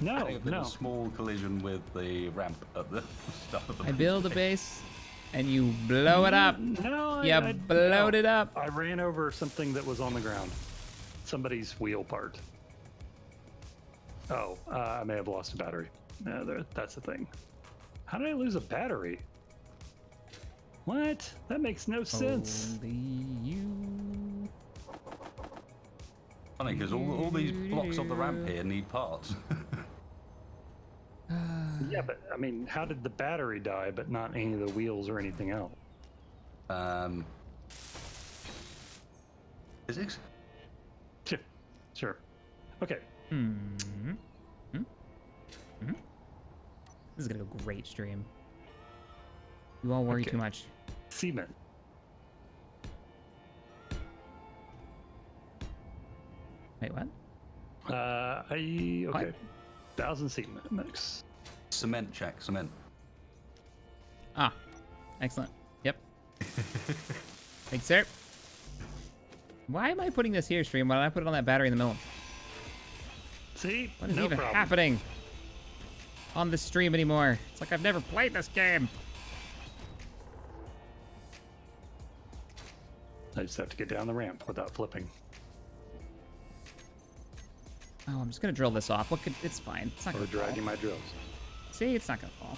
Speaker 1: No,
Speaker 3: no,
Speaker 1: a
Speaker 3: no.
Speaker 1: small collision with the ramp at the start of the
Speaker 2: I build a base, and you blow it up.
Speaker 3: No,
Speaker 2: You blowed it up.
Speaker 3: I ran over something that was on the ground. Somebody's wheel part. Oh, I may have lost a battery. That's the thing. How did I lose a battery? What? That makes no sense.
Speaker 2: Only you.
Speaker 1: Funny, because all these blocks of the ramp here need parts.
Speaker 3: Yeah, but I mean, how did the battery die, but not any of the wheels or anything else?
Speaker 1: Physics?
Speaker 3: Sure. Okay.
Speaker 2: This is gonna go great stream. You all worry
Speaker 3: Okay.
Speaker 2: too much.
Speaker 3: Cement.
Speaker 2: Wait, what?
Speaker 3: Okay.
Speaker 2: What?
Speaker 3: 1,000 cement mix.
Speaker 1: Cement, Shack, cement.
Speaker 2: Ah, excellent. Yep. Thanks, sir. Why am I putting this here, stream? Why did I put it on that battery in the middle?
Speaker 3: See?
Speaker 2: What is
Speaker 3: no
Speaker 2: even
Speaker 3: problem.
Speaker 2: happening on this stream anymore? It's like I've never played this game.
Speaker 3: I just have to get down the ramp without flipping.
Speaker 2: Oh, I'm just gonna drill this off. What could? It's fine. It's not
Speaker 3: Or
Speaker 2: gonna fall.
Speaker 3: dragging my drills.
Speaker 2: See, it's not gonna fall.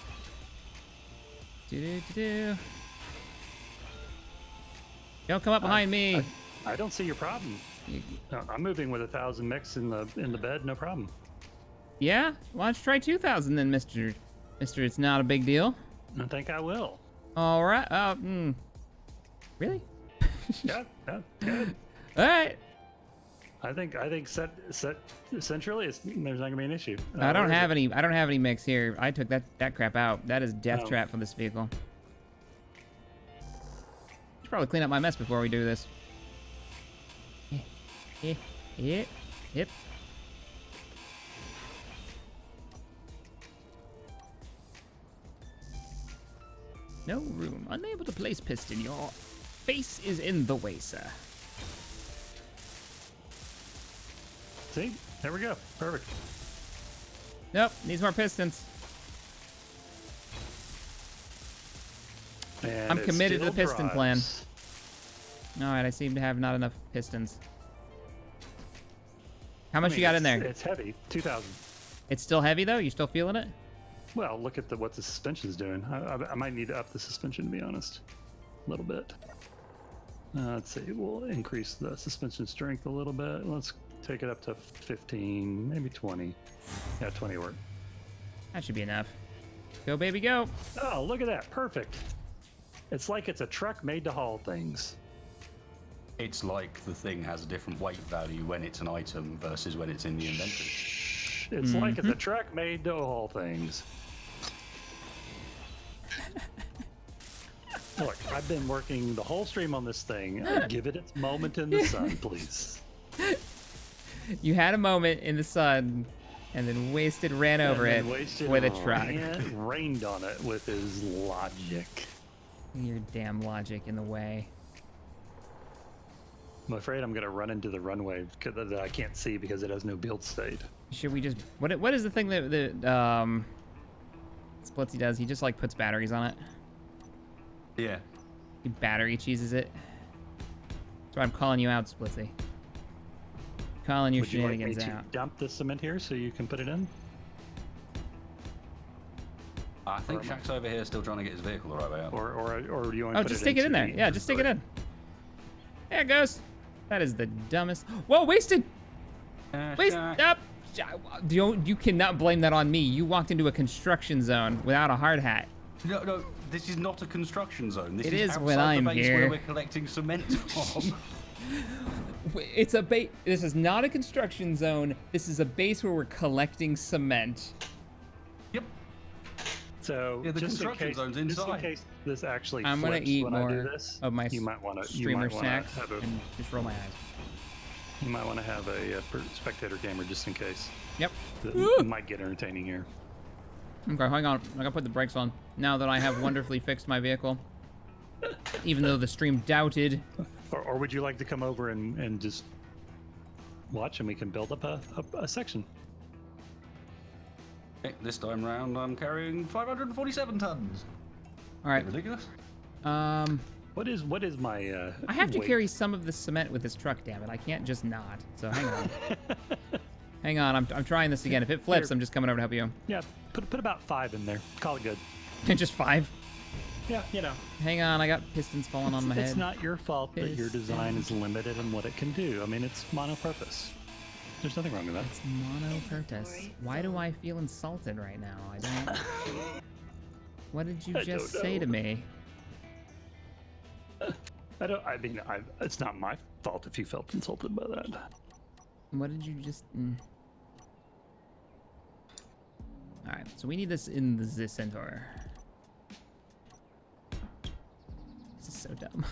Speaker 2: Do. Don't come up behind me.
Speaker 3: I don't see your problem.
Speaker 2: You-
Speaker 3: I'm moving with 1,000 mix in the bed, no problem.
Speaker 2: yeah? Why don't you try 2,000 then, Mister? It's not a big deal.
Speaker 3: I think I will.
Speaker 2: All right. Really?
Speaker 3: Yeah, good.
Speaker 2: All right.
Speaker 3: I think set centrally, there's not gonna be an issue.
Speaker 2: I don't
Speaker 3: where is
Speaker 2: have
Speaker 3: it?
Speaker 2: any. I don't have any mix here. I took that crap out. That is death
Speaker 3: Oh.
Speaker 2: trap for this vehicle. Should probably clean up my mess before we do this. Yep. No room. Unable to place piston. Your face is in the way, sir.
Speaker 3: See, there we go. Perfect.
Speaker 2: Nope. Needs more pistons.
Speaker 3: And
Speaker 2: I'm
Speaker 3: it
Speaker 2: committed to the
Speaker 3: still
Speaker 2: piston plan.
Speaker 3: drives.
Speaker 2: All right. I seem to have not enough pistons. How much
Speaker 3: I
Speaker 2: you
Speaker 3: mean,
Speaker 2: got in there?
Speaker 3: It's heavy. 2,000.
Speaker 2: It's still heavy though. You still feeling it?
Speaker 3: Well, look at what the suspension's doing. I might need to up the suspension, to be honest, a little bit. Let's see. We'll increase the suspension strength a little bit. Let's take it up to 15, maybe 20. Yeah, 20 work.
Speaker 2: That should be enough. Go, baby, go.
Speaker 3: Oh, look at that. Perfect. It's like it's a truck made to haul things.
Speaker 1: It's like the thing has a different weight value when it's an item versus when it's in the inventory.
Speaker 3: It's like it's a truck made to haul things. Look, I've been working the whole stream on this thing. Give it its moment in the sun, please.
Speaker 2: You had a moment in the sun, and then Wasted ran over it
Speaker 3: And then Wasted
Speaker 2: with a truck.
Speaker 3: rained on it with his logic.
Speaker 2: Your damn logic in the way.
Speaker 3: I'm afraid I'm going to run into the runway that I can't see because it has no build state.
Speaker 2: Should we just... What is the thing that Splitsy does? He just, like, puts batteries on it.
Speaker 1: Yeah.
Speaker 2: He battery cheeses it. That's why I'm calling you out, Splitsy. Calling your
Speaker 3: Would you like me
Speaker 2: shenanigans
Speaker 3: to
Speaker 2: out.
Speaker 3: dump the cement here so you can put it in?
Speaker 1: I think
Speaker 3: Or am I-
Speaker 1: Shaq's over here still trying to get his vehicle the right way out.
Speaker 3: Or do you want to
Speaker 2: Oh,
Speaker 3: put
Speaker 2: just
Speaker 3: it
Speaker 2: stick it in
Speaker 3: into
Speaker 2: there.
Speaker 3: the
Speaker 2: Yeah, just stick it
Speaker 3: inventory?
Speaker 2: in. There it goes. That is the dumbest... Whoa, Wasted! Waste up! You cannot blame that on me. You walked into a construction zone without a hard hat.
Speaker 1: No, this is not a construction zone. This
Speaker 2: It
Speaker 1: is
Speaker 2: is
Speaker 1: outside
Speaker 2: when I'm
Speaker 1: the base
Speaker 2: here.
Speaker 1: where we're collecting cement from.
Speaker 2: It's a base. This is not a construction zone. This is a base where we're collecting cement.
Speaker 1: Yep.
Speaker 3: So
Speaker 1: Yeah, the
Speaker 3: just in
Speaker 1: construction
Speaker 3: case,
Speaker 1: zone's
Speaker 3: just in
Speaker 1: inside.
Speaker 3: case this actually
Speaker 2: I'm gonna
Speaker 3: flips
Speaker 2: eat
Speaker 3: when I do
Speaker 2: more
Speaker 3: this,
Speaker 2: of my
Speaker 3: you might want to
Speaker 2: streamer snacks
Speaker 3: have a
Speaker 2: and just roll my eyes.
Speaker 3: you might want to have a spectator camera just in case.
Speaker 2: Yep.
Speaker 3: It might get entertaining here.
Speaker 2: Okay, hang on. I gotta put the brakes on now that I have wonderfully fixed my vehicle. Even though the stream doubted.
Speaker 3: Or would you like to come over and just watch and we can build up a section?
Speaker 1: Okay, this time round, I'm carrying 547 tons.
Speaker 2: All right.
Speaker 1: Ridiculous.
Speaker 3: What is my
Speaker 2: I have to
Speaker 3: weight?
Speaker 2: carry some of the cement with this truck. Damn it! I can't just not. So hang on. Hang on, I'm trying this again. If it flips,
Speaker 3: Here.
Speaker 2: I'm just coming over to help you.
Speaker 3: Yeah, put about 5 in there. Call it good.
Speaker 2: Just 5.
Speaker 3: Yeah, you know.
Speaker 2: Hang on, I got pistons falling on my head.
Speaker 3: It's not your fault that your design is limited in what it can do. I mean, it's mono-purpose. There's nothing wrong with that.
Speaker 2: It's mono-purpose. Why do I feel insulted right now? I don't... What did you
Speaker 3: I
Speaker 2: just
Speaker 3: don't
Speaker 2: say
Speaker 3: know.
Speaker 2: to me?
Speaker 3: I mean, it's not my fault if you felt insulted by that.
Speaker 2: What did you just... Alright, so we need this in the center. This is so dumb.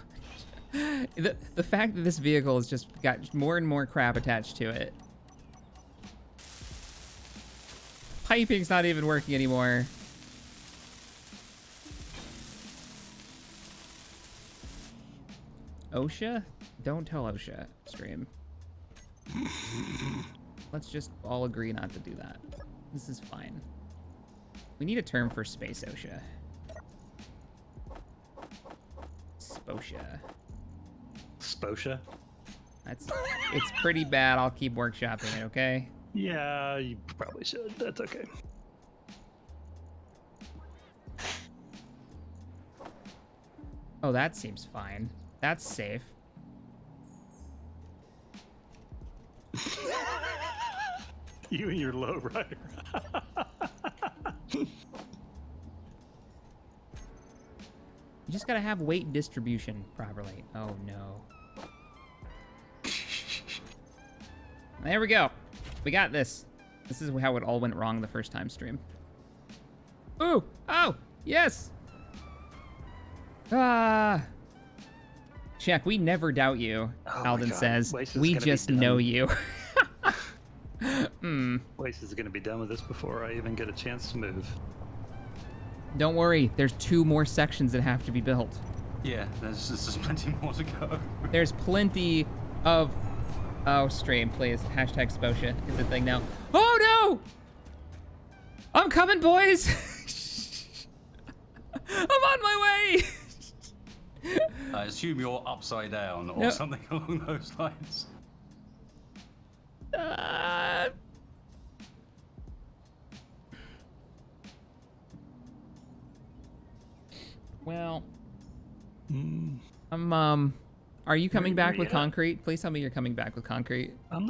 Speaker 2: the fact that this vehicle has just got more and more crap attached to it. Piping's not even working anymore. OSHA? Don't tell OSHA, stream. Let's just all agree not to do that. This is fine. We need a term for space OSHA. Sposha.
Speaker 3: Sposha?
Speaker 2: It's pretty bad. I'll keep workshopping it, okay?
Speaker 3: Yeah, you probably should. That's okay.
Speaker 2: Oh, that seems fine. That's safe.
Speaker 3: You and your lowrider.
Speaker 2: You just gotta have weight distribution properly. Oh no. There we go. We got this. This is how it all went wrong the first time stream. Ooh! Oh! Yes! Ah! Check, we never doubt you,
Speaker 3: Oh my
Speaker 2: Alden
Speaker 3: God.
Speaker 2: says.
Speaker 3: Waste is
Speaker 2: We
Speaker 3: gonna be
Speaker 2: just
Speaker 3: done.
Speaker 2: know you.
Speaker 3: Waste is going to be done with this before I even get a chance to move.
Speaker 2: Don't worry, there's 2 more sections that have to be built.
Speaker 1: Yeah, there's plenty more to go.
Speaker 2: There's plenty of... Oh, stream, please. Hashtag Sposha. It's a thing now. Oh, no! I'm coming, boys! I'm on my way!
Speaker 1: I assume you're upside down or
Speaker 2: Yep.
Speaker 1: something along those lines.
Speaker 2: Well,
Speaker 3: Mm,
Speaker 2: are you coming
Speaker 3: Where
Speaker 2: back
Speaker 3: you
Speaker 2: with
Speaker 3: at?
Speaker 2: concrete? Please tell me you're coming back with concrete.
Speaker 3: I'm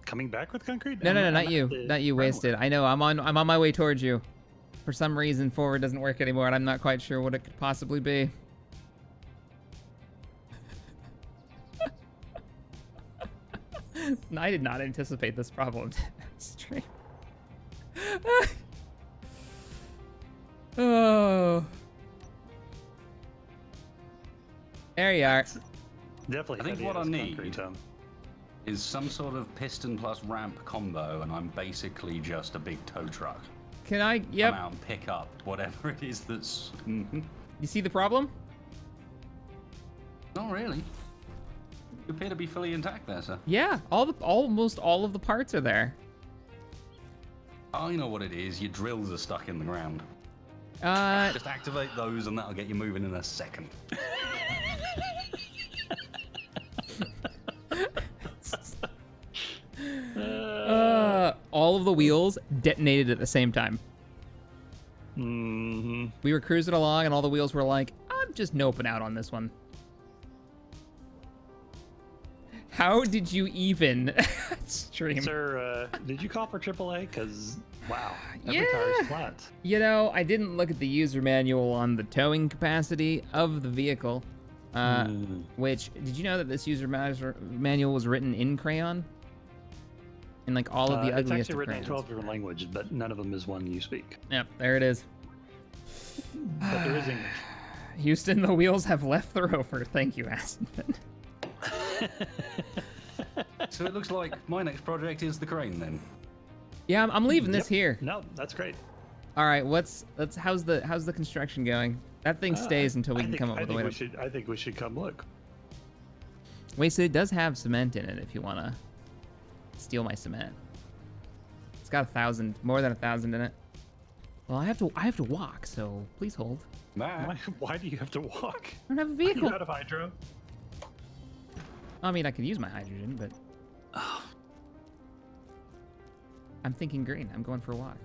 Speaker 3: coming back with concrete?
Speaker 2: No,
Speaker 3: I'm
Speaker 2: not
Speaker 3: at
Speaker 2: you.
Speaker 3: the
Speaker 2: Not you,
Speaker 3: Runway.
Speaker 2: wasted. I know, I'm on my way towards you. For some reason, forward doesn't work anymore, and I'm not quite sure what it could possibly be. I did not anticipate this problem. Stream. Oh. There you are.
Speaker 3: Definitely.
Speaker 1: I think
Speaker 3: heavy
Speaker 1: what I
Speaker 3: as
Speaker 1: need-
Speaker 3: concrete, Tom.
Speaker 1: Is some sort of piston plus ramp combo, and I'm basically just a big tow truck.
Speaker 2: Can I? Yep.
Speaker 1: Come out and pick up whatever it is that's. Mhm.
Speaker 2: You see the problem?
Speaker 1: Not really. You appear to be fully intact there, sir.
Speaker 2: Yeah, almost all of the parts are there.
Speaker 1: I know what it is. Your drills are stuck in the ground. Just activate those, and that'll get you moving in a second.
Speaker 2: All of the wheels detonated at the same time.
Speaker 3: Mm-hmm.
Speaker 2: We were cruising along, and all the wheels were like, I'm just noping out on this one. How did you even stream?
Speaker 3: Sir, did you call for AAA? Because, wow, every
Speaker 2: Yeah.
Speaker 3: tire is flat.
Speaker 2: You know, I didn't look at the user manual on the towing capacity of the vehicle. Which, did you know that this user manual was written in crayon? In like all of the
Speaker 3: It's
Speaker 2: ugliest
Speaker 3: actually
Speaker 2: of
Speaker 3: written in
Speaker 2: crayons.
Speaker 3: 12 different languages, but none of them is one you speak.
Speaker 2: Yep, there it is.
Speaker 3: But there is English.
Speaker 2: Houston, the wheels have left the rover. Thank you, Aston.
Speaker 1: So it looks like my next project is the crane then.
Speaker 2: Yeah, I'm leaving this
Speaker 3: Yep.
Speaker 2: here.
Speaker 3: No, that's great.
Speaker 2: All right, how's the construction going? That thing stays until we can come up with a way to.
Speaker 3: I think we should come look.
Speaker 2: Wait, so it does have cement in it if you wanna steal my cement. It's got 1,000, more than 1,000 in it. Well, I have to walk, so please hold.
Speaker 3: Why do you have to walk?
Speaker 2: I don't have a
Speaker 3: Are
Speaker 2: vehicle.
Speaker 3: you out of hydro?
Speaker 2: I mean, I could use my hydrogen, but I'm thinking green. I'm going for a walk.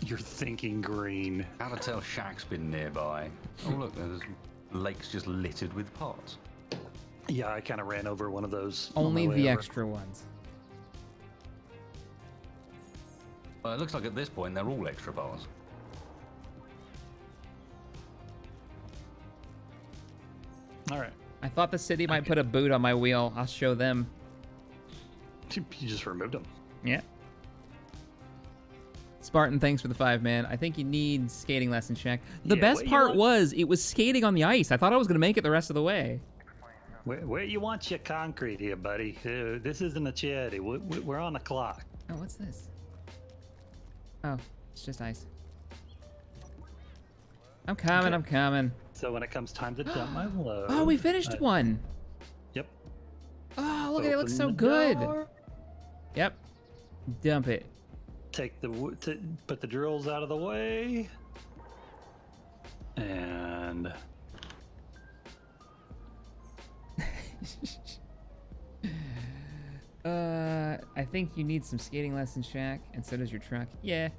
Speaker 3: You're thinking green.
Speaker 1: How to tell Shack's been nearby? Oh look, there's lakes just littered with pots.
Speaker 3: Yeah, I kind of ran over one of those. on my
Speaker 2: Only
Speaker 3: way
Speaker 2: the
Speaker 3: over.
Speaker 2: extra ones.
Speaker 1: Well, it looks like at this point they're all extra bars.
Speaker 3: All right.
Speaker 2: I thought the city might put a boot on my wheel. I'll show them.
Speaker 3: You just removed them.
Speaker 2: Yeah. Spartan, thanks for the 5, man. I think you need skating lesson, Shack. The
Speaker 3: Yeah,
Speaker 2: best
Speaker 3: what you
Speaker 2: part
Speaker 3: want-
Speaker 2: was it was skating on the ice. I thought I was gonna make it the rest of the way.
Speaker 3: Where you want your concrete here, buddy? This isn't a charity. We're on the clock.
Speaker 2: Oh, what's this? Oh, it's just ice. I'm coming.
Speaker 3: Okay.
Speaker 2: I'm coming.
Speaker 3: So when it comes time to dump my load.
Speaker 2: Oh, we finished one.
Speaker 3: Yep.
Speaker 2: Oh, look at it. It looks so
Speaker 3: Open the
Speaker 2: good.
Speaker 3: door,
Speaker 2: Yep. Dump it.
Speaker 3: Take the put the drills out of the way. And
Speaker 2: I think you need some skating lessons, Shack, and so does your truck. Yeah.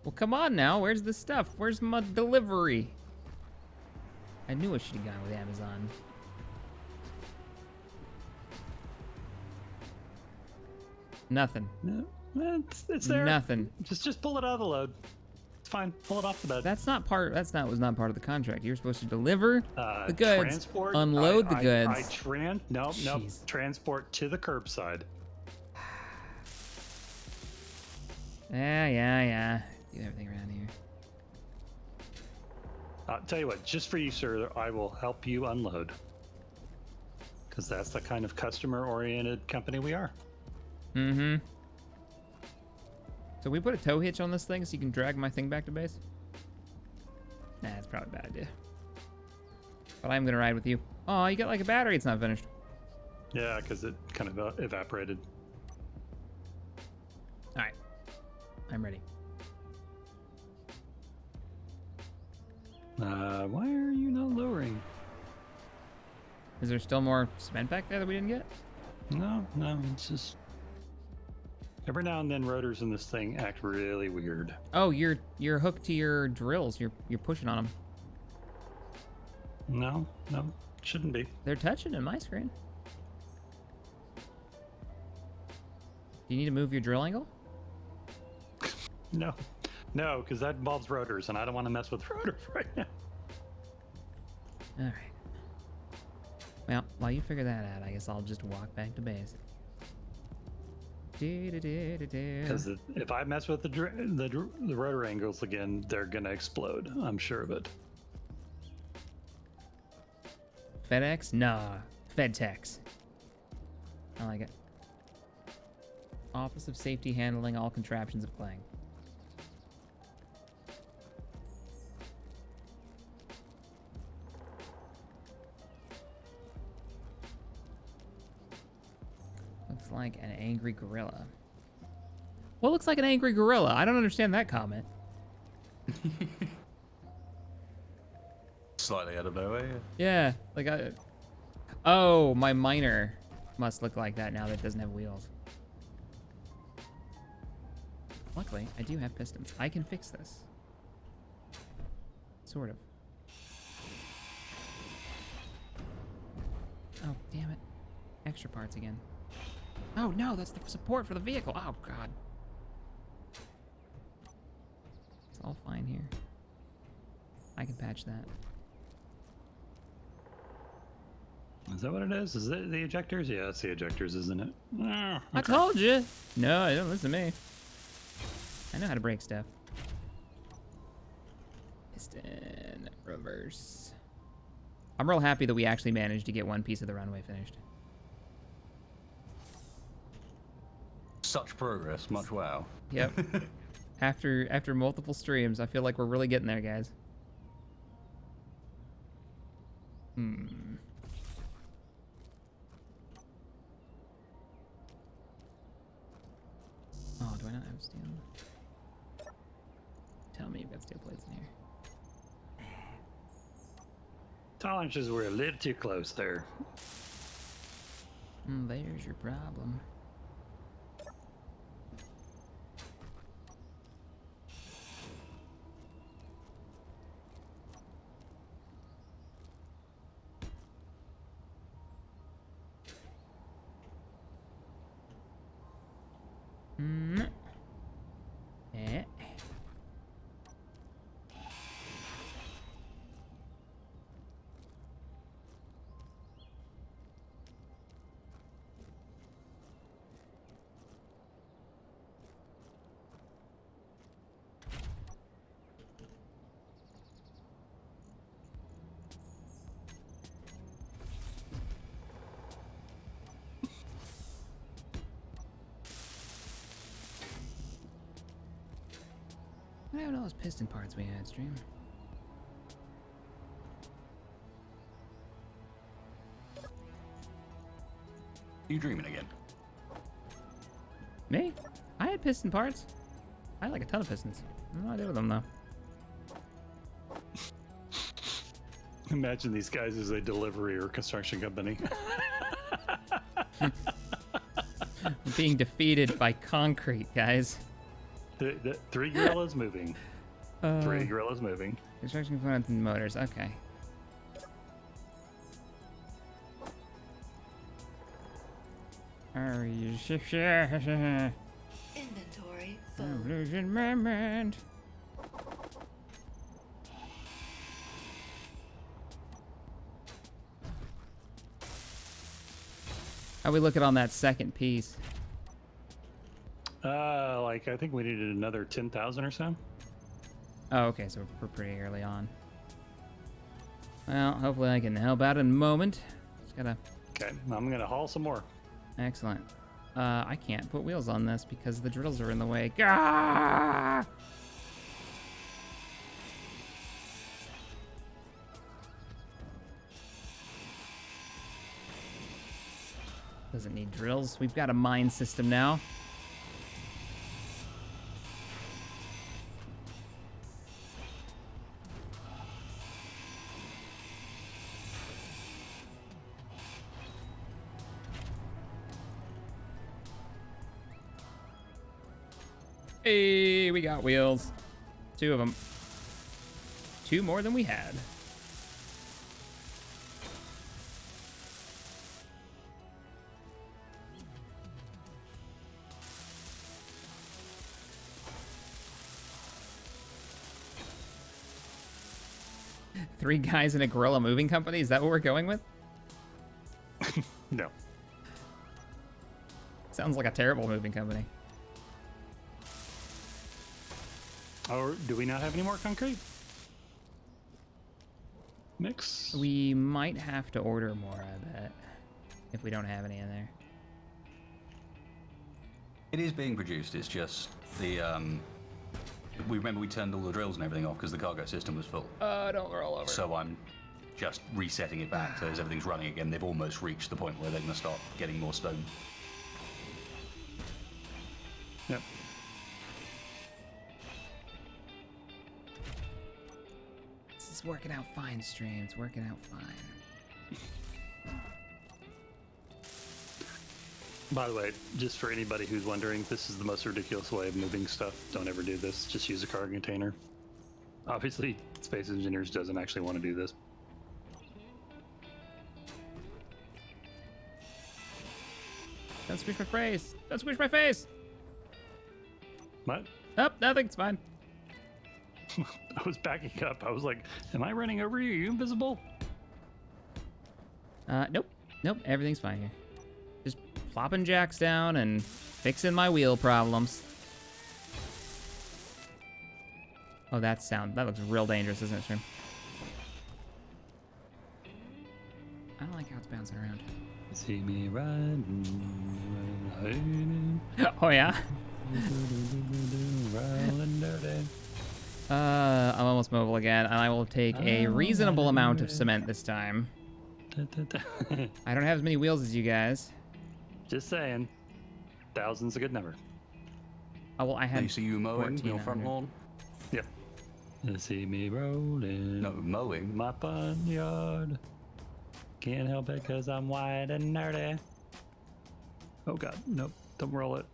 Speaker 2: Well, come on now. Where's the stuff? Where's my delivery? I knew I should have gone with Amazon. Nothing.
Speaker 3: no, it's there.
Speaker 2: Nothing.
Speaker 3: Just pull it out of the load. It's fine. Pull it off the bed.
Speaker 2: That's not part. That's not was not part of the contract. You're supposed to deliver the goods,
Speaker 3: Transport.
Speaker 2: unload the goods.
Speaker 3: Nope.
Speaker 2: Jeez.
Speaker 3: Transport to the curbside.
Speaker 2: Yeah. Do everything around here.
Speaker 3: I'll tell you what. Just for you, sir, I will help you unload. Because that's the kind of customer-oriented company we are.
Speaker 2: Mm-hmm. So we put a tow hitch on this thing so you can drag my thing back to base? Nah, that's probably a bad idea. But I'm gonna ride with you. Oh, you got like a battery, it's not finished.
Speaker 3: Yeah, because it kind of evaporated.
Speaker 2: Alright. I'm ready.
Speaker 3: Why are you not lowering?
Speaker 2: Is there still more cement back there that we didn't get?
Speaker 3: No, it's just... Every now and then rotors in this thing act really weird.
Speaker 2: Oh, you're hooked to your drills. You're pushing on them.
Speaker 3: No, shouldn't be.
Speaker 2: They're touching in my screen. Do you need to move your drill angle?
Speaker 3: No, because that involves rotors, and I don't want to mess with rotors right now.
Speaker 2: All right. Well, while you figure that out, I guess I'll just walk back to base.
Speaker 3: Because if I mess with the rotor angles again, they're gonna explode. I'm sure of it.
Speaker 2: FedEx? Nah. FedTex. I like it. Office of Safety handling all contraptions of Clang. Looks like an angry gorilla. What looks like an angry gorilla? I don't understand that comment.
Speaker 1: Slightly out of nowhere.
Speaker 2: Yeah, like oh, my miner must look like that now that it doesn't have wheels. Luckily, I do have pistons. I can fix this. Sort of. Oh, damn it. Extra parts again. Oh, no, that's the support for the vehicle. Oh, God. It's all fine here. I can patch that.
Speaker 3: Is that what it is? Is it the ejectors? Yeah, it's the ejectors, isn't it? Oh,
Speaker 2: I told you. No, you don't listen to me. I know how to break stuff. Piston, reverse. I'm real happy that we actually managed to get one piece of the runway finished.
Speaker 1: Such progress, much wow.
Speaker 2: Yep. After multiple streams, I feel like we're really getting there, guys. Oh, do I not have steel? Tell me you've got steel plates in here.
Speaker 3: Tolerances were a little too close there.
Speaker 2: There's your problem. Eh. What happened to all those piston parts we had, stream?
Speaker 1: You dreaming again?
Speaker 2: Me? I had piston parts. I had like a ton of pistons. I don't know what I did with them though.
Speaker 3: Imagine these guys as a delivery or construction company.
Speaker 2: Being defeated by concrete, guys.
Speaker 3: The 3 gorillas moving. 3 gorillas moving.
Speaker 2: Construction components and motors. Okay. Are you sure?
Speaker 4: Inventory full.
Speaker 2: Illusion moment. How we looking on that second piece?
Speaker 3: Like I think we needed another 10,000 or so.
Speaker 2: Oh, okay, so we're pretty early on. Well, hopefully I can help out in a moment. Just gotta.
Speaker 3: Okay, I'm gonna haul some more.
Speaker 2: Excellent. I can't put wheels on this because the drills are in the way. Gah! Doesn't need drills. We've got a mine system now. Hey, we got wheels. 2 of them. 2 more than we had. Three guys in a gorilla moving company? Is that what we're going with?
Speaker 3: No.
Speaker 2: Sounds like a terrible moving company.
Speaker 3: Or do we not have any more concrete? Mix?
Speaker 2: We might have to order more, I bet, if we don't have any in there.
Speaker 1: It is being produced. It's just the we remember we turned all the drills and everything off because the cargo system was full.
Speaker 2: Don't roll over.
Speaker 1: So I'm just resetting it back so as everything's running again. They've almost reached the point where they're going to start getting more stone.
Speaker 3: Yep.
Speaker 2: This is working out fine, stream. It's working out fine.
Speaker 3: By the way, just for anybody who's wondering, this is the most ridiculous way of moving stuff. Don't ever do this. Just use a cargo container. Obviously, Space Engineers doesn't actually want to do this.
Speaker 2: Don't squish my face. Don't squish my face.
Speaker 3: What?
Speaker 2: Oh, nothing. It's fine.
Speaker 3: I was backing up. I was like, am I running over you? Are you invisible?
Speaker 2: Nope. Nope. Everything's fine here. Just plopping jacks down and fixing my wheel problems. Oh, that looks real dangerous, doesn't it, Shrimp? I don't like how it's bouncing around.
Speaker 3: See me riding.
Speaker 2: Oh, yeah?
Speaker 3: Rolling dirty.
Speaker 2: I'm almost mobile again, and I will take a reasonable amount of cement this time. I don't have as many wheels as you guys.
Speaker 3: Just saying. 1,000's a good number.
Speaker 2: Oh, well, I
Speaker 1: Do
Speaker 2: had
Speaker 1: you see you mowing your front
Speaker 2: 1,400.
Speaker 1: lawn?
Speaker 3: Yep. You see me rolling.
Speaker 1: No, mowing.
Speaker 3: My fun yard. Can't help it because I'm white and nerdy. Oh god, nope. Don't roll it.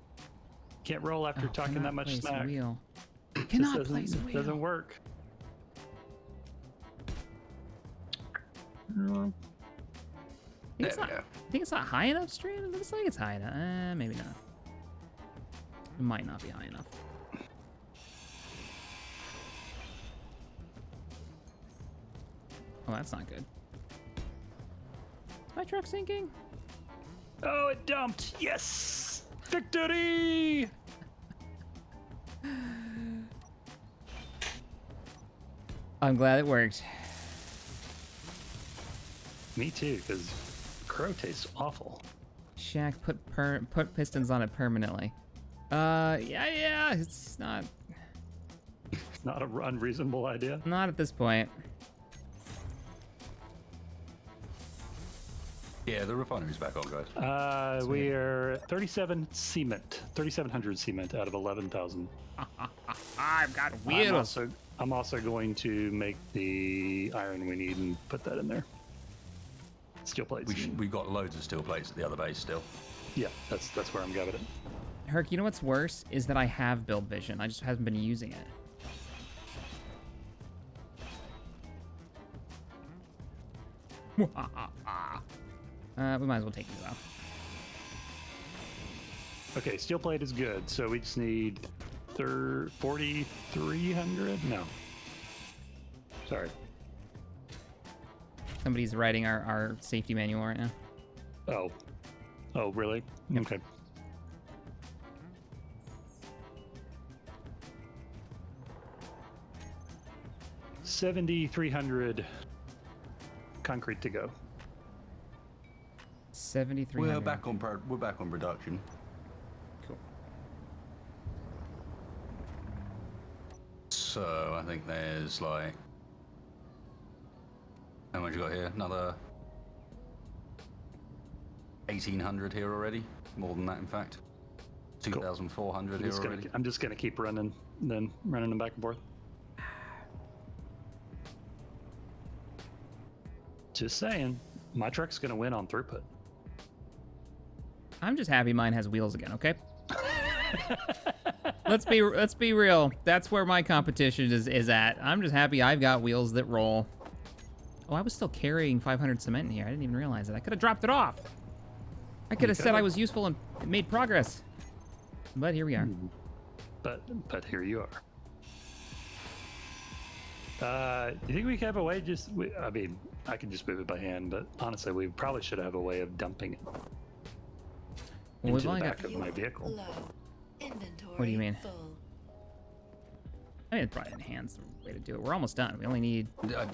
Speaker 3: Can't roll after
Speaker 2: Oh,
Speaker 3: talking
Speaker 2: cannot
Speaker 3: that much
Speaker 2: place a
Speaker 3: smack.
Speaker 2: wheel.
Speaker 3: Just
Speaker 2: Cannot
Speaker 3: doesn't-
Speaker 2: place a wheel.
Speaker 3: Doesn't work.
Speaker 2: I think,
Speaker 1: There we go.
Speaker 2: I think it's not high enough, stream. It looks like it's high enough. Maybe not. It might not be high enough. Oh, that's not good. Is my truck sinking?
Speaker 3: Oh, it dumped. Yes, victory.
Speaker 2: I'm glad it worked.
Speaker 3: Me too, because crow tastes awful.
Speaker 2: Shack put pistons on it permanently. Yeah, it's not
Speaker 3: Not an unreasonable idea.
Speaker 2: not at this point.
Speaker 1: Yeah, the refinery's back on, guys.
Speaker 3: We are 3,700 cement out of 11,000.
Speaker 2: I've got wheels.
Speaker 3: I'm also going to make the iron we need and put that in there. Steel plates.
Speaker 1: We've got loads of steel plates at the other base still.
Speaker 3: Yeah, that's where I'm grabbing it.
Speaker 2: Herc, you know what's worse is that I have build vision. I just haven't been using it. We might as well take these off.
Speaker 3: Okay, steel plate is good, so we just need 4,300? No. Sorry.
Speaker 2: Somebody's writing our safety manual right now.
Speaker 3: Oh. Oh, really? Okay. $7,300 concrete to go.
Speaker 2: 7,300.
Speaker 1: We're back on production.
Speaker 2: Cool.
Speaker 1: So I think there's like, how much you got here? Another 1,800 here already. More than that, in fact. 2,400 here already.
Speaker 3: I'm just gonna keep running them back and forth. Just saying, my truck's gonna win on throughput.
Speaker 2: I'm just happy mine has wheels again, okay? Let's be real. That's where my competition is at. I'm just happy I've got wheels that roll. Oh, I was still carrying 500 cement in here. I didn't even realize it. I could have dropped it off. I could have said I was useful and made progress. But here we are.
Speaker 3: But here you are. You think we could have a way I mean, I can just move it by hand, but honestly, we probably should have a way of dumping it
Speaker 2: Well,
Speaker 3: into
Speaker 2: we've
Speaker 3: the
Speaker 2: only
Speaker 3: back of my vehicle.
Speaker 4: Low. Inventory
Speaker 2: What do you mean?
Speaker 4: full.
Speaker 2: I mean, it's probably enhanced way to do it. We're almost done. We only need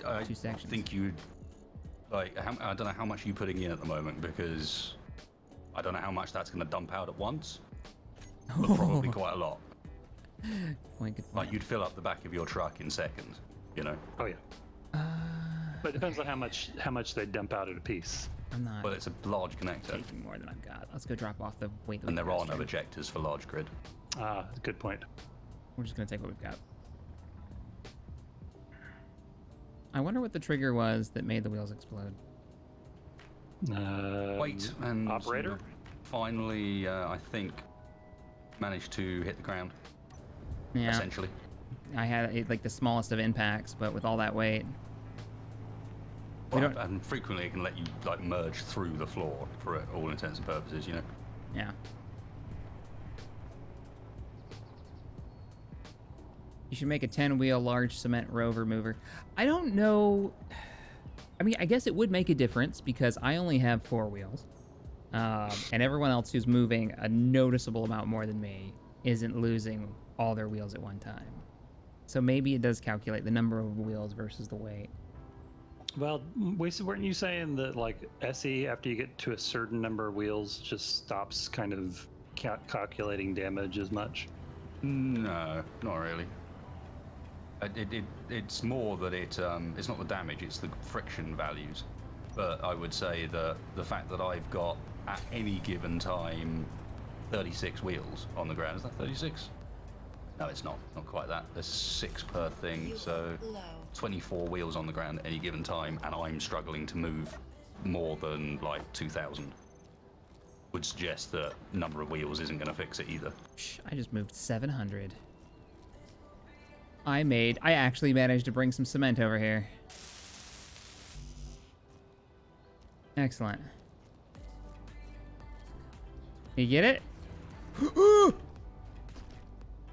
Speaker 1: I
Speaker 2: 2 sections.
Speaker 1: think you, like, I don't know how much you're putting in at the moment, because I don't know how much that's going to dump out at once, but probably quite a lot.
Speaker 2: Point, good point.
Speaker 1: Like, you'd fill up the back of your truck in seconds, you know?
Speaker 3: Oh yeah. But it depends on how much they dump out at a piece.
Speaker 2: I'm not
Speaker 1: Well, it's a large connector,
Speaker 2: taking more than I've got. Let's go drop off the weight.
Speaker 1: and there are no ejectors for large grid.
Speaker 3: Good point.
Speaker 2: We're just gonna take what we've got. I wonder what the trigger was that made the wheels explode.
Speaker 1: Wait, and
Speaker 3: operator?
Speaker 1: finally, I think, managed to hit the ground,
Speaker 2: Yeah,
Speaker 1: essentially.
Speaker 2: I had like the smallest of impacts, but with all that weight,
Speaker 1: Well, and frequently it can let you like merge through the floor for all intents and purposes, you know?
Speaker 2: yeah. You should make a 10-wheel large cement rover mover. I don't know. I mean, I guess it would make a difference because I only have 4 wheels. And everyone else who's moving a noticeable amount more than me isn't losing all their wheels at one time. So maybe it does calculate the number of wheels versus the weight.
Speaker 3: Well, weren't you saying that like SE, after you get to a certain number of wheels, just stops kind of calculating damage as much?
Speaker 1: No, not really. It's more that it's not the damage, it's the friction values. But I would say that the fact that I've got at any given time 36 wheels on the ground, is that 36? No, it's not quite that. There's 6 per thing, so
Speaker 4: Low.
Speaker 1: 24 wheels on the ground at any given time, and I'm struggling to move more than like 2,000. Would suggest that number of wheels isn't going to fix it either.
Speaker 2: I just moved 700. I actually managed to bring some cement over here. Excellent. You get it?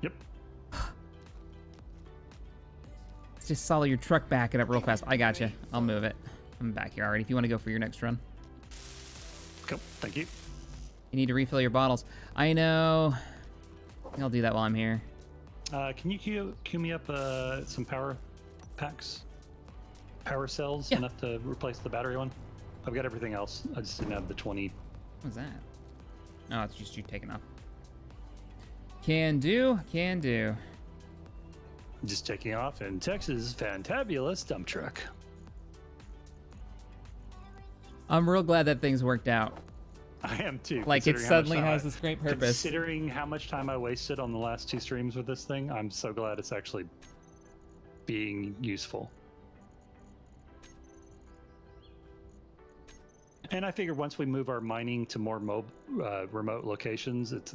Speaker 3: Yep.
Speaker 2: Let's just follow your truck backing up real fast. I got you. I'll move it. I'm back here already. If you want to go for your next run,
Speaker 3: Cool. Thank you.
Speaker 2: you need to refill your bottles. I know. I'll do that while I'm here.
Speaker 3: Can you queue me up some power packs? Power cells,
Speaker 2: Yeah.
Speaker 3: enough to replace the battery one? I've got everything else. I just didn't have the 20.
Speaker 2: What's that? No, it's just you taking off. Can do. Can do.
Speaker 3: Just taking off in Texas' fantabulous dump truck.
Speaker 2: I'm real glad that things worked out.
Speaker 3: I am too.
Speaker 2: Like, it
Speaker 3: considering how much
Speaker 2: suddenly
Speaker 3: time
Speaker 2: has this great purpose.
Speaker 3: Considering how much time I wasted on the last 2 streams with this thing, I'm so glad it's actually being useful. And I figure once we move our mining to more remote locations, it's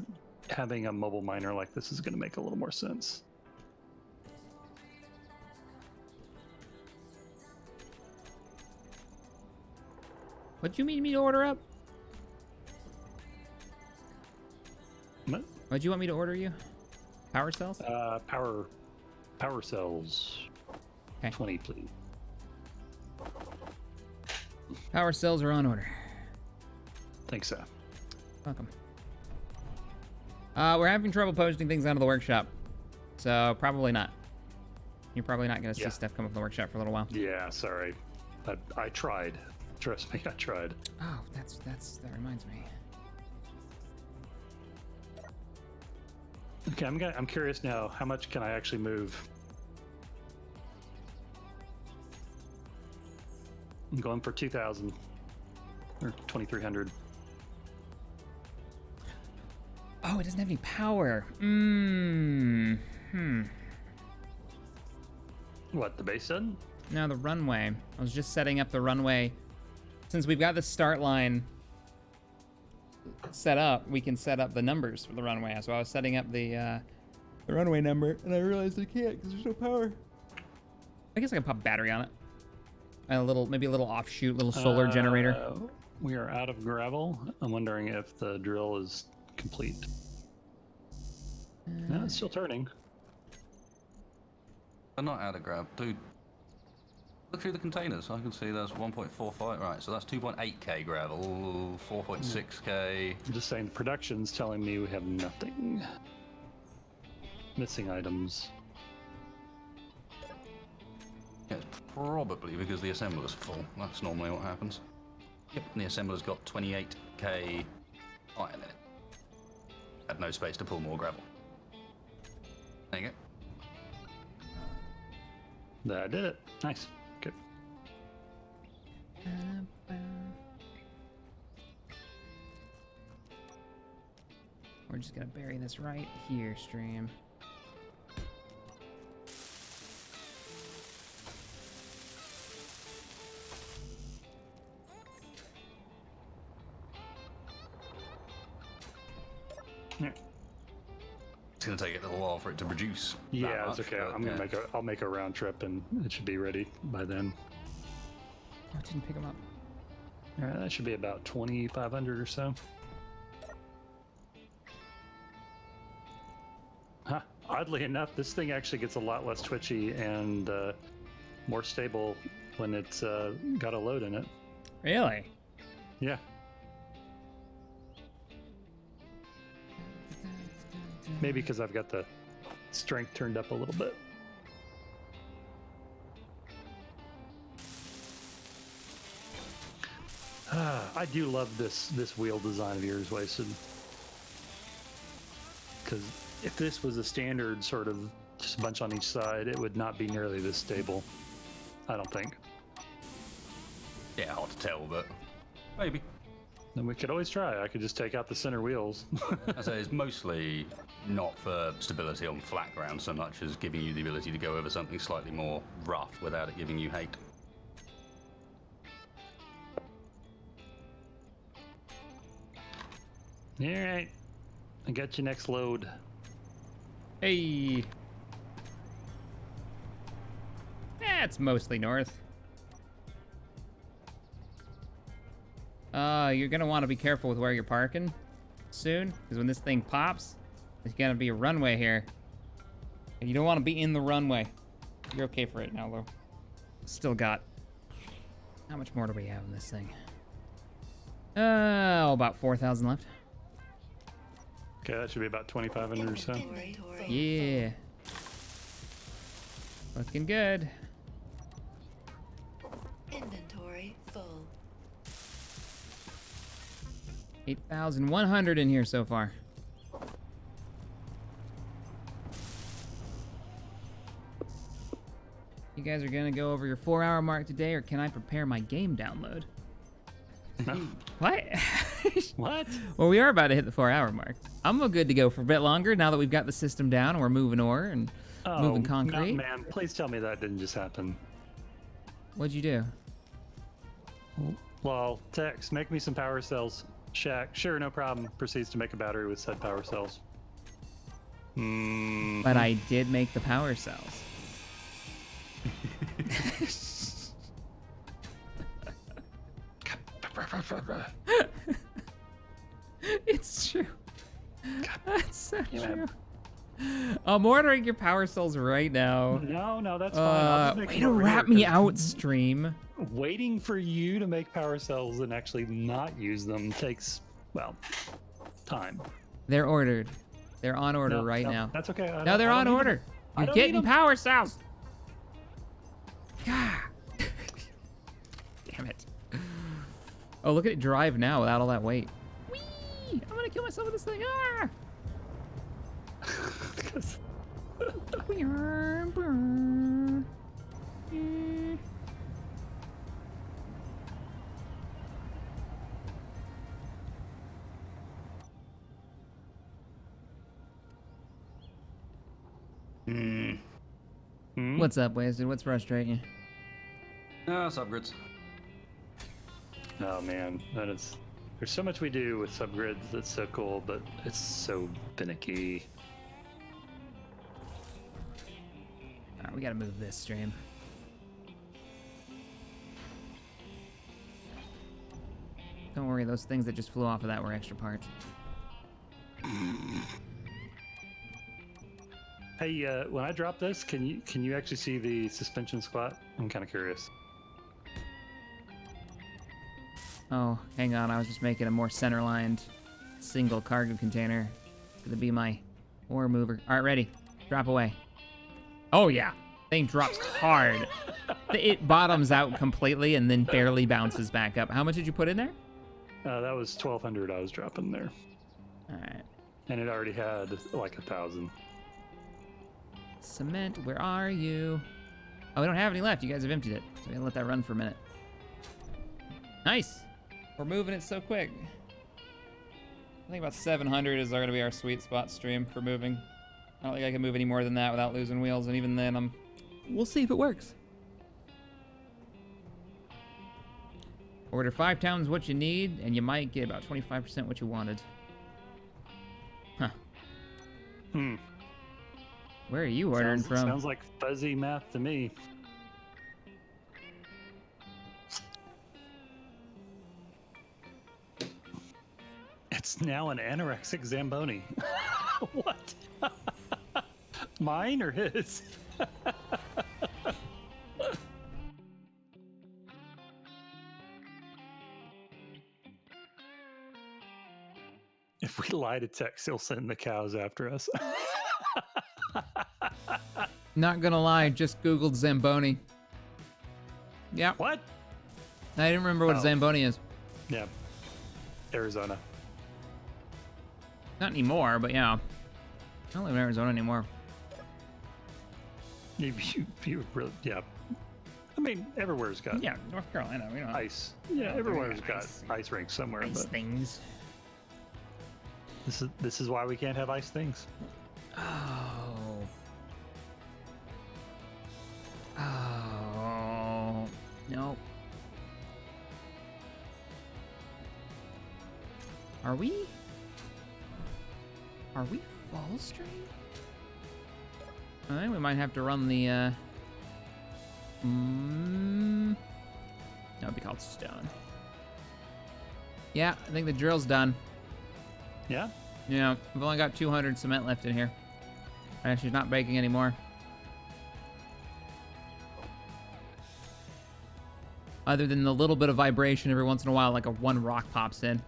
Speaker 3: having a mobile miner like this is going to make a little more sense.
Speaker 2: What do you mean me to order up?
Speaker 3: What?
Speaker 2: What do you want me to order you? Power cells?
Speaker 3: Power cells.
Speaker 2: Okay.
Speaker 3: 20, please.
Speaker 2: Power cells are on order.
Speaker 3: Think so.
Speaker 2: Welcome. We're having trouble posting things out of the workshop, so probably not. You're probably not going to see
Speaker 3: Yeah.
Speaker 2: stuff come up in the workshop for a little while.
Speaker 3: Yeah, sorry. I tried. Trust me, I tried.
Speaker 2: Oh, that reminds me.
Speaker 3: Okay, I'm curious now. How much can I actually move? I'm going for 2,000 or 2,300.
Speaker 2: Oh, it doesn't have any power.
Speaker 3: What, the base doesn't?
Speaker 2: No, the runway. I was just setting up the runway. Since we've got the start line set up, we can set up the numbers for the runway. So I was setting up the runway number, and I realized I can't because there's no power. I guess I can pop battery on it. And maybe a little offshoot, little solar generator.
Speaker 3: We are out of gravel. I'm wondering if the drill is complete. No, it's still turning.
Speaker 1: I'm not out of grab, dude. Look through the containers. I can see there's 1.45. Right, so that's 2.8k gravel, 4.6k.
Speaker 3: I'm just saying the production's telling me we have nothing. Missing items.
Speaker 1: Yeah, it's probably because the assembler's full. That's normally what happens. Yep, and the assembler's got 28k iron in it. Had no space to pull more gravel. There you go.
Speaker 3: I did it. Nice. Good.
Speaker 2: We're just gonna bury this right here, stream.
Speaker 1: It's gonna take a little while for it to produce. that
Speaker 3: Yeah, it's
Speaker 1: much,
Speaker 3: okay.
Speaker 1: but,
Speaker 3: I'm gonna
Speaker 1: yeah.
Speaker 3: I'll make a round trip and it should be ready by then.
Speaker 2: Oh, it didn't pick him up.
Speaker 3: All right, that should be about 2,500 or so. Huh. Oddly enough, this thing actually gets a lot less twitchy and more stable when it's got a load in it.
Speaker 2: Really?
Speaker 3: Yeah. Maybe because I've got the strength turned up a little bit. I do love this wheel design of yours, Wasted. Because if this was a standard sort of just a bunch on each side, it would not be nearly this stable. I don't think.
Speaker 1: Yeah, hard to tell, but maybe.
Speaker 3: Then we could always try. I could just take out the center wheels.
Speaker 1: I say it's mostly not for stability on flat ground so much as giving you the ability to go over something slightly more rough without it giving you hate.
Speaker 3: All right. I got your next load.
Speaker 2: Hey. That's mostly north. You're gonna want to be careful with where you're parking soon, because when this thing pops, there's gonna be a runway here. You don't want to be in the runway. You're okay for it now, though. Still got... How much more do we have in this thing? About 4,000 left.
Speaker 3: Okay, that should be about 2,500 or so.
Speaker 4: Inventory.
Speaker 2: Yeah. Looking good.
Speaker 4: Inventory full.
Speaker 2: 8,100 in here so far. You guys are gonna go over your 4-hour mark today, or can I prepare my game download? What?
Speaker 3: What?
Speaker 2: Well, we are about to hit the 4-hour mark. I'm good to go for a bit longer now that we've got the system down and we're moving ore and moving concrete.
Speaker 3: No, man, please tell me that didn't just happen.
Speaker 2: What'd you do?
Speaker 3: Well, Tex, make me some power cells. Shack, sure, no problem. Proceeds to make a battery with said power cells.
Speaker 2: But I did make the power cells. It's true. That's so true. I'm ordering your power cells right now.
Speaker 3: No, that's fine. I'll just make
Speaker 2: Way
Speaker 3: them
Speaker 2: to
Speaker 3: over
Speaker 2: wrap
Speaker 3: here,
Speaker 2: me
Speaker 3: 'cause
Speaker 2: out, stream.
Speaker 3: Waiting for you to make power cells and actually not use them takes, well, time.
Speaker 2: They're ordered. They're on order
Speaker 3: No,
Speaker 2: right
Speaker 3: no,
Speaker 2: now.
Speaker 3: That's okay.
Speaker 2: No, they're on order.
Speaker 3: I
Speaker 2: You're
Speaker 3: don't need
Speaker 2: getting
Speaker 3: them.
Speaker 2: power cells. God. Damn it. Oh, look at it drive now without all that weight. Whee! I'm gonna kill myself with this thing. Ah! What's up, Wasted? What's frustrating you?
Speaker 1: No, subgrids.
Speaker 3: Oh man, that is. There's so much we do with subgrids that's so cool, but it's so finicky.
Speaker 2: Alright, we gotta move this stream. Don't worry, those things that just flew off of that were extra parts.
Speaker 3: Hey, when I drop this, can you actually see the suspension squat? I'm kind of curious.
Speaker 2: Oh, hang on, I was just making a more center-lined single cargo container. It's gonna be my ore mover. Alright, ready. Drop away. Oh yeah, thing drops hard. It bottoms out completely and then barely bounces back up. How much did you put in there?
Speaker 3: That was 1,200 I was dropping there,
Speaker 2: Alright.
Speaker 3: and it already had like 1,000.
Speaker 2: Cement, where are you? Oh, we don't have any left. You guys have emptied it. So we gotta let that run for a minute. Nice. We're moving it so quick. I think about 700 is gonna be our sweet spot stream for moving. I don't think I can move any more than that without losing wheels, and even then, we'll see if it works. Order 5 times what you need, and you might get about 25% what you wanted. Huh. Where are you ordering from?
Speaker 3: Sounds like fuzzy math to me. It's now an anorexic Zamboni. What? Mine or his? If we lie to Tex, he'll send the cows after us.
Speaker 2: Not gonna lie, just Googled Zamboni. Yeah.
Speaker 3: What?
Speaker 2: I didn't remember what
Speaker 3: Oh.
Speaker 2: Zamboni is.
Speaker 3: Yeah. Arizona.
Speaker 2: Not anymore, but yeah. I don't live in Arizona anymore.
Speaker 3: You really, yeah. I mean, everywhere's got
Speaker 2: Yeah, North Carolina. We don't have
Speaker 3: ice. Yeah,
Speaker 2: Yeah,
Speaker 3: everywhere's
Speaker 2: very
Speaker 3: got
Speaker 2: ice.
Speaker 3: ice rinks somewhere.
Speaker 2: ice
Speaker 3: But
Speaker 2: things.
Speaker 3: this is why we can't have ice things.
Speaker 2: Oh. Oh. Nope. Are we full stream? I think we might have to run the that would be called stone. Yeah, I think the drill's done.
Speaker 3: Yeah.
Speaker 2: Yeah, we've only got 200 cement left in here. She's not breaking anymore. Other than the little bit of vibration every once in a while, like one rock pops in.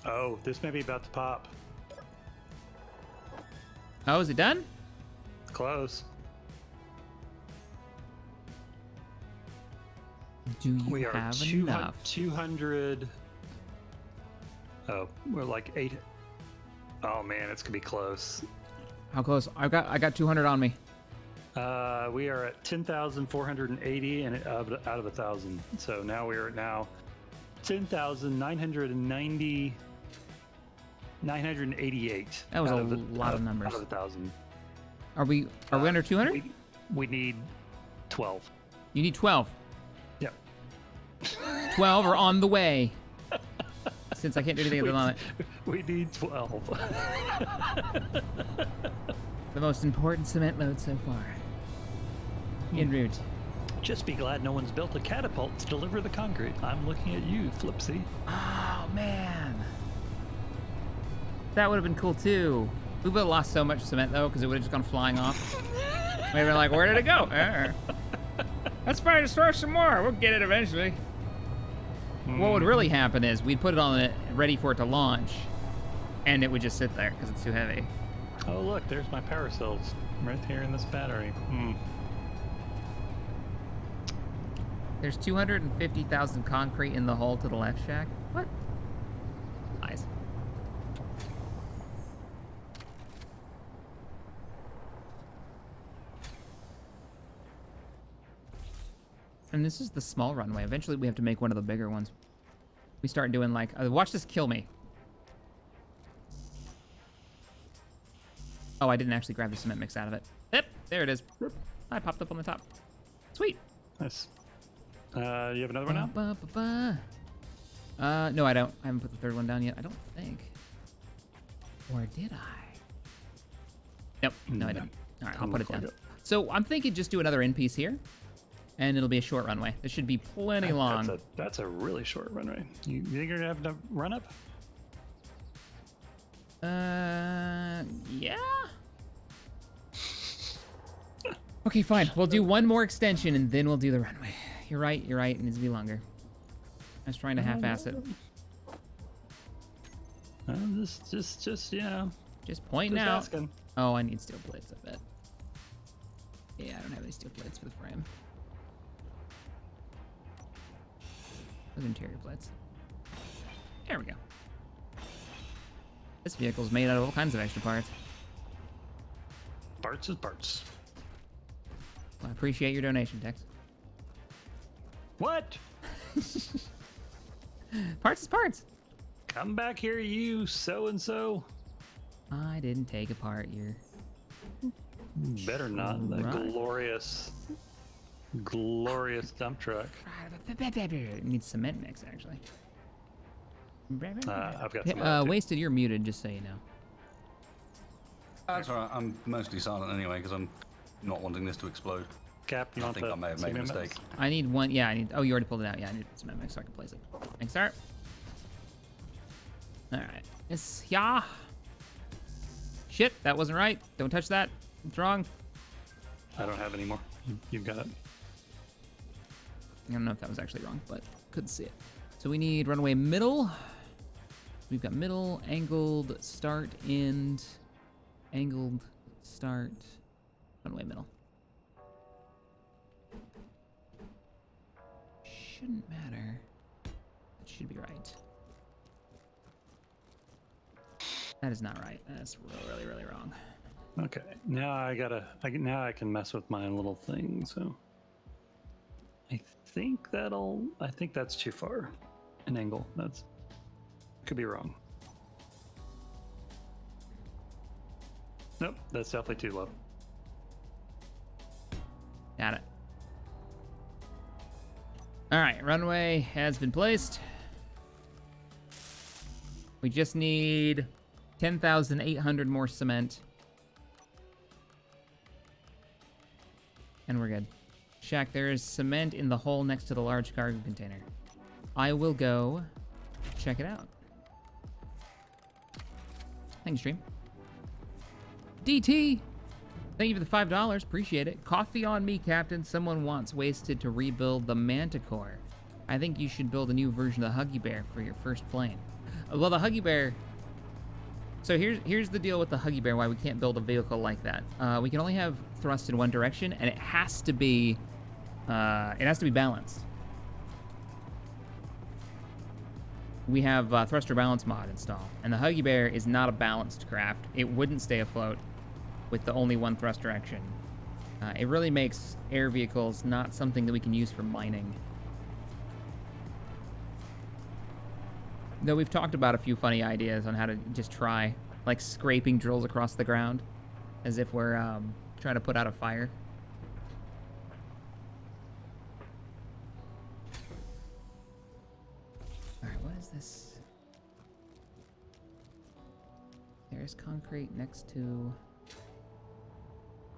Speaker 3: Oh, this may be about to pop.
Speaker 2: Oh, is it done?
Speaker 3: Close.
Speaker 2: Do you
Speaker 3: We are
Speaker 2: have
Speaker 3: 200,
Speaker 2: enough?
Speaker 3: 200. Oh, we're like 8. Oh man, it's gonna be close.
Speaker 2: How close? I got 200 on me.
Speaker 3: We are at 10,480 and out of 1,000. So now we are at 10,990. 988.
Speaker 2: That was
Speaker 3: out
Speaker 2: a
Speaker 3: of the-
Speaker 2: lot of
Speaker 3: out-
Speaker 2: numbers.
Speaker 3: Out of 1,000.
Speaker 2: Are we under 200?
Speaker 3: We need 12.
Speaker 2: You need 12.
Speaker 3: Yep.
Speaker 2: 12 are on the way. Since I can't do anything at the moment.
Speaker 3: We need 12.
Speaker 2: The most important cement load so far. En route.
Speaker 3: Just be glad no one's built a catapult to deliver the concrete. I'm looking at you, Flipsy.
Speaker 2: Oh, man. That would have been cool, too. We would have lost so much cement, though, because it would have just gone flying off. We'd have been like, where did it go? Let's find a source some more. We'll get it eventually. What would really happen is we'd put it on it ready for it to launch, and it would just sit there because it's too heavy.
Speaker 3: Oh, look, there's my power cells right here in this battery.
Speaker 2: There's 250,000 concrete in the hull to the left, Shack. What? Lies. And this is the small runway. Eventually, we have to make one of the bigger ones. We start doing like, watch this kill me. Oh, I didn't actually grab the cement mix out of it. Yep, there it is. I popped up on the top. Sweet.
Speaker 3: Nice. You have another one now?
Speaker 2: No, I don't. I haven't put the third one down yet. I don't think. Or did I? Nope. No, I didn't. All right, I'll put it down. So I'm thinking just do another end piece here, and it'll be a short runway. This should be plenty long.
Speaker 3: That's a really short runway. You think you're gonna have enough run up?
Speaker 2: Yeah. Okay, fine. We'll do one more extension, and then we'll do the runway. You're right. You're right. It needs to be longer. I was trying to half-ass it.
Speaker 3: Just you know.
Speaker 2: Just pointing
Speaker 3: Just
Speaker 2: out.
Speaker 3: asking.
Speaker 2: Oh, I need steel plates, I bet. Yeah, I don't have any steel plates for the frame. Those interior plates. There we go. This vehicle's made out of all kinds of extra parts.
Speaker 3: Parts is parts.
Speaker 2: Well, I appreciate your donation, Tex.
Speaker 3: What?
Speaker 2: Parts is parts.
Speaker 3: Come back here, you so-and-so.
Speaker 2: I didn't take apart your...
Speaker 3: Better not. That
Speaker 2: Right.
Speaker 3: glorious dump truck.
Speaker 2: It needs cement mix, actually.
Speaker 3: I've got some.
Speaker 2: Wasted, you're muted, just so you know.
Speaker 1: That's all right. I'm mostly silent anyway because I'm not wanting this to explode.
Speaker 3: Cap, you
Speaker 1: I
Speaker 3: want
Speaker 1: think
Speaker 3: the
Speaker 1: I may have made a
Speaker 3: cement
Speaker 1: mistake.
Speaker 3: mix?
Speaker 2: I need one. Yeah, I need... Oh, you already pulled it out. Yeah, I need cement mix so I can place it. Thanks, sir. All right. It's... Yeah. Shit, that wasn't right. Don't touch that. It's wrong.
Speaker 3: I don't have any more. You've got it.
Speaker 2: I don't know if that was actually wrong, but couldn't see it. So we need runway middle. We've got middle, angled, start, end, angled, start, runway middle. Shouldn't matter. It should be right. That is not right. That's really, really wrong.
Speaker 3: Okay. Now now I can mess with my little thing. So I think that's too far an angle. Could be wrong. Nope, that's definitely too low.
Speaker 2: Got it. All right, runway has been placed. We just need 10,800 more cement. And we're good. Shaq, there is cement in the hole next to the large cargo container. I will go check check it out. Thanks, stream. DT! Thank you for the $5. Appreciate it. Coffee on me, Captain. Someone wants Wasted to rebuild the Manticore. I think you should build a new version of the Huggy Bear for your first plane. Well, the Huggy Bear... So here's the deal with the Huggy Bear, why we can't build a vehicle like that. We can only have thrust in one direction, and it has to be balanced. We have thruster balance mod installed, and the Huggy Bear is not a balanced craft. It wouldn't stay afloat with the only one thrust direction. It really makes air vehicles not something that we can use for mining. Though we've talked about a few funny ideas on how to just try, like scraping drills across the ground, as if we're trying to put out a fire. Alright, what is this? There's concrete next to...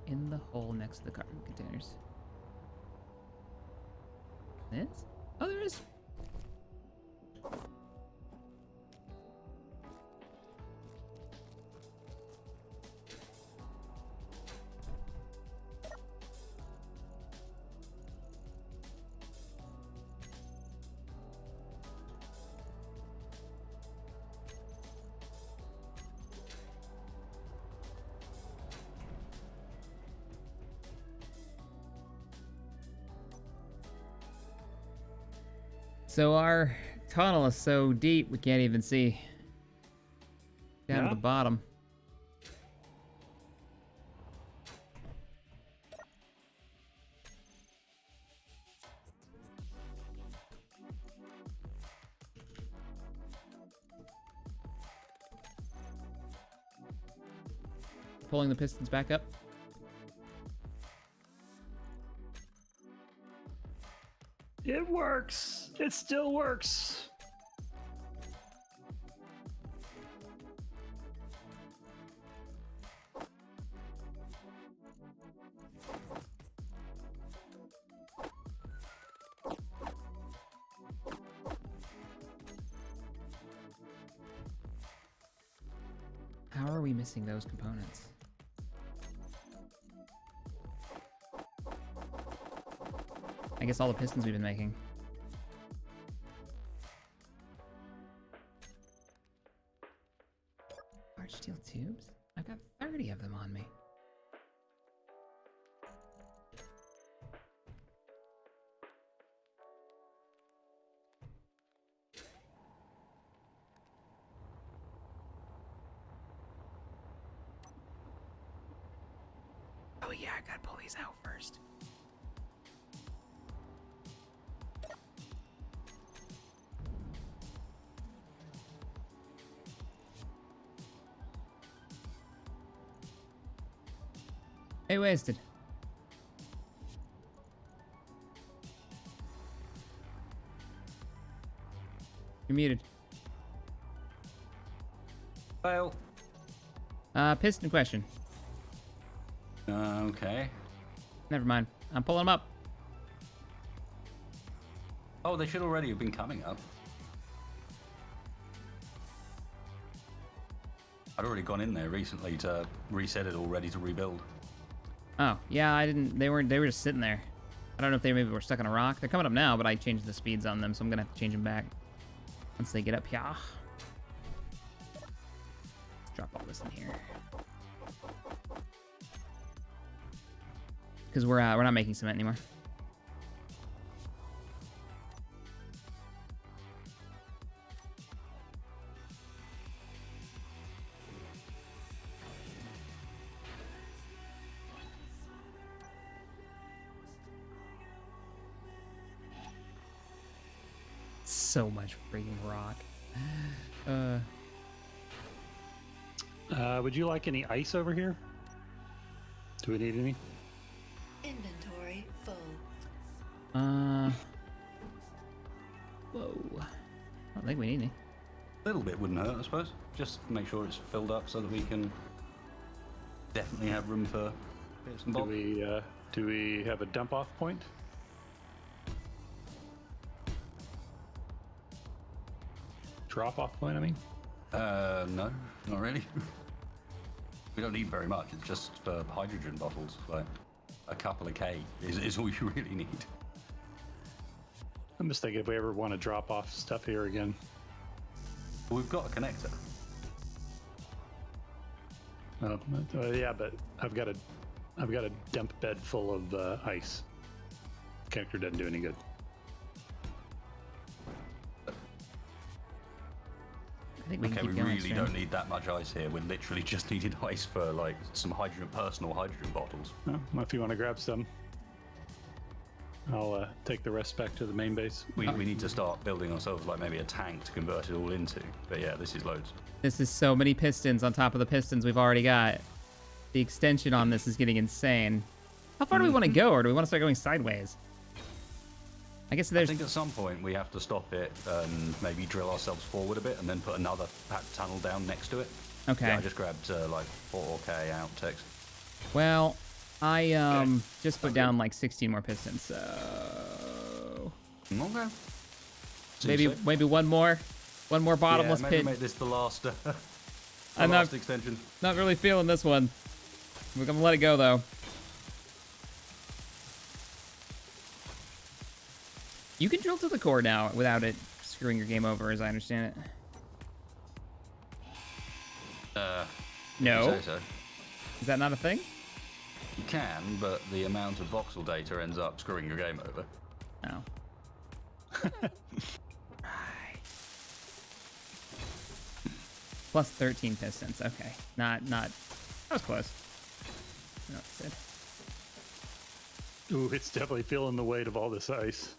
Speaker 2: in the hole next to the carton containers. This? Oh, there is. So our tunnel is so deep we can't even see down to the bottom. Pulling the pistons back up.
Speaker 3: It works. It still works.
Speaker 2: How are we missing those components? I guess all the pistons we've been making. Large steel tubes? I've got 30 of them on me. Oh yeah, I gotta pull these out first. Hey, Wasted. You're muted.
Speaker 1: Fail.
Speaker 2: Piston question.
Speaker 1: Okay.
Speaker 2: Never mind. I'm pulling them up.
Speaker 1: Oh, they should already have been coming up. I'd already gone in there recently to reset it all ready to rebuild.
Speaker 2: Oh, yeah, I didn't. They were just sitting there. I don't know if they maybe were stuck on a rock. They're coming up now, but I changed the speeds on them, so I'm gonna have to change them back once they get up here. Let's drop all this in here. Because we're not making cement anymore. So much freaking rock.
Speaker 3: Would you like any ice over here? Do we need any?
Speaker 4: Inventory full.
Speaker 2: Whoa. I don't think we need any.
Speaker 1: A little bit wouldn't hurt, I suppose. Just make sure it's filled up so that we can definitely have room for bits and bobs.
Speaker 3: Do we have a dump off point? drop-off point, I mean?
Speaker 1: No, not really. We don't need very much. It's just for hydrogen bottles. Like a couple of K is all you really need.
Speaker 3: I'm just thinking if we ever want to drop off stuff here again.
Speaker 1: Well, we've got a connector.
Speaker 3: Yeah, but I've got a dump bed full of ice. Connector doesn't do any good.
Speaker 2: I think we can
Speaker 1: Okay,
Speaker 2: keep
Speaker 1: we
Speaker 2: going.
Speaker 1: really
Speaker 2: Stream.
Speaker 1: don't need that much ice here. We're literally just needing ice for like some personal hydrogen bottles.
Speaker 3: Well, if you want to grab some, I'll take the rest back to the main base.
Speaker 1: We need to start building ourselves like maybe a tank to convert it all into. But yeah, this is loads.
Speaker 2: This is so many pistons on top of the pistons we've already got. The extension on this is getting insane. How far do we want to go, or do we want to start going sideways? I guess
Speaker 1: I
Speaker 2: there's...
Speaker 1: think at some point we have to stop it and maybe drill ourselves forward a bit and then put another tunnel down next to it.
Speaker 2: Okay.
Speaker 1: Yeah, I just grabbed like 4K out text.
Speaker 2: Well, I just put down like 16 more pistons, so...
Speaker 1: Okay.
Speaker 2: Maybe one more bottomless
Speaker 1: maybe
Speaker 2: pit.
Speaker 1: make this the last,
Speaker 2: I'm
Speaker 1: last extension.
Speaker 2: not really feeling this one. We're gonna let it go though. You can drill to the core now without it screwing your game over, as I understand it. No?
Speaker 1: Say so.
Speaker 2: Is that not a thing?
Speaker 1: You can, but the amount of voxel data ends up screwing your game over.
Speaker 2: Oh. Plus 13 pistons. Okay. Not. That was close. No, that's it.
Speaker 3: Ooh, it's definitely feeling the weight of all this ice.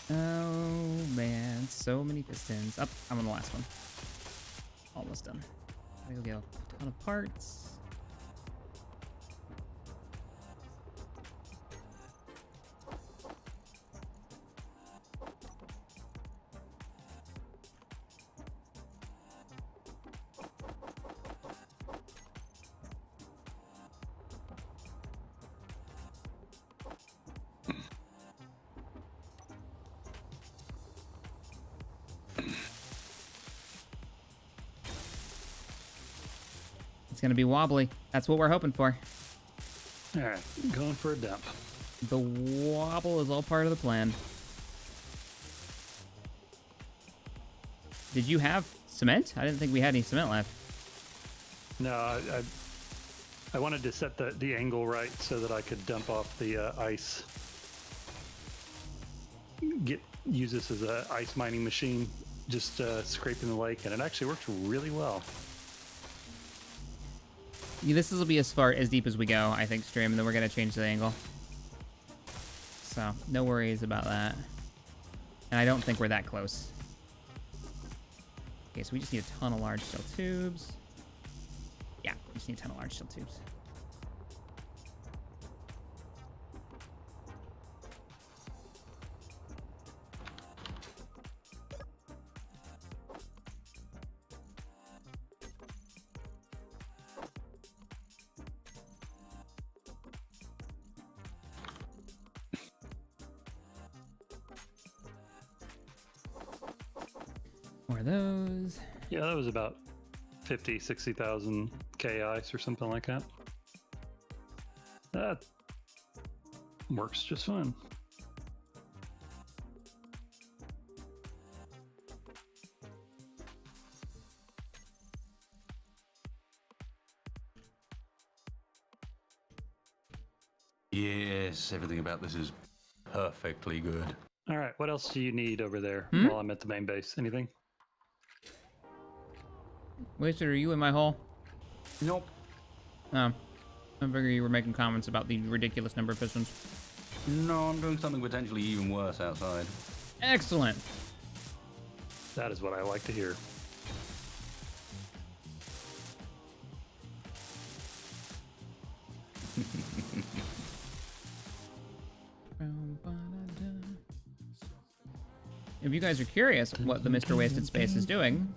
Speaker 2: Oh man, so many pistons. Up, I'm on the last one. Almost done. I gotta get a ton of parts. It's gonna be wobbly. That's what we're hoping for.
Speaker 3: All right, going for a dump.
Speaker 2: The wobble is all part of the plan. Did you have cement? I didn't think we had any cement left.
Speaker 3: No, I wanted to set the angle right so that I could dump off the ice. Use this as a ice mining machine, just scraping the lake, and it actually worked really well.
Speaker 2: Yeah, this will be as deep as we go, I think, stream, and then we're gonna change the angle. So no worries about that. And I don't think we're that close. Okay, so we just need a ton of large steel tubes. Yeah, we just need a ton of large steel tubes. More of those.
Speaker 3: Yeah, that was about 50, 60,000 K ice or something like that. That works just fine.
Speaker 1: Yes, everything about this is perfectly good.
Speaker 3: All right, what else do you need over there
Speaker 2: Hmm?
Speaker 3: while I'm at the main base? Anything?
Speaker 2: Wasted, are you in my hole?
Speaker 1: Nope.
Speaker 2: Oh. I figure you were making comments about the ridiculous number of pistons.
Speaker 1: No, I'm doing something potentially even worse outside.
Speaker 2: Excellent.
Speaker 3: That is what I like to hear.
Speaker 2: If you guys are curious what the Mr. Wasted Space is doing,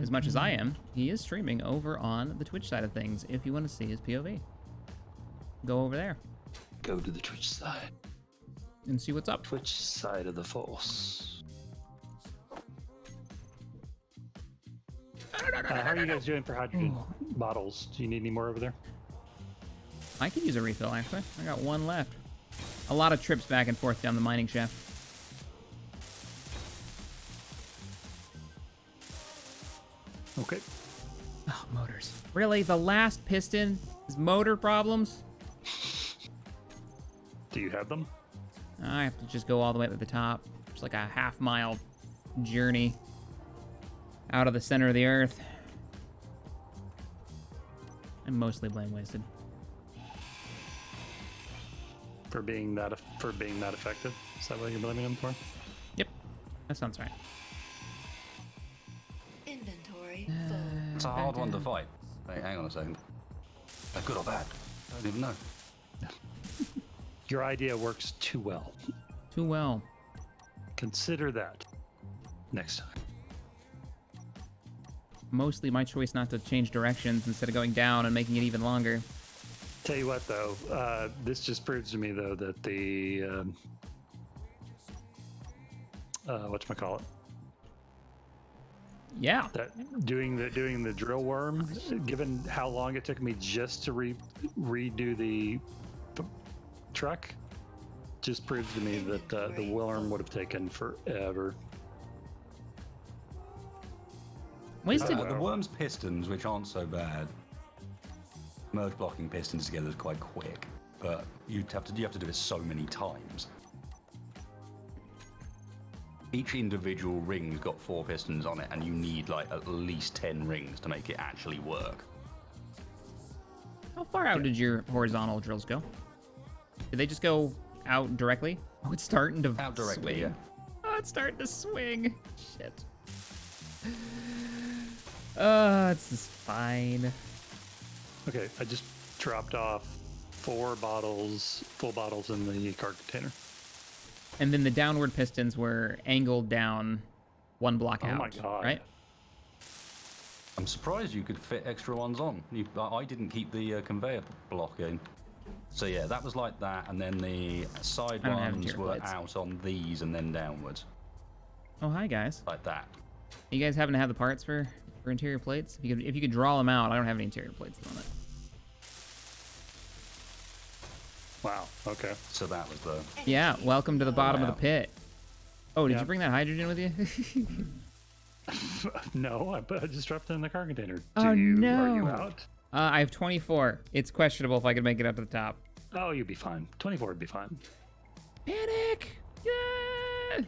Speaker 2: as much as I am, he is streaming over on the Twitch side of things. If you want to see his POV, go over there
Speaker 3: Go to the Twitch side.
Speaker 2: and see what's up.
Speaker 3: Twitch side of the force. How are you guys doing for hydrogen bottles? Do you need any more over there?
Speaker 2: I could use a refill, actually. I got one left. A lot of trips back and forth down the mining shaft.
Speaker 3: Okay.
Speaker 2: Oh, motors. Really? The last piston is motor problems?
Speaker 3: Do you have them?
Speaker 2: I have to just go all the way up to the top. It's like a half-mile journey out of the center of the earth. I'm mostly blame wasted.
Speaker 3: For being that effective? Is that what you're blaming them for?
Speaker 2: Yep, that sounds right.
Speaker 4: Inventory full.
Speaker 1: It's a hard one to fight. Hey, hang on a second. They're good or bad? I don't even know.
Speaker 3: Your idea works too well.
Speaker 2: Too well.
Speaker 3: Consider that next time.
Speaker 2: Mostly my choice not to change directions instead of going down and making it even longer.
Speaker 3: Tell you what, though, this just proves to me, though, that the whatchamacallit?
Speaker 2: Yeah.
Speaker 3: That doing the drill worm, given how long it took me just to redo the truck, just proves to me that the worm would have taken forever.
Speaker 2: Wasted.
Speaker 1: The worm's pistons, which aren't so bad. Merge blocking pistons together is quite quick, but you have to do it so many times. Each individual ring's got 4 pistons on it, and you need like at least 10 rings to make it actually work.
Speaker 2: How far out did your horizontal drills go? Did they just go out directly? Oh, it's starting to
Speaker 1: Out directly,
Speaker 2: swing.
Speaker 1: yeah.
Speaker 2: Oh, it's starting to swing. Shit. This is fine.
Speaker 3: Okay, I just dropped off 4 bottles, full bottles in the car container.
Speaker 2: And then the downward pistons were angled down 1 block
Speaker 3: Oh
Speaker 2: out.
Speaker 3: my God.
Speaker 2: Right?
Speaker 1: I'm surprised you could fit extra ones on. I didn't keep the conveyor block in. So yeah, that was like that, and then the side
Speaker 2: I don't have
Speaker 1: ones
Speaker 2: interior
Speaker 1: were
Speaker 2: plates.
Speaker 1: out on these and then downwards,
Speaker 2: Oh, hi guys.
Speaker 1: like that.
Speaker 2: You guys happen to have the parts for interior plates? If you could draw them out, I don't have any interior plates on it.
Speaker 3: Wow. Okay.
Speaker 1: So that was the.
Speaker 2: Yeah, welcome to the bottom of the
Speaker 1: Wow.
Speaker 2: pit. Oh, did
Speaker 3: Yeah.
Speaker 2: you bring that hydrogen with you?
Speaker 3: No, I just dropped it in the car container.
Speaker 2: Oh,
Speaker 3: Are you
Speaker 2: no.
Speaker 3: out?
Speaker 2: I have 24. It's questionable if I could make it up to the top.
Speaker 3: Oh, you'd be fine. 24 would be fine.
Speaker 2: Panic! Yeah!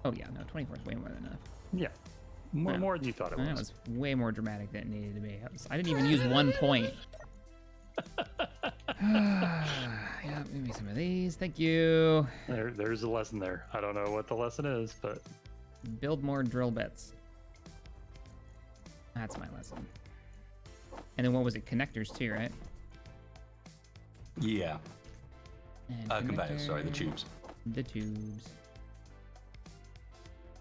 Speaker 2: Oh yeah, no, 24 is way more than enough.
Speaker 3: Yeah. More,
Speaker 2: Yeah.
Speaker 3: more than you thought it
Speaker 2: That
Speaker 3: was.
Speaker 2: was way more dramatic than it needed to be. I didn't even use 1 point. Yeah, give me some of these. Thank you.
Speaker 3: There's a lesson there. I don't know what the lesson is, but
Speaker 2: Build more drill bits. That's my lesson. And then what was it? Connectors too, right?
Speaker 1: Yeah.
Speaker 2: And
Speaker 1: Conveyors, sorry, the
Speaker 2: connector-
Speaker 1: tubes.
Speaker 2: The tubes.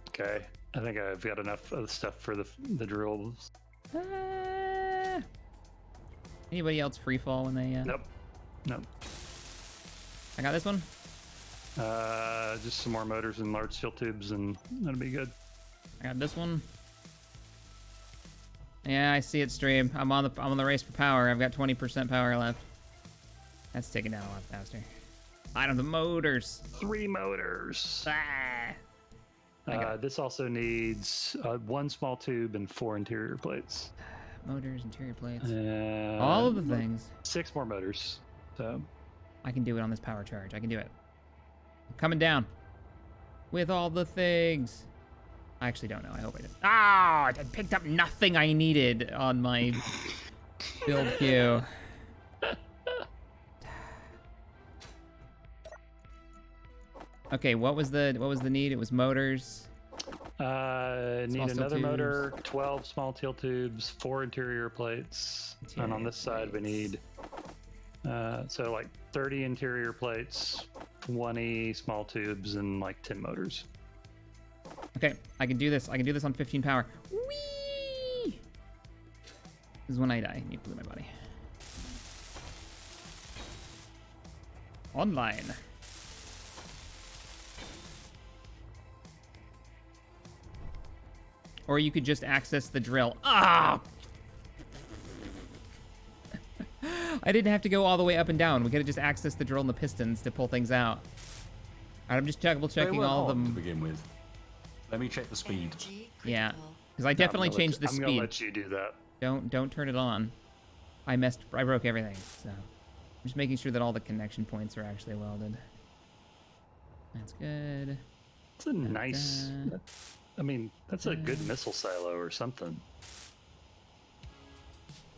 Speaker 3: okay. I think I've got enough of the stuff for the drills.
Speaker 2: Anybody else free fall when they?
Speaker 3: Nope. Nope.
Speaker 2: I got this one.
Speaker 3: Just some more motors and large steel tubes, and that'll be good.
Speaker 2: I got this one. Yeah, I see it, stream. I'm on the race for power. I've got 20% power left. That's taking down a lot faster. Item the motors.
Speaker 3: 3 motors.
Speaker 2: Ah. I got
Speaker 3: This also needs 1 small tube and 4 interior plates.
Speaker 2: motors, interior plates,
Speaker 3: And
Speaker 2: all of the things.
Speaker 3: 6 more motors. So
Speaker 2: I can do it on this power charge. I can do it. I'm coming down with all the things. I actually don't know. I hope I did. Ah, I picked up nothing I needed on my build queue. Okay, what was the need? It was motors.
Speaker 3: Need
Speaker 2: steel
Speaker 3: another
Speaker 2: tubes.
Speaker 3: motor, 12 small teal tubes, 4 interior plates, and on this side we need so like 30 interior plates, 20 small tubes, and like 10 motors.
Speaker 2: Okay, I can do this. I can do this on 15 power. Whee! This is when I die. I need to glue my body. Online. Or you could just access the drill. Ah! I didn't have to go all the way up and down. We could have just accessed the drill and the pistons to pull things out. Alright, I'm just double
Speaker 1: They
Speaker 2: checking
Speaker 1: weren't
Speaker 2: all of
Speaker 1: on to
Speaker 2: them.
Speaker 1: begin with. Let me check the speed.
Speaker 4: Energy
Speaker 2: Yeah,
Speaker 4: critical.
Speaker 2: because I definitely changed the
Speaker 3: I'm gonna
Speaker 2: speed.
Speaker 3: let you do that.
Speaker 2: Don't turn it on. I broke everything, so I'm just making sure that all the connection points are actually welded. That's good.
Speaker 3: It's a nice.
Speaker 2: Da.
Speaker 3: I mean, that's a good missile silo or something.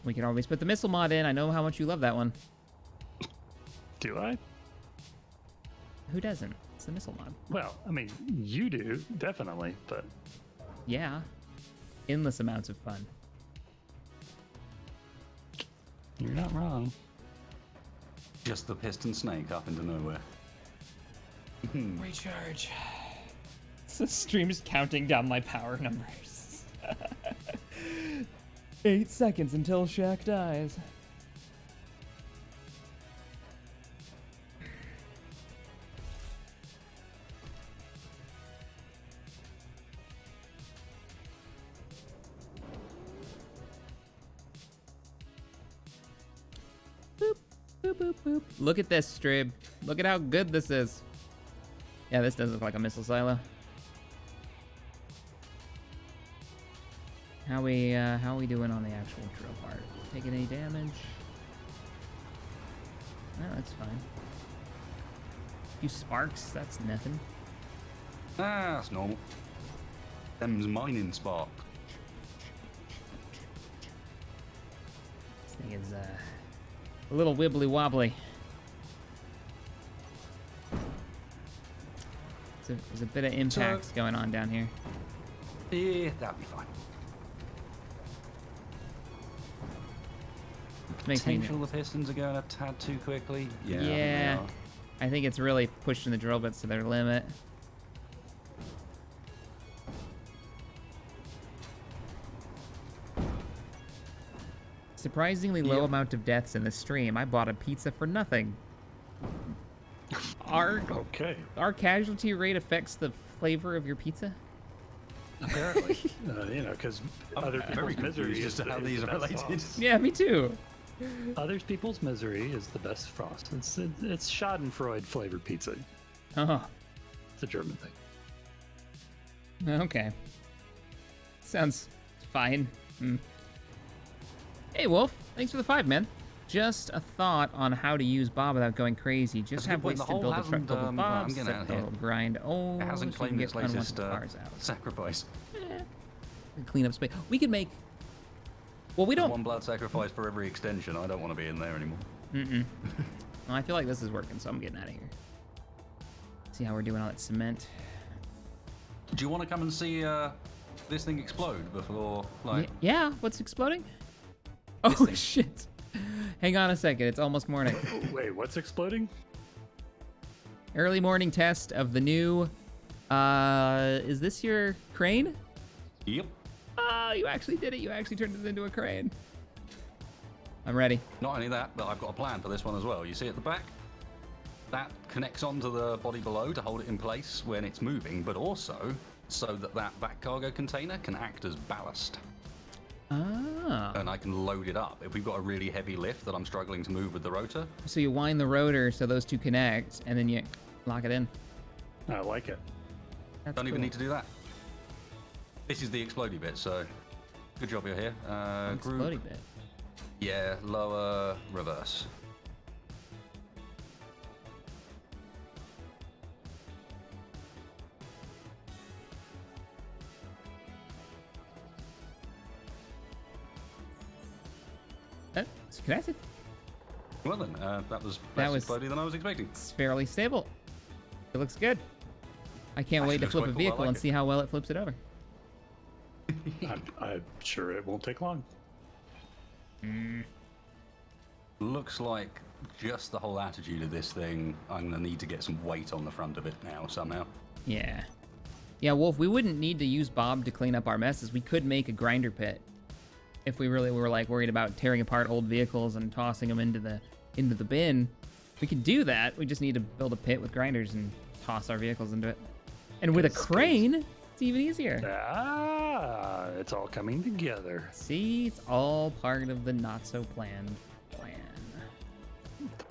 Speaker 2: We can always put the missile mod in. I know how much you love that one.
Speaker 3: Do I?
Speaker 2: Who doesn't? It's the missile mod.
Speaker 3: Well, I mean, you do definitely, but
Speaker 2: Yeah. Endless amounts of fun.
Speaker 3: you're not wrong.
Speaker 1: Just the piston snake up into nowhere.
Speaker 2: Recharge. The stream's counting down my power numbers. 8 seconds until Shaq dies. Boop, boop, boop, boop. Look at this, stream. Look at how good this is. Yeah, this does look like a missile silo. How we doing on the actual drill part? Taking any damage? No, that's fine. A few sparks, that's nothing.
Speaker 1: Ah, that's normal. Them's mining spark.
Speaker 2: This thing is a little wibbly wobbly. There's a bit of impacts going on down here.
Speaker 1: Yeah, that'll be fine.
Speaker 2: Makes me
Speaker 1: Potential the pistons are going a tad too quickly. Yeah.
Speaker 2: Yeah, I think it's really pushing the drill bits to their limit. Surprisingly low
Speaker 1: Yep.
Speaker 2: amount of deaths in the stream. I bought a pizza for nothing.
Speaker 3: Okay.
Speaker 2: Our casualty rate affects the flavor of your pizza?
Speaker 3: Apparently, you know, because other
Speaker 1: very
Speaker 3: people's misery
Speaker 1: confused
Speaker 3: is
Speaker 1: as to how
Speaker 3: is
Speaker 1: these
Speaker 3: the
Speaker 1: are
Speaker 3: best
Speaker 1: related.
Speaker 3: sauce.
Speaker 2: Yeah, me too.
Speaker 3: Other people's misery is the best sauce. It's Schadenfreude flavored pizza.
Speaker 2: Oh,
Speaker 3: It's a German thing.
Speaker 2: okay. Sounds fine. Hey, Wolf. Thanks for the 5, man. Just a thought on how to use Bob without going crazy. Just
Speaker 1: That's a
Speaker 2: have
Speaker 1: good point.
Speaker 2: ways
Speaker 1: The
Speaker 2: to build
Speaker 1: hole
Speaker 2: a truck
Speaker 1: hasn't,
Speaker 2: filled with Bobs,
Speaker 1: I'm getting
Speaker 2: set
Speaker 1: out
Speaker 2: the
Speaker 1: here.
Speaker 2: little grind. Oh,
Speaker 1: It hasn't
Speaker 2: so you can
Speaker 1: claimed
Speaker 2: get
Speaker 1: its latest
Speaker 2: unwanted cars out.
Speaker 1: sacrifice.
Speaker 2: Clean up space. We could make... Well, we
Speaker 1: There's
Speaker 2: don't...
Speaker 1: one blood sacrifice for every extension. I don't want to be in there anymore.
Speaker 2: Well, I feel like this is working, so I'm getting out of here. See how we're doing on that cement.
Speaker 1: Do you want to come and see this thing explode before, like?
Speaker 2: Yeah, what's exploding? Oh,
Speaker 1: thing.
Speaker 2: shit. Hang on a second. It's almost morning.
Speaker 3: Wait, what's exploding?
Speaker 2: Early morning test of the new... is this your crane?
Speaker 1: Yep.
Speaker 2: Oh, you actually did it. You actually turned it into a crane. I'm ready.
Speaker 1: Not only that, but I've got a plan for this one as well. You see at the back? That connects onto the body below to hold it in place when it's moving, but also so that that back cargo container can act as ballast.
Speaker 2: Ah.
Speaker 1: And I can load it up. If we've got a really heavy lift that I'm struggling to move with the rotor,
Speaker 2: So you wind the rotor so those two connect, and then you lock it in.
Speaker 3: I like it.
Speaker 2: That's
Speaker 1: don't even
Speaker 2: cool.
Speaker 1: need to do that. This is the explodey bit, so good job you're here. Group.
Speaker 2: Exploding bit.
Speaker 1: Yeah, lower, reverse.
Speaker 2: It's connected.
Speaker 1: Well then, that was
Speaker 2: That
Speaker 1: less
Speaker 2: was-
Speaker 1: explodey than I was expecting.
Speaker 2: It's fairly stable. It looks good. I can't wait to
Speaker 1: Actually
Speaker 2: flip a
Speaker 1: looks quite cool. I
Speaker 2: vehicle
Speaker 1: like
Speaker 2: and
Speaker 1: it.
Speaker 2: see how well it flips it over.
Speaker 3: I'm sure it won't take long.
Speaker 1: Looks like just the whole attitude of this thing, I'm going to need to get some weight on the front of it now somehow.
Speaker 2: Yeah. Yeah, Wolf, we wouldn't need to use Bob to clean up our messes. We could make a grinder pit if we really were like worried about tearing apart old vehicles and tossing them into the bin. We could do that. We just need to build a pit with grinders and toss our vehicles into it. And with a crane, it's even easier.
Speaker 3: Ah, it's all coming together.
Speaker 2: See, it's all part of the not so planned plan.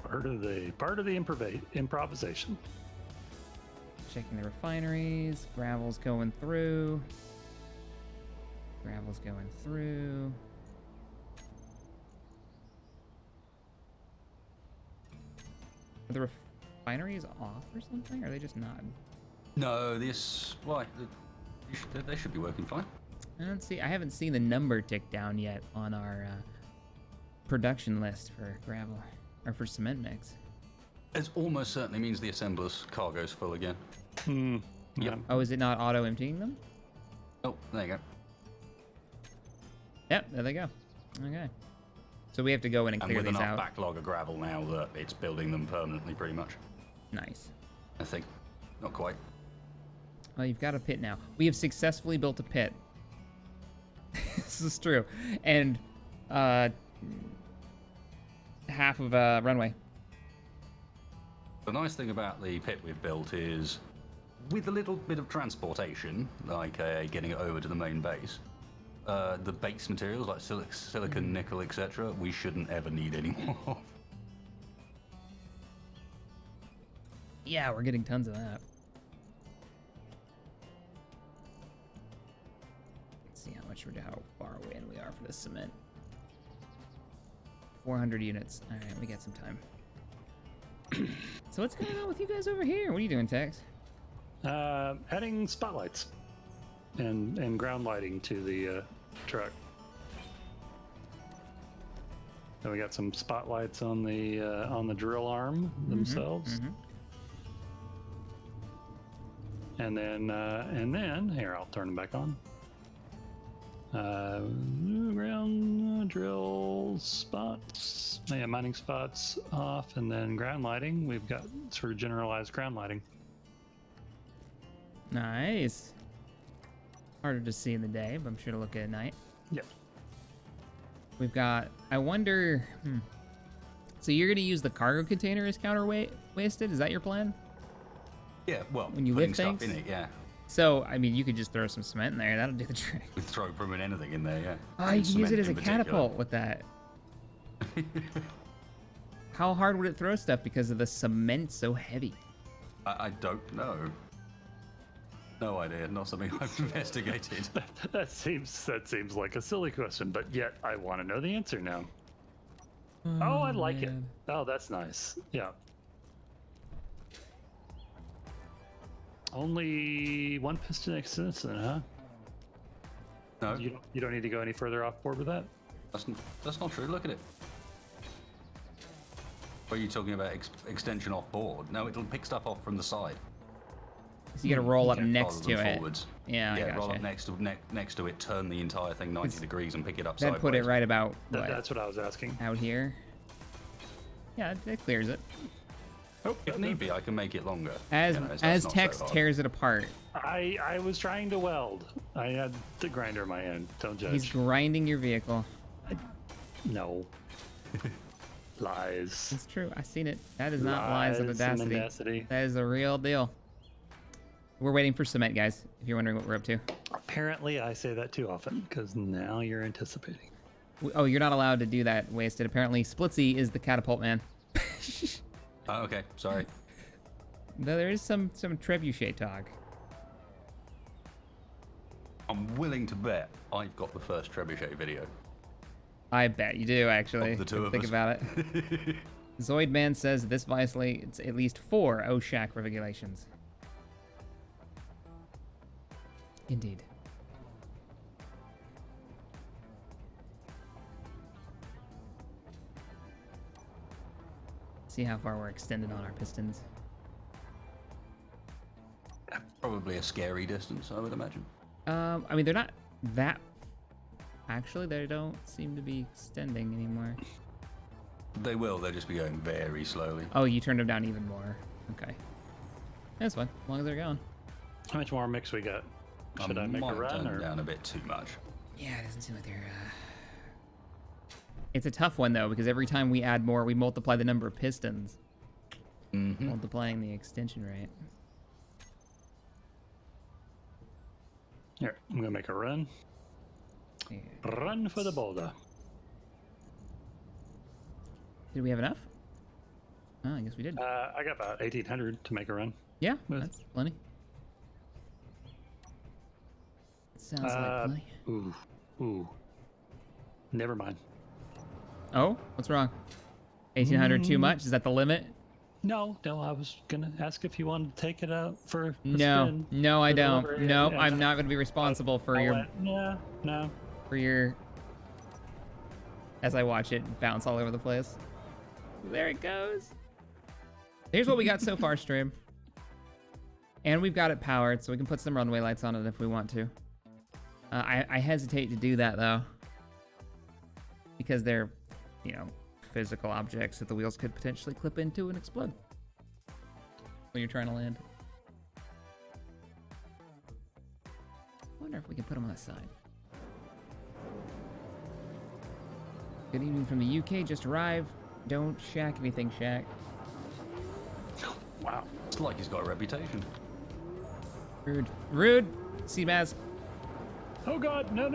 Speaker 3: Part of the improvisation.
Speaker 2: Checking the refineries. Gravel's going through. Gravel's going through. Are the refineries off or something? Or are they just not?
Speaker 1: No, they should be working fine.
Speaker 2: Let's see. I haven't seen the number tick down yet on our production list for gravel or for cement mix.
Speaker 1: It almost certainly means the assembler's cargo's full again.
Speaker 3: Yeah.
Speaker 2: Oh, is it not auto emptying them?
Speaker 1: Oh, there you go.
Speaker 2: Yep, there they go. Okay. So we have to go in and
Speaker 1: And
Speaker 2: clear
Speaker 1: with
Speaker 2: these
Speaker 1: enough
Speaker 2: out.
Speaker 1: backlog of gravel now that it's building them permanently, pretty much.
Speaker 2: Nice.
Speaker 1: I think. Not quite.
Speaker 2: Well, you've got a pit now. We have successfully built a pit. This is true. And half of Runway.
Speaker 1: The nice thing about the pit we've built is, with a little bit of transportation, like getting it over to the main base, the base materials like silicon, nickel, etc., we shouldn't ever need any more.
Speaker 2: Yeah, we're getting tons of that. Let's see how far away we are for this cement. 400 units. All right, we got some time. So what's going on with you guys over here? What are you doing, Tex?
Speaker 3: Adding spotlights and ground lighting to the truck. Then we got some spotlights on the drill arm themselves. And then here, I'll turn them back on. Ground drill spots, yeah, mining spots off, and then ground lighting. We've got sort of generalized ground lighting.
Speaker 2: Nice. Harder to see in the day, but I'm sure to look at night.
Speaker 3: Yep.
Speaker 2: We've got, I wonder, so you're going to use the cargo container as counter-wasted? Is that your plan?
Speaker 1: Yeah, well,
Speaker 2: When you
Speaker 1: putting
Speaker 2: lift
Speaker 1: stuff
Speaker 2: things?
Speaker 1: in it, yeah.
Speaker 2: So, I mean, you could just throw some cement in there. That'll do the trick.
Speaker 1: We throw pretty much anything in there, yeah.
Speaker 2: Oh,
Speaker 1: And
Speaker 2: you can use it
Speaker 1: cement
Speaker 2: as a
Speaker 1: in particular.
Speaker 2: catapult with that. How hard would it throw stuff because of the cement so heavy?
Speaker 1: I don't know. No idea. Not something I've investigated.
Speaker 3: That seems like a silly question, but yet I want to know the answer now. Oh, I like it.
Speaker 2: man.
Speaker 3: Oh, that's nice. Yeah. Only one piston extension, huh?
Speaker 1: No,
Speaker 3: You don't need to go any further off board with that?
Speaker 1: that's not true. Look at it. Are you talking about extension off board? No, it'll pick stuff off from the side.
Speaker 2: So you got to roll up
Speaker 1: Yeah,
Speaker 2: next
Speaker 1: rather
Speaker 2: to
Speaker 1: than
Speaker 2: it.
Speaker 1: forwards.
Speaker 2: Yeah, I
Speaker 1: roll
Speaker 2: gotcha.
Speaker 1: up next to it, turn the entire thing 90 degrees and pick it up
Speaker 2: That'd
Speaker 1: sideways.
Speaker 2: put it right about what,
Speaker 3: That's what I was asking.
Speaker 2: out here. Yeah, that clears it.
Speaker 3: Oh,
Speaker 1: If need be, I can make it longer.
Speaker 2: As
Speaker 1: You know, so it's
Speaker 2: as
Speaker 1: not so
Speaker 2: Tex
Speaker 1: hard.
Speaker 2: tears it apart,
Speaker 3: I was trying to weld. I had the grinder in my hand. Don't judge.
Speaker 2: he's grinding your vehicle.
Speaker 3: No. Lies.
Speaker 2: It's true. I've seen it. That is not lies of
Speaker 3: and
Speaker 2: audacity.
Speaker 3: audacity.
Speaker 2: That is a real deal. We're waiting for cement, guys, if you're wondering what we're up to.
Speaker 3: Apparently, I say that too often because now you're anticipating.
Speaker 2: Oh, you're not allowed to do that, Wasted. Apparently, Splitsy is the catapult man.
Speaker 1: Oh, okay, sorry.
Speaker 2: Though there is some trebuchet talk.
Speaker 1: I'm willing to bet I've got the first trebuchet video.
Speaker 2: I bet you do, actually.
Speaker 1: Of the two of
Speaker 2: Think
Speaker 1: us.
Speaker 2: about it. Zoidman says this violates at least 4 OSHAC regulations. Indeed. See how far we're extended on our pistons.
Speaker 1: Probably a scary distance, I would imagine.
Speaker 2: I mean, they're not That actually, they don't seem to be extending anymore.
Speaker 1: They will. They'll just be going very slowly.
Speaker 2: Oh, you turned them down even more. Okay, that's fine as long as they're going.
Speaker 3: How much more mix we got? Should I make a
Speaker 1: might
Speaker 3: run
Speaker 1: turn
Speaker 3: or?
Speaker 1: down a bit too much.
Speaker 2: Yeah, it doesn't seem like they're. It's a tough one though because every time we add more, we multiply the number of pistons, multiplying the extension rate.
Speaker 3: Here, I'm gonna make a run.
Speaker 2: Yeah.
Speaker 3: Run for the boulder.
Speaker 2: Did we have enough? Oh, I guess we did.
Speaker 3: I got about 1,800 to make a run.
Speaker 2: Yeah, that's plenty. Sounds like plenty.
Speaker 3: Ooh. Never mind.
Speaker 2: Oh, what's wrong? 1,800 too much? Is that the limit?
Speaker 3: No, I was gonna ask if you wanted to take it out for a
Speaker 2: No,
Speaker 3: spin.
Speaker 2: no, I
Speaker 3: For the
Speaker 2: don't.
Speaker 3: lover,
Speaker 2: No,
Speaker 3: and
Speaker 2: I'm not going to be responsible for your
Speaker 3: No.
Speaker 2: as I watch it bounce all over the place. There it goes. Here's what we got so far, stream. And we've got it powered, so we can put some runway lights on it if we want to. I hesitate to do that, though. Because they're, physical objects that the wheels could potentially clip into and explode when you're trying to land. I wonder if we can put them on the side. Good evening from the UK, just arrived. Don't shack anything, Shack.
Speaker 3: Wow.
Speaker 1: It's like he's got a reputation.
Speaker 2: Rude. Rude! Seabass.
Speaker 3: Oh God! No!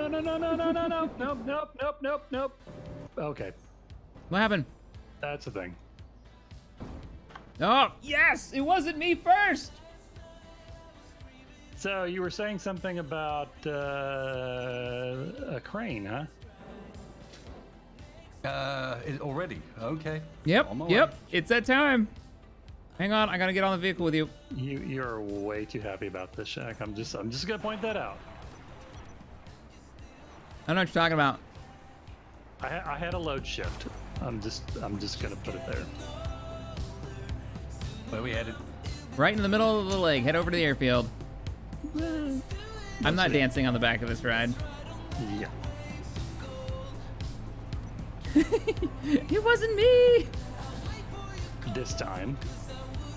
Speaker 3: Nope. Okay,
Speaker 2: What happened?
Speaker 3: that's the thing.
Speaker 2: Oh, yes! It wasn't me first!
Speaker 3: So you were saying something about a crane, huh?
Speaker 1: Already? Okay.
Speaker 2: Yep,
Speaker 1: On my
Speaker 2: yep.
Speaker 1: way.
Speaker 2: It's that time. Hang on, I gotta get on the vehicle with you.
Speaker 3: You're way too happy about this, Shaq. I'm just gonna point that out.
Speaker 2: I know what you're talking about.
Speaker 3: I had a load shift. I'm just gonna put it there.
Speaker 1: Where we headed?
Speaker 2: Right in the middle of the lake. Head over to the airfield. I'm not dancing on the back of this ride.
Speaker 3: Yeah.
Speaker 2: It wasn't me!
Speaker 3: This time.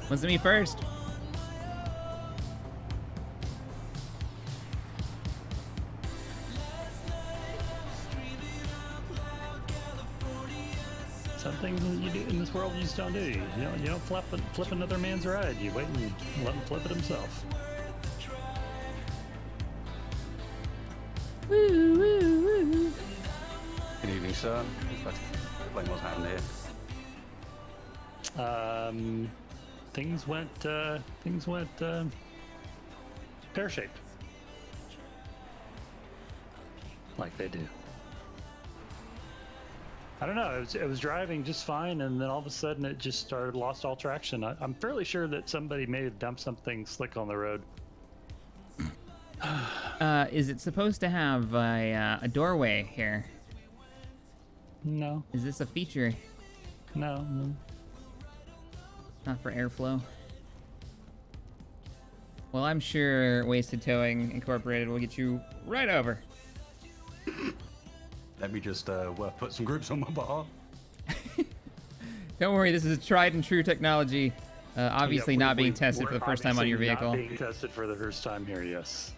Speaker 2: Wasn't me first.
Speaker 3: Some things you do in this world you just don't do. You don't flip another man's ride. You wait and let him flip it himself.
Speaker 2: Woo, woo, woo.
Speaker 1: Good evening, sir. Let's explain what's happened here.
Speaker 3: Things went pear-shaped. Like they do. I don't know. It was driving just fine, and then all of a sudden it just lost all traction. I'm fairly sure that somebody may have dumped something slick on the road.
Speaker 2: Is it supposed to have a doorway here?
Speaker 3: No.
Speaker 2: Is this a feature?
Speaker 3: No.
Speaker 2: Not for airflow? Well, I'm sure Wasted Towing Incorporated will get you right over.
Speaker 1: Let me just put some groups on my bar.
Speaker 2: Don't worry, this is tried and true technology. Obviously
Speaker 3: Yeah,
Speaker 2: not being tested for the first time on your
Speaker 3: obviously
Speaker 2: vehicle.
Speaker 3: Not being tested for the first time here. Yes,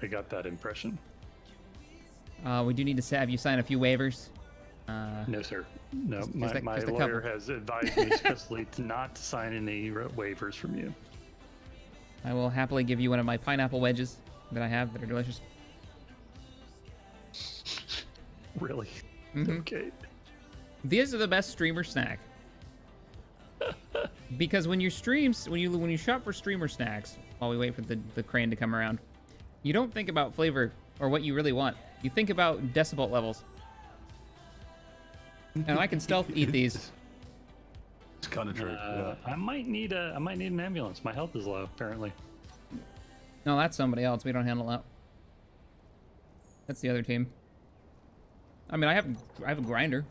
Speaker 3: I got that impression.
Speaker 2: We do need to have you sign a few waivers.
Speaker 3: No, sir. No,
Speaker 2: Just
Speaker 3: my
Speaker 2: a
Speaker 3: lawyer
Speaker 2: couple.
Speaker 3: has advised me explicitly to not sign any waivers from you.
Speaker 2: I will happily give you one of my pineapple wedges that I have that are delicious.
Speaker 3: Really?
Speaker 2: Mhm.
Speaker 3: Okay.
Speaker 2: These are the best streamer snack. Because when you when you shop for streamer snacks while we wait for the crane to come around, you don't think about flavor or what you really want. You think about decibel levels. And I can stealth eat these.
Speaker 1: It's kind of true. Yeah.
Speaker 3: I might need an ambulance. My health is low, apparently.
Speaker 2: No, that's somebody else. We don't handle that. That's the other team. I mean, I have a grinder.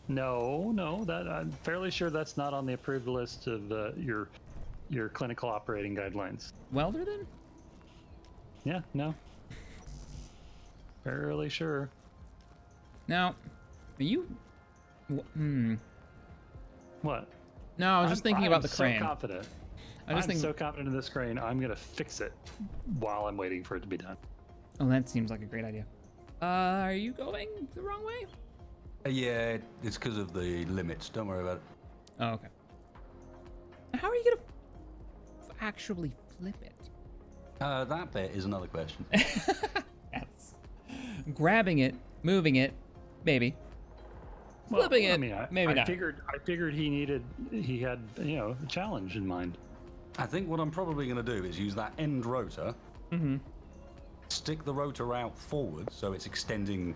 Speaker 3: No, that I'm fairly sure that's not on the approved list of your clinical operating guidelines.
Speaker 2: Welder then?
Speaker 3: Yeah, no. Fairly sure.
Speaker 2: Now, are you?
Speaker 3: What?
Speaker 2: No, I was just thinking about the
Speaker 3: so
Speaker 2: crane.
Speaker 3: Confident.
Speaker 2: I was
Speaker 3: I'm
Speaker 2: thinking.
Speaker 3: so confident in this crane. I'm gonna fix it while I'm waiting for it to be done.
Speaker 2: Oh, that seems like a great idea. Are you going the wrong way?
Speaker 1: Yeah, it's because of the limits. Don't worry about it.
Speaker 2: Oh, okay. How are you gonna actually flip it?
Speaker 1: That bit is another question.
Speaker 2: Yes. Grabbing it, moving it, maybe.
Speaker 3: Well,
Speaker 2: Flipping it,
Speaker 3: I mean,
Speaker 2: maybe
Speaker 3: I
Speaker 2: not.
Speaker 3: figured he had a challenge in mind.
Speaker 1: I think what I'm probably going to do is use that end rotor, stick the rotor out forward so it's extending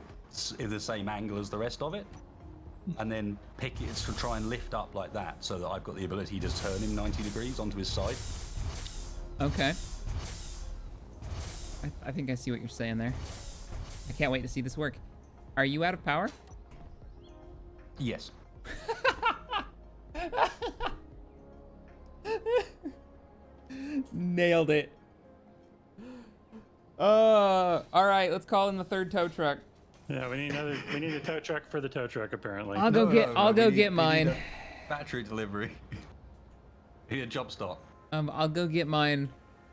Speaker 1: in the same angle as the rest of it, and then pick it to try and lift up like that so that I've got the ability to turn him 90 degrees onto his side.
Speaker 2: Okay. I think I see what you're saying there. I can't wait to see this work. Are you out of power?
Speaker 1: Yes.
Speaker 2: Nailed it. All right, let's call in the third tow truck.
Speaker 3: Yeah, we need a tow truck for the tow truck apparently.
Speaker 2: I'll go get mine.
Speaker 1: Battery delivery. Here, job start.
Speaker 2: I'll go get mine.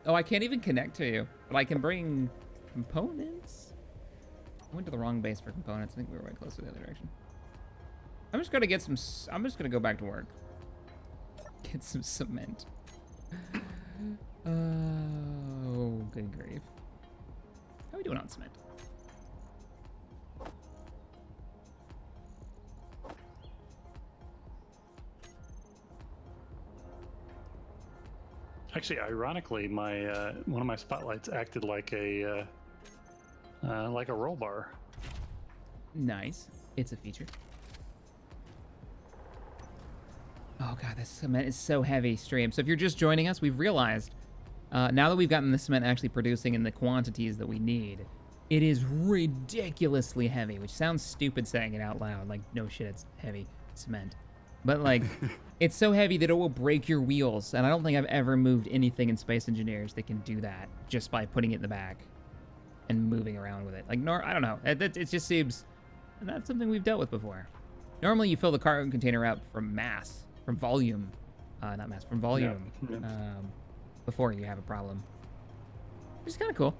Speaker 2: Oh, I can't even connect to you, but I can bring components. I went to the wrong base for components. I think we were way closer the other direction. I'm just gonna get some. I'm just gonna go back to work. Get some cement. Oh, good grief. How are we doing on cement?
Speaker 3: Actually, ironically, my one of my spotlights acted like a roll bar.
Speaker 2: Nice. It's a feature. Oh god, this cement is so heavy, stream. So if you're just joining us, we've realized now that we've gotten the cement actually producing in the quantities that we need, it is ridiculously heavy, which sounds stupid saying it out loud. Like, no shit, it's heavy cement. But like, it's so heavy that it will break your wheels. And I don't think I've ever moved anything in Space Engineers that can do that just by putting it in the back and moving around with it. Like, I don't know. It just seems, and that's something we've dealt with before. Normally you fill the cargo container up from mass. From volume, not mass, from volume,
Speaker 3: Yeah.
Speaker 2: before you have a problem. Which is kind of cool.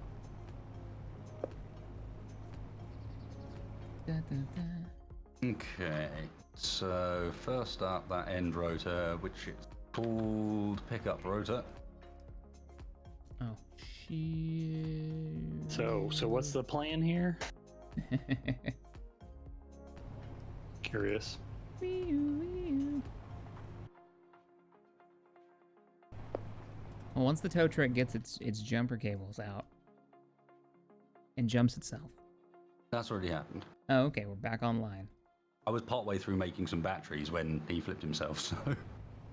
Speaker 1: Okay, so first up, that end rotor, which is called pickup rotor.
Speaker 2: Oh, shit.
Speaker 3: So what's the plan here? Curious.
Speaker 2: Well, once the tow truck gets its jumper cables out and jumps itself.
Speaker 1: That's already happened.
Speaker 2: Oh, okay, we're back online.
Speaker 1: I was partway through making some batteries when he flipped himself, so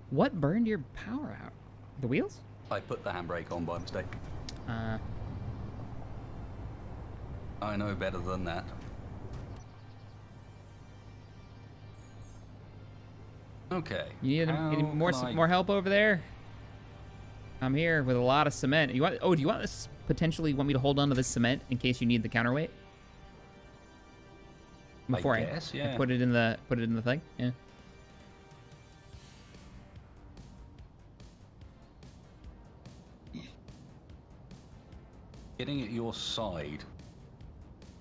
Speaker 2: What burned your power out? The wheels?
Speaker 1: I put the handbrake on by mistake. I know better than that. Okay.
Speaker 2: You need
Speaker 1: how
Speaker 2: more
Speaker 1: can I-
Speaker 2: more help over there? I'm here with a lot of cement. Do you want this potentially want me to hold on to this cement in case you need the counterweight? Before I
Speaker 1: guess, yeah.
Speaker 2: put it in the thing? Yeah.
Speaker 1: Getting at your side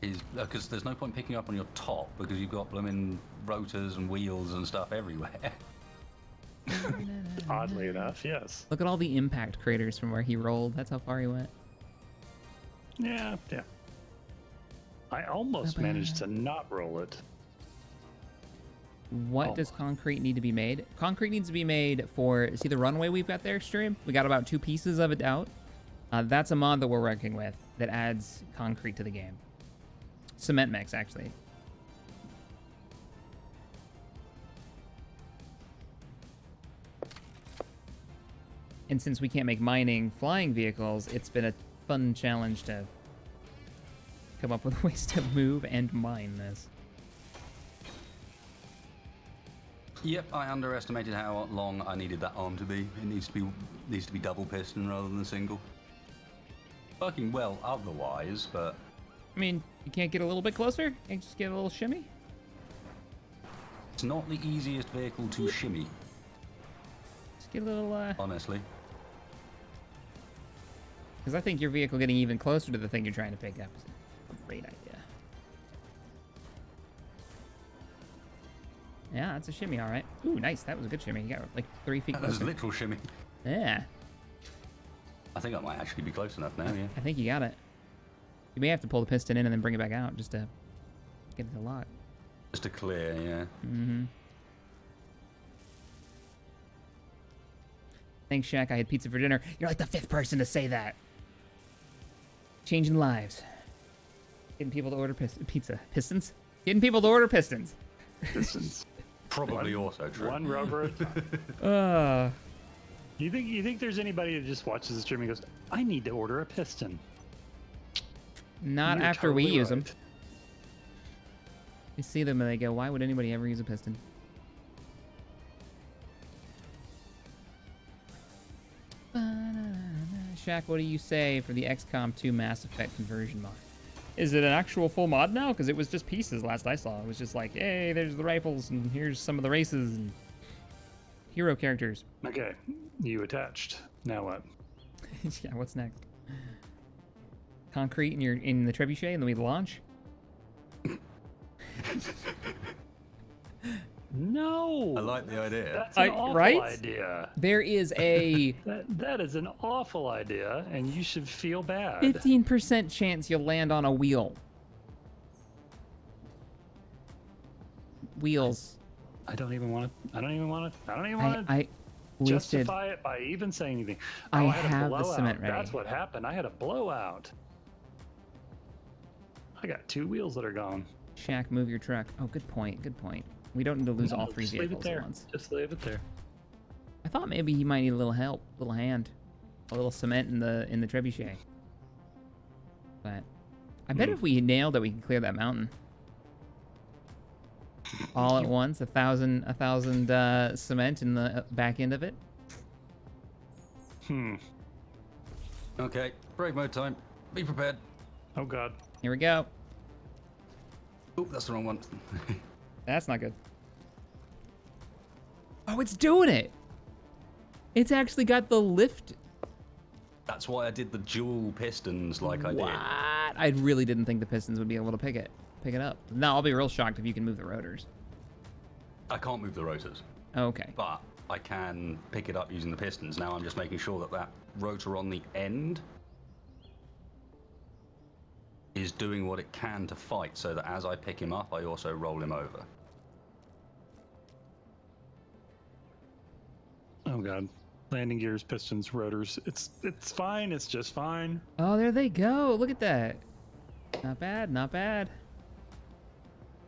Speaker 1: is because there's no point picking up on your top because you've got blooming rotors and wheels and stuff everywhere.
Speaker 3: Oddly enough, yes.
Speaker 2: Look at all the impact craters from where he rolled. That's how far he went.
Speaker 3: Yeah. I almost managed to not roll it.
Speaker 2: What does concrete need to be made? Concrete needs to be made for, see the runway we've got there, stream? We got about 2 pieces of it out. That's a mod that we're working with that adds concrete to the game. Cement mix, actually. And since we can't make mining flying vehicles, it's been a fun challenge to come up with ways to move and mine this.
Speaker 1: Yep, I underestimated how long I needed that arm to be. It needs to be double piston rather than single. Working well otherwise, but
Speaker 2: I mean, you can't get a little bit closer? Can't just get a little shimmy?
Speaker 1: It's not the easiest vehicle to shimmy,
Speaker 2: Just get a little,
Speaker 1: honestly.
Speaker 2: because I think your vehicle getting even closer to the thing you're trying to pick up is a great idea. Yeah, that's a shimmy, all right. Ooh, nice. That was a good shimmy. You got like 3 feet
Speaker 1: That was
Speaker 2: closer.
Speaker 1: literal shimmy.
Speaker 2: Yeah,
Speaker 1: I think I might actually be close enough now, yeah.
Speaker 2: I think you got it. You may have to pull the piston in and then bring it back out just to get it to lock.
Speaker 1: Just to clear, yeah.
Speaker 2: Mm-hmm. Thanks, Shaq. I had pizza for dinner. You're like the 5th person to say that. Changing lives. Getting people to order pizza. Pistons? Getting people to order pistons.
Speaker 3: Distance.
Speaker 1: Probably also true.
Speaker 3: One rubber at a time.
Speaker 2: Uh,
Speaker 3: You think there's anybody that just watches the stream and goes, I need to order a piston?
Speaker 2: not
Speaker 3: You're
Speaker 2: after we
Speaker 3: totally
Speaker 2: use them.
Speaker 3: right.
Speaker 2: You see them and they go, why would anybody ever use a piston? Shaq, what do you say for the XCOM 2 Mass Effect conversion mod? Is it an actual full mod now? Because it was just pieces last I saw. It was just like, hey, there's the rifles, and here's some of the races, and hero characters.
Speaker 3: Okay, you attached. Now what?
Speaker 2: Yeah, what's next? Concrete in the trebuchet, and then we launch?
Speaker 3: No.
Speaker 1: I like the idea.
Speaker 3: That's an awful
Speaker 2: right?
Speaker 3: idea.
Speaker 2: There is a
Speaker 3: That is an awful idea, and you should feel bad.
Speaker 2: 15% chance you'll land on a wheel. Wheels.
Speaker 3: I don't even want to
Speaker 2: I wasted.
Speaker 3: justify it by even saying anything.
Speaker 2: I
Speaker 3: had a
Speaker 2: have the
Speaker 3: blowout.
Speaker 2: cement ready.
Speaker 3: That's what happened. I had a blowout. I got 2 wheels that are gone.
Speaker 2: Shaq, move your truck. Oh, good point. Good point. We don't need to lose
Speaker 3: No,
Speaker 2: all 3
Speaker 3: just leave it
Speaker 2: vehicles
Speaker 3: there.
Speaker 2: at once.
Speaker 3: Just leave it there.
Speaker 2: I thought maybe he might need a little help, a little hand, a little cement in the trebuchet. But I bet if we nailed it, we could clear that mountain all at once. 1,000 cement in the back end of it.
Speaker 1: Okay, brave mode time. Be prepared.
Speaker 3: Oh God.
Speaker 2: Here we go.
Speaker 1: Oh, that's the wrong one.
Speaker 2: That's not good. Oh, it's doing it. It's actually got the lift.
Speaker 1: That's why I did the dual pistons like I
Speaker 2: What?
Speaker 1: did.
Speaker 2: I really didn't think the pistons would be able to pick it up. Now I'll be real shocked if you can move the rotors.
Speaker 1: I can't move the rotors,
Speaker 2: Okay.
Speaker 1: but I can pick it up using the pistons. Now I'm just making sure that that rotor on the end is doing what it can to fight, so that as I pick him up, I also roll him over.
Speaker 3: Oh God. Landing gears, pistons, rotors. It's fine. It's just fine.
Speaker 2: Oh, there they go. Look at that. Not bad. Not bad.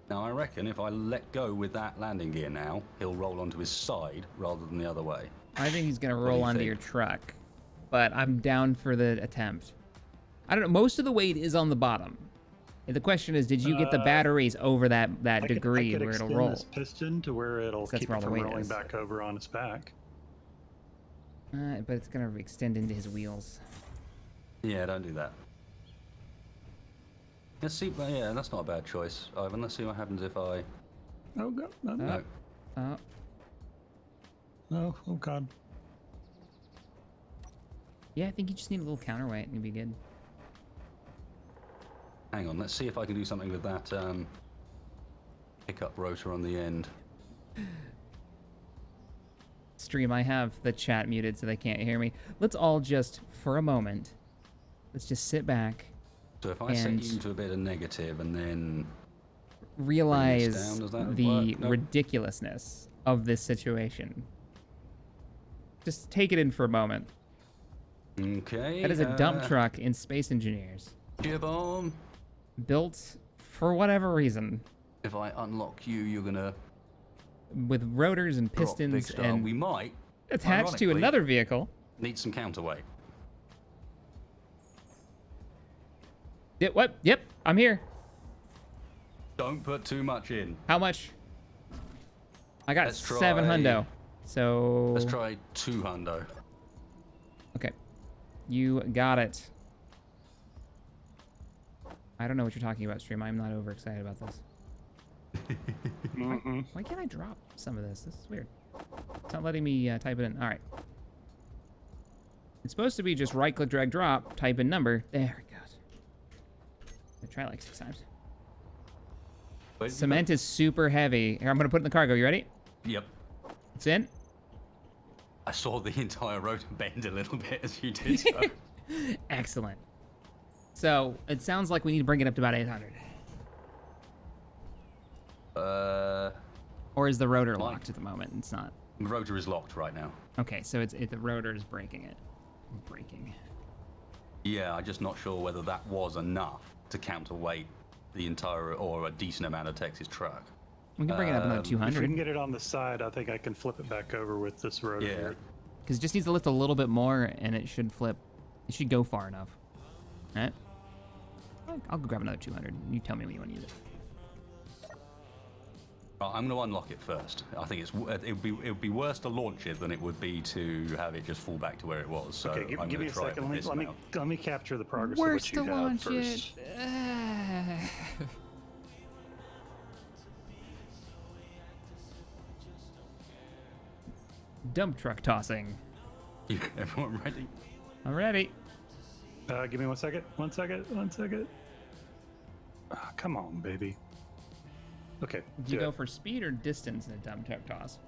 Speaker 1: Now I reckon if I let go with that landing gear now, he'll roll onto his side rather than the other way.
Speaker 2: I think he's gonna
Speaker 1: do
Speaker 2: roll
Speaker 1: you
Speaker 2: onto
Speaker 1: think?
Speaker 2: your truck, but I'm down for the attempt. I don't know. Most of the weight is on the bottom. The question is, did you get the batteries over that degree
Speaker 3: I could
Speaker 2: where it'll
Speaker 3: extend
Speaker 2: roll?
Speaker 3: this piston to where it'll
Speaker 2: That's
Speaker 3: keep
Speaker 2: where
Speaker 3: it
Speaker 2: all the
Speaker 3: from
Speaker 2: weight
Speaker 3: rolling
Speaker 2: is.
Speaker 3: back over on its back.
Speaker 2: But it's gonna extend into his wheels.
Speaker 1: Yeah, don't do that. Let's see. Yeah, that's not a bad choice, Ivan. Let's see what happens if I.
Speaker 3: Oh God.
Speaker 1: No.
Speaker 2: Oh,
Speaker 3: Oh God.
Speaker 2: yeah. I think you just need a little counterweight and you'll be good.
Speaker 1: Hang on. Let's see if I can do something with that pickup rotor on the end.
Speaker 2: Stream, I have the chat muted so they can't hear me. Let's all just, for a moment, let's just sit back,
Speaker 1: So if I set
Speaker 2: And-
Speaker 1: you into a bit of negative and then
Speaker 2: realize
Speaker 1: down, does that
Speaker 2: the
Speaker 1: work? No.
Speaker 2: ridiculousness of this situation. Just take it in for a moment.
Speaker 1: okay,
Speaker 2: That is a dump truck in Space Engineers,
Speaker 1: Gear bomb.
Speaker 2: built for whatever reason,
Speaker 1: If I unlock you, you're gonna
Speaker 2: with rotors and
Speaker 1: drop big
Speaker 2: pistons
Speaker 1: star.
Speaker 2: and
Speaker 1: We might
Speaker 2: attached to
Speaker 1: ironically,
Speaker 2: another vehicle.
Speaker 1: need some counterweight.
Speaker 2: What? Yep, I'm here.
Speaker 1: Don't put too much in.
Speaker 2: How much? I got
Speaker 1: Let's try-
Speaker 2: 7 hundo. So
Speaker 1: Let's try 2 hundo.
Speaker 2: okay, you got it. I don't know what you're talking about, stream. I'm not overexcited about this.
Speaker 3: Mm-hmm.
Speaker 2: Why can't I drop some of this? This is weird. It's not letting me type it in. All right. It's supposed to be just right-click, drag, drop, type in number. There it goes. I try like 6 times.
Speaker 1: Wait,
Speaker 2: Cement is super heavy. Here, I'm gonna put it in the cargo. You ready?
Speaker 1: Yep.
Speaker 2: It's in.
Speaker 1: I saw the entire road bend a little bit as you did so.
Speaker 2: Excellent. So it sounds like we need to bring it up to about 800. Or is the rotor locked at the moment? It's not.
Speaker 1: The rotor is locked right now.
Speaker 2: Okay, so the rotor is breaking it. Breaking.
Speaker 1: Yeah, I'm just not sure whether that was enough to counterweight the entire or a decent amount of Texas truck.
Speaker 2: We can bring it up another
Speaker 3: If we
Speaker 2: 200.
Speaker 3: can get it on the side, I think I can flip it back over with this rotor
Speaker 1: Yeah.
Speaker 3: here.
Speaker 2: Because it just needs to lift a little bit more, and it should flip. It should go far enough. All right. I'll go grab another 200. You tell me when you want to use it.
Speaker 1: I'm going to unlock it first. I think it would be worse to launch it than it would be to have it just fall back to where it was. So
Speaker 3: Okay,
Speaker 1: I'm
Speaker 3: give
Speaker 1: going
Speaker 3: me
Speaker 1: to
Speaker 3: a
Speaker 1: try
Speaker 3: second.
Speaker 1: it with this
Speaker 3: Let me
Speaker 1: amount.
Speaker 3: let me capture the progress
Speaker 2: Worst
Speaker 3: of what
Speaker 2: to
Speaker 3: you have
Speaker 2: launch
Speaker 3: first.
Speaker 2: it. Dump truck tossing.
Speaker 1: Everyone ready?
Speaker 2: I'm ready.
Speaker 3: Give me 1 second. 1 second. 1 second. Ah, come on, baby. Okay.
Speaker 2: Do you
Speaker 3: do
Speaker 2: go
Speaker 3: it.
Speaker 2: for speed or distance in a dump truck toss?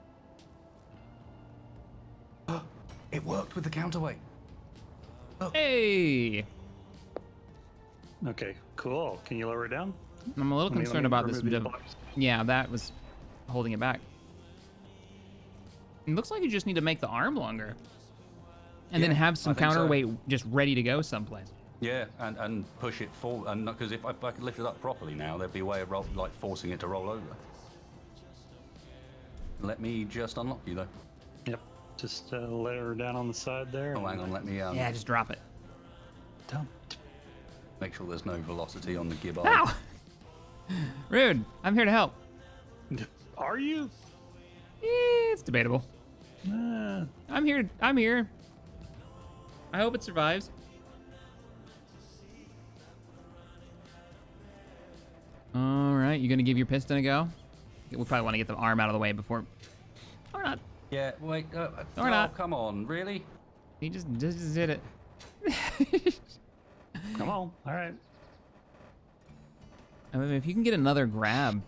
Speaker 1: It worked with the counterweight.
Speaker 2: Hey!
Speaker 3: Okay, cool. Can you lower it down?
Speaker 2: I'm a little
Speaker 3: Let me
Speaker 2: concerned about this.
Speaker 3: remove these blocks.
Speaker 2: Yeah, that was holding it back. It looks like you just need to make the arm longer. And then
Speaker 1: Yeah,
Speaker 2: have some
Speaker 1: I think so.
Speaker 2: counterweight just ready to go someplace.
Speaker 1: Yeah, and push it forward. And because if I could lift it up properly now, there'd be a way of like forcing it to roll over. Let me just unlock you though.
Speaker 3: Yep. Just let her down on the side there.
Speaker 1: Oh, hang on. Let me
Speaker 2: Yeah, just drop it.
Speaker 3: Don't.
Speaker 1: make sure there's no velocity on the gib.
Speaker 2: Ow! Rude. I'm here to help.
Speaker 3: Are you?
Speaker 2: It's debatable. I'm here. I'm here. I hope it survives. All right, you gonna give your piston a go? We'll probably want to get the arm out of the way before. Or not.
Speaker 1: Yeah. Wait.
Speaker 2: Or not.
Speaker 1: Come on. Really?
Speaker 2: He just did it.
Speaker 3: Come on. All right.
Speaker 2: I mean, if you can get another grab,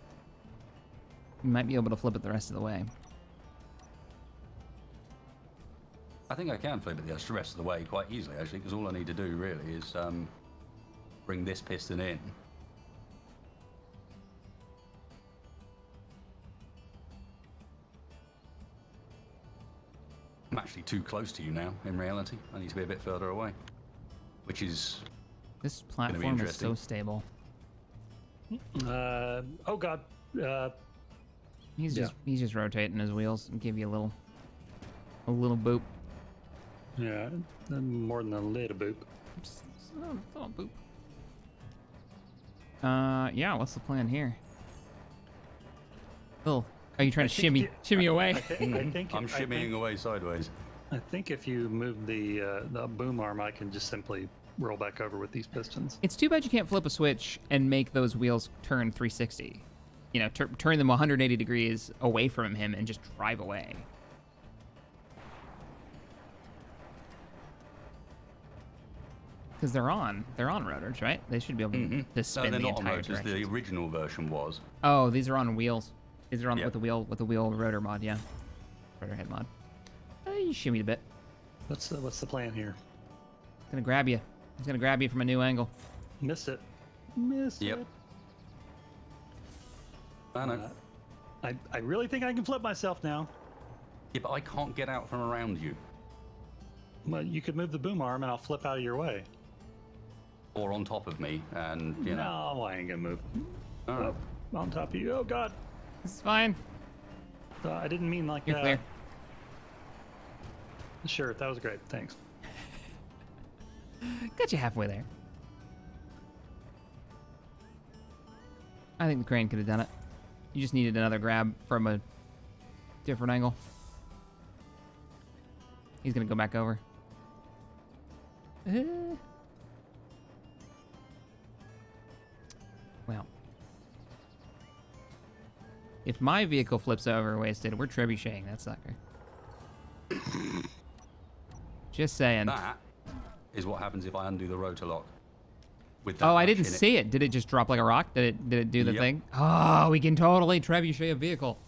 Speaker 2: you might be able to flip it the rest of the way.
Speaker 1: I think I can flip it the rest of the way quite easily, actually, because all I need to do really is bring this piston in. I'm actually too close to you now, in reality. I need to be a bit further away, which is...
Speaker 2: This
Speaker 1: be
Speaker 2: platform is
Speaker 1: interesting.
Speaker 2: so stable.
Speaker 3: Oh God.
Speaker 2: He's
Speaker 3: Yeah.
Speaker 2: just rotating his wheels and give you a little boop.
Speaker 3: Yeah. More than a little boop.
Speaker 2: Just a little boop. Yeah. What's the plan here? Oh, are you trying to shimmy away?
Speaker 3: I think
Speaker 1: I'm shimmying away sideways.
Speaker 3: I think if you move the boom arm, I can just simply roll back over with these pistons.
Speaker 2: It's too bad you can't flip a switch and make those wheels turn 360. You know, turn them 180 degrees away from him and just drive away. Because they're on rotors, right? They should be able to
Speaker 1: No,
Speaker 2: spin
Speaker 1: they're
Speaker 2: the
Speaker 1: not on
Speaker 2: entire
Speaker 1: motors. The
Speaker 2: direction.
Speaker 1: original version was.
Speaker 2: Oh, these are on wheels. These are on
Speaker 1: Yep.
Speaker 2: with the wheel rotor mod, yeah. Rotor head mod. You shimmied a bit.
Speaker 3: What's the plan here?
Speaker 2: He's gonna grab you. He's gonna grab you from a new angle.
Speaker 3: Missed it. Missed
Speaker 1: Yep.
Speaker 3: it.
Speaker 1: I know.
Speaker 3: I really think I can flip myself now.
Speaker 1: Yeah, but I can't get out from around you.
Speaker 3: Well, you could move the boom arm and I'll flip out of your way.
Speaker 1: Or on top of me, and, you know.
Speaker 3: No, I ain't gonna move.
Speaker 1: All right.
Speaker 3: On top of you. Oh God.
Speaker 2: This is fine.
Speaker 3: I didn't mean like
Speaker 2: You're
Speaker 3: that.
Speaker 2: clear.
Speaker 3: Sure, that was great. Thanks.
Speaker 2: Got you halfway there. I think the crane could have done it. You just needed another grab from a different angle. He's gonna go back over. if my vehicle flips over wasted, we're trebucheting that sucker. Just saying.
Speaker 1: That is what happens if I undo the rotor lock. With that
Speaker 2: Oh, I
Speaker 1: much
Speaker 2: didn't
Speaker 1: in it.
Speaker 2: see it. Did it just drop like a rock? Did it do the
Speaker 1: Yep.
Speaker 2: thing? Oh, we can totally trebuchet a vehicle.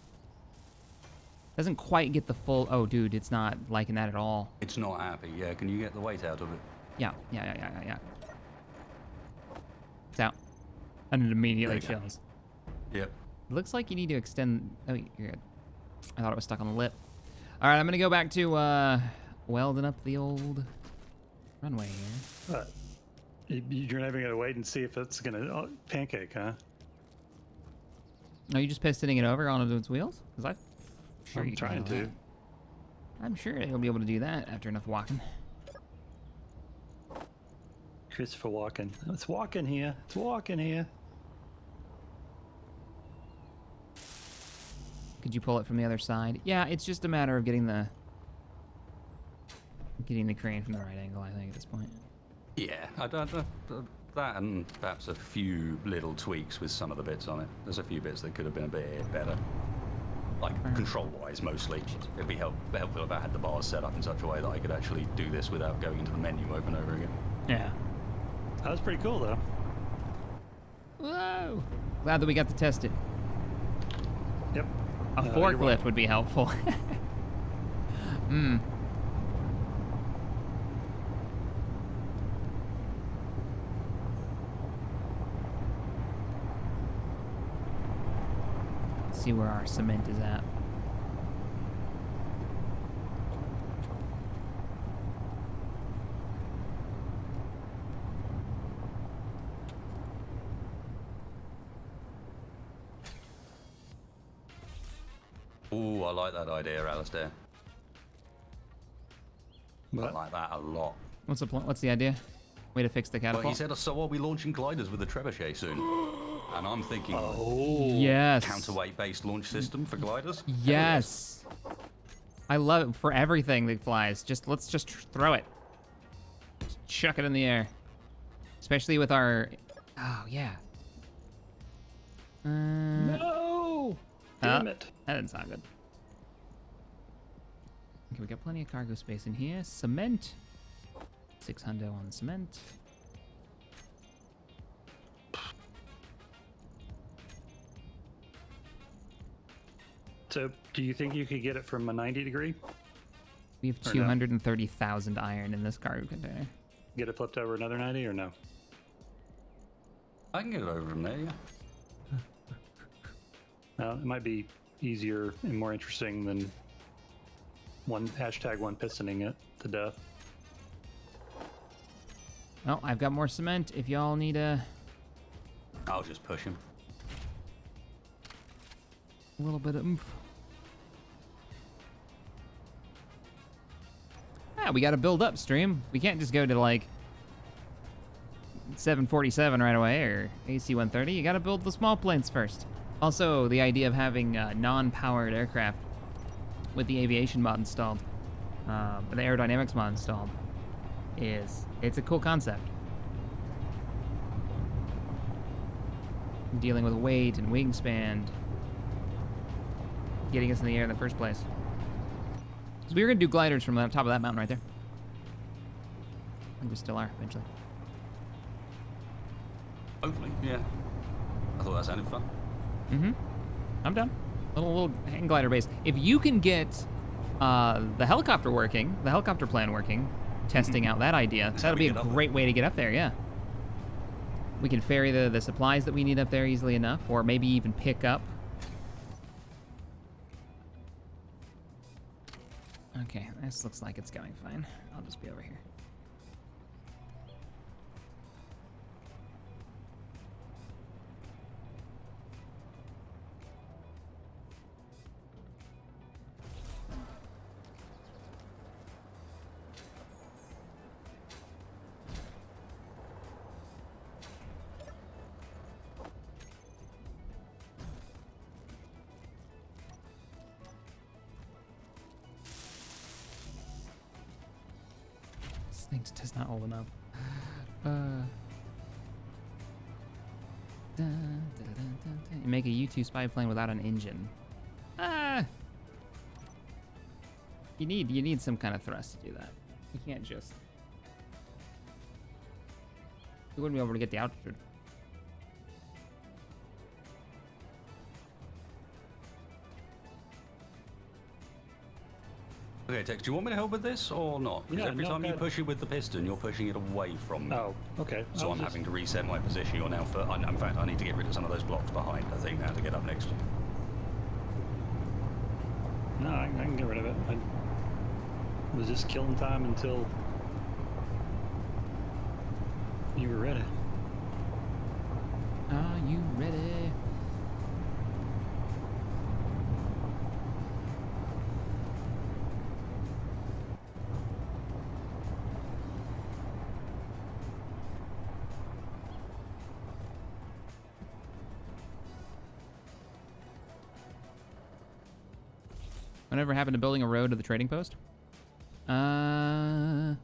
Speaker 2: Doesn't quite get the full. Oh, dude, it's not liking that at all.
Speaker 1: It's not happy. Yeah, can you get the weight out of it?
Speaker 2: Yeah. It's out. And it immediately
Speaker 1: There you go.
Speaker 2: chills.
Speaker 1: Yep.
Speaker 2: It looks like you need to extend. Oh, you're good. I thought it was stuck on the lip. All right, I'm gonna go back to welding up the old runway here.
Speaker 3: You're never gonna wait and see if it's gonna pancake, huh?
Speaker 2: Are you just pistoning it over onto its wheels? Because I'm sure
Speaker 3: I'm
Speaker 2: you can
Speaker 3: trying
Speaker 2: handle
Speaker 3: to.
Speaker 2: that. I'm sure you'll be able to do that after enough walking.
Speaker 3: Christopher Walken. It's walking here. It's walking here.
Speaker 2: Could you pull it from the other side? Yeah, it's just a matter of getting the crane from the right angle, I think, at this point.
Speaker 1: Yeah, that and perhaps a few little tweaks with some of the bits on it. There's a few bits that could have been a bit better. Like, control-wise, mostly. It'd be helpful if I had the bars set up in such a way that I could actually do this without going into the menu over and over again.
Speaker 2: Yeah.
Speaker 3: That was pretty cool, though.
Speaker 2: Whoa! Glad that we got to test it.
Speaker 3: Yep.
Speaker 2: A
Speaker 3: You're
Speaker 2: forklift
Speaker 3: welcome.
Speaker 2: would be helpful. Hmm. See where our cement is at.
Speaker 1: Ooh, I like that idea, Alistair. I
Speaker 3: What?
Speaker 1: like that a lot.
Speaker 2: What's the point? What's the idea? Way to fix the
Speaker 1: Well,
Speaker 2: catapult?
Speaker 1: he said, so are we launching gliders with the trebuchet soon? And I'm thinking,
Speaker 2: Yes.
Speaker 1: counterweight-based launch system for gliders?
Speaker 2: Yes. I love it for everything that flies. Let's just throw it. Just chuck it in the air. Especially with our. Oh yeah.
Speaker 3: No! Damn it.
Speaker 2: That didn't sound good. Okay, we got plenty of cargo space in here. Cement. 600 on cement.
Speaker 3: So, do you think you could get it from a 90 degree?
Speaker 2: We have
Speaker 3: Or no.
Speaker 2: 230,000 iron in this cargo container.
Speaker 3: Get it flipped over another 90 or no?
Speaker 1: I can get it over from there, yeah.
Speaker 3: It might be easier and more interesting than one pistoning it to death.
Speaker 2: Well, I've got more cement if y'all need a
Speaker 1: I'll just push him.
Speaker 2: little bit of oomph. Yeah, we got to build up, stream. We can't just go to like 747 right away or AC-130. You got to build the small planes first. Also, the idea of having non-powered aircraft with the aviation mod installed, the aerodynamics mod installed, it's a cool concept. Dealing with weight and wingspan, getting us in the air in the first place. Because we were gonna do gliders from the top of that mountain right there. I think we still are eventually.
Speaker 1: Hopefully, yeah. I thought that sounded fun.
Speaker 2: Mm-hmm. I'm done. Little hang glider base. If you can get the helicopter working, the helicopter plan working, testing out that idea, that'll be a
Speaker 1: get up there.
Speaker 2: great way to get up there, yeah. We can ferry the supplies that we need up there easily enough, or maybe even pick up. Okay, this looks like it's going fine. I'll just be over here. This thing just not hold enough. make a U-2 spy plane without an engine. You need some kind of thrust to do that. You can't just. You wouldn't be able to get the altitude.
Speaker 1: Okay, Tex, do you want me to help with this or not? Because
Speaker 3: Yeah,
Speaker 1: every
Speaker 3: no,
Speaker 1: time you
Speaker 3: go ahead.
Speaker 1: push it with the piston, you're pushing it away from me.
Speaker 3: Oh, okay.
Speaker 1: So
Speaker 3: I'll
Speaker 1: I'm
Speaker 3: just-
Speaker 1: having to reset my position. You're now in fact, I need to get rid of some of those blocks behind, I think, now to get up next to you.
Speaker 3: No, I can get rid of it. I was just killing time until you were ready.
Speaker 2: Are you ready? Whatever happened to building a road to the trading post? Yeah,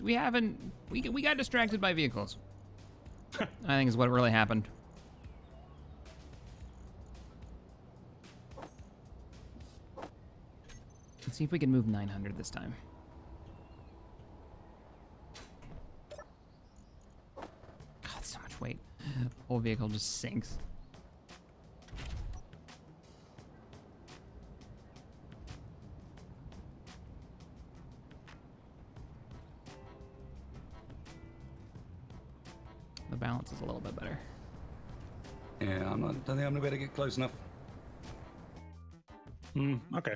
Speaker 2: we haven't. We got distracted by vehicles. I think is what really happened. Let's see if we can move 900 this time. God, so much weight. The whole vehicle just sinks. The balance is a little bit better.
Speaker 1: Yeah, don't think I'm gonna be able to get close enough.
Speaker 3: Okay.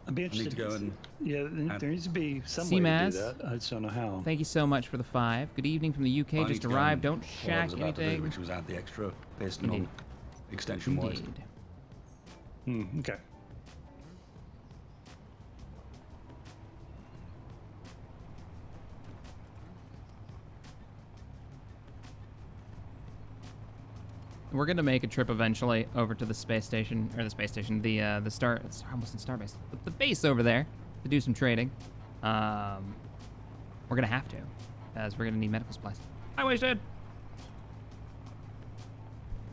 Speaker 3: I'd be
Speaker 1: I need
Speaker 3: interested.
Speaker 1: to go and
Speaker 3: Yeah, there needs to be some way to
Speaker 2: CMAS?
Speaker 3: do that. I just don't know how.
Speaker 2: Thank you so much for the 5. Good evening from the UK.
Speaker 1: I need
Speaker 2: Just
Speaker 1: to go
Speaker 2: arrived.
Speaker 1: and
Speaker 2: Don't
Speaker 1: what I
Speaker 2: shack
Speaker 1: was about to do,
Speaker 2: anything.
Speaker 1: which was add the extra piston
Speaker 2: Indeed.
Speaker 1: on extension wise.
Speaker 2: Indeed.
Speaker 3: Okay.
Speaker 2: We're gonna make a trip eventually over to the space station, or the space station, the star. It's almost in Starbase. The base over there to do some trading. We're gonna have to, as we're gonna need medical supplies. Hi, Wasted.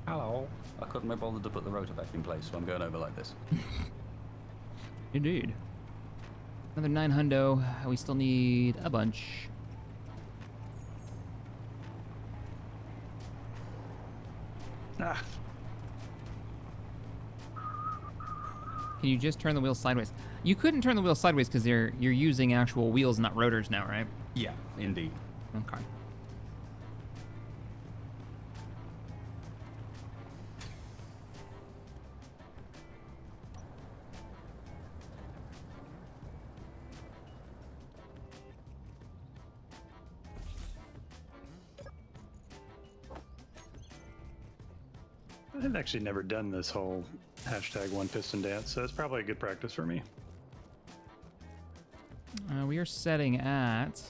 Speaker 1: Hello. I couldn't be bothered to put the rotor back in place, so I'm going over like this.
Speaker 2: Indeed. Another 9 hundo. We still need a bunch.
Speaker 3: Ah,
Speaker 2: Can you just turn the wheels sideways? You couldn't turn the wheels sideways because you're using actual wheels, not rotors now, right?
Speaker 1: Yeah, indeed.
Speaker 2: Okay.
Speaker 3: I've actually never done this whole hashtag one piston dance, so it's probably a good practice for me.
Speaker 2: We are setting at.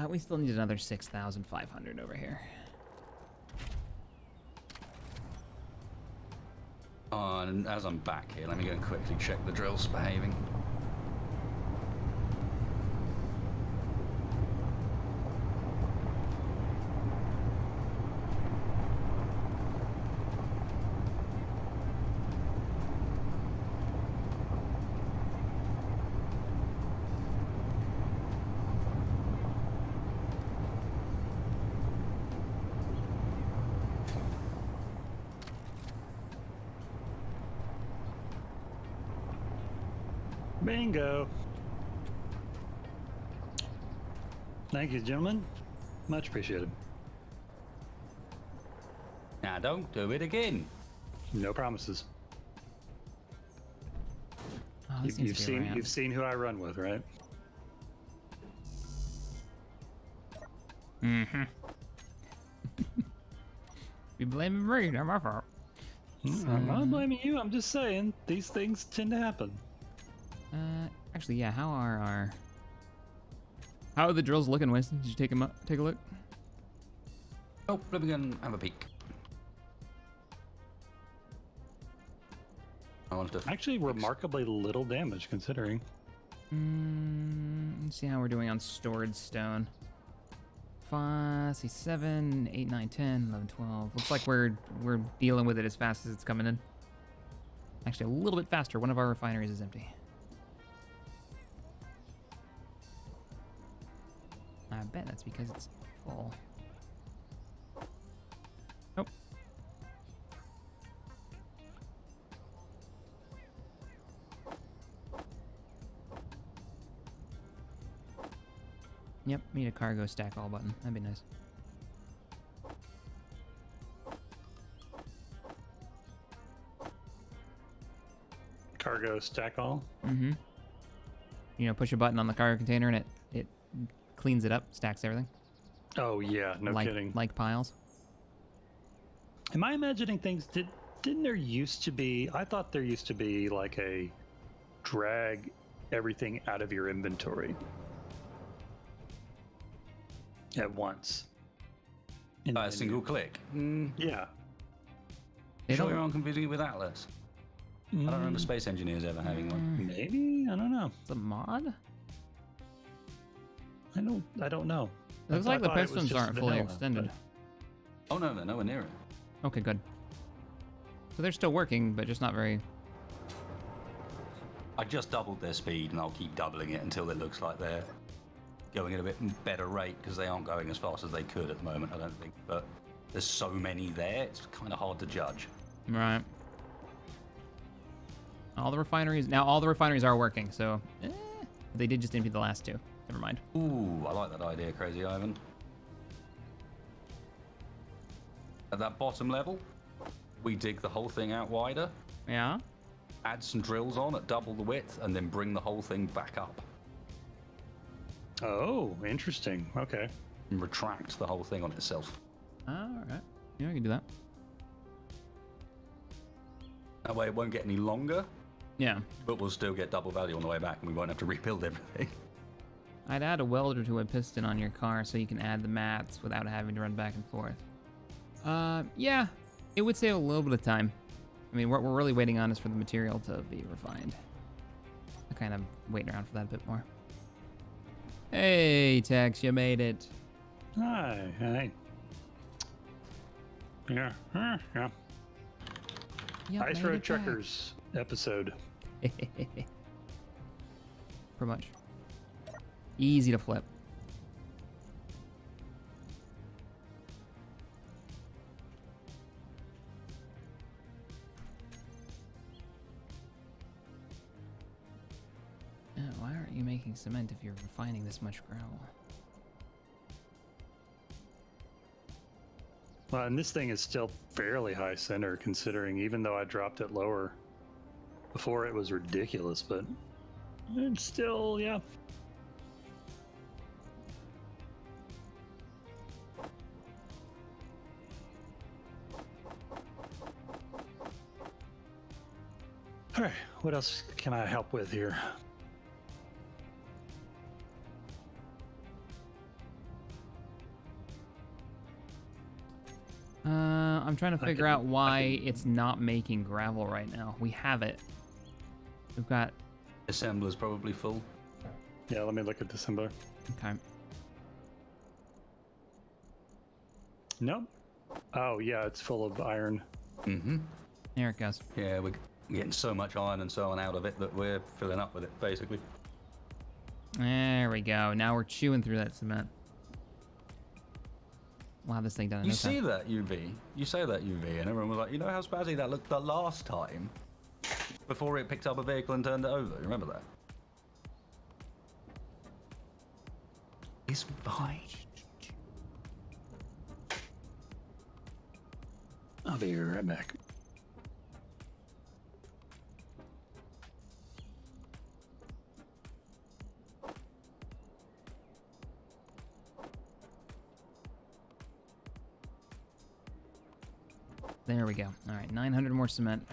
Speaker 2: We still need another 6,500 over here.
Speaker 1: And as I'm back here, let me go and quickly check the drill's behaving.
Speaker 3: Bingo. Thank you, gentlemen. Much appreciated.
Speaker 1: Now don't do it again.
Speaker 3: No promises.
Speaker 2: Oh, this
Speaker 3: You've
Speaker 2: seems to be a ramp.
Speaker 3: you've seen who I run with, right?
Speaker 2: Mm-hmm. You blaming me? Not my fault.
Speaker 3: I'm not blaming you. I'm just saying these things tend to happen.
Speaker 2: Actually, yeah. How are the drills looking, Winston? Did you take them up? Take a look.
Speaker 1: Oh, let me go and have a peek. I wanted to
Speaker 3: Actually, remarkably little damage considering.
Speaker 2: Let's see how we're doing on stored stone. 5, see 7, 8, 9, 10, 11, 12. Looks like we're dealing with it as fast as it's coming in. Actually, a little bit faster. One of our refineries is empty. I bet that's because it's full. Nope. Yep, need a cargo stack all button. That'd be nice.
Speaker 3: Cargo stack all.
Speaker 2: Mm-hmm. You know, push a button on the cargo container and it cleans it up, stacks everything.
Speaker 3: Oh yeah, no kidding.
Speaker 2: Like piles.
Speaker 3: Am I imagining things? Didn't there used to be? I thought there used to be like a drag everything out of your inventory at once. In the
Speaker 1: A
Speaker 3: menu.
Speaker 1: single click.
Speaker 3: Yeah.
Speaker 2: They
Speaker 1: Sure,
Speaker 2: don't-
Speaker 1: you're on with Atlas. I don't remember Space Engineers ever having one.
Speaker 3: Maybe, I don't know.
Speaker 2: It's a mod?
Speaker 3: I don't know.
Speaker 2: It looks
Speaker 3: I
Speaker 2: like the
Speaker 3: thought it was
Speaker 2: pistons
Speaker 3: just
Speaker 2: aren't fully
Speaker 3: vanilla,
Speaker 2: extended.
Speaker 1: Oh no, they're nowhere near it.
Speaker 2: Okay, good. So they're still working, but just not very...
Speaker 1: I just doubled their speed, and I'll keep doubling it until it looks like they're going at a bit better rate, because they aren't going as fast as they could at the moment, I don't think. But there's so many there, it's kind of hard to judge.
Speaker 2: Right. All the refineries are working, so... they did just empty the last two. Never mind.
Speaker 1: Ooh, I like that idea, Crazy Ivan. At that bottom level, we dig the whole thing out wider,
Speaker 2: Yeah?
Speaker 1: add some drills on at double the width, and then bring the whole thing back up.
Speaker 3: Oh, interesting. Okay.
Speaker 1: And retract the whole thing on itself.
Speaker 2: Alright. Yeah, we can do that.
Speaker 1: That way it won't get any longer,
Speaker 2: Yeah.
Speaker 1: but we'll still get double value on the way back, and we won't have to rebuild everything.
Speaker 2: I'd add a welder to a piston on your car so you can add the mats without having to run back and forth. Yeah, it would save a little bit of time. I mean, what we're really waiting on is for the material to be refined. I'm kind of waiting around for that a bit more. Hey, Tex, you made it.
Speaker 3: Hi. Yeah. Yeah.
Speaker 2: Yep,
Speaker 3: Ice
Speaker 2: made
Speaker 3: Road
Speaker 2: it back.
Speaker 3: Truckers episode.
Speaker 2: Pretty much. Easy to flip. Why aren't you making cement if you're refining this much gravel?
Speaker 3: Well, and this thing is still fairly high center considering, even though I dropped it lower before, it was ridiculous, but it's still, yeah. All right, what else can I help with here?
Speaker 2: I'm trying to figure out why it's not making gravel right now. We have it. We've got...
Speaker 1: Assembler's probably full.
Speaker 3: Yeah, let me look at the assembler.
Speaker 2: Okay.
Speaker 3: Nope. Oh, yeah, it's full of iron.
Speaker 1: Mm-hmm.
Speaker 2: There it goes.
Speaker 1: Yeah, we're getting so much iron and so on out of it that we're filling up with it, basically.
Speaker 2: There we go. Now we're chewing through that cement. We'll have this thing done in
Speaker 1: You
Speaker 2: no time.
Speaker 1: see that UV? You say that UV, and everyone was like, you know how spazzy that looked the last time? Before it picked up a vehicle and turned it over. Remember that? It's fine.
Speaker 3: I'll be right back.
Speaker 2: There we go. All right, 900 more cement.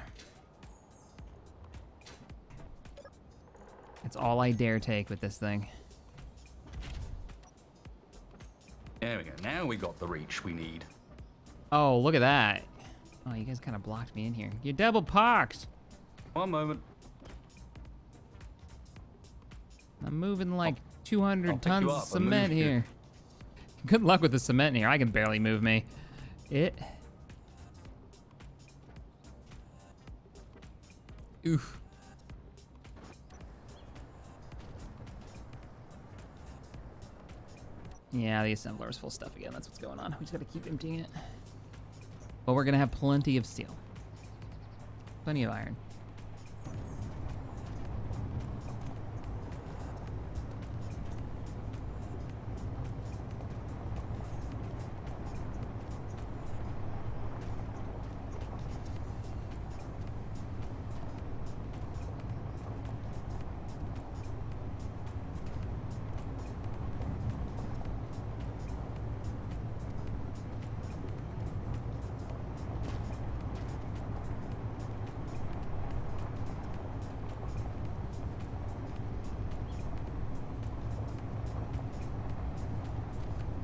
Speaker 2: That's all I dare take with this thing.
Speaker 1: There we go. Now we got the reach we need.
Speaker 2: Oh, look at that. Oh, you guys kind of blocked me in here. You double parked.
Speaker 1: One moment.
Speaker 2: I'm moving like 200
Speaker 1: I'll pick
Speaker 2: tons
Speaker 1: you
Speaker 2: of
Speaker 1: up and
Speaker 2: cement
Speaker 1: move you.
Speaker 2: here. Good luck with the cement in here. I can barely move me. Oof. Yeah, the assembler is full stuff again. That's what's going on. We just gotta keep emptying it. But we're gonna have plenty of steel. Plenty of iron.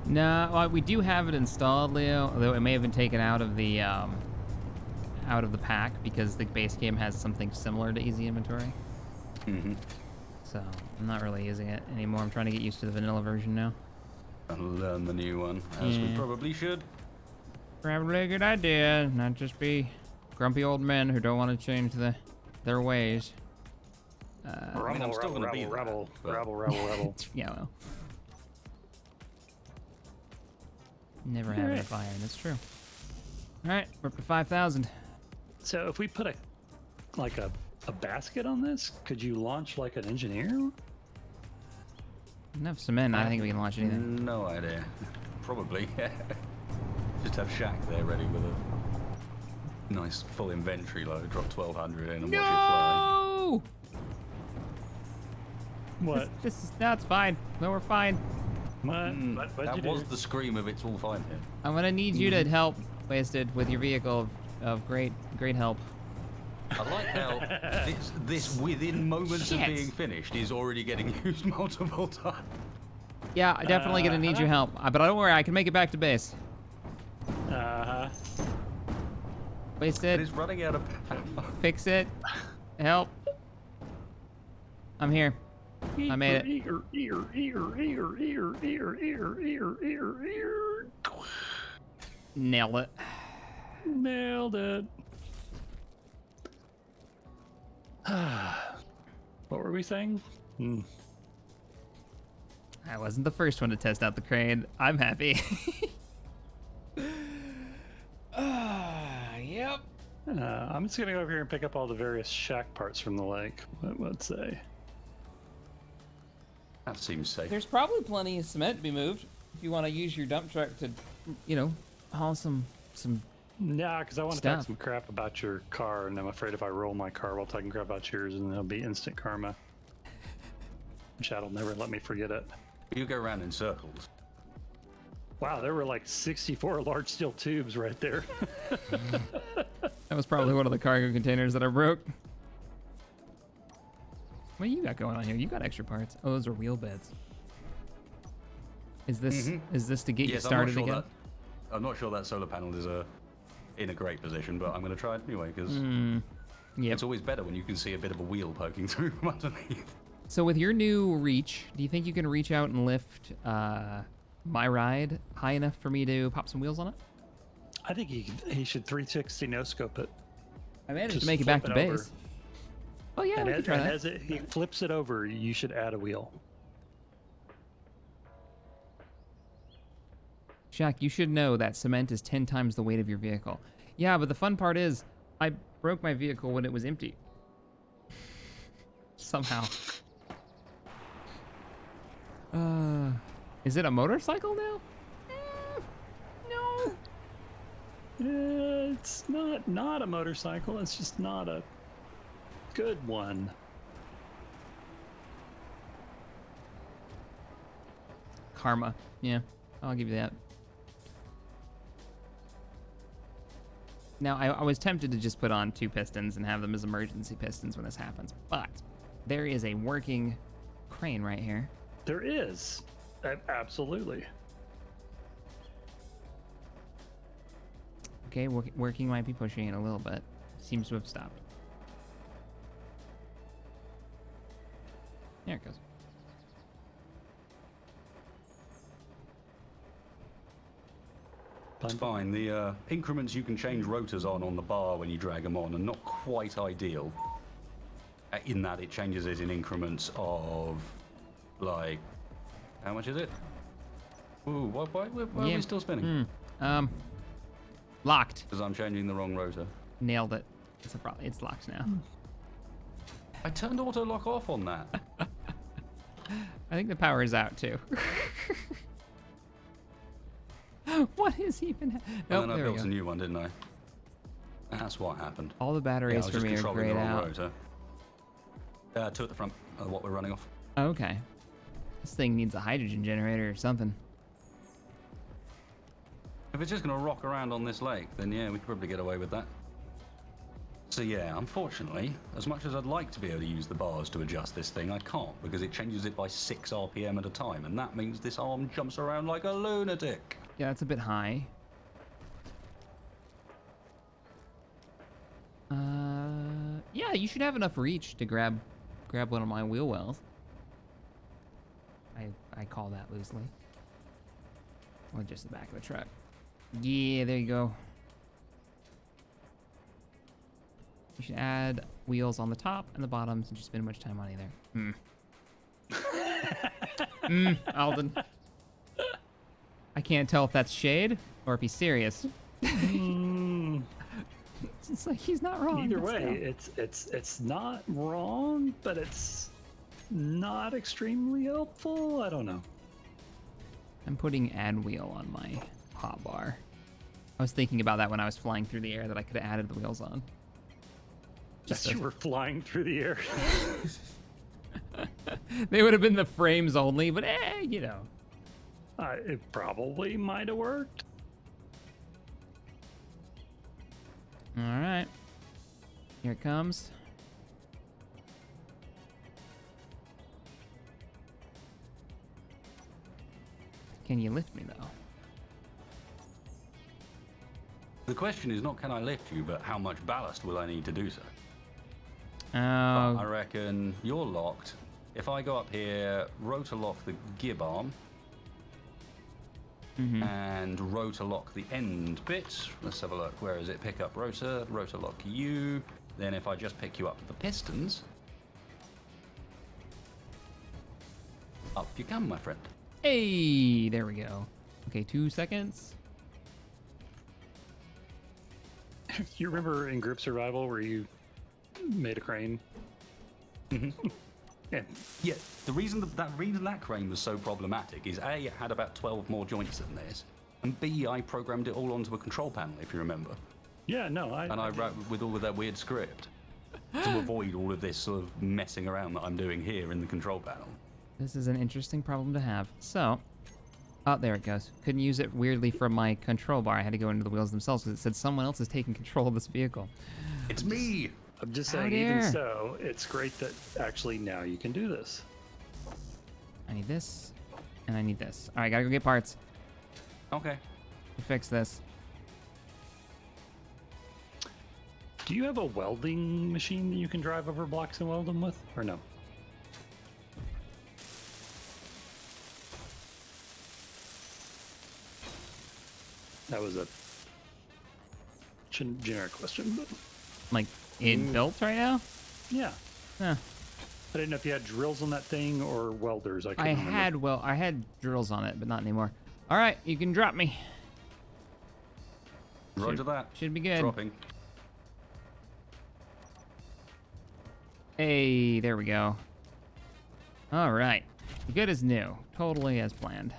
Speaker 2: No, well, we do have it installed, Leo, although it may have been taken out of the pack because the base game has something similar to easy inventory.
Speaker 1: Mm-hmm.
Speaker 2: So I'm not really using it anymore. I'm trying to get used to the vanilla version now.
Speaker 1: And learn the new one, as we
Speaker 2: Yeah.
Speaker 1: probably should.
Speaker 2: Probably a good idea, not just be grumpy old men who don't want to change their ways.
Speaker 1: I mean, I'm still gonna be that,
Speaker 3: rebel.
Speaker 2: Yeah, well. Never have enough iron, that's true. Alright, we're up to 5,000.
Speaker 3: So if we put a basket on this, could you launch like an engineer?
Speaker 2: Enough cement, I think we can launch anything.
Speaker 1: No idea. Probably. Just have Shack there ready with a nice full inventory load. Drop 1,200 in and watch it fly.
Speaker 2: No!
Speaker 3: What?
Speaker 2: That's fine. No, we're fine.
Speaker 3: What'd
Speaker 1: That
Speaker 3: you
Speaker 1: was
Speaker 3: do?
Speaker 1: the scream of it's all fine here.
Speaker 2: I'm gonna need you to help, Wasted, with your vehicle of great help.
Speaker 1: I like how this within moments of
Speaker 2: Shit.
Speaker 1: being finished is already getting used multiple times.
Speaker 2: Yeah, I'm definitely gonna need your help. But don't worry, I can make it back to base.
Speaker 3: Uh-huh.
Speaker 1: It
Speaker 2: Wasted,
Speaker 1: is running out of power.
Speaker 2: fix it. Help. I'm here. I made it.
Speaker 3: Eager.
Speaker 2: Nailed it.
Speaker 3: Nailed it. What were we saying?
Speaker 2: I wasn't the first one to test out the crane. I'm happy. Yep.
Speaker 3: I'm just gonna go over here and pick up all the various shack parts from the lake. What would say?
Speaker 1: That seems safe.
Speaker 2: There's probably plenty of cement to be moved if you want to use your dump truck to, haul some.
Speaker 3: Nah, because I want to talk
Speaker 2: Stuff.
Speaker 3: some crap about your car, and I'm afraid if I roll my car while talking crap about yours, and it'll be instant karma. Chad'll never let me forget it.
Speaker 1: You go around in circles.
Speaker 3: Wow, there were like 64 large steel tubes right there.
Speaker 2: That was probably one of the cargo containers that I broke. What do you got going on here? You got extra parts. Oh, those are wheel beds. Is this to get you started again?
Speaker 1: I'm not sure that solar panel is in a great position, but I'm going to try it anyway because
Speaker 2: Yep.
Speaker 1: it's always better when you can see a bit of a wheel poking through from underneath.
Speaker 2: So with your new reach, do you think you can reach out and lift my ride high enough for me to pop some wheels on it?
Speaker 3: I think he should 360 no scope it.
Speaker 2: I managed
Speaker 3: Just
Speaker 2: to make it back
Speaker 3: flip
Speaker 2: to
Speaker 3: it over.
Speaker 2: base. Oh yeah,
Speaker 3: And,
Speaker 2: we could try that.
Speaker 3: as he flips it over, you should add a wheel.
Speaker 2: Shaq, you should know that cement is 10 times the weight of your vehicle. Yeah, but the fun part is, I broke my vehicle when it was empty. Somehow. Is it a motorcycle now? No.
Speaker 3: It's not a motorcycle. It's just not a good one.
Speaker 2: Karma. Yeah, I'll give you that. Now, I was tempted to just put on 2 pistons and have them as emergency pistons when this happens, but there is a working crane right here.
Speaker 3: There is. Absolutely.
Speaker 2: Okay, working might be pushing it a little bit. Seems to have stopped. There it goes.
Speaker 1: It's fine. The increments you can change rotors on the bar when you drag them on are not quite ideal. In that it changes it in increments of, like, how much is it? Ooh, why are we still spinning?
Speaker 2: Locked.
Speaker 1: Because I'm changing the wrong rotor.
Speaker 2: Nailed it. It's a problem. It's locked now.
Speaker 1: I turned auto lock off on that.
Speaker 2: I think the power is out too. What is even? Nope,
Speaker 1: And then I
Speaker 2: there we
Speaker 1: built
Speaker 2: go.
Speaker 1: a new one, didn't I? That's what happened.
Speaker 2: All the
Speaker 1: Yeah, I
Speaker 2: batteries
Speaker 1: was
Speaker 2: for
Speaker 1: just
Speaker 2: me are
Speaker 1: controlling
Speaker 2: grayed
Speaker 1: the wrong
Speaker 2: out.
Speaker 1: rotor. Two at the front of what we're running off.
Speaker 2: Okay. This thing needs a hydrogen generator or something.
Speaker 1: If it's just going to rock around on this lake, then yeah, we could probably get away with that. So yeah, unfortunately, as much as I'd like to be able to use the bars to adjust this thing, I can't, because it changes it by 6 RPM at a time, and that means this arm jumps around like a lunatic.
Speaker 2: Yeah, that's a bit high. Yeah, you should have enough reach to grab one of my wheel wells. I call that loosely. Or just the back of the truck. Yeah, there you go. You should add wheels on the top and the bottom since you spend much time on either. Alden. I can't tell if that's shade or if he's serious. It's like he's not wrong.
Speaker 3: Either
Speaker 2: but
Speaker 3: way,
Speaker 2: still.
Speaker 3: it's not wrong, but it's not extremely helpful. I don't know.
Speaker 2: I'm putting add wheel on my hotbar. I was thinking about that when I was flying through the air that I could have added the wheels on.
Speaker 3: Just you were flying through the air.
Speaker 2: They would have been the frames only, but you know.
Speaker 3: It probably might have worked.
Speaker 2: All right. Here it comes. Can you lift me though?
Speaker 1: The question is not can I lift you, but how much ballast will I need to do so?
Speaker 2: Oh,
Speaker 1: I reckon you're locked. If I go up here, rotor lock the gib arm, and rotor lock the end bit. Let's have a look. Where is it? Pick up rotor, rotor lock you. Then if I just pick you up the pistons, up you come, my friend.
Speaker 2: hey, there we go. Okay, 2 seconds.
Speaker 3: You remember in group survival where you made a crane? Yeah.
Speaker 1: Yeah, the reason that crane was so problematic is A, it had about 12 more joints than this, and B, I programmed it all onto a control panel, if you remember.
Speaker 3: Yeah, no,
Speaker 1: And I wrote with all of that weird script to avoid all of this sort of messing around that I'm doing here in the control panel.
Speaker 2: This is an interesting problem to have. So, oh, there it goes. Couldn't use it weirdly from my control bar. I had to go into the wheels themselves because it said someone else is taking control of this vehicle.
Speaker 1: It's me!
Speaker 3: I'm just
Speaker 2: Oh,
Speaker 3: saying,
Speaker 2: dear.
Speaker 3: even so, it's great that actually now you can do this.
Speaker 2: I need this, and I need this. All right, gotta go get parts
Speaker 1: Okay.
Speaker 2: to fix this.
Speaker 3: Do you have a welding machine that you can drive over blocks and weld them with, or no? That was a generic question, but
Speaker 2: Like, it built right now?
Speaker 3: yeah.
Speaker 2: Huh.
Speaker 3: I didn't know if you had drills on that thing or welders. I couldn't remember.
Speaker 2: I had drills on it, but not anymore. All right, you can drop me.
Speaker 1: Roger that.
Speaker 2: Should be good.
Speaker 1: Dropping.
Speaker 2: Hey, there we go. All right, good as new. Totally as planned.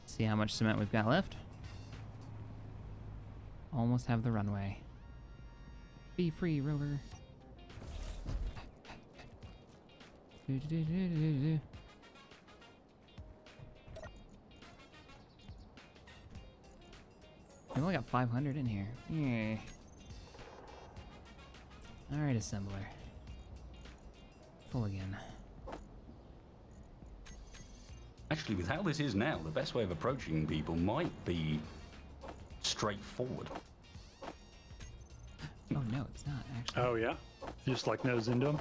Speaker 2: See how much cement we've got left. Almost have the runway. Be free, rover. Do-do-do-do-do-do. We only got 500 in here. Yeah. All right, assembler. Full again.
Speaker 1: Actually, with how this is now, the best way of approaching people might be straightforward.
Speaker 2: Oh no, it's not actually.
Speaker 3: Oh yeah, just like nose into them.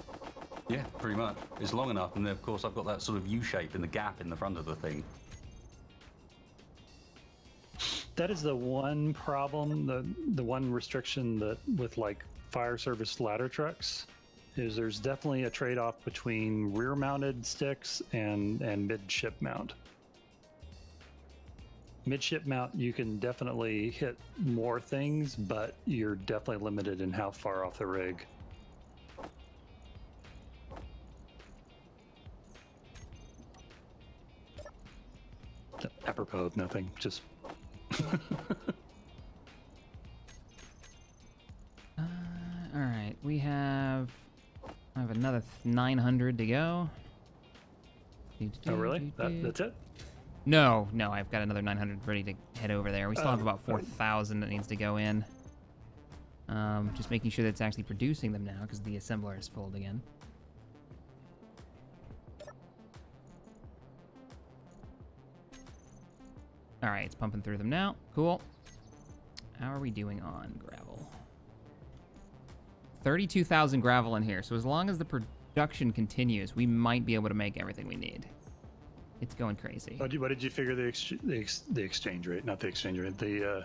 Speaker 1: Yeah, pretty much. It's long enough, and then of course I've got that sort of U shape in the gap in the front of the thing.
Speaker 3: That is the one problem, the one restriction that with like fire service ladder trucks is there's definitely a trade-off between rear-mounted sticks and midship mount. Midship mount, you can definitely hit more things, but you're definitely limited in how far off the rig. Apropos of nothing, just
Speaker 2: All right, I have another 900 to go.
Speaker 3: oh really? That's it?
Speaker 2: No, I've got another 900 ready to head over there. We still have about 4,000 that needs to go in. Just making sure that it's actually producing them now because the assembler is full again. All right, it's pumping through them now. Cool. How are we doing on gravel? 32,000 gravel in here. So as long as the production continues, we might be able to make everything we need. It's going crazy.
Speaker 3: What did you figure the exchange rate? Not the exchange rate. The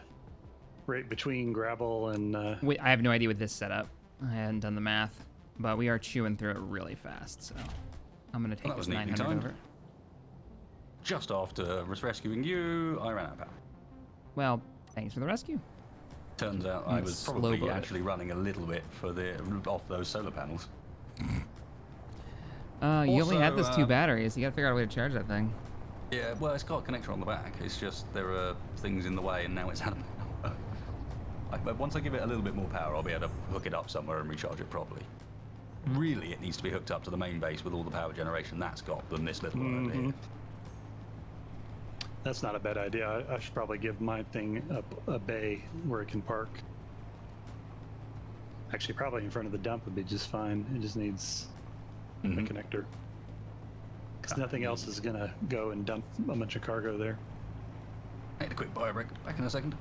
Speaker 3: rate between gravel and.
Speaker 2: Wait, I have no idea with this setup. I hadn't done the math, but we are chewing through it really fast. So I'm gonna take this 900 over.
Speaker 1: Just after rescuing you, I ran out of power.
Speaker 2: Well, thanks for the rescue.
Speaker 1: Turns out I was probably actually running a little bit off those solar panels.
Speaker 2: You only had those 2 batteries. You gotta figure out a way to charge that thing.
Speaker 1: Yeah, well, it's got a connector on the back. It's just there are things in the way, and now it's out of power. Once I give it a little bit more power, I'll be able to hook it up somewhere and recharge it properly. Really, it needs to be hooked up to the main base with all the power generation that's got than this little one over here.
Speaker 3: That's not a bad idea. I should probably give my thing a bay where it can park. Actually, probably in front of the dump would be just fine. It just needs a connector. Because nothing else is going to go and dump a bunch of cargo there.
Speaker 1: I need a quick bio break. Back in a second.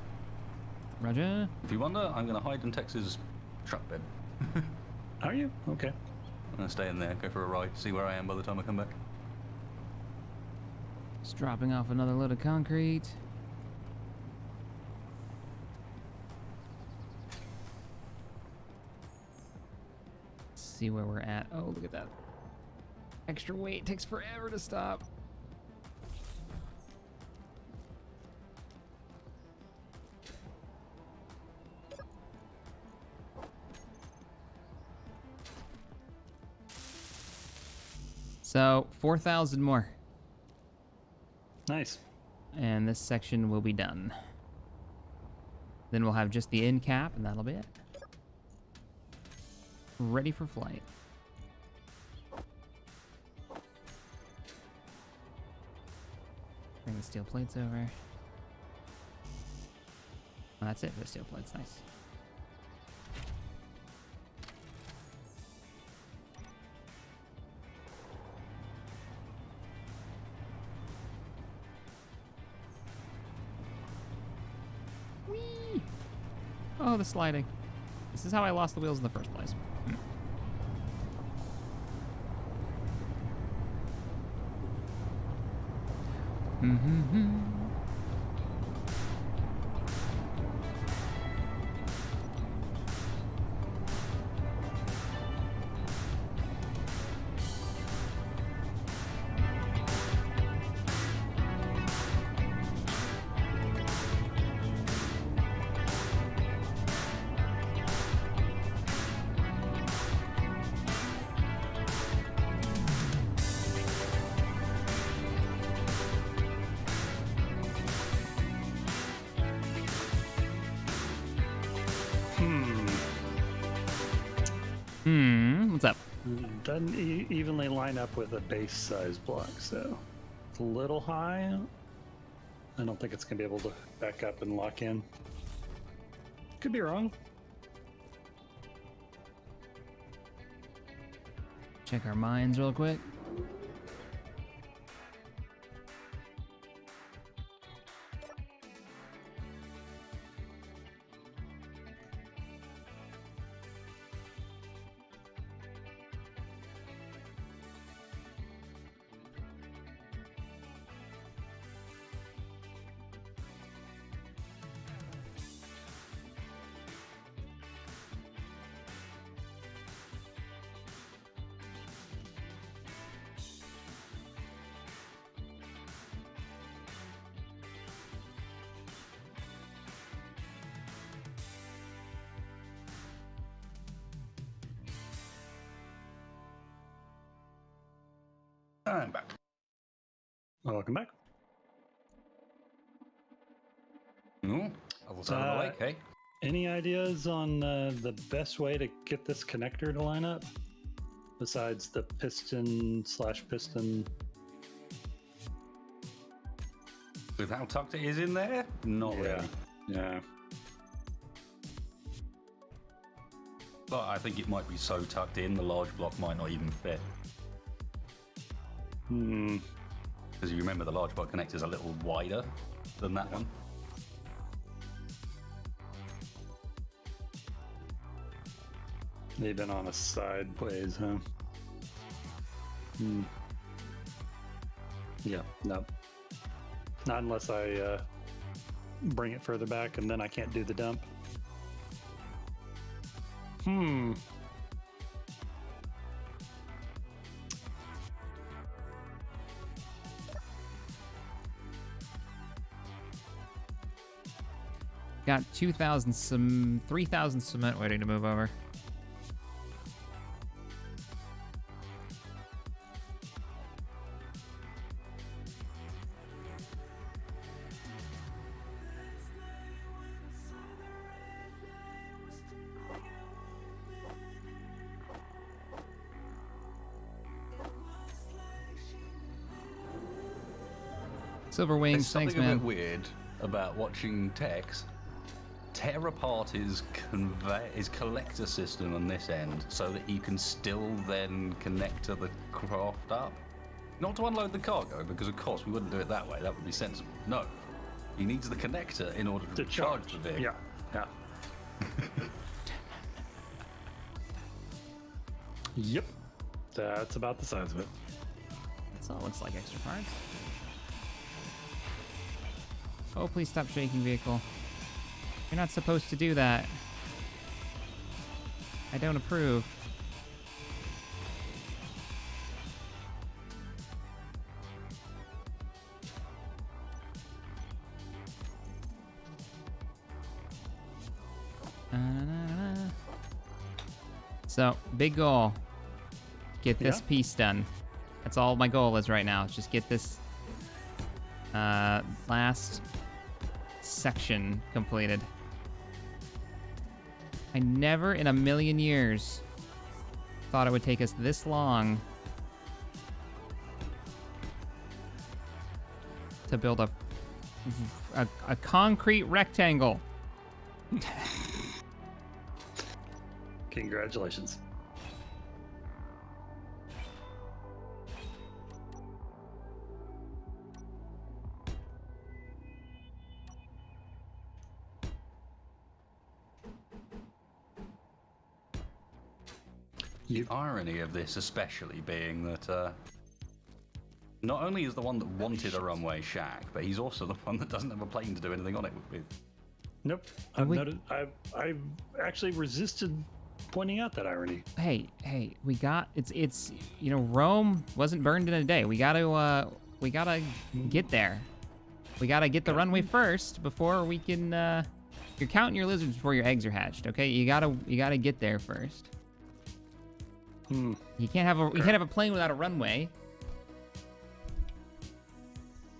Speaker 2: Roger.
Speaker 1: If you wonder, I'm going to hide in Tex's truck bed.
Speaker 3: Are you? Okay.
Speaker 1: I'm going to stay in there, go for a ride, see where I am by the time I come back.
Speaker 2: Just dropping off another load of concrete. Let's see where we're at. Oh, look at that. Extra weight takes forever to stop. So, 4,000 more.
Speaker 3: Nice.
Speaker 2: And this section will be done. Then we'll have just the end cap, and that'll be it. Ready for flight. Bring the steel plates over. Oh, that's it for the steel plates. Nice. Whee! Oh, the sliding. This is how I lost the wheels in the first place. What's up?
Speaker 3: Doesn't evenly line up with a base size block, so it's a little high. I don't think it's gonna be able to back up and lock in. Could be wrong.
Speaker 2: Check our mines real quick.
Speaker 1: I'm back.
Speaker 3: Welcome back.
Speaker 1: Other side of the lake, hey?
Speaker 3: Any ideas on the best way to get this connector to line up? Besides the piston/piston.
Speaker 1: With how tucked it is in there? Not really.
Speaker 3: Yeah.
Speaker 1: But I think it might be so tucked in, the large block might not even fit. Because you remember the large block connector is a little wider than that one.
Speaker 3: They've been on a sideways, huh? Yeah, no. Not unless I bring it further back and then I can't do the dump.
Speaker 2: Got 3,000 cement waiting to move over. Silver Wings,
Speaker 1: There's
Speaker 2: thanks,
Speaker 1: something a
Speaker 2: man.
Speaker 1: bit weird about watching Tex tear apart his collector system on this end so that he can still then connect to the craft up. Not to unload the cargo, because of course we wouldn't do it that way. That would be sensible. No. He needs the connector in order to charge the vehicle.
Speaker 3: Yeah. Yep. That's about the size of it.
Speaker 2: That's all it looks like, extra parts. Oh, please stop shaking, vehicle. You're not supposed to do that. I don't approve. Na-na-na-na. So, big goal. Get this piece done. That's all my goal is right now. Is just get this last section completed. I never in a million years thought it would take us this long to build a concrete rectangle.
Speaker 3: Congratulations.
Speaker 1: The irony of this especially being that not only is the one that wanted a runway shack, but he's also the one that doesn't have a plane to do anything on it with.
Speaker 3: Nope. I've actually resisted pointing out that irony.
Speaker 2: Hey, we got it's Rome wasn't burned in a day. We gotta get there. We gotta get the runway first before we can you're counting your lizards before your eggs are hatched, okay? You gotta get there first. You can't have a plane without a runway.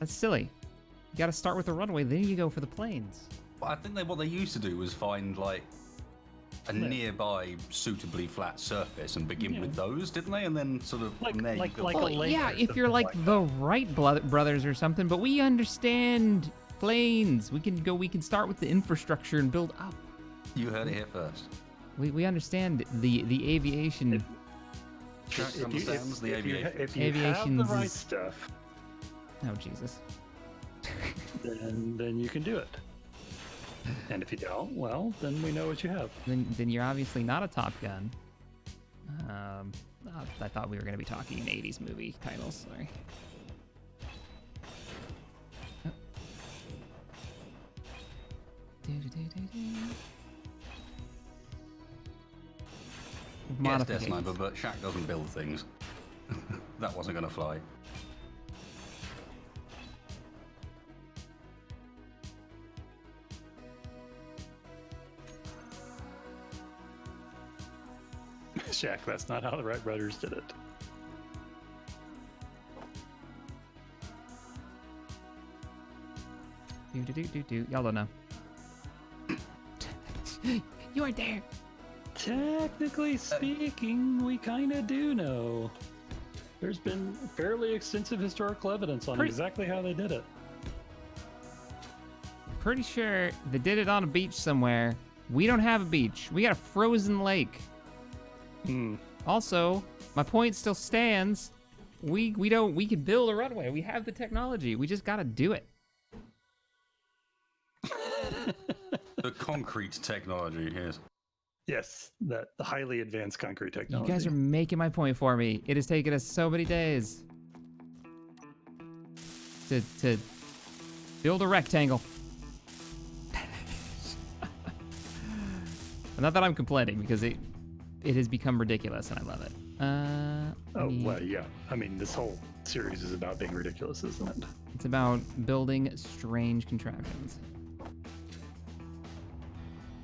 Speaker 2: That's silly. You gotta start with the runway, then you go for the planes.
Speaker 1: Well, I think what they used to do was find like a nearby suitably flat surface and begin with those, didn't they? And then sort of from there you build.
Speaker 2: Well, yeah, if you're like the Wright brothers or something, but we understand planes. We can start with the infrastructure and build up.
Speaker 1: You heard it here first.
Speaker 2: We understand the aviation.
Speaker 1: Jack understands the aviation.
Speaker 3: If you have the right stuff,
Speaker 2: oh Jesus,
Speaker 3: then you can do it. And if you don't, well, then we know what you have.
Speaker 2: Then you're obviously not a Top Gun. I thought we were going to be talking 80s movie titles. Sorry. Oh.
Speaker 1: Yes, Death Sniper, but Shaq doesn't build things. That wasn't going to fly.
Speaker 3: Shaq, that's not how the Wright brothers did it.
Speaker 2: Do. Y'all don't know. You weren't there.
Speaker 3: Technically speaking, we kind of do know. There's been fairly extensive historical evidence on exactly how they did it.
Speaker 2: Pretty sure they did it on a beach somewhere. We don't have a beach. We got a frozen lake. Also, my point still stands. We can build a runway. We have the technology. We just gotta do it.
Speaker 1: The concrete technology, yes.
Speaker 3: Yes, that highly advanced concrete
Speaker 2: You
Speaker 3: technology.
Speaker 2: guys are making my point for me. It has taken us so many days to build a rectangle. Not that I'm complaining, because it has become ridiculous and I love it.
Speaker 3: Well, yeah. I mean, this whole series is about being ridiculous, isn't it?
Speaker 2: It's about building strange contraptions.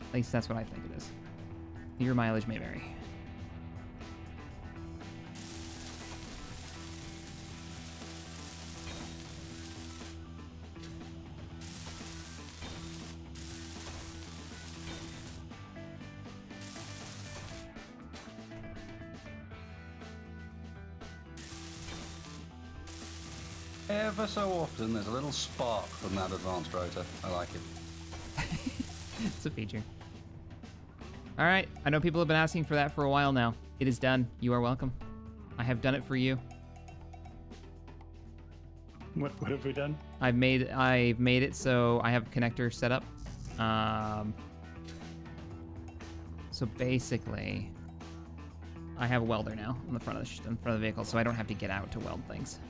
Speaker 2: At least that's what I think it is. Your mileage may vary.
Speaker 1: Ever so often, there's a little spark from that advanced rotor. I like it.
Speaker 2: It's a feature. All right, I know people have been asking for that for a while now. It is done. You are welcome. I have done it for you.
Speaker 3: What have we done?
Speaker 2: I've made it so I have a connector set up. So basically, I have a welder now on the front of the vehicle, so I don't have to get out to weld things.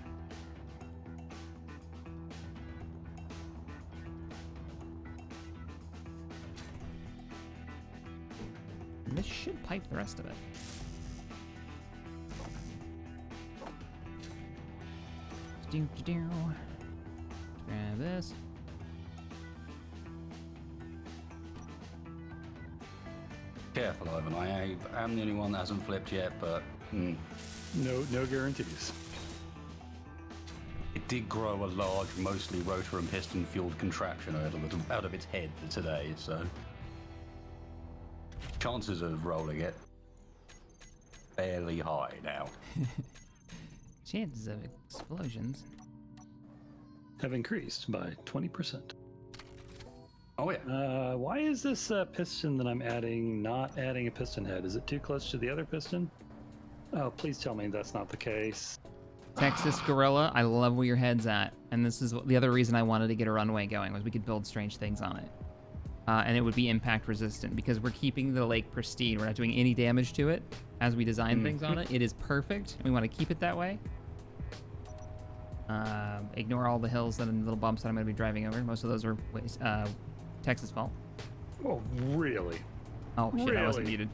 Speaker 2: And this should pipe the rest of it. Grab this.
Speaker 1: Careful, Ivan. I am the only one that hasn't flipped yet, but
Speaker 3: No guarantees.
Speaker 1: it did grow a large, mostly rotor and piston fueled contraption out of its head today, so chances of rolling it fairly high now.
Speaker 2: Chances of explosions.
Speaker 3: Have increased by 20%.
Speaker 1: Oh yeah.
Speaker 3: Why is this piston that I'm adding not adding a piston head? Is it too close to the other piston? Oh, please tell me that's not the case.
Speaker 2: Texas Gorilla, I love where your head's at. And this is the other reason I wanted to get a runway going, was we could build strange things on it. And it would be impact resistant, because we're keeping the lake pristine. We're not doing any damage to it as we design things on it. It is perfect, and we want to keep it that way. Ignore all the hills and little bumps that I'm going to be driving over. Most of those are Texas' fault.
Speaker 3: Oh, really?
Speaker 2: Oh, shit, I wasn't
Speaker 3: Really?
Speaker 2: muted.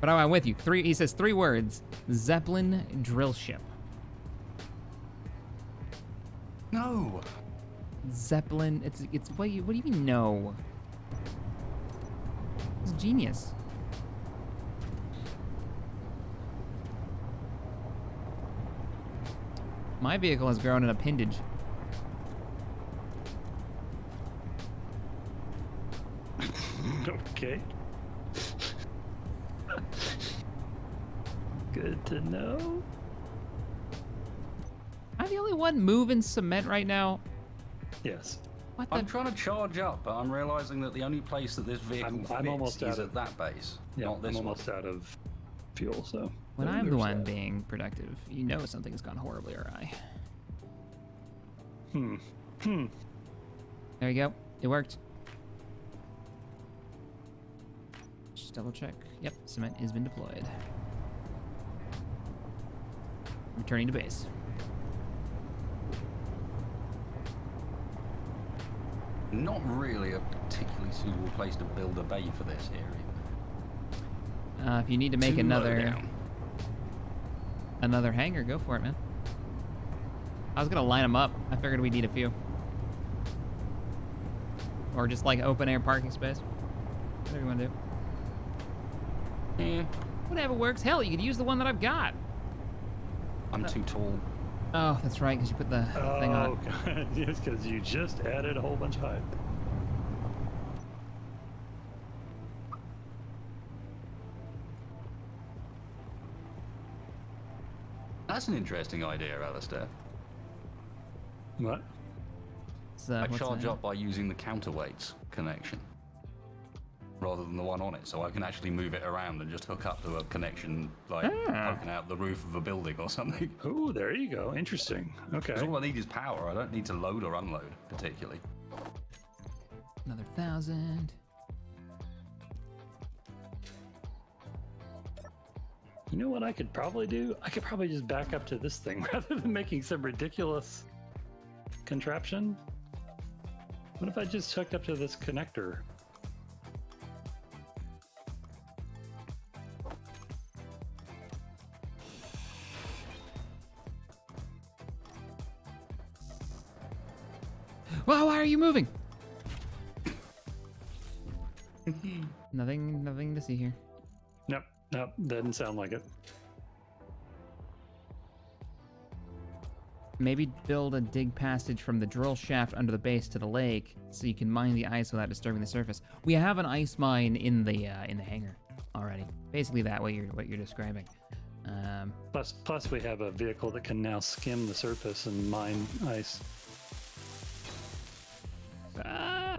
Speaker 2: But I'm with you. He says 3 words. Zeppelin drill ship.
Speaker 1: No.
Speaker 2: Zeppelin. It's what do you mean no? It's genius. My vehicle has grown an appendage.
Speaker 3: Okay. Good to know.
Speaker 2: I'm the only one moving cement right now.
Speaker 3: Yes.
Speaker 2: What the?
Speaker 1: I'm trying to charge up, but I'm realizing that the only place that this vehicle
Speaker 3: I'm
Speaker 1: fits
Speaker 3: almost
Speaker 1: is
Speaker 3: out of-
Speaker 1: at that base,
Speaker 3: Yeah,
Speaker 1: not this
Speaker 3: I'm
Speaker 1: one.
Speaker 3: almost out of fuel, so.
Speaker 2: When I'm the
Speaker 3: there's
Speaker 2: one
Speaker 3: that.
Speaker 2: being productive, you know something has gone horribly awry. There you go. It worked. Just double check. Yep, cement has been deployed. Returning to base.
Speaker 1: Not really a particularly suitable place to build a bay for this here either.
Speaker 2: If you need to make
Speaker 1: Too low
Speaker 2: another
Speaker 1: down.
Speaker 2: hangar, go for it, man. I was gonna line them up. I figured we'd need a few. Or just like open air parking space. Whatever you want to do.
Speaker 1: Yeah.
Speaker 2: Whatever works. Hell, you could use the one that I've got.
Speaker 1: I'm too tall.
Speaker 2: Oh, that's right, because you put the thing
Speaker 3: Oh,
Speaker 2: on.
Speaker 3: God. Yes, because you just added a whole bunch of height.
Speaker 1: That's an interesting idea, Alistair.
Speaker 3: What?
Speaker 2: So,
Speaker 1: I
Speaker 2: what's
Speaker 1: charge
Speaker 2: that?
Speaker 1: up by using the counterweights connection rather than the one on it, so I can actually move it around and just hook up to a connection like poking out the roof of a building or something.
Speaker 3: Oh, there you go. Interesting. Okay.
Speaker 1: 'Cause all I need is power. I don't need to load or unload particularly.
Speaker 2: Another 1,000.
Speaker 3: You know what I could probably do? I could probably just back up to this thing rather than making some ridiculous contraption. What if I just hooked up to this connector?
Speaker 2: Wow, why are you moving? Nothing to see here.
Speaker 3: Nope, nope, doesn't sound like it.
Speaker 2: Maybe build a dig passage from the drill shaft under the base to the lake, so you can mine the ice without disturbing the surface. We have an ice mine in the hangar already. Basically, that what you're describing.
Speaker 3: Plus, we have a vehicle that can now skim the surface and mine ice.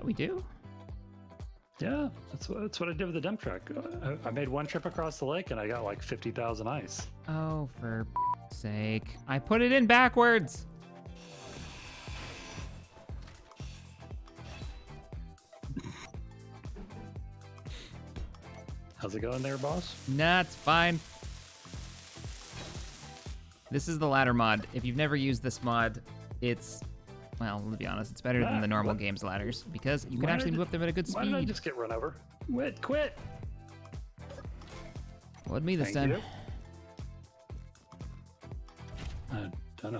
Speaker 2: We do.
Speaker 3: Yeah, that's what I did with the dump truck. I made one trip across the lake and I got like 50,000 ice.
Speaker 2: Oh, for sake! I put it in backwards.
Speaker 3: How's it going there, boss?
Speaker 2: Nah, it's fine. This is the ladder mod. If you've never used this mod, it's, well, to be honest, it's better than the normal game's ladders because you can
Speaker 3: Why
Speaker 2: actually
Speaker 3: did-
Speaker 2: move up them at a good
Speaker 3: Why did I
Speaker 2: speed.
Speaker 3: just get run over? Quit!
Speaker 2: Would me this
Speaker 3: Thank
Speaker 2: time.
Speaker 3: you. I don't know.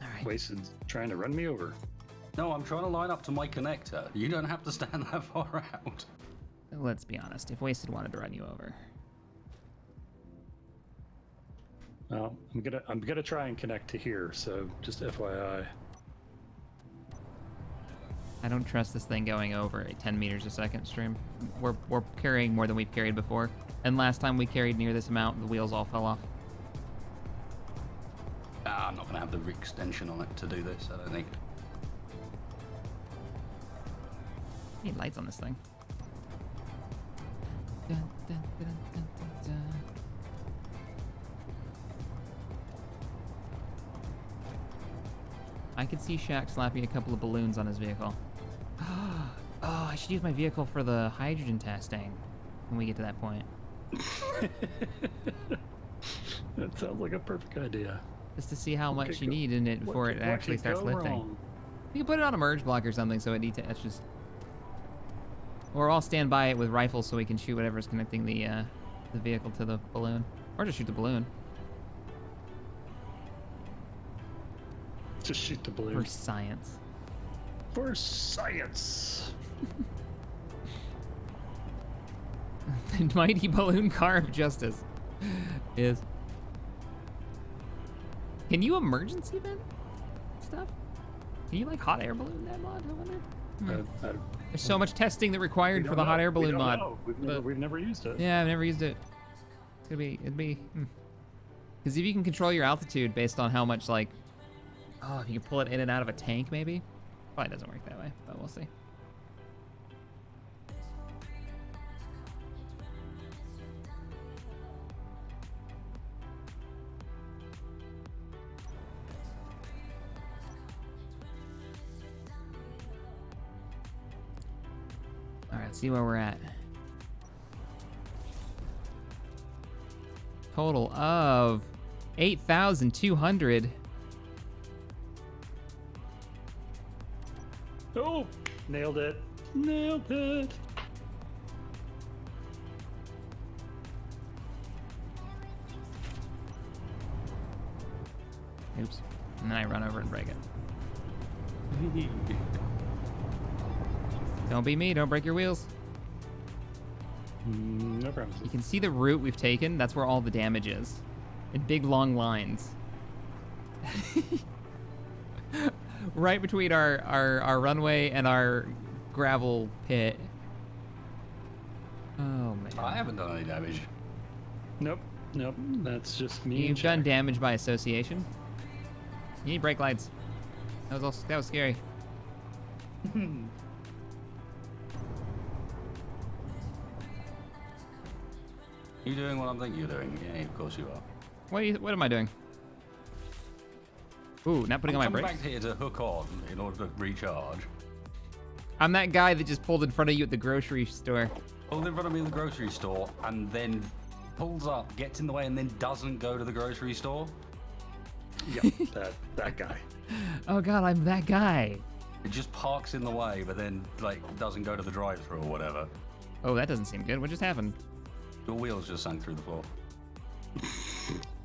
Speaker 2: All right.
Speaker 3: Wasted trying to run me over.
Speaker 1: No, I'm trying to line up to my connector. You don't have to stand that far out.
Speaker 2: Let's be honest. If Wasted wanted to run you over,
Speaker 3: Well, I'm gonna try and connect to here. So just FYI.
Speaker 2: I don't trust this thing going over at 10 meters a second stream. We're carrying more than we've carried before, and last time we carried near this amount, the wheels all fell off.
Speaker 1: I'm not going to have the extension on it to do this, I don't think.
Speaker 2: Need lights on this thing. Dun, dun, dun, dun, dun, dun. I could see Shaq slapping a couple of balloons on his vehicle. Oh, I should use my vehicle for the hydrogen testing when we get to that point.
Speaker 3: That sounds like a perfect idea.
Speaker 2: Just to see how much
Speaker 3: could
Speaker 2: you
Speaker 3: go-
Speaker 2: need in it
Speaker 3: What
Speaker 2: before
Speaker 3: could-
Speaker 2: it
Speaker 3: what
Speaker 2: actually
Speaker 3: could
Speaker 2: starts
Speaker 3: go
Speaker 2: lifting.
Speaker 3: wrong?
Speaker 2: You can put it on a merge block or something so it detaches. Or I'll stand by it with rifles so we can shoot whatever's connecting the vehicle to the balloon. Or just shoot the balloon.
Speaker 3: Just shoot the balloon.
Speaker 2: For science.
Speaker 3: For science.
Speaker 2: The mighty balloon car of justice is. Can you emergency vent stuff? Can you like hot air balloon that mod? I wonder. There's so much testing that required for the hot air balloon mod.
Speaker 3: We've never used it.
Speaker 2: Yeah, I've never used it. It'd be. Because if you can control your altitude based on how much like, oh, if you can pull it in and out of a tank, maybe. Probably doesn't work that way, but we'll see. All right, let's see where we're at. Total of 8,200.
Speaker 3: Oh, nailed it. Nailed it.
Speaker 2: Oops. And then I run over and break it. Don't be me, don't break your wheels.
Speaker 3: No problem.
Speaker 2: You can see the route we've taken. That's where all the damage is. In big long lines. Right between our runway and our gravel pit. Oh man.
Speaker 1: I haven't done any damage.
Speaker 3: Nope. That's just me.
Speaker 2: You've
Speaker 3: and
Speaker 2: done
Speaker 3: Jack.
Speaker 2: damage by association. You need brake lights. That was scary.
Speaker 1: You doing what I'm thinking you're doing? Yeah, of course you are.
Speaker 2: What am I doing? Ooh, not putting
Speaker 1: I'm
Speaker 2: on my
Speaker 1: coming
Speaker 2: brakes.
Speaker 1: back here to hook on in order to recharge.
Speaker 2: I'm that guy that just pulled in front of you at the grocery store.
Speaker 1: Pulled in front of me in the grocery store and then pulls up, gets in the way, and then doesn't go to the grocery store.
Speaker 3: Yep, that guy.
Speaker 2: Oh god, I'm that guy.
Speaker 1: It just parks in the way, but then like doesn't go to the drive-thru or whatever.
Speaker 2: Oh, that doesn't seem good. What just happened?
Speaker 1: Your wheels just sank through the floor.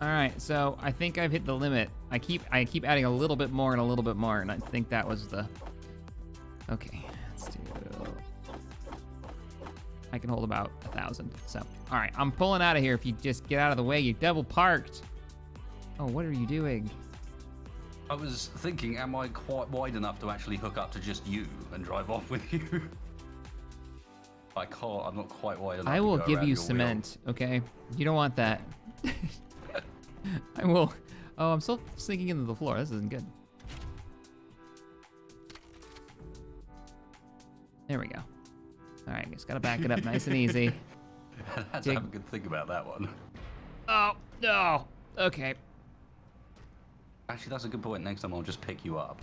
Speaker 2: All right, so I think I've hit the limit. I keep adding a little bit more and a little bit more, and I think that was the. Okay, let's do. I can hold about 1,000. So, all right, I'm pulling out of here. If you just get out of the way, you double parked. Oh, what are you doing?
Speaker 1: I was thinking, am I quite wide enough to actually hook up to just you and drive off with you? I can't. I'm not quite wide enough.
Speaker 2: I
Speaker 1: to
Speaker 2: will
Speaker 1: go
Speaker 2: give
Speaker 1: around
Speaker 2: you
Speaker 1: your
Speaker 2: cement, okay? You don't want that. I will. Oh, I'm still sinking into the floor. This isn't good. There we go. All right, just gotta back it up nice and easy.
Speaker 1: wheel. I had to have a good think about that one.
Speaker 2: Oh, no. Okay.
Speaker 1: Actually, that's a good point. Next time I'll just pick you up.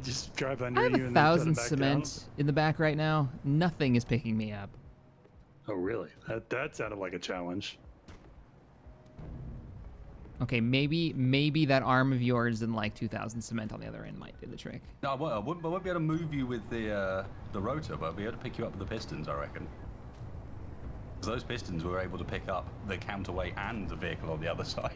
Speaker 3: Just drive under
Speaker 2: I have
Speaker 3: you and
Speaker 2: 1,000
Speaker 3: then put it back
Speaker 2: cement in the back right now. Nothing is picking me up.
Speaker 3: down. Oh, really? That sounded like a challenge.
Speaker 2: Okay, maybe that arm of yours and like 2,000 cement on the other end might do the trick.
Speaker 1: No, I won't be able to move you with the rotor, but I'll be able to pick you up with the pistons, I reckon. Because those pistons were able to pick up the counterweight and the vehicle on the other side.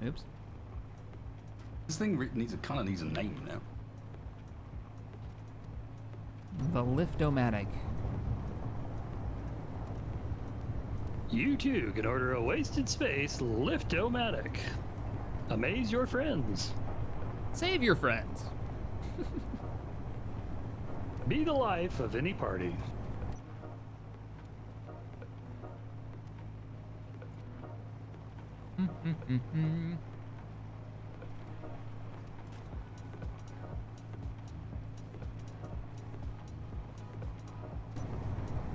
Speaker 2: Oops.
Speaker 1: This thing kind of needs a name now.
Speaker 2: The Liftomatic.
Speaker 3: You too can order a Wasted Space Lift-O-Matic. Amaze your friends.
Speaker 2: Save your friends.
Speaker 3: Be the life of any party.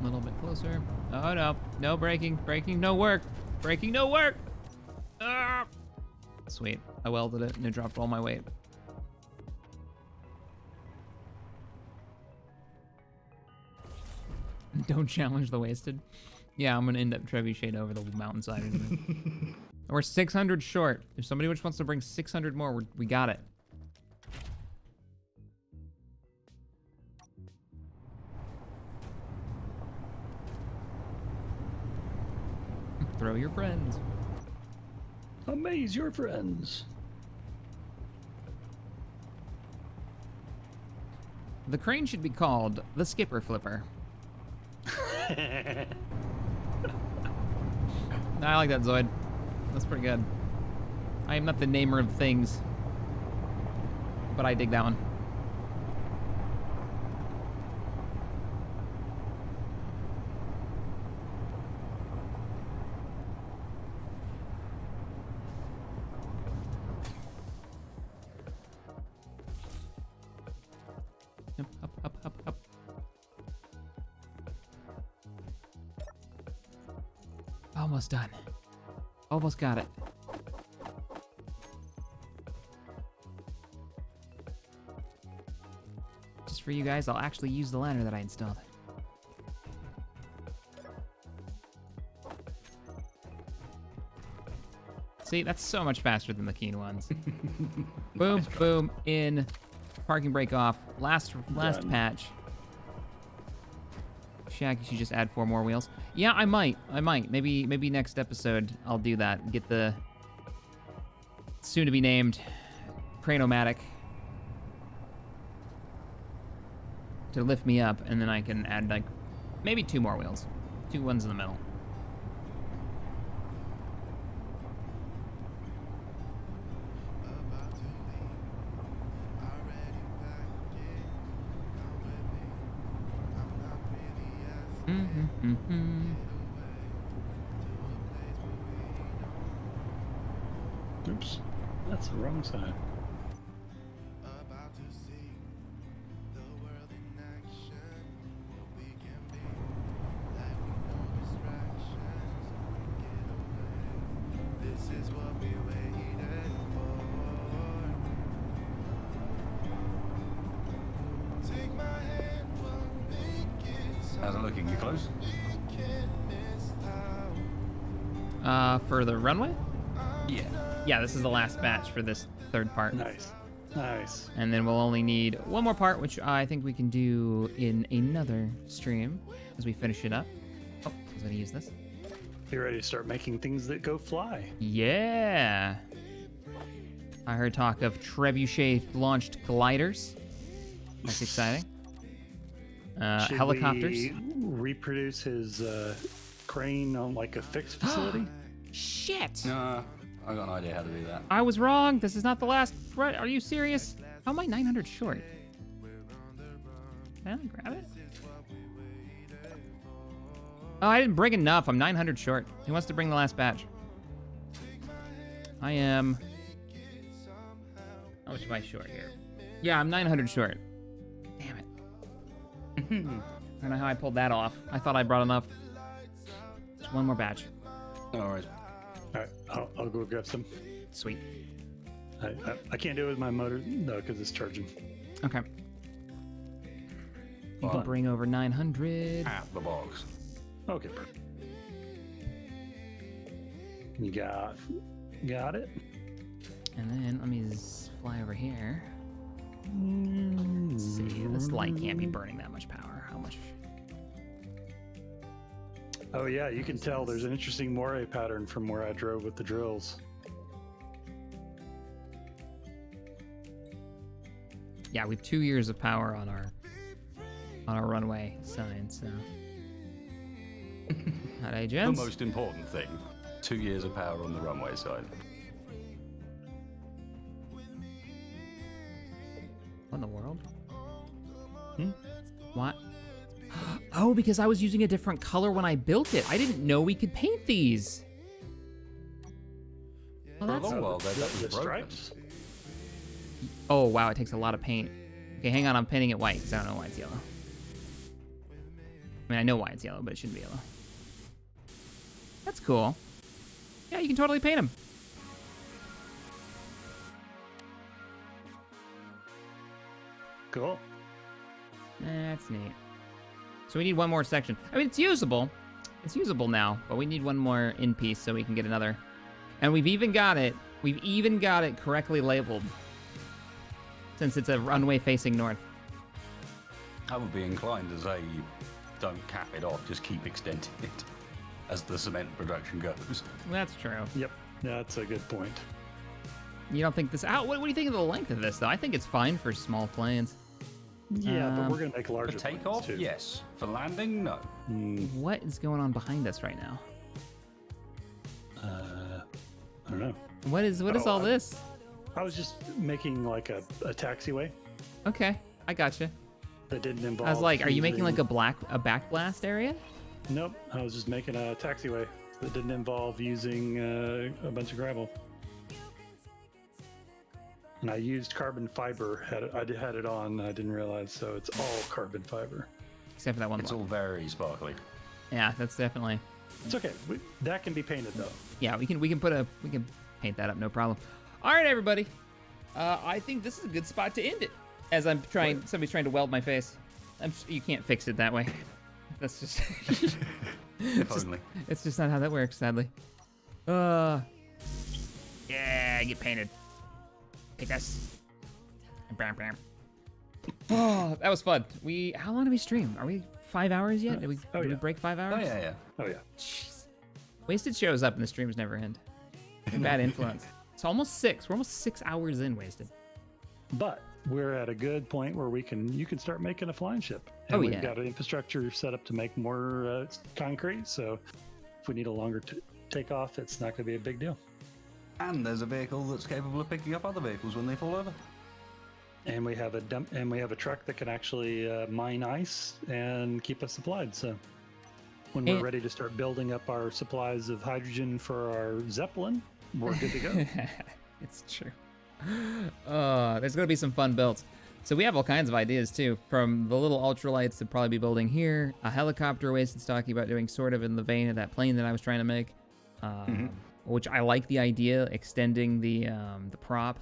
Speaker 2: A little bit closer. Oh no, no braking, no work, braking no work. Ah! Sweet, I welded it and it dropped all my weight. Don't challenge the wasted. Yeah, I'm gonna end up trebucheting over the mountainside. We're 600 short. If somebody just wants to bring 600 more, we got it. Throw your friends.
Speaker 3: Amaze your friends.
Speaker 2: The crane should be called the Skipper Flipper. I like that, Zoid. That's pretty good. I am not the namer of things, but I dig that one. Up. Almost done. Almost got it. Just for you guys, I'll actually use the ladder that I installed. See, that's so much faster than the Keen ones. Boom, boom, in. Parking brake off. Last
Speaker 3: Done.
Speaker 2: patch. Shack, you should just add 4 more wheels. Yeah, I might. Maybe next episode I'll do that. Get the soon-to-be named Crane-O-Matic. to lift me up, and then I can add like maybe 2 more wheels, 2 ones in the middle.
Speaker 5: About to leave, already packing. Come with me, I'm not really asking.
Speaker 2: Mm-hmm.
Speaker 3: Oops, that's the wrong side.
Speaker 5: About to see the world in action. What we can be, like we no distractions. Get away. This is what we waited for. Take my hand, we'll make it.
Speaker 1: How's it looking? You close?
Speaker 5: We can't miss out.
Speaker 2: For the runway?
Speaker 1: Yeah.
Speaker 2: Yeah, this is the last batch for this 3rd part.
Speaker 3: Nice. Nice.
Speaker 2: And then we'll only need 1 more part, which I think we can do in another stream as we finish it up. Oh, I was gonna use this.
Speaker 3: You ready to start making things that go fly?
Speaker 2: Yeah. I heard talk of trebuchet-launched gliders. That's exciting.
Speaker 3: Should
Speaker 2: Helicopters.
Speaker 3: we reproduce his crane on like a fixed facility?
Speaker 2: Shit!
Speaker 1: Nah, I got an idea how to do that.
Speaker 2: I was wrong. This is not the last. Right? Are you serious? How am I 900 short? Can I grab it? Oh, I didn't bring enough. I'm 900 short. Who wants to bring the last batch? I am. How much am I short here? Yeah, I'm 900 short. Damn it. I don't know how I pulled that off. I thought I brought enough. Just 1 more batch.
Speaker 1: No worries.
Speaker 3: All right, I'll go grab some.
Speaker 2: Sweet.
Speaker 3: I can't do it with my motor though because it's charging.
Speaker 2: Okay. You can bring over 900.
Speaker 1: At the box.
Speaker 3: Okay, perfect. You got it.
Speaker 2: And then let me fly over here. Let's see. This light can't be burning that much power. How much?
Speaker 3: Oh yeah, you can tell there's an interesting moire pattern from where I drove with the drills.
Speaker 2: Yeah, we have 2 years of power on our runway sign. So. Howdy,
Speaker 1: The
Speaker 2: gents.
Speaker 1: most important thing. 2 years of power on the runway side.
Speaker 2: What in the world? What? Oh, because I was using a different color when I built it. I didn't know we could paint these. Well,
Speaker 1: For a
Speaker 2: that's...
Speaker 1: long while there, that was
Speaker 3: The
Speaker 1: broken.
Speaker 3: stripes?
Speaker 2: Oh, wow, it takes a lot of paint. Okay, hang on, I'm painting it white because I don't know why it's yellow. I mean, I know why it's yellow, but it shouldn't be yellow. That's cool. Yeah, you can totally paint them.
Speaker 3: Cool.
Speaker 2: That's neat. So we need 1 more section. I mean, it's usable. It's usable now, but we need 1 more in piece so we can get another. And we've even got it correctly labeled. Since it's a runway facing north.
Speaker 1: I would be inclined to say don't cap it off, just keep extending it as the cement production goes.
Speaker 2: That's true.
Speaker 3: Yep. Yeah, that's a good point.
Speaker 2: You don't think this out? What do you think of the length of this, though? I think it's fine for small planes.
Speaker 3: Yeah, but we're gonna make larger
Speaker 1: For
Speaker 3: planes,
Speaker 1: takeoff,
Speaker 3: too.
Speaker 1: yes. For landing, no.
Speaker 2: What is going on behind us right now?
Speaker 3: I don't know.
Speaker 2: What is all this?
Speaker 3: I was just making like a taxiway
Speaker 2: Okay, I gotcha.
Speaker 3: that didn't involve.
Speaker 2: I was like, are you making like
Speaker 3: using-
Speaker 2: a back blast area?
Speaker 3: Nope. I was just making a taxiway that didn't involve using a bunch of gravel. And I used carbon fiber. I had it on. I didn't realize, so it's all carbon fiber.
Speaker 2: Except for that one
Speaker 1: It's
Speaker 2: block.
Speaker 1: all very sparkly.
Speaker 2: Yeah, that's definitely.
Speaker 3: It's okay. That can be painted though.
Speaker 2: Yeah, we can paint that up, no problem. All right, everybody. I think this is a good spot to end it. As somebody's trying to weld my face. You can't fix it that way. That's just.
Speaker 1: If only.
Speaker 2: It's just not how that works, sadly. Yeah, get painted. Take this. Bam, bam. Oh, that was fun. How long did we stream? Are we 5 hours yet? Did we
Speaker 3: yeah.
Speaker 2: break 5 hours?
Speaker 1: Oh, yeah.
Speaker 3: Oh yeah.
Speaker 2: Jeez. Wasted shows up and the streams never end. Bad influence. It's almost 6. We're almost 6 hours in, Wasted.
Speaker 3: But we're at a good point where you can start making a flying ship. And
Speaker 2: Oh,
Speaker 3: we've
Speaker 2: yeah.
Speaker 3: got an infrastructure set up to make more concrete. So if we need a longer takeoff, it's not going to be a big deal.
Speaker 1: And there's a vehicle that's capable of picking up other vehicles when they fall over.
Speaker 3: And we have a truck that can actually mine ice and keep us supplied. So when we're
Speaker 2: And-
Speaker 3: ready to start building up our supplies of hydrogen for our Zeppelin, we're good to go.
Speaker 2: It's true. There's gonna be some fun builds. So we have all kinds of ideas too, from the little ultralights to probably be building here, a helicopter Wasted talking about doing sort of in the vein of that plane that I was trying to make, which I like the idea. Extending the prop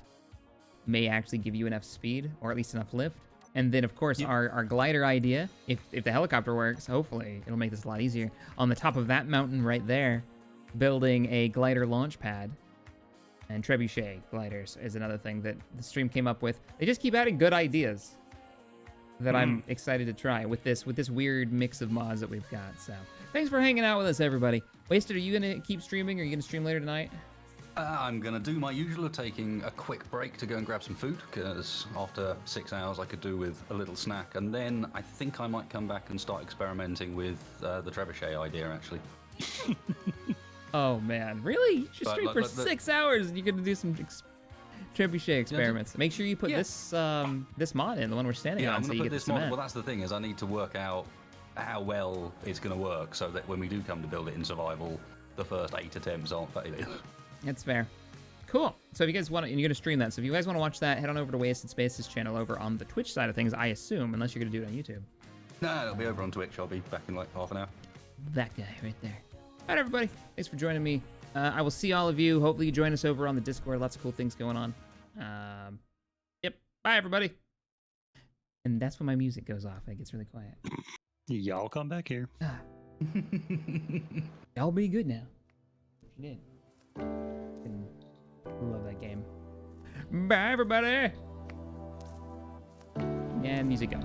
Speaker 2: may actually give you enough speed, or at least enough lift. And then of course our glider idea, if the helicopter works, hopefully it'll make this a lot easier. On the top of that mountain right there, building a glider launch pad. And trebuchet gliders is another thing that the stream came up with. They just keep adding good ideas that I'm excited to try with this weird mix of mods that we've got. So thanks for hanging out with us, everybody. Wasted, are you gonna keep streaming? Or are you gonna stream later tonight?
Speaker 1: I'm going to do my usual of taking a quick break to go and grab some food, because after 6 hours I could do with a little snack. And then I think I might come back and start experimenting with the trebuchet idea, actually.
Speaker 2: Oh man, really? You should
Speaker 1: But
Speaker 2: stream for 6 hours and you're gonna do some trebuchet experiments. Make sure you put this mod in, the one we're standing
Speaker 1: Yeah,
Speaker 2: on,
Speaker 1: I'm
Speaker 2: so
Speaker 1: going
Speaker 2: you
Speaker 1: to
Speaker 2: get
Speaker 1: put
Speaker 2: the
Speaker 1: this mod.
Speaker 2: cement.
Speaker 1: Well, that's the thing, is I need to work out how well it's going to work, so that when we do come to build it in survival, the first 8 attempts aren't failure.
Speaker 2: That's fair. Cool. So if you guys want to, and you're going to stream that, so if you guys want to watch that, head on over to Wasted Space's channel over on the Twitch side of things, I assume, unless you're going to do it on YouTube.
Speaker 1: No, it'll be over on Twitch. I'll be back in like half an hour.
Speaker 2: That guy right there. All right, everybody. Thanks for joining me. I will see all of you. Hopefully you join us over on the Discord. Lots of cool things going on. Yep. Bye, everybody. And that's when my music goes off. It gets really quiet.
Speaker 3: Y'all come back here.
Speaker 2: Y'all be good now. You did. Fucking love that game. Bye, everybody. And music go.